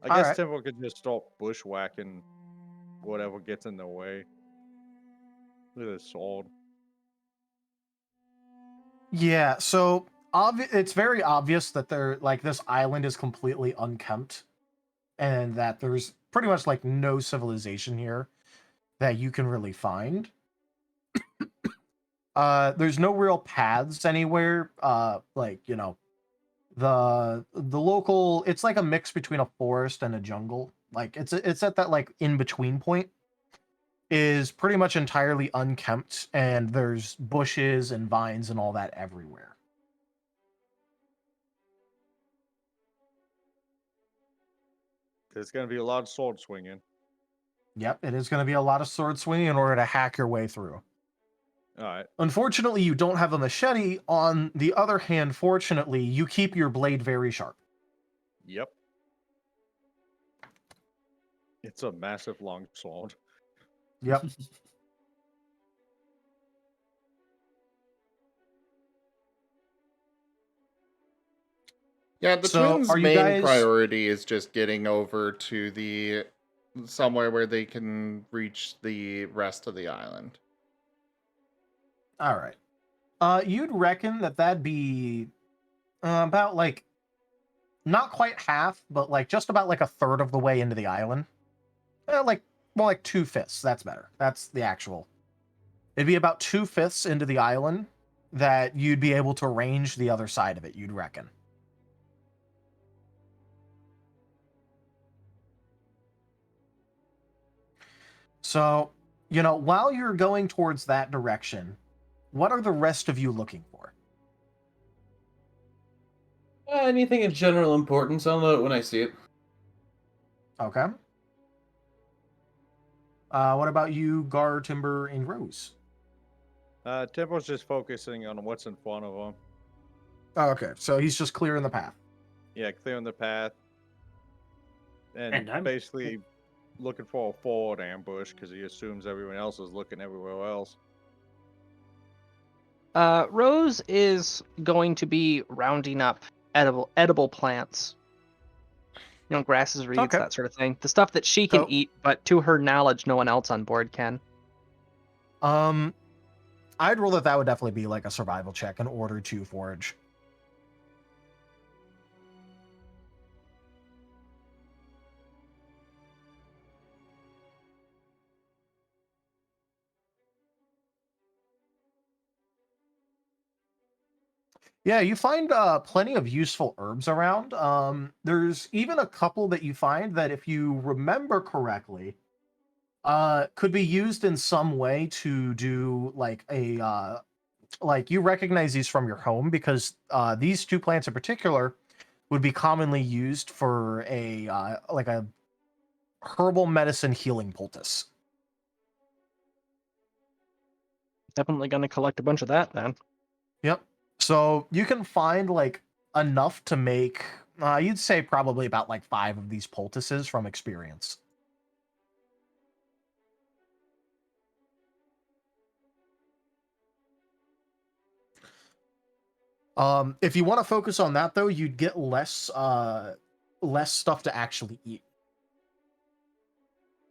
I guess Alright. Temple could just start bushwhacking whatever gets in the way. Look at this sword. Yeah, so it's very obvious that this island is completely unkempt, and that there's pretty much like no civilization here that you can really find. There's no real paths anywhere. The local, it's like a mix between a forest and a jungle. Like it's at that like in between point. Is pretty much entirely unkempt, and there's bushes and vines and all that everywhere. There's going to be a lot of sword swinging. Yep, it is going to be a lot of sword swinging in order to hack your way through. All right. Unfortunately, you don't have a machete. On the other hand, fortunately, you keep your blade very sharp. Yep. It's a massive long sword. Yep. Yeah, the So, twins' are you main guys- priority is just getting over to the somewhere where they can reach the rest of the island. All right. You'd reckon that that'd be about like not quite half, but like just about like a third of the way into the island. Like more like 2/5. That's better. That's the actual. It'd be about 2/5 into the island that you'd be able to range the other side of it. You'd reckon. So, while you're going towards that direction, what are the rest of you looking for? Anything of general importance, I'll know it when I see it. Okay. What about you, Gar, Timber, and Rose? Tempo's just focusing on what's in front of him. Oh, okay, so he's just clearing the path. Yeah, clearing the path. And I'm basically looking for a forward ambush because he assumes everyone else is looking everywhere else. Rose is going to be rounding up edible plants. You know, grasses, reeds, Okay. that sort of thing. The stuff that she can So- eat, but to her knowledge, no one else on board can. I'd roll that would definitely be like a survival check in order to forage. Yeah, you find plenty of useful herbs around. There's even a couple that you find that, if you remember correctly, could be used in some way to do like a like you recognize these from your home because these two plants in particular would be commonly used for a like a herbal medicine healing poultice. Definitely going to collect a bunch of that then. Yep. So you can find like enough to make, you'd say probably about like 5 of these poultices from experience. If you want to focus on that though, you'd get less stuff to actually eat.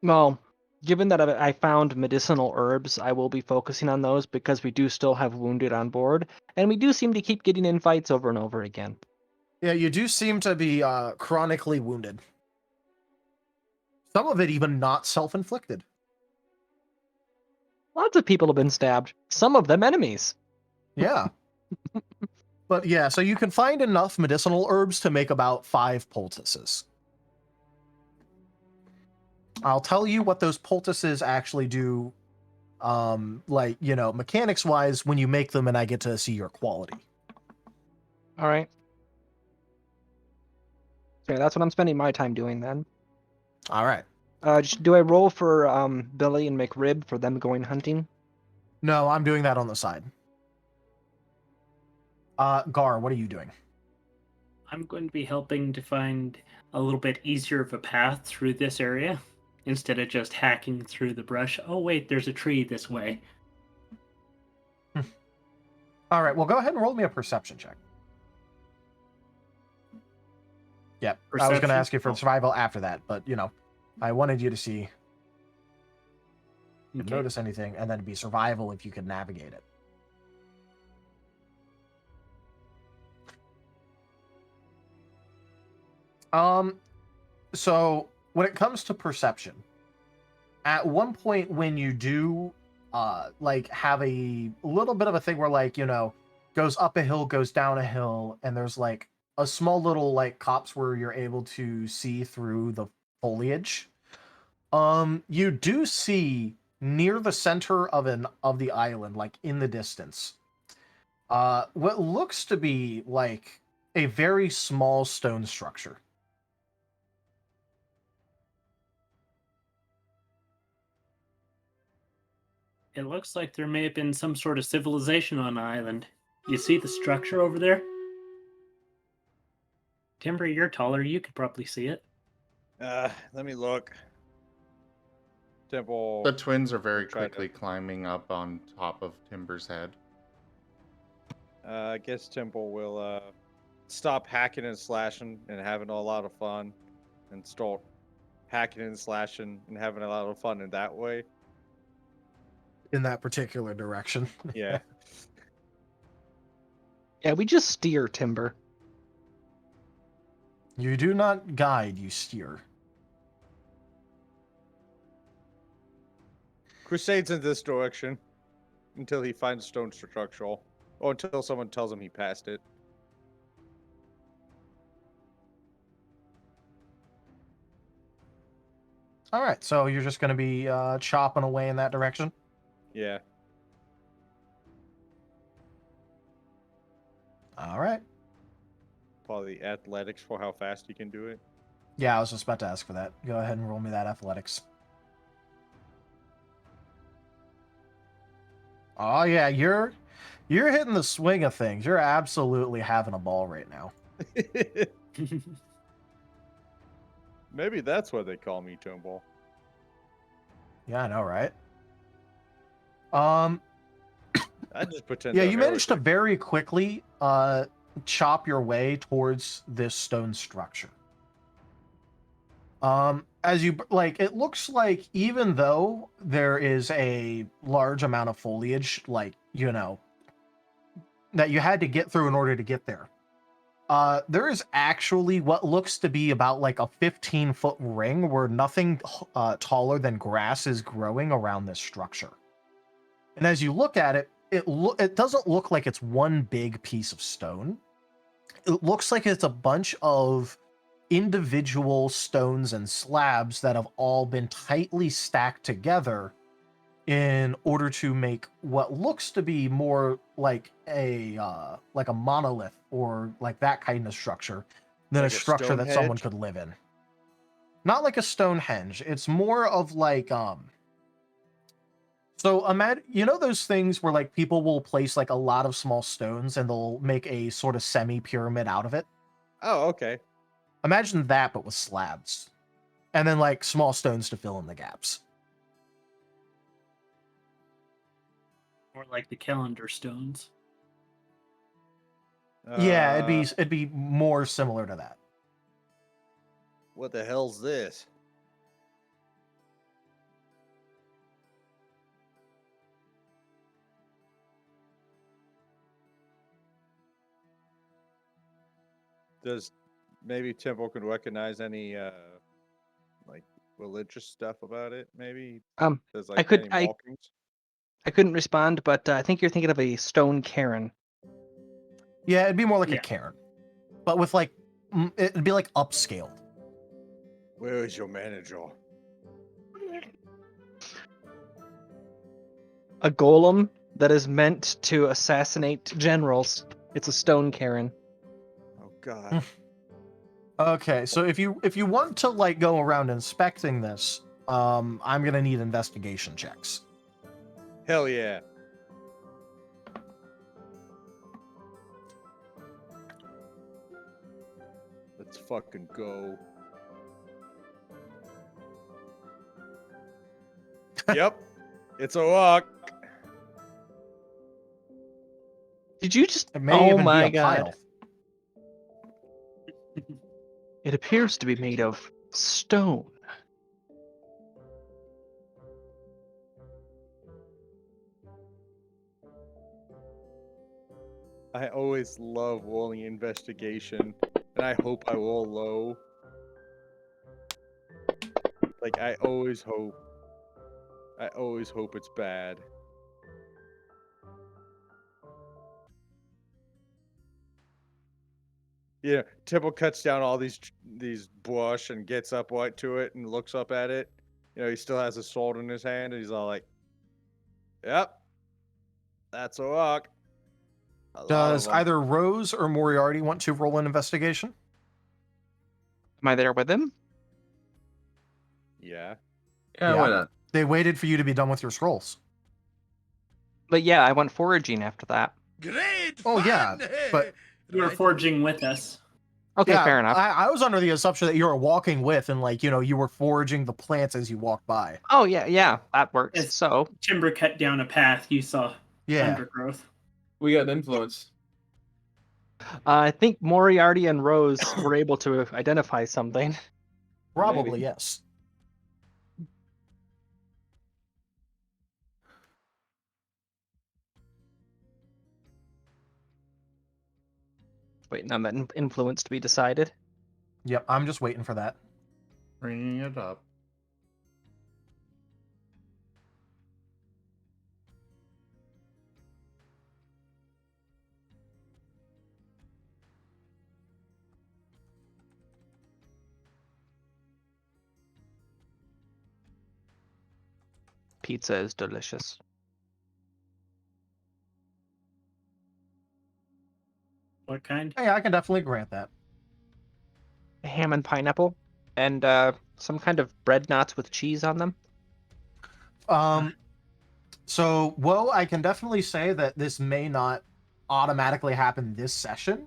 Well, given that I found medicinal herbs, I will be focusing on those because we do still have wounded on board, and we do seem to keep getting in fights over and over again. Yeah, you do seem to be chronically wounded. Some of it even not self-inflicted. Lots of people have been stabbed, some of them enemies. Yeah. But yeah, so you can find enough medicinal herbs to make about 5 poultices. I'll tell you what those poultices actually do, like, you know, mechanics-wise when you make them and I get to see your quality. All right. Okay, that's what I'm spending my time doing then. All right. Do I roll for Billy and McRib for them going hunting? No, I'm doing that on the side. Gar, what are you doing? I'm going to be helping to find a little bit easier of a path through this area instead of just hacking through the brush. Oh, wait, there's a tree this way. All right, well, go ahead and roll me a perception check. Yeah, I was going to ask you for survival after that, but, you know, I wanted you to see, notice anything, and then be survival if you could navigate it. So when it comes to perception, at one point when you do like have a little bit of a thing where, like, you know, goes up a hill, goes down a hill, and there's like a small little like copse where you're able to see through the foliage, you do see near the center of the island, like in the distance, what looks to be like a very small stone structure. It looks like there may have been some sort of civilization on the island. You see the structure over there? Timber, you're taller. You could probably see it. Let me look. Temple. The twins are very quickly climbing up on top of Timber's head. I guess Temple will stop hacking and slashing and having a lot of fun, and start hacking and slashing and having a lot of fun in that way. In that particular direction. Yeah. Yeah, we just steer Timber. You do not guide, you steer. Crusades in this direction until he finds stone structural, or until someone tells him he passed it. All right, so you're just going to be chopping away in that direction? Yeah. All right. Probably athletics for how fast you can do it. Yeah, I was just about to ask for that. Go ahead and roll me that athletics. Oh yeah, you're hitting the swing of things. You're absolutely having a ball right now. Maybe that's why they call me Tomball. Yeah, I know, right? I just pretend. Yeah, to you know managed to everything. very quickly chop your way towards this stone structure. As you like, it looks like even though there is a large amount of foliage, like, you know, that you had to get through in order to get there. There is actually what looks to be about like a 15-foot ring where nothing taller than grass is growing around this structure. And as you look at it, it doesn't look like it's one big piece of stone. It looks like it's a bunch of individual stones and slabs that have all been tightly stacked together in order to make what looks to be more like a monolith or like that kind of structure than Like a a structure that someone Stonehenge? could live in. Not like a Stonehenge. It's more of like so imagine, you know, those things where like people will place like a lot of small stones and they'll make a sort of semi-pyramid out of it. Oh, okay. Imagine that, but with slabs, and then like small stones to fill in the gaps. Or like the calendar stones. Yeah, it'd be more similar to that. What the hell's this? Does maybe Temple can recognize any like religious stuff about it? Maybe there's like any markings. I couldn't respond, but I think you're thinking of a stone cairn. Yeah, it'd be more like Yeah. a cairn, but with like it'd be like upscaled. Where is your manager? A golem that is meant to assassinate generals. It's a stone cairn. Oh God. Okay, so if you want to like go around inspecting this, I'm gonna need investigation checks. Hell yeah. Let's fucking go. Yep. It's a rock. Did you just? It may Oh even my be a God! pile. It appears to be made of stone. I always love rolling investigation, and I hope I roll low. Like I always hope it's bad. Yeah, Temple cuts down all these brush and gets up right to it and looks up at it. You know, he still has a sword in his hand, and he's all like, "Yep, that's a rock." A lot Does of 'em. either Rose or Moriarty want to roll an investigation? Am I there with him? Yeah. Yeah, why not? They waited for you to be done with your scrolls. But yeah, I went foraging after that. Great Oh yeah, but You were forging with us. Okay, yeah, fair enough. I was under the assumption that you were walking with and like, you know, you were foraging the plants as you walked by. Oh yeah, that works. As So Timber cut down a path, you saw undergrowth. We got an influence. I think Moriarty and Rose were able to identify something. Probably, Maybe. yes. Waiting on that influence to be decided. Yep, I'm just waiting for that. Bringing it up. Pizza is delicious. What kind? Yeah, I can definitely grant that. Ham and pineapple, and some kind of bread knots with cheese on them. So, well, I can definitely say that this may not automatically happen this session,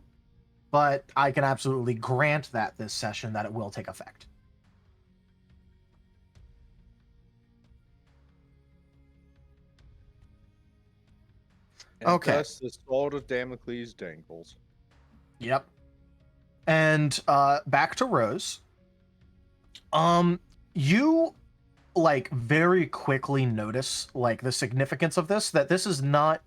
but I can absolutely grant that this session that it will take effect. And Okay. thus the sword of Damocles dangles. Yep. And back to Rose. You like very quickly notice like the significance of this, that this is not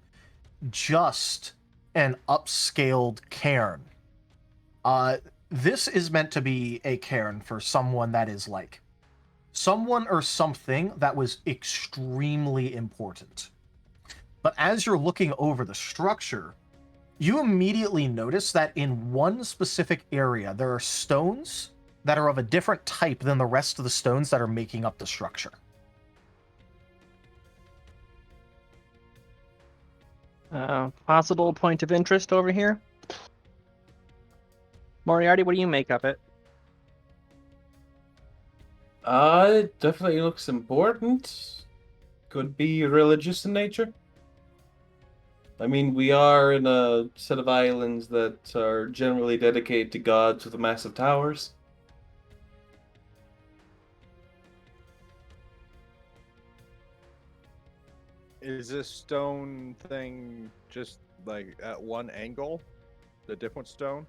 just an upscaled cairn. This is meant to be a cairn for someone that is like someone or something that was extremely important. But as you're looking over the structure, you immediately notice that in one specific area, there are stones that are of a different type than the rest of the stones that are making up the structure. Possible point of interest over here. Moriarty, what do you make of it? It definitely looks important. Could be religious in nature. I mean, we are in a set of islands that are generally dedicated to gods with massive towers. Is this stone thing just like at one angle? The different stone?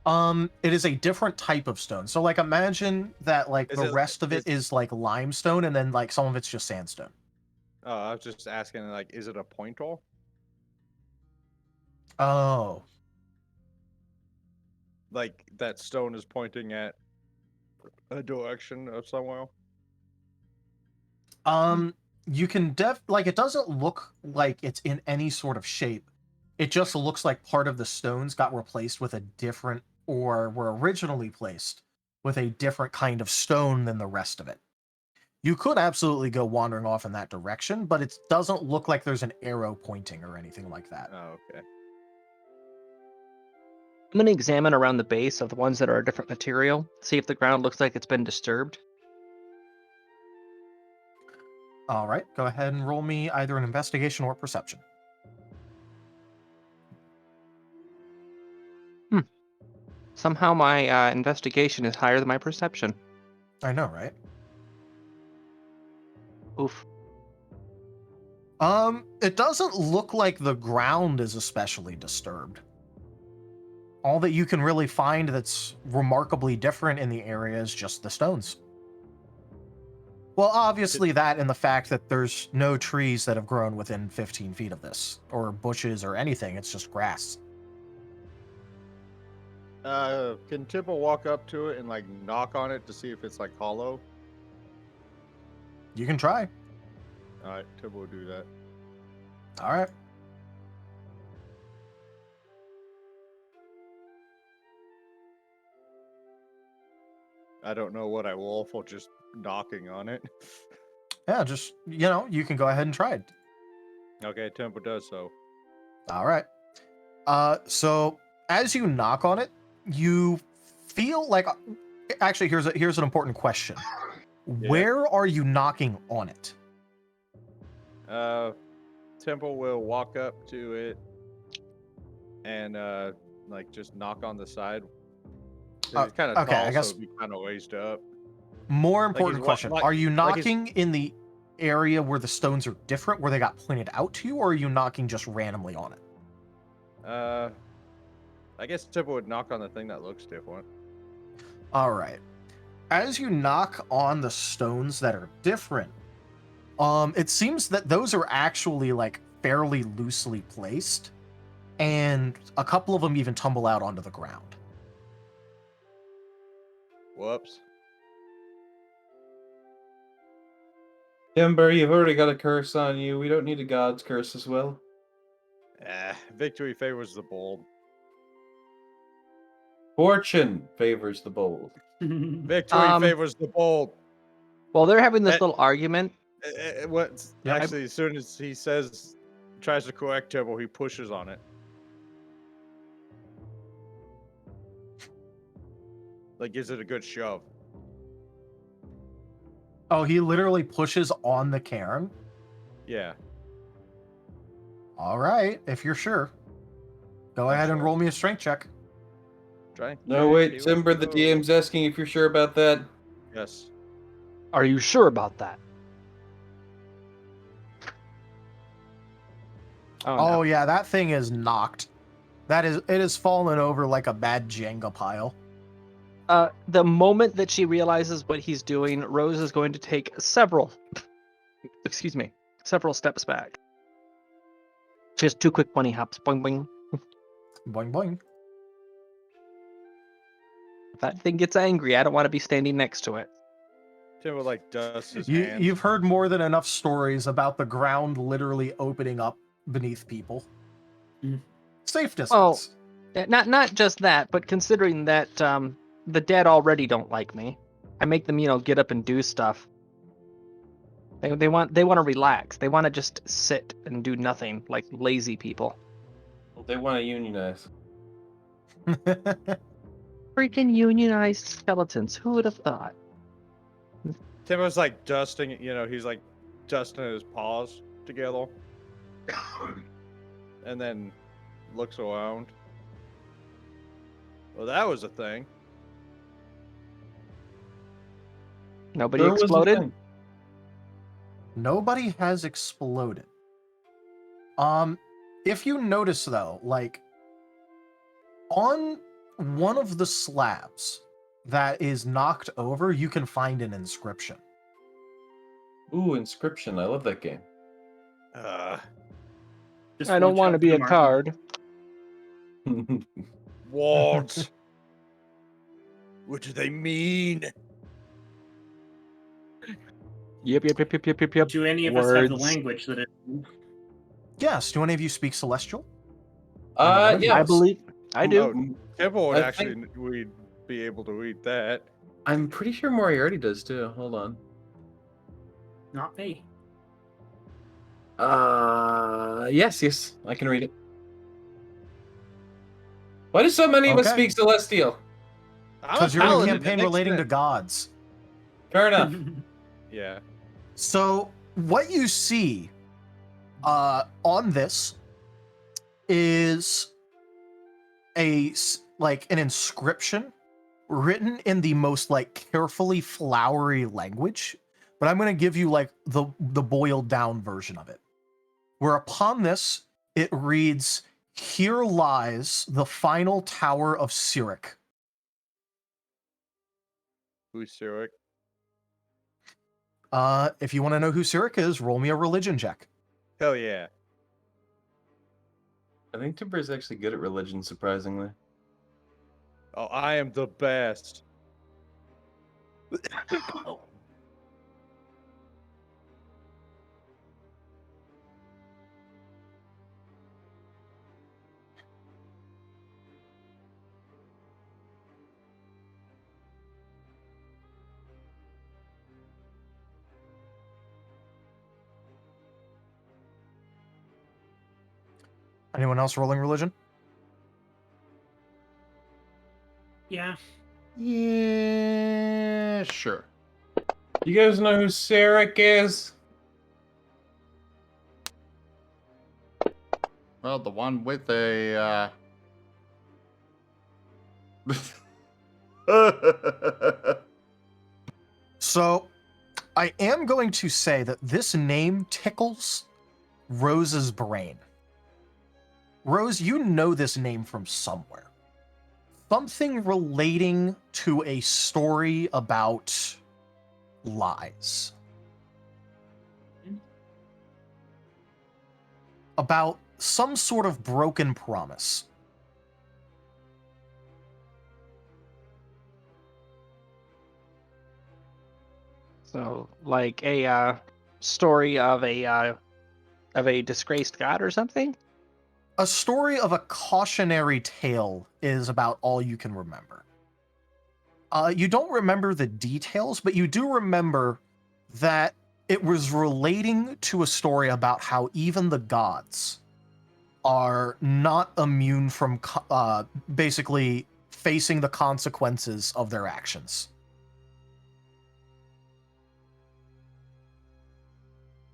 It is a different type of stone. So like imagine that like Is the it- rest of it is like limestone and then like some of it's just sandstone. Oh, I was just asking, like, is it a pointer? Oh. Like that stone is pointing at a direction of somewhere? You can like it doesn't look like it's in any sort of shape. It just looks like part of the stones got replaced with a different, or were originally placed with a different kind of stone than the rest of it. You could absolutely go wandering off in that direction, but it doesn't look like there's an arrow pointing or anything like that. Oh, okay. I'm going to examine around the base of the ones that are a different material, see if the ground looks like it's been disturbed. All right, go ahead and roll me either an investigation or perception. Somehow my investigation is higher than my perception. I know, right? Oof. It doesn't look like the ground is especially disturbed. All that you can really find that's remarkably different in the area is just the stones. Well, obviously that and the fact that there's no trees that have grown within 15 feet of this, or bushes or anything, it's just grass. Can Tipple walk up to it and like knock on it to see if it's like hollow? You can try. Alright, Tipple will do that. All right. I don't know what I roll for just knocking on it. Yeah, just, you can go ahead and try it. Okay, Temple does so. All right. So as you knock on it, you feel like, actually, here's an important question. Yeah. Where are you knocking on it? Temple will walk up to it and like just knock on the side. It's kind of okay, tall, I guess- so it'd be kind of raised up. More he's important wa- question. like- Are you like he's- knocking in the area where the stones are different, where they got pointed out to you, or are you knocking just randomly on it? I guess Temple would knock on the thing that looks different. All right. As you knock on the stones that are different, it seems that those are actually like fairly loosely placed, and a couple of them even tumble out onto the ground. Whoops. Timber, you've already got a curse on you. We don't need a god's curse as well. Victory favors the bold. Fortune favors the bold. Victory favors the bold. While they're having this Eh, little argument, Actually, as soon as he tries to correct Temple, he pushes on it. Like, gives it a good shove. Oh, he literally pushes on the cairn? Yeah. All right, if you're sure. Go ahead and roll me a strength check. Try. No, wait, Timber, the DM's asking if you're sure about that. Yes. Are you sure about that? Oh, Oh no. yeah, that thing is knocked. It has fallen over like a bad Jenga pile. The moment that she realizes what he's doing, Rose is going to take several steps back. She has 2 quick bunny hops. Boing, boing. Boing boing. If that thing gets angry, I don't want to be standing next to it. Tim would like dust his hands. You've heard more than enough stories about the ground literally opening up beneath people. Safe distance. Well, not just that, but considering that the dead already don't like me, I make them, get up and do stuff. They want to relax. They want to just sit and do nothing, like lazy people. They want to unionize. Freaking unionized skeletons. Who would have thought? Tim was like dusting, he's like dusting his paws together. And then looks around. Well, that was a thing. Nobody exploded? Nobody has exploded. If you notice though, like on one of the slabs that is knocked over, you can find an inscription. Ooh, Inscription. I love that game. Just I don't watch want out to for be the a marker. card. What? What do they mean? Yep. Do any of us have the Words. language that it? Yes. Do any of you speak Celestial? Yeah. I believe I do. Oh, Temple would I actually, think- we'd be able to read that. I'm pretty sure Moriarty does too. Hold on. Not me. Yes, I can read it. Why do so many of us Okay. speak Celestial? Because you're in a paladin, campaign it makes relating to sense. gods. Fair enough. Yeah. So what you see on this is an inscription written in the most carefully flowery language, but I'm going to give you the boiled down version of it. Where upon this it reads, "Here lies the final tower of Cyric." Who's Cyric? If you want to know who Cyric is, roll me a religion check. Hell yeah. I think Timber is actually good at religion, surprisingly. Oh, I am the best. Anyone else rolling religion? Yeah. Yeah, sure. You guys know who Sarek is? Well, the one with a, So, I am going to say that this name tickles Rose's brain. Rose, you know this name from somewhere. Something relating to a story about lies. About some sort of broken promise. So, like a story of a disgraced god or something? A story of a cautionary tale is about all you can remember. You don't remember the details, but you do remember that it was relating to a story about how even the gods are not immune from basically facing the consequences of their actions.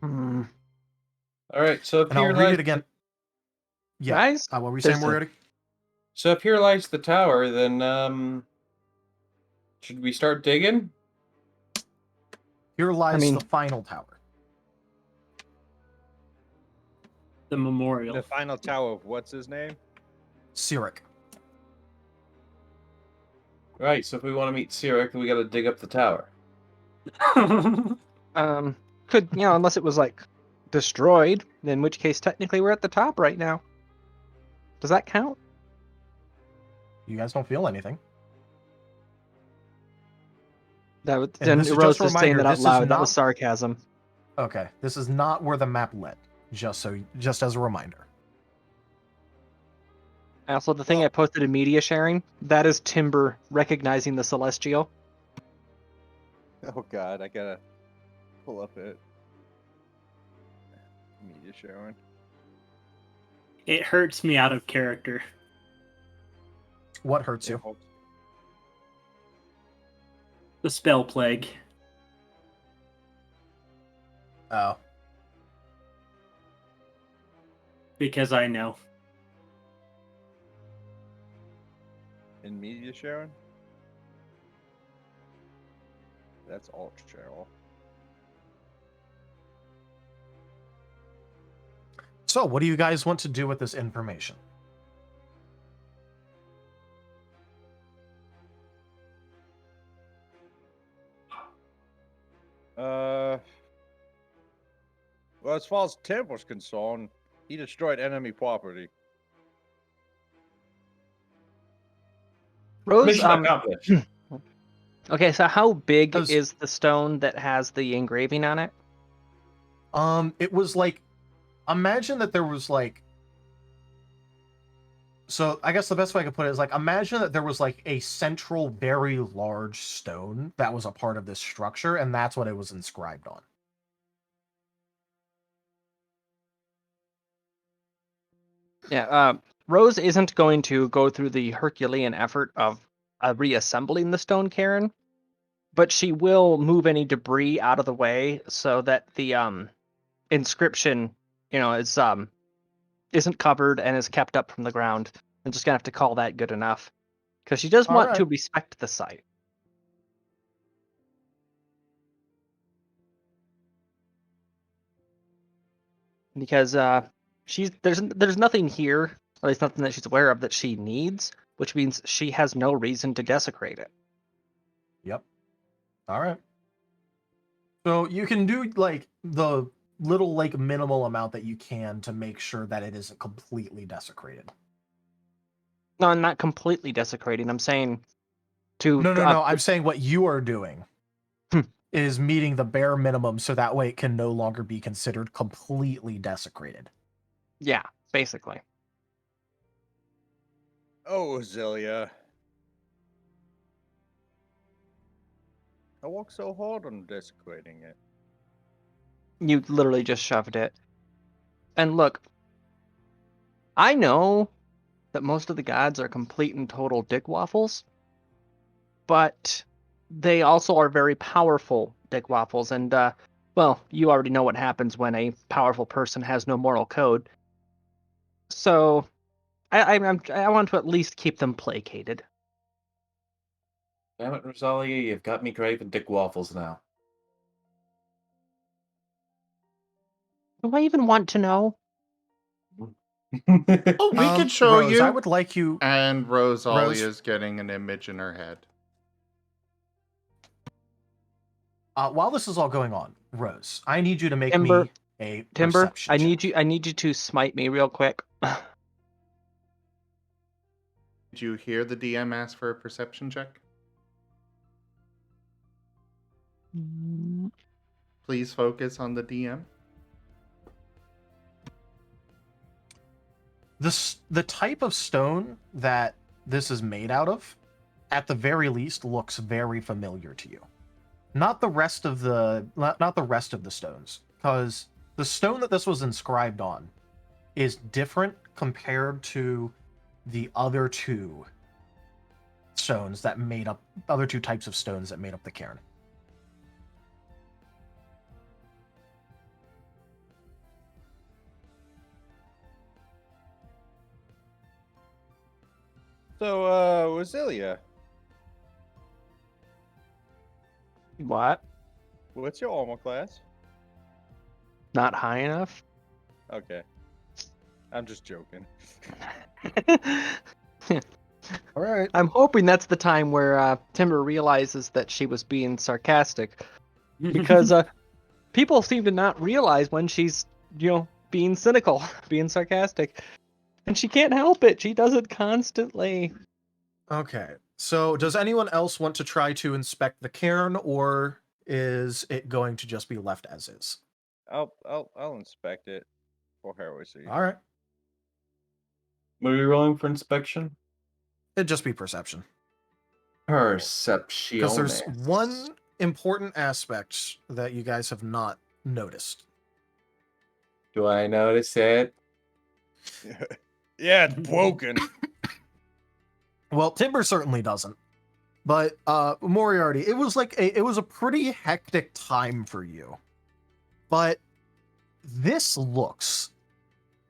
Hmm. All right, so up And I'll here read lies it again. Yeah. Guys, What were we saying, there's a- Moriarty? So if here lies the tower, then should we start digging? Here lies mean- the final tower. The memorial. The final tower of what's his name? Sirik. Right, so if we want to meet Sirik, we got to dig up the tower. Could, unless it was like destroyed, in which case technically we're at the top right now. Does that count? You guys don't feel anything. That And then this is Rose just a just saying reminder, that out this is loud. That not- was sarcasm. Okay, this is not where the map led. Just as a reminder. Also, the thing I posted in media sharing, that is Timber recognizing the Celestial. Oh god, I gotta pull up it. Media showing. It hurts me out of character. What hurts you? The spell plague. Oh. Because I know. In media sharing? That's alt share. So, what do you guys want to do with this information? Well, as far as Tim was concerned, he destroyed enemy property. Rose, Mission accomplished. okay, so how big Does- is the stone that has the engraving on it? It was like, imagine that there was like, so I guess the best way I could put it is like, imagine that there was like a central, very large stone that was a part of this structure, and that's what it was inscribed on. Yeah, Rose isn't going to go through the Herculean effort of reassembling the stone cairn, but she will move any debris out of the way so that the inscription, is isn't covered and is kept up from the ground. I'm just gonna have to call that good enough, because she does want to Alright. respect the site. Because there's nothing here, or at least nothing that she's aware of that she needs, which means she has no reason to desecrate it. Yep. All right. So you can do like the little like minimal amount that you can to make sure that it isn't completely desecrated. No, I'm not completely desecrating. I'm saying to No. I'm saying what you are doing Hmm. is meeting the bare minimum so that way it can no longer be considered completely desecrated. Yeah, basically. Oh, Azalea. I worked so hard on desecrating it. You literally just shoved it. And look, I know that most of the gods are complete and total dick waffles, but they also are very powerful dick waffles. And, well, you already know what happens when a powerful person has no moral code. So, I want to at least keep them placated. Damn it, Rosalia, you've got me craving dick waffles now. Do I even want to know? Oh, we could show Rose, you. I would like you. And Rosalia Rose? is getting an image in her head. While this is all going on, Rose, I need you to make Timber, me a Timber, perception I check. need you to smite me real quick. Did you hear the DM ask for a perception check? Please focus on the DM. The type of stone that this is made out of, at the very least, looks very familiar to you. Not the rest of the stones, because the stone that this was inscribed on is different compared to the other two stones that made up other two types of stones that made up the cairn. So, Wazilia, What? what's your armor class? Not high enough? Okay. I'm just joking. All right. I'm hoping that's the time where Timber realizes that she was being sarcastic, because people seem to not realize when she's, being cynical, being sarcastic, and she can't help it. She does it constantly. Okay. So, does anyone else want to try to inspect the cairn, or is it going to just be left as is? I'll inspect it for heresy. All right. What are we rolling for inspection? It'd just be perception. Perception. Because there's one important aspect that you guys have not noticed. Do I notice it? Yeah, it's broken. Well, Timber certainly doesn't. But Moriarty, it was a pretty hectic time for you. But this looks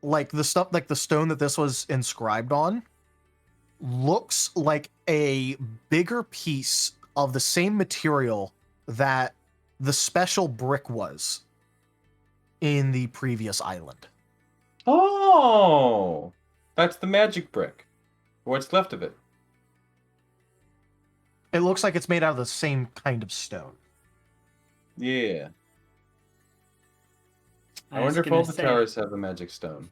like the stone that this was inscribed on looks like a bigger piece of the same material that the special brick was in the previous island. Oh, that's the magic brick. What's left of it? It looks like it's made out of the same kind of stone. Yeah. I was wonder if gonna all the say, towers have a magic stone.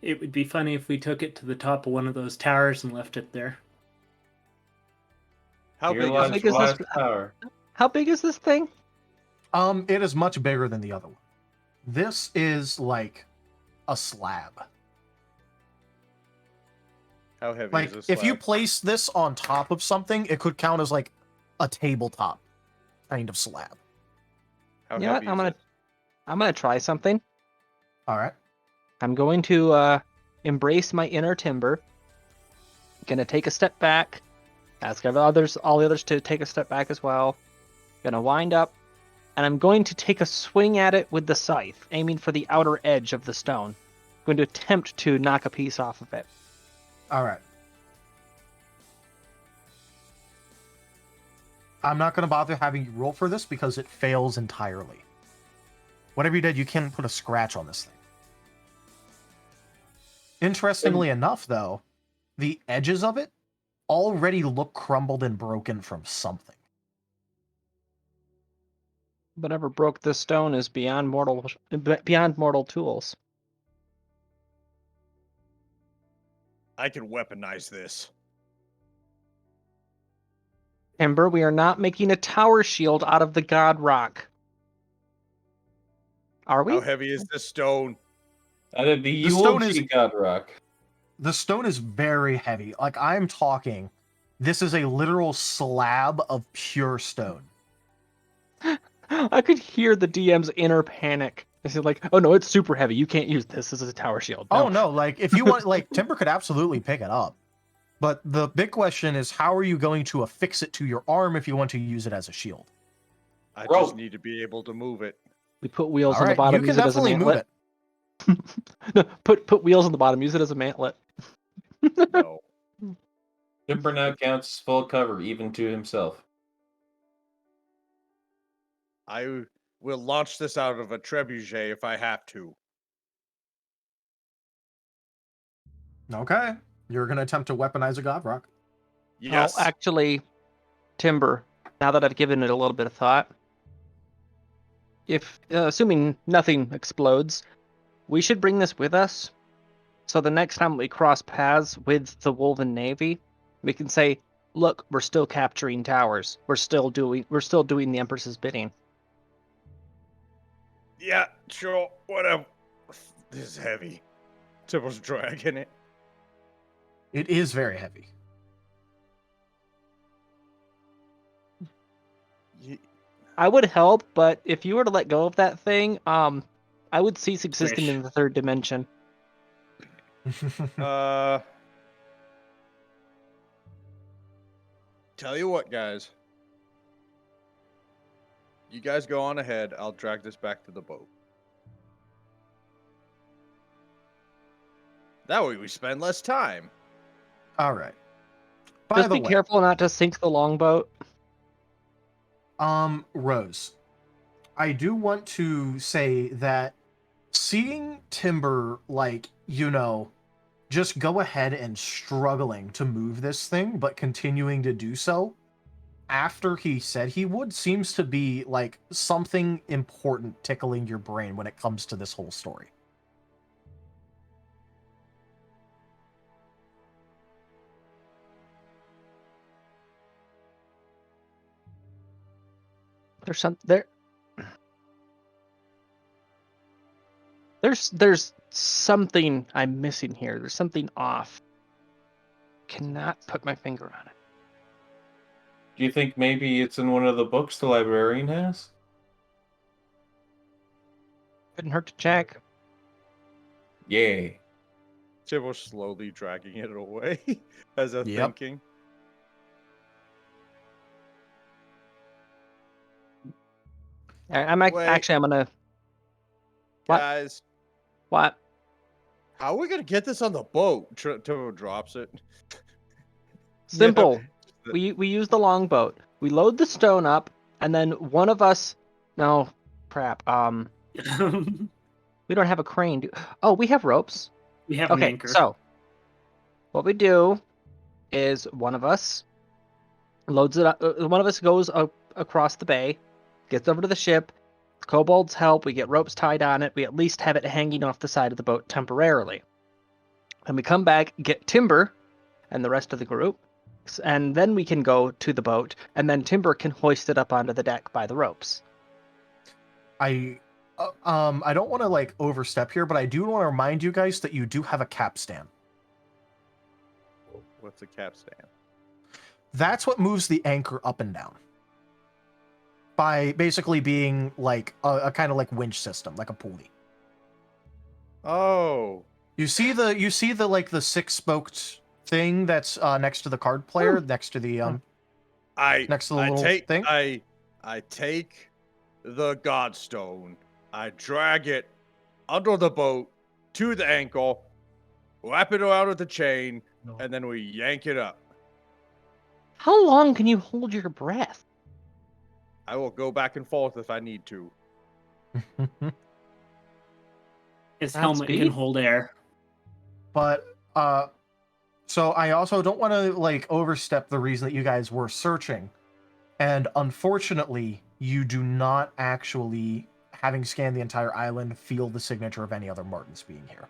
It would be funny if we took it to the top of one of those towers and left it there. How Here big lies is big is the this- last tower. How big is this thing? It is much bigger than the other one. This is like a slab. How heavy Like, is this? if you slab? place this on top of something, it could count as like a tabletop kind of slab. How You know what? heavy I'm is gonna it? I'm gonna try something. All right. I'm going to embrace my inner Timber. Gonna take a step back. Ask all the others to take a step back as well. Gonna wind up, and I'm going to take a swing at it with the scythe, aiming for the outer edge of the stone. Going to attempt to knock a piece off of it. All right. I'm not going to bother having you roll for this because it fails entirely. Whatever you did, you can't put a scratch on this thing. Interestingly enough, though, the edges of it already look crumbled and broken from something. Whatever broke this stone is beyond mortal tools. I can weaponize this. Timber, we are not making a tower shield out of the god rock. Are we? How heavy is this stone? Out of the stone is- Yuletide God Rock. The stone is very heavy. Like, I'm talking, this is a literal slab of pure stone. I could hear the DM's inner panic. They said like, "Oh no, it's super heavy. You can't use this. This is a tower shield." Oh no, like if you want, like Timber could absolutely pick it up. But the big question is, how are you going to affix it to your arm if you want to use it as a shield? I Rope. just need to be able to move it. We put wheels All on the right, bottom. you Use can it as a definitely move mantlet. it. No, put wheels on the bottom. Use it as a mantlet. No. Timber now counts as full cover, even to himself. I will launch this out of a trebuchet if I have to. Okay, you're gonna attempt to weaponize a god rock. Yes. Oh, actually, Timber. Now that I've given it a little bit of thought, if assuming nothing explodes, we should bring this with us. So the next time we cross paths with the Wolven Navy, we can say, "Look, we're still capturing towers. We're still doing the Empress's bidding." Yeah, sure, whatever. This is heavy. Timber's dragging it. It is very heavy. I would help, but if you were to let go of that thing, I would cease existing Wish. in the third dimension. Tell you what, guys. You guys go on ahead. I'll drag this back to the boat. That way we spend less time. All right. By Just the be way, careful not to sink the longboat. Rose, I do want to say that seeing Timber, like, just go ahead and struggling to move this thing, but continuing to do so after he said he would, seems to be like something important tickling your brain when it comes to this whole story. There's some there. There's something I'm missing here. There's something off. Cannot put my finger on it. Do you think maybe it's in one of the books the librarian has? Couldn't hurt to check. Yeah. Tibble slowly dragging it away as a Yep. thinking. I'm Wait. actually I'm gonna. What? Guys, What? how are we gonna get this on the boat? Tibble drops it. Simple. Yeah. We use the longboat. We load the stone up, and then one of us. No, crap. We don't have a crane. Oh, we have ropes. We have an Okay, anchor. so what we do is one of us loads it up. One of us goes across the bay, gets over to the ship. Kobolds help. We get ropes tied on it. We at least have it hanging off the side of the boat temporarily. Then we come back, get Timber and the rest of the group, and then we can go to the boat, and then Timber can hoist it up onto the deck by the ropes. I don't want to like overstep here, but I do want to remind you guys that you do have a capstan. What's a capstan? That's what moves the anchor up and down. By basically being like a kind of like winch system, like a pulley. Oh. You see the like the six-spoked thing that's next to the card player, next to the next to the little thing. I take the godstone, I drag it under the boat to the ankle, wrap it around with the chain, and then we yank it up. How long can you hold your breath? I will go back and forth if I need to. His That helmet speed? can hold air. But so I also don't want to like overstep the reason that you guys were searching. And unfortunately, you do not actually, having scanned the entire island, feel the signature of any other Martins being here.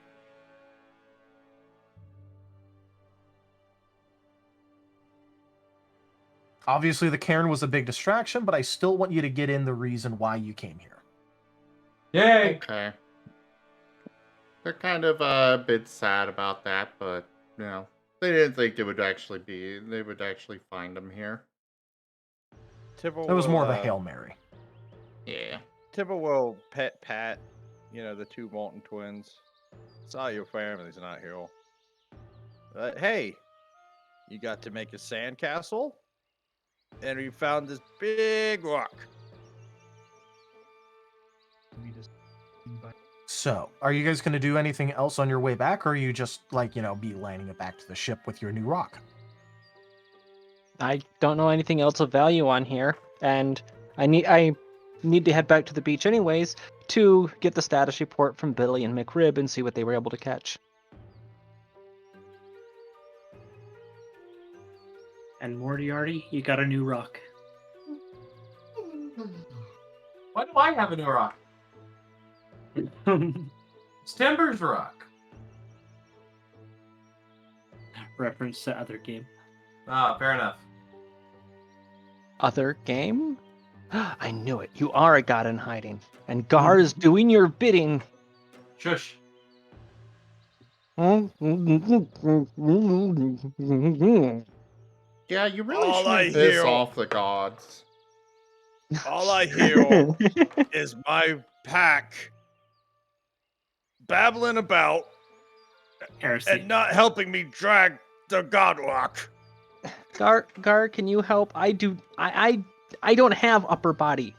Obviously, the cairn was a big distraction, but I still want you to get in the reason why you came here. Yay! Okay. They're kind of a bit sad about that, but, they didn't think they would actually find them here. Tibble It was more of a will, Hail Mary. Yeah. Tibble will pet Pat, the two Molten twins. Saw your family's not here. Hey, you got to make a sandcastle? And we found this big rock. So, are you guys going to do anything else on your way back, or are you just, like, be landing it back to the ship with your new rock? I don't know anything else of value on here, and I need to head back to the beach anyways to get the status report from Billy and McRib and see what they were able to catch. And Moriarty, you got a new rock. Why do I have a new rock? It's Timber's rock. Reference to other game. Ah, fair enough. Other game? I knew it. You are a god in hiding, and Gar is doing your bidding. Shush. Yeah, you really All I shouldn't piss hear- off the gods. All I hear is my pack babbling about Heresy. and not helping me drag the god rock. Gar, can you help? I don't have upper body.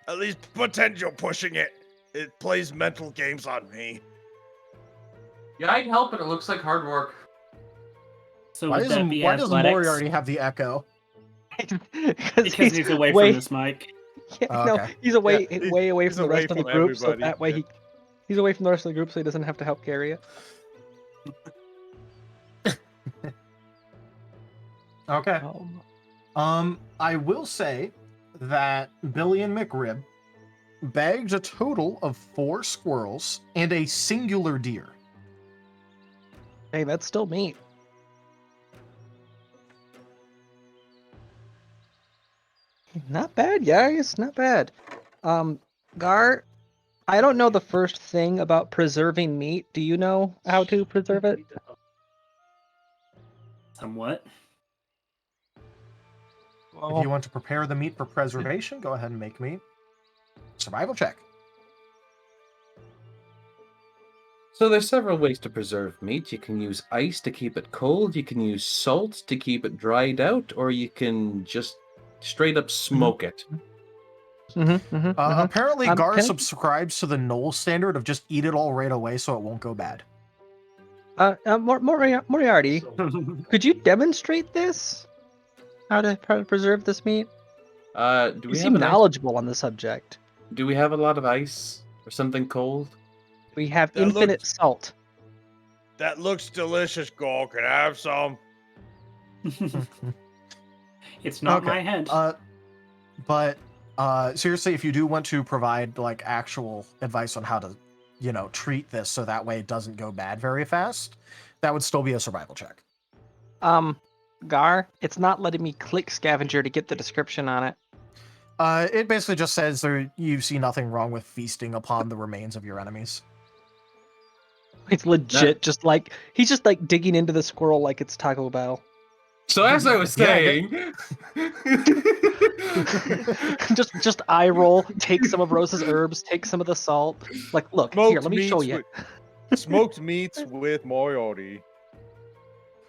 At least pretend you're pushing it. It plays mental games on me. Yeah, I'd help, but it looks like hard work. So Why would that be does athletics? Moriarty have the echo? Because he's away from this mic. Yeah, Oh, no, okay. he's away, Yeah, way away he's from the away rest of the from group, so everybody, that way yeah. he's away from the rest of the group, so he doesn't have to help carry it. Okay. Um, I will say that Billy and McRib bagged a total of 4 squirrels and a singular deer. hey, that's still meat. Not bad, guys. Not bad. Gar, I don't know the first thing about preserving meat. Do you know how to preserve it? Somewhat. If you want to prepare the meat for preservation, go ahead and make me survival check. So there's several ways to preserve meat. You can use ice to keep it cold, you can use salt to keep it dried out, or you can just straight up smoke it. Apparently, Gar can I- subscribes to the Knoll standard of just eat it all right away so it won't go bad. Moriarty, could you demonstrate this? How to preserve this meat? Do You we seem have knowledgeable on the subject. Do we have a lot of ice or something cold? We have That infinite looks- salt. That looks delicious, Gol. Can I have some? It's not Okay, my head. But seriously, if you do want to provide like actual advice on how to, treat this so that way it doesn't go bad very fast, that would still be a survival check. Gar, it's not letting me click scavenger to get the description on it. It basically just says you see nothing wrong with feasting upon the remains of your enemies. It's legit, just like he's just like digging into the squirrel like it's Taco Bell. So as I was saying, just eye roll, take some of Rose's herbs, take some of the salt. Like, look, here, let me show you. Smoked meats with Moriarty.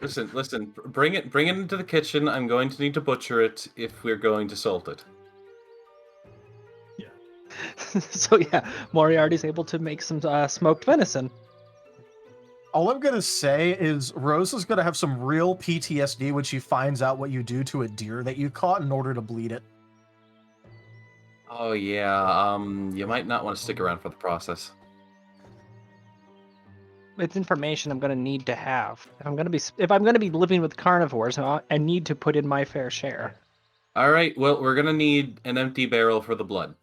listen, bring it into the kitchen. I'm going to need to butcher it if we're going to salt it. So yeah, Moriarty's able to make some smoked venison. All I'm gonna say is Rose is gonna have some real PTSD when she finds out what you do to a deer that you caught in order to bleed it. Oh yeah, you might not want to stick around for the process. It's information I'm gonna need to have. If I'm gonna be living with carnivores, I need to put in my fair share. All right, well, we're gonna need an empty barrel for the blood.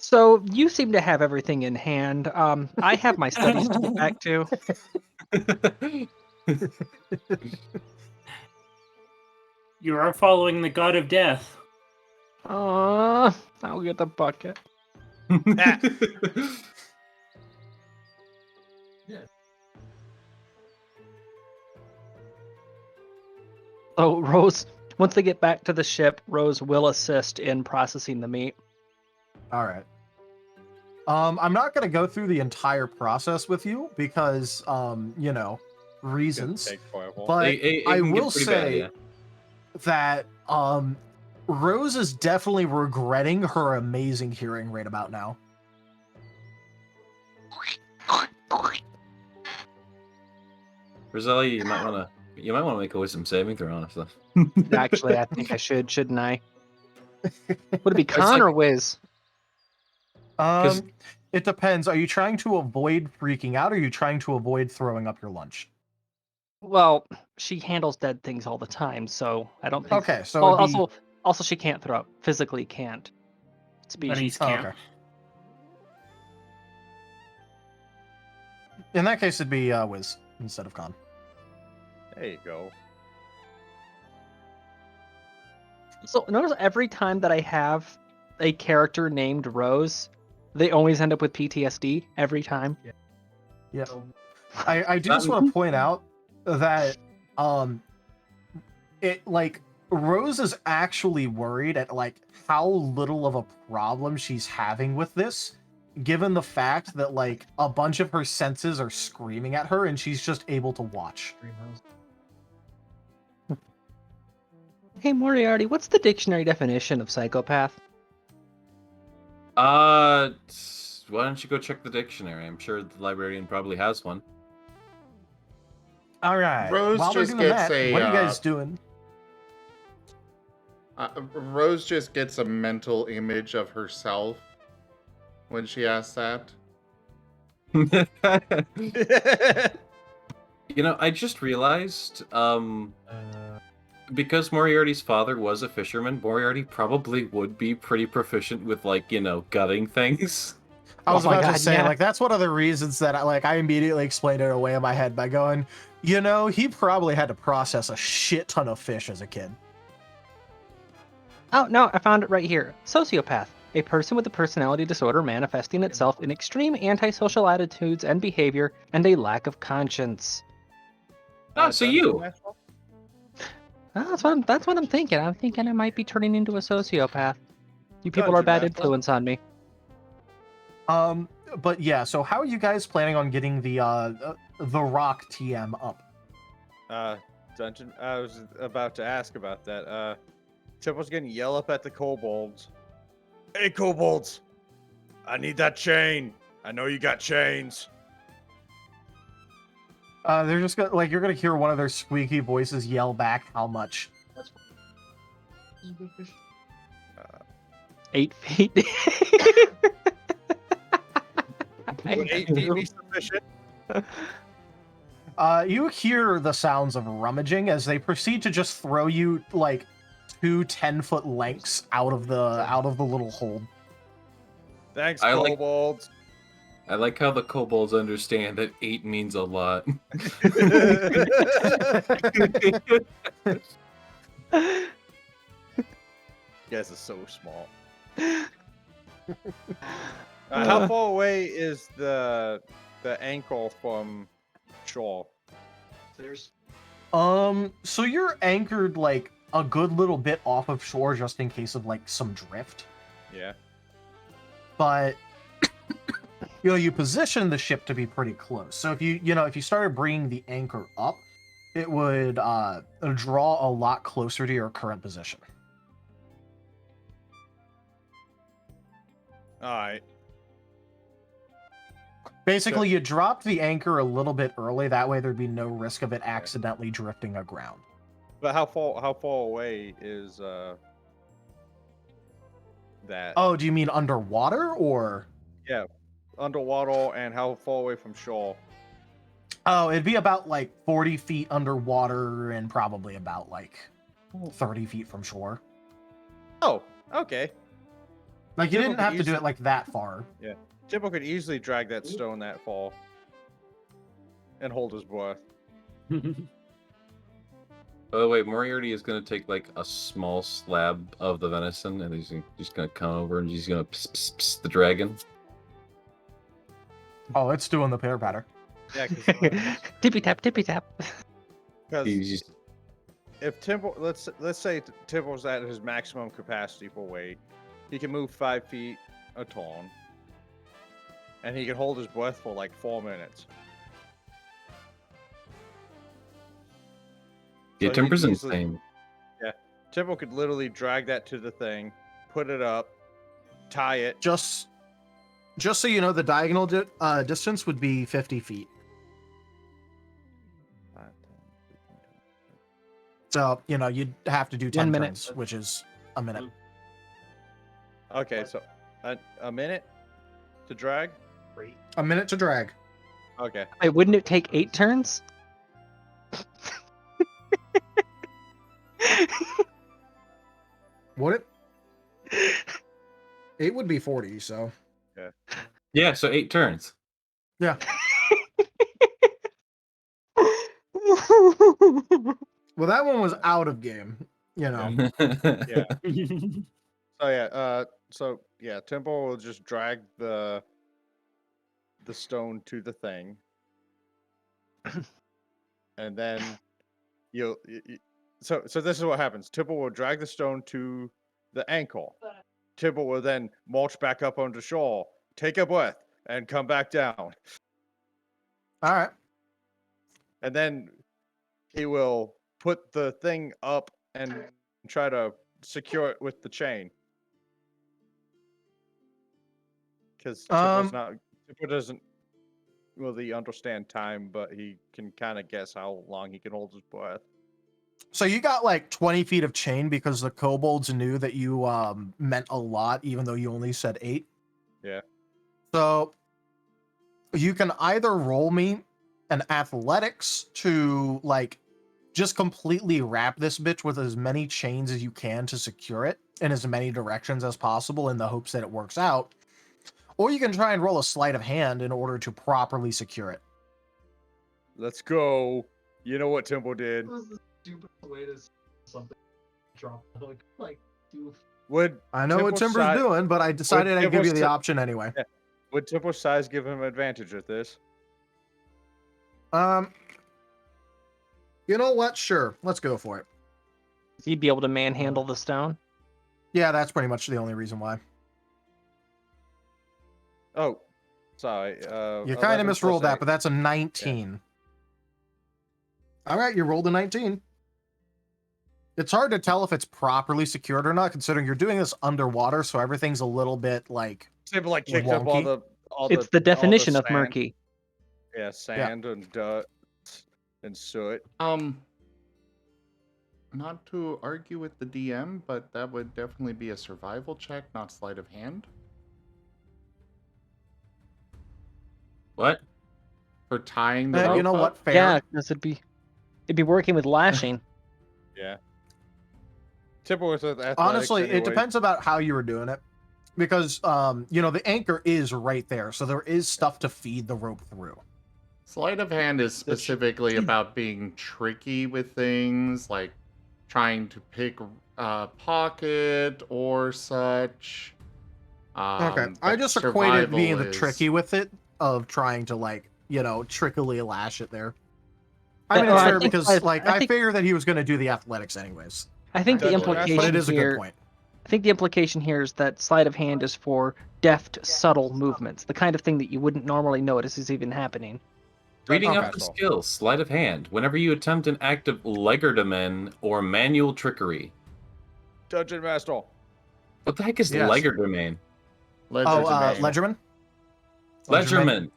So you seem to have everything in hand. I have my studies to get back to. You are following the god of death. I'll get the bucket. So Rose, once they get back to the ship, Rose will assist in processing the meat. All right. I'm not gonna go through the entire process with you because, reasons. But I will say that Rose is definitely regretting her amazing hearing right about now. Rosalia, you might want to make a wisdom saving throw, honestly. Actually, I think I should, shouldn't I? Would it be con or whiz? It depends. Are you trying to avoid freaking out, or are you trying to avoid throwing up your lunch? Well, she handles dead things all the time, so I don't think. Okay, so it'd be- also she can't throw up. Physically can't. Species can't. Okay. In that case, it'd be whiz instead of con. There you go. So notice every time that I have a character named Rose, they always end up with PTSD every time. Yeah. I do just want to point out that Rose is actually worried at how little of a problem she's having with this given the fact that like a bunch of her senses are screaming at her and she's just able to watch. Hey Moriarty, what's the dictionary definition of psychopath? Why don't you go check the dictionary? I'm sure the librarian probably has one. All right. Rose While we're just doing gets that, a, what are you guys doing? Rose just gets a mental image of herself when she asks that. You know, I just realized, because Moriarty's father was a fisherman, Moriarty probably would be pretty proficient with, like, you know, gutting things. I was Oh my about to God, say, yeah. like, that's one of the reasons that I immediately explained it away in my head by going, you know, he probably had to process a shit ton of fish as a kid. Oh, no, I found it right here. Sociopath. A person with a personality disorder manifesting itself in extreme antisocial attitudes and behavior and a lack of conscience. Oh, so you. Oh, that's what I'm thinking. I'm thinking I might be turning into a sociopath. You people are Dungeon bad Master. influence on me. But yeah, so how are you guys planning on getting the rock TM up? Dungeon. I was about to ask about that. Temple's gonna yell up at the kobolds. Hey, kobolds! I need that chain. I know you got chains. They're just gonna, like, you're gonna hear one of their squeaky voices yell back how much. 8 feet. Would 8 feet be sufficient? You hear the sounds of rummaging as they proceed to just throw you like 2 10-foot lengths out of the little hole. Thanks, I like- kobolds. I like how the kobolds understand that 8 means a lot. You guys are so small. How far away is the ankle from shore? So you're anchored like a good little bit off of shore just in case of like some drift. Yeah. But you know, you position the ship to be pretty close. So if you started bringing the anchor up, it would draw a lot closer to your current position. All right. Basically, you dropped the anchor a little bit early. That way, there'd be no risk of it accidentally drifting aground. But how far away is that? Oh, do you mean underwater or? Yeah, underwater, and how far away from shore? Oh, it'd be about like 40 feet underwater and probably about like 30 feet from shore. Oh, okay. Like, you Temple didn't could have to do easily- it like that far. Yeah, Temple could easily drag that stone that far and hold his breath. Oh wait, Moriarty is gonna take like a small slab of the venison, and he's just gonna come over and he's gonna pss the dragon. Oh, it's doing the pitter patter. Yeah, Tippy tap, tippy tap. because He's just if Temple, let's say Temple's at his maximum capacity for weight, he can move 5 feet a ton, and he can hold his breath for like 4 minutes. yeah, So he Timber's could easily- insane. Temple could literally drag that to the thing, put it up, tie it. Just so you know, the diagonal distance would be 50 feet. So, you know, you'd have to do 10 minute. turns, which is a minute. Okay, so a minute to drag. A minute to drag. Okay. Wait, wouldn't it take 8 turns? Would it? 8 would be 40, so. Yeah, so 8 turns. Yeah. Well, that one was out of game, you know. Yeah. So yeah, Temple will just drag the stone to the thing, and then so this is what happens. Temple will drag the stone to the ankle. Temple will then march back up onto shore, take a breath and come back down. All right. And then he will put the thing up and try to secure it with the chain. Because Tipper doesn't really understand time, but he can kind of guess how long he can hold his breath. So you got like 20 feet of chain because the kobolds knew that you meant a lot, even though you only said 8. Yeah. So you can either roll me an athletics to like just completely wrap this bitch with as many chains as you can to secure it in as many directions as possible in the hopes that it works out. Or you can try and roll a sleight of hand in order to properly secure it. Let's go. You know what Temple did. This is the stupid way to something drop like do. I know what Timber's doing, but I decided I'd give you the option anyway. Yeah. Would Temple's size give him advantage at this? You know what? Sure. Let's go for it. You'd be able to manhandle the stone. Yeah, that's pretty much the only reason why. Oh, sorry. You kind of misrolled that, but that's a 19. Yeah. All right, you rolled a 19. It's hard to tell if it's properly secured or not, considering you're doing this underwater, so everything's a little bit like Temple like kicked up all it's the definition all of murky. Yeah, sand and dirt and soot. Not to argue with the DM, but that would definitely be a survival check, not sleight of hand. What? For tying the rope you know up? what? Fair. Yeah, because it'd be working with lashing. Yeah. Temple was with athletics. Honestly, anyway. it depends about how you were doing it. Because, the anchor is right there, so there is stuff to feed the rope through. Sleight of hand is specifically about being tricky with things, like trying to pick a pocket or such. Okay, I but just equated being the survival tricky with it, of trying to, trickily lash it there. I mean, No, it's I fair think- because, I figure that he was going to do the athletics anyways. I think the Definitely. implication But it is a here. good point. I think the implication here is that sleight of hand is for deft, subtle movements, the kind of thing that you wouldn't normally notice is even happening. Reading Okay. up the skills, sleight of hand. Whenever you attempt an act of legerdemain or manual trickery. Dungeon Master. What the heck is Yes. legerdemain? Ledgerman? Ledgerman.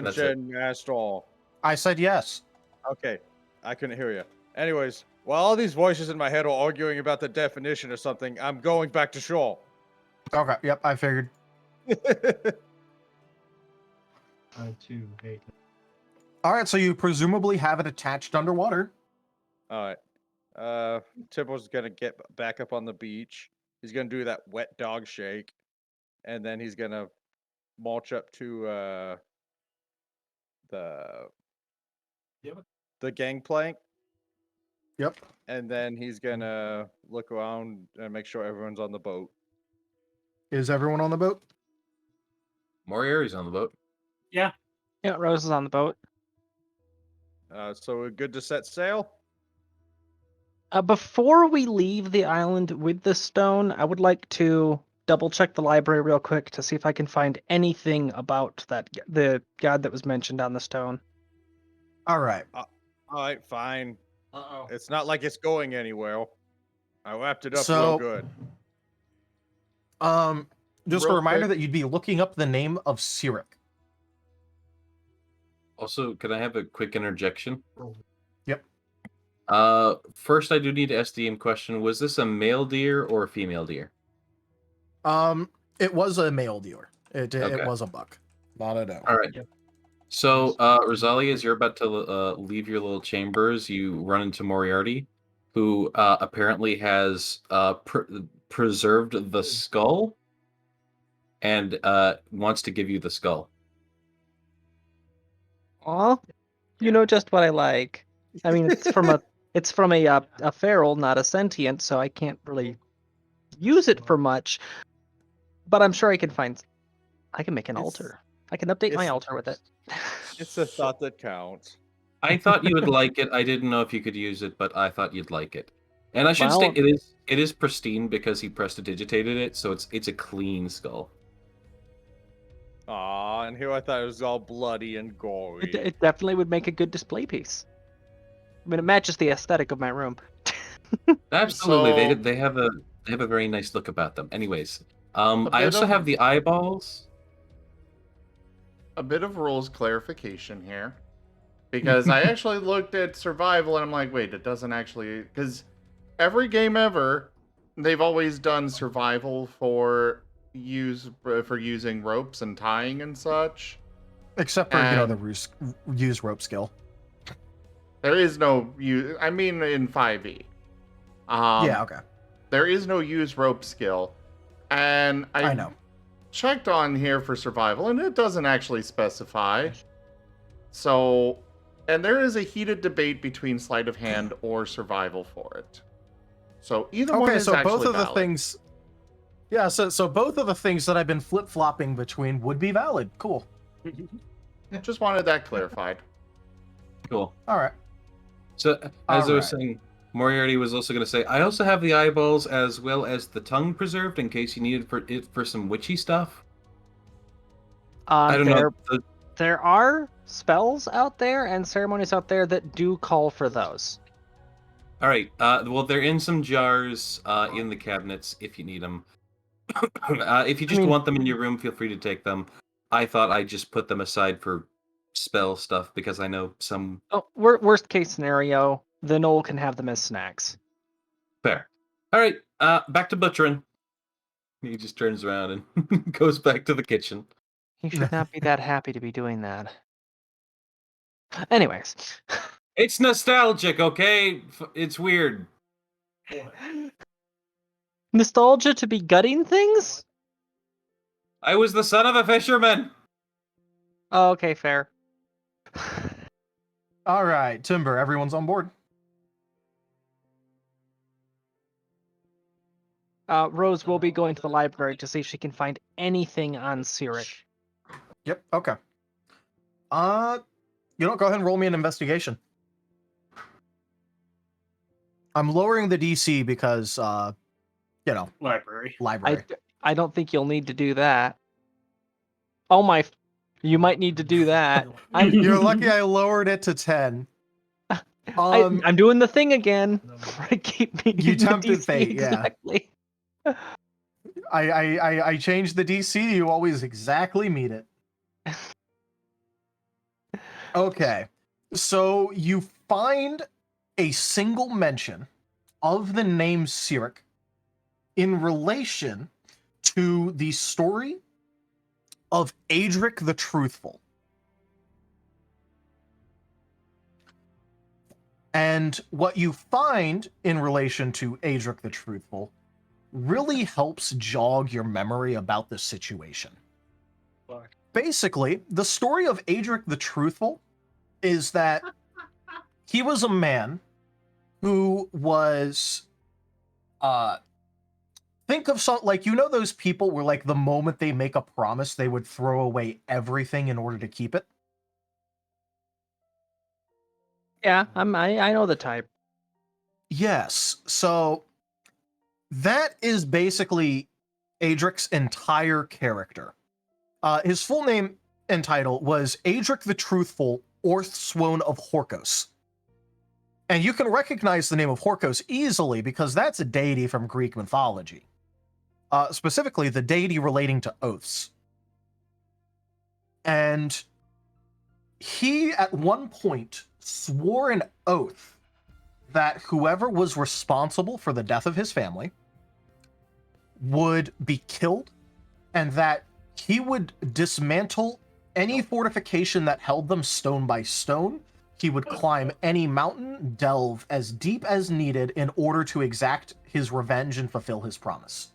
That's it. Dungeon Master. I said yes. Okay, I couldn't hear you. Anyways, while all these voices in my head are arguing about the definition of something, I'm going back to shore. Okay, yep, I figured. All right, so you presumably have it attached underwater. All right. Tipple's gonna get back up on the beach. He's gonna do that wet dog shake, and then he's gonna march up to the gangplank. Yep. And then he's gonna look around and make sure everyone's on the boat. Is everyone on the boat? Moriarty's on the boat. Yeah. Yeah, Rose is on the boat. So we're good to set sail? Before we leave the island with the stone, I would like to double check the library real quick to see if I can find anything about the god that was mentioned on the stone. All right. All right, fine. Uh-oh. It's not like it's going anywhere. I wrapped it up So- real good. Just Real a reminder quick. that you'd be looking up the name of Sirik. Also, can I have a quick interjection? Yep. First, I do need to ask the question: was this a male deer or a female deer? It was a male deer. It Okay. was a buck. Not a doe. All right. So, Rosalia, as you're about to leave your little chambers, you run into Moriarty, who apparently has preserved the skull and wants to give you the skull. Aw, you know just what I like. I mean, it's from a feral, not a sentient, so I can't really use it for much. But I'm sure I can make an altar. I can update my it's- altar with it. It's a thought that counts. I thought you would like it. I didn't know if you could use it, but I thought you'd like it. And I should Well- state it is pristine because he prestidigitated it, so it's a clean skull. Aw, and here I thought it was all bloody and gory. It definitely would make a good display piece. I mean, it matches the aesthetic of my room. Absolutely, So- they have a very nice look about them. Anyways, A I bit also of- have the eyeballs. A bit of rules clarification here. Because I actually looked at survival and I'm like, wait, it doesn't actually... Because every game ever, they've always done survival for using ropes and tying and such. Except for, the use rope skill. There is no use... I mean, in 5e. Yeah, okay. There is no use rope skill. And I know. checked on here for survival, and it doesn't actually specify. So... And there is a heated debate between sleight of hand or survival for it. So either one is so actually both of the valid. things. Yeah, so both of the things that I've been flip flopping between would be valid. Cool. Just wanted that clarified. Cool. All right. So as I was saying, Moriarty was also going to say, I also have the eyeballs as well as the tongue preserved in case you needed for some witchy stuff. I don't know. There are spells out there and ceremonies out there that do call for those. All right. Well, they're in some jars in the cabinets if you need them. If you just want them in your room, feel free to take them. I thought I'd just put them aside for spell stuff because I know some... Oh, worst case scenario, the Knoll can have them as snacks. Fair. All right. Back to butchering. He just turns around and goes back to the kitchen. He should not be that happy to be doing that. Anyways. It's nostalgic, okay? It's weird. Nostalgia to be gutting things? I was the son of a fisherman. Oh, okay, fair. All right, Timber, everyone's on board. Rose will be going to the library to see if she can find anything on Cyric. Yep, okay. Go ahead and roll me an investigation. I'm lowering the DC because, Library. I don't think you'll need to do that. Oh my... You might need to do that. You're lucky I lowered it to 10. I'm doing the thing again. Keep me You tempted DC fate, exactly. yeah. I changed the DC. You always exactly meet it. Okay. So you find a single mention of the name Cyric in relation to the story of Adric the Truthful. And what you find in relation to Adric the Truthful really helps jog your memory about the situation. Basically, the story of Adric the Truthful is that he was a man who was think of some, like, those people where, like, the moment they make a promise, they would throw away everything in order to keep it? Yeah, I know the type. Yes. So that is basically Adric's entire character. His full name and title was Adric the Truthful, Orthswone of Horkos. And you can recognize the name of Horkos easily because that's a deity from Greek mythology. Specifically, the deity relating to oaths. And he, at one point, swore an oath that whoever was responsible for the death of his family would be killed, and that he would dismantle any fortification that held them stone by stone. He would climb any mountain, delve as deep as needed in order to exact his revenge and fulfill his promise.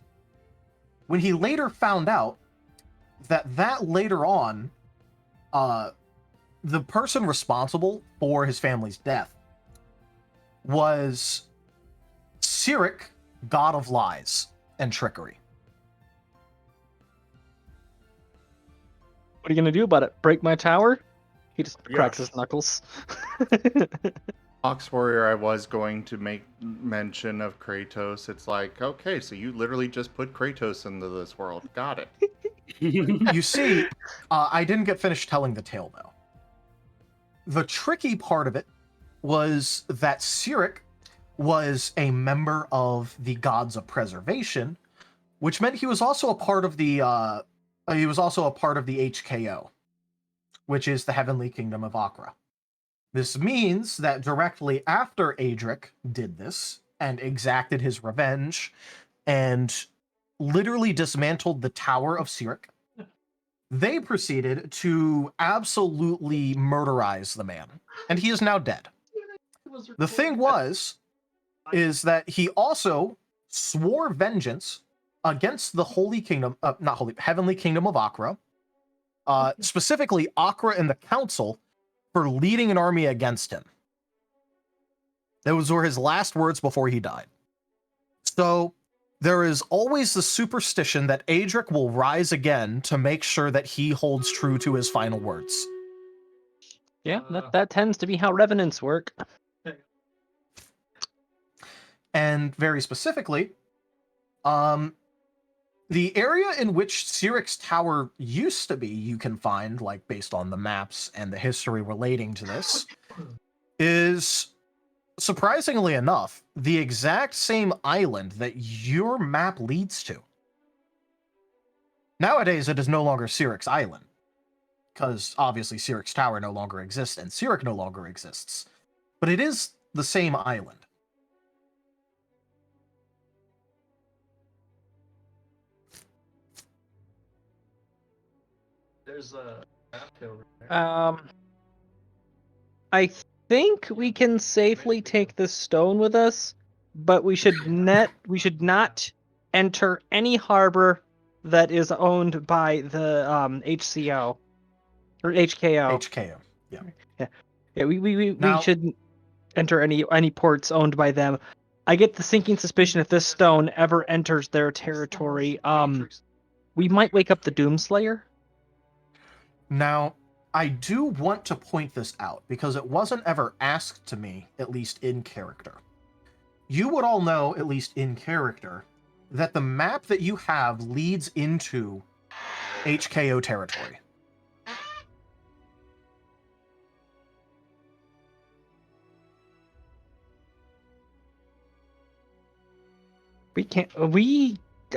When he later found out that later on, the person responsible for his family's death was Cyric, god of lies and trickery. What are you gonna do about it? Break my tower? He just cracks his knuckles. Ox Warrior, I was going to make mention of Kratos. It's like, okay, so you literally just put Kratos into this world. Got it. You see, I didn't get finished telling the tale, though. The tricky part of it was that Cyric was a member of the Gods of Preservation, which meant he was also a part of the HKO, which is the Heavenly Kingdom of Akra. This means that directly after Adric did this and exacted his revenge and literally dismantled the Tower of Cyric, they proceeded to absolutely murderize the man, and he is now dead. The thing is that he also swore vengeance against the Heavenly Kingdom of Akra, specifically Akra and the Council, for leading an army against him. Those were his last words before he died. So there is always the superstition that Adric will rise again to make sure that he holds true to his final words. Yeah, that tends to be how revenants work. And very specifically, the area in which Cyric's tower used to be, you can find, like, based on the maps and the history relating to this, is, surprisingly enough, the exact same island that your map leads to. Nowadays, it is no longer Cyric's island, because obviously Cyric's tower no longer exists and Cyric no longer exists. But it is the same island. There's a map over there. I think we can safely take this stone with us, but we should not enter any harbor that is owned by the HCO or HKO. HKO, yeah. Yeah, we Now- shouldn't enter any ports owned by them. I get the sinking suspicion if this stone ever enters their territory, we might wake up the Doomslayer. Now, I do want to point this out, because it wasn't ever asked to me, at least in character. You would all know, at least in character, that the map that you have leads into HKO territory.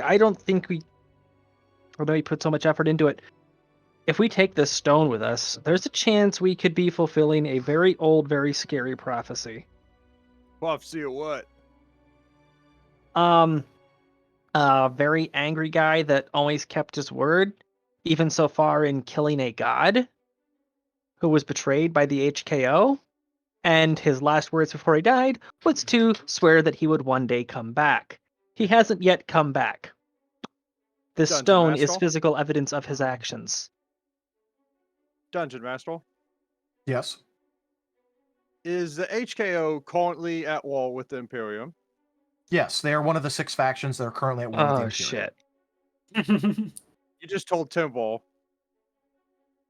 I don't think although we put so much effort into it, if we take this stone with us, there's a chance we could be fulfilling a very old, very scary prophecy. Prophecy of what? A very angry guy that always kept his word, even so far in killing a god who was betrayed by the HKO, and his last words before he died was to swear that he would one day come back. He hasn't yet come back. This Dungeon stone is Master? physical evidence of his actions. Dungeon Master. Yes. Is the HKO currently at war with the Imperium? Yes, they are one of the 6 factions that are currently at war with the Imperium. Shit. You just told Timble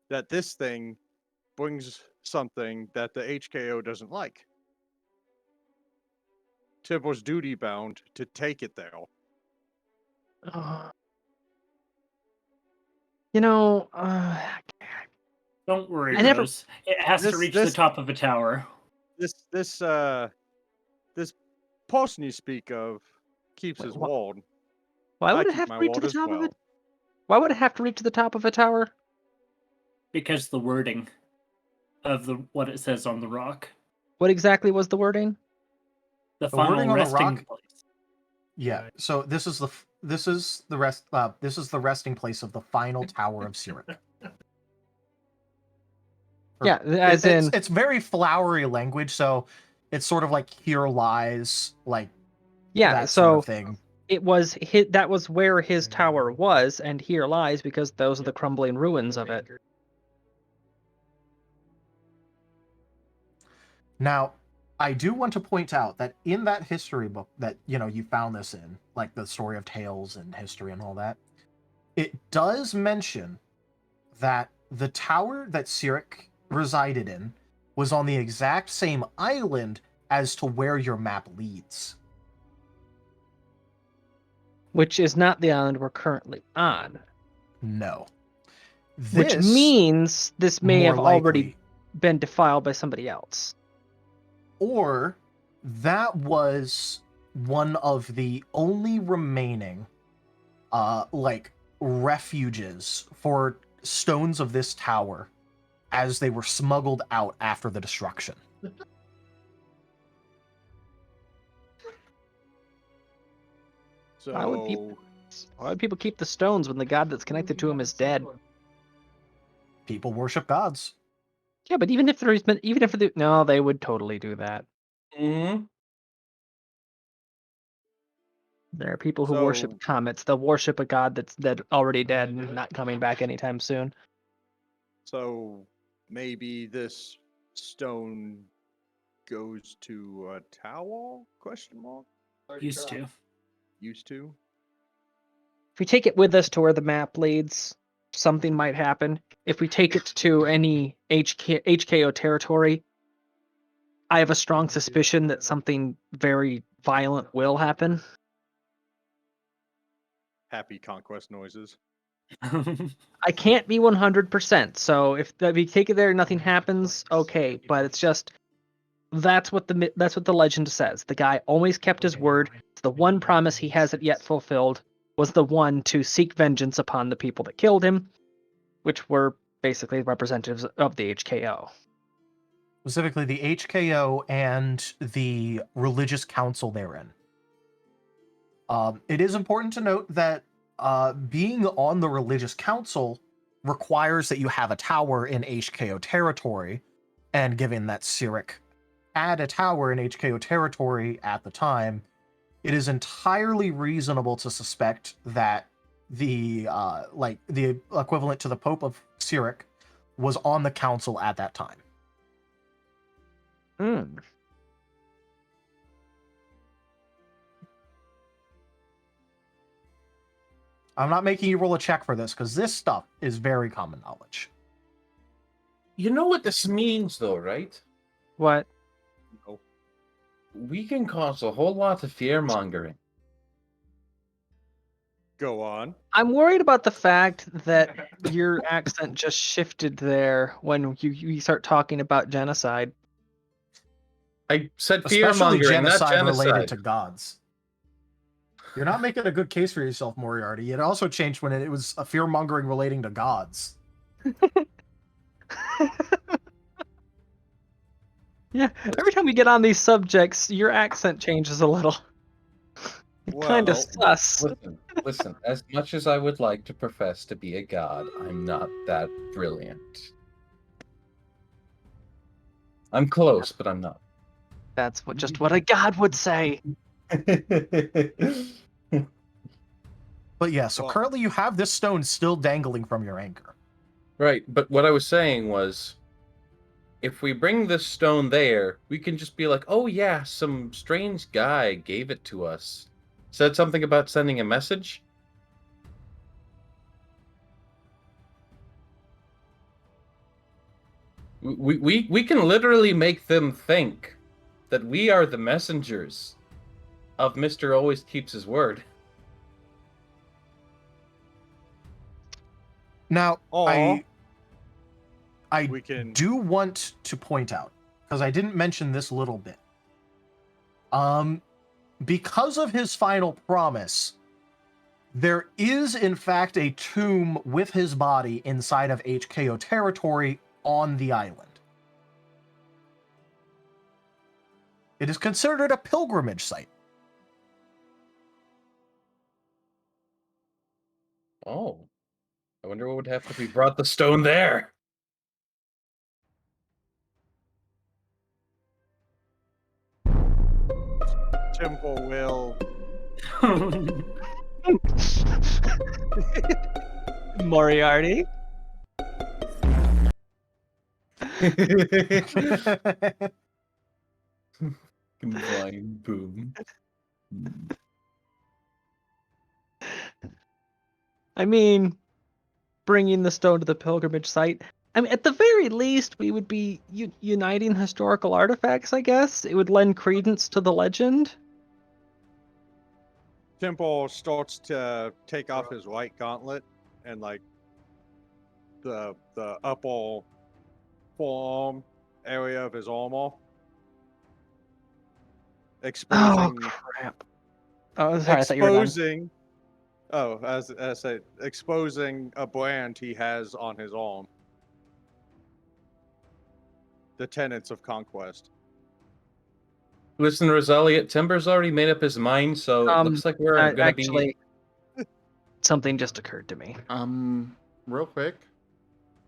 that this thing brings something that the HKO doesn't like. Timble's duty bound to take it there. Don't worry, I never- Rose. It has to reach the top of a tower. This person you speak of keeps his word. Why would I it keep have my to reach to word the as top of well. it? Why would it have to reach to the top of a tower? Because the wording of what it says on the rock. What exactly was the wording? The The wording final on the resting rock? place. Yeah. So this is the resting place of the final tower of Cyric. Yeah, as in it's very flowery language, so it's sort of like here lies, like that sort of thing. It was that was where his tower was, and here lies because those are the crumbling ruins of it. Now, I do want to point out that in that history book that, you found this in, like the story of tales and history and all that, it does mention that the tower that Cyric resided in was on the exact same island as to where your map leads. Which is not the island we're currently on. No. Which means this may more have already likely. been defiled by somebody else. Or that was one of the only remaining refuges for stones of this tower as they were smuggled out after the destruction. So Why would people keep the stones when the god that's connected to them is dead? People worship gods. Yeah, but even if no, they would totally do that. Mm-hmm. There are people who worship comets. They'll worship a god that's already dead and not coming back anytime soon. So maybe this stone goes to a tower? Question mark. Used to. Used to. If we take it with us to where the map leads, something might happen. If we take it to any HKO territory, I have a strong suspicion that something very violent will happen. Happy conquest noises. I can't be 100%, so if we take it there and nothing happens, okay, but it's just that's what the legend says. The guy always kept his word. It's the one promise he hasn't yet fulfilled was the one to seek vengeance upon the people that killed him, which were basically representatives of the HKO. Specifically the HKO and the religious council therein. It is important to note that being on the religious council requires that you have a tower in HKO territory, and given that Cyric had a tower in HKO territory at the time, it is entirely reasonable to suspect that the equivalent to the Pope of Cyric was on the council at that time. Hmm. I'm not making you roll a check for this, because this stuff is very common knowledge. You know what this means, though, right? What? No. We can cause a whole lot of fear-mongering. Go on. I'm worried about the fact that your accent just shifted there when you start talking about genocide. I said Especially fear-mongering, not genocide genocide. related to gods. You're not making a good case for yourself, Moriarty. It also changed when it was a fear-mongering relating to gods. Yeah, every time we get on these subjects, your accent changes a little. Kind of sus. Listen, as much as I would like to profess to be a god, I'm not that brilliant. I'm close, but I'm not. That's just what a god would say. But yeah, so currently you have this stone still dangling from your anchor. Right, but what I was saying was, if we bring this stone there, we can just be like, oh yeah, some strange guy gave it to us. Said something about sending a message? We can literally make them think that we are the messengers of Mr. Always Keeps His Word. Now, I we can... do want to point out, because I didn't mention this little bit. Because of his final promise, there is in fact a tomb with his body inside of HKO territory on the island. It is considered a pilgrimage site. Oh. I wonder what would happen if we brought the stone there. Temple will... Moriarty. Combined boom. I mean, bringing the stone to the pilgrimage site. I mean, at the very least, we would be uniting historical artifacts, I guess. It would lend credence to the legend. Temple starts to take off his white gauntlet and, like, the upper forearm area of his armor, exposing. Oh crap! Oh, sorry. I thought you were done. Exposing. Oh, as I say, exposing a brand he has on his arm. The tenets of conquest. Listen, Rosalia, Timber's already made up his mind, so it looks like we're gonna Actually, something just occurred to me. Real quick,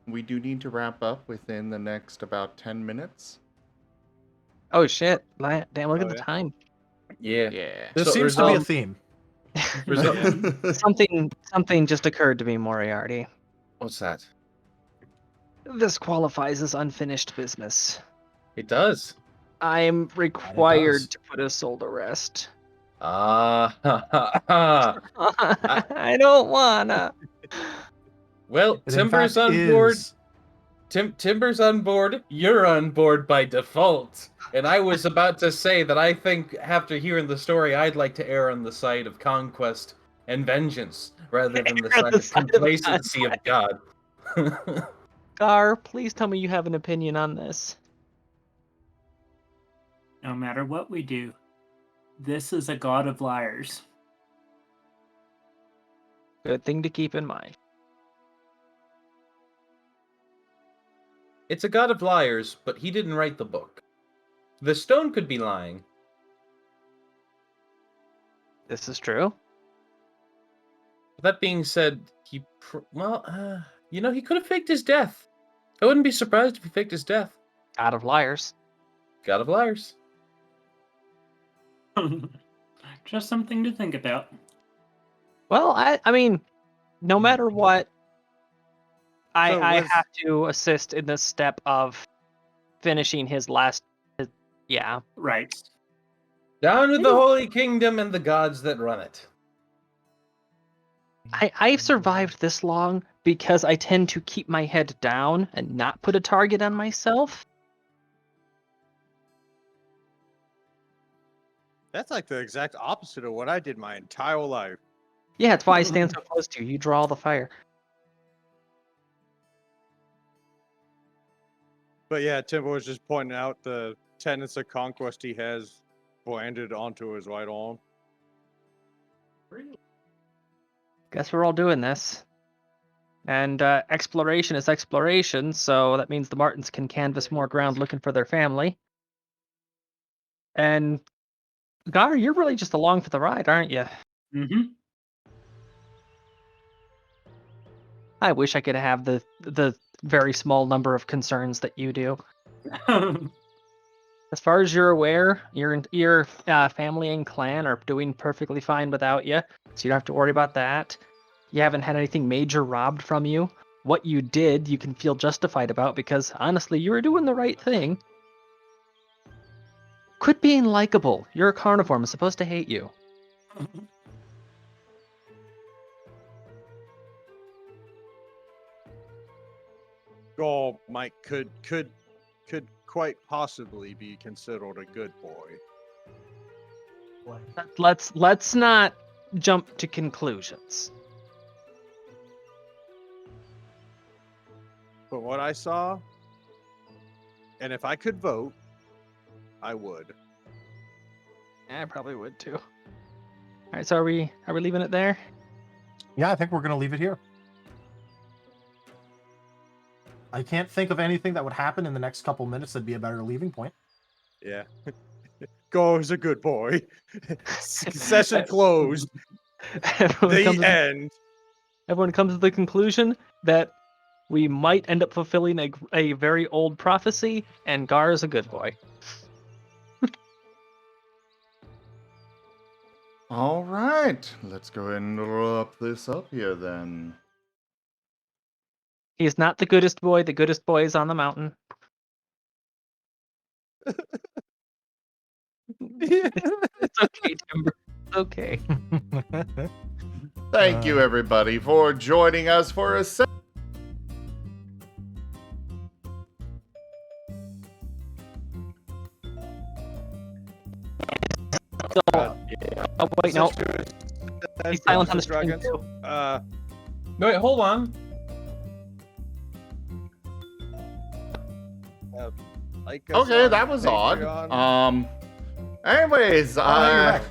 we do need to wrap up within the next about 10 minutes. Oh shit! Damn! Look Oh, at the yeah. time. Yeah. Yeah. There So, seems to be a Rizal- theme. Something just occurred to me, Moriarty. What's that? This qualifies as unfinished business. It does. I'm required to put a soul to rest. Ha, ha, ha. I don't wanna. Well, It in Timber's fact on board. is- Timber's on board. You're on board by default. And I was about to say that I think after hearing the story, I'd like to err on the side of conquest and vengeance rather than the side of complacency of God. Gar, please tell me you have an opinion on this. No matter what we do, this is a god of liars. Good thing to keep in mind. It's a god of liars, but he didn't write the book. The stone could be lying. This is true. That being said, he could have faked his death. I wouldn't be surprised if he faked his death. God of liars. God of liars. Just something to think about. Well, I mean, no matter what, I was- have to assist in this step of finishing his last. Yeah. Right. Down with the Holy Kingdom and the gods that run it. I've survived this long because I tend to keep my head down and not put a target on myself. That's like the exact opposite of what I did my entire life. Yeah, that's why I stand so close to you. You draw the fire. But yeah, Timber was just pointing out the tenets of conquest he has branded onto his right arm. Guess we're all doing this. And exploration is exploration, so that means the Martins can canvass more ground looking for their family. And Gar, you're really just along for the ride, aren't you? Mm-hmm. I wish I could have the very small number of concerns that you do. As far as you're aware, your family and clan are doing perfectly fine without you, so you don't have to worry about that. You haven't had anything major robbed from you. What you did, you can feel justified about because, honestly, you were doing the right thing. Quit being likable. You're a carnivore. I'm supposed to hate you. Or Mike could quite possibly be considered a good boy. Let's not jump to conclusions. From what I saw, and if I could vote, I would. I probably would too. All right, so are we leaving it there? Yeah, I think we're gonna leave it here. I can't think of anything that would happen in the next couple minutes that'd be a better leaving point. Yeah. Go is a good boy. Session closed. The end. Everyone comes to the conclusion that we might end up fulfilling a very old prophecy, and Gar is a good boy. All right, let's go ahead and wrap this up here then. He's not the goodest boy. The goodest boy is on the mountain. It's okay, Timber. It's okay. Thank you, everybody, for joining us for a Oh wait, no. He's silent on the stream Dragons. too. No, wait, hold on. Like us Okay, on that was Patreon. odd. Anyways, you're back.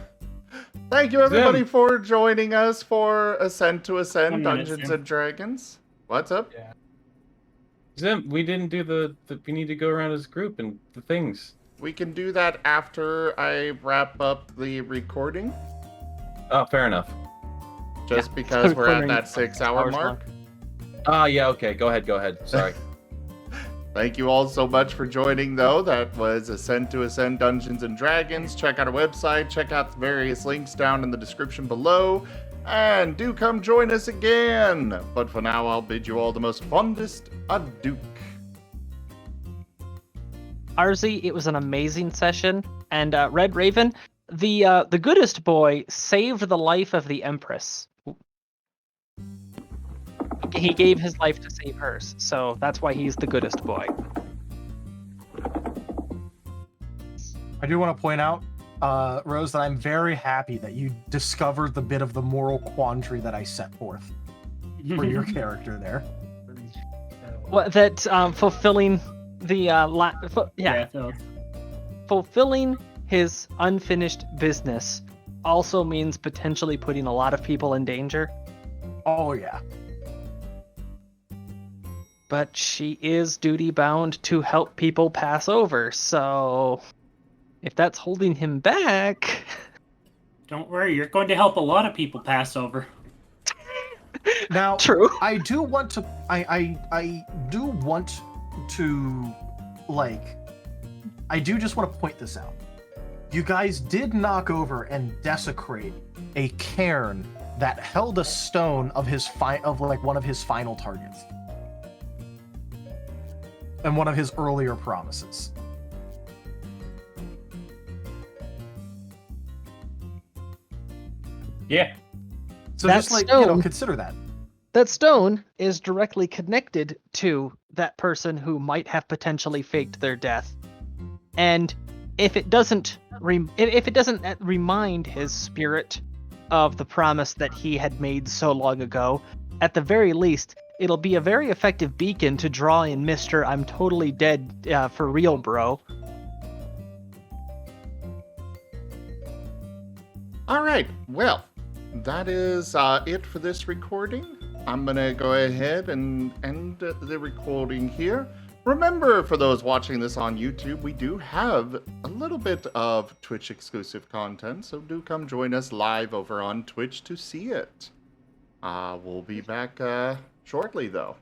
thank you everybody Zim. for joining us for Ascent to 1 Ascend minute, Dungeons Zim. and Dragons. What's up? Yeah. Zim, we didn't do the we need to go around as a group and the things. We can do that after I wrap up the recording, Oh, fair enough. just because we're at Recording that 6 hour hours long. mark. Ah, yeah, okay. Go ahead. Sorry. Thank you all so much for joining, though. That was Ascent to Ascend Dungeons and Dragons. Check out our website, check out the various links down in the description below, and do come join us again. But for now, I'll bid you all the most fondest adieu. Arzi, it was an amazing session, and Red Raven, the goodest boy, saved the life of the Empress. He gave his life to save hers, so that's why he's the goodest boy. I do want to point out, Rose, that I'm very happy that you discovered the bit of the moral quandary that I set forth for your character there. What that fulfilling the So fulfilling his unfinished business also means potentially putting a lot of people in danger. Oh yeah. But she is duty bound to help people pass over, so if that's holding him back. don't worry, you're going to help a lot of people pass over. Now, True. I do want to. I do want to, like, I do just want to point this out. You guys did knock over and desecrate a cairn that held a stone of one of his final targets, and one of his earlier promises. Yeah. So That just stone- consider that. That stone is directly connected to that person who might have potentially faked their death. And if it doesn't remind his spirit of the promise that he had made so long ago, at the very least, it'll be a very effective beacon to draw in Mr. I'm totally dead for real, bro. All right, well, that is it for this recording. I'm going to go ahead and end the recording here. Remember, for those watching this on YouTube, we do have a little bit of Twitch exclusive content, so do come join us live over on Twitch to see it. We'll be back shortly, though.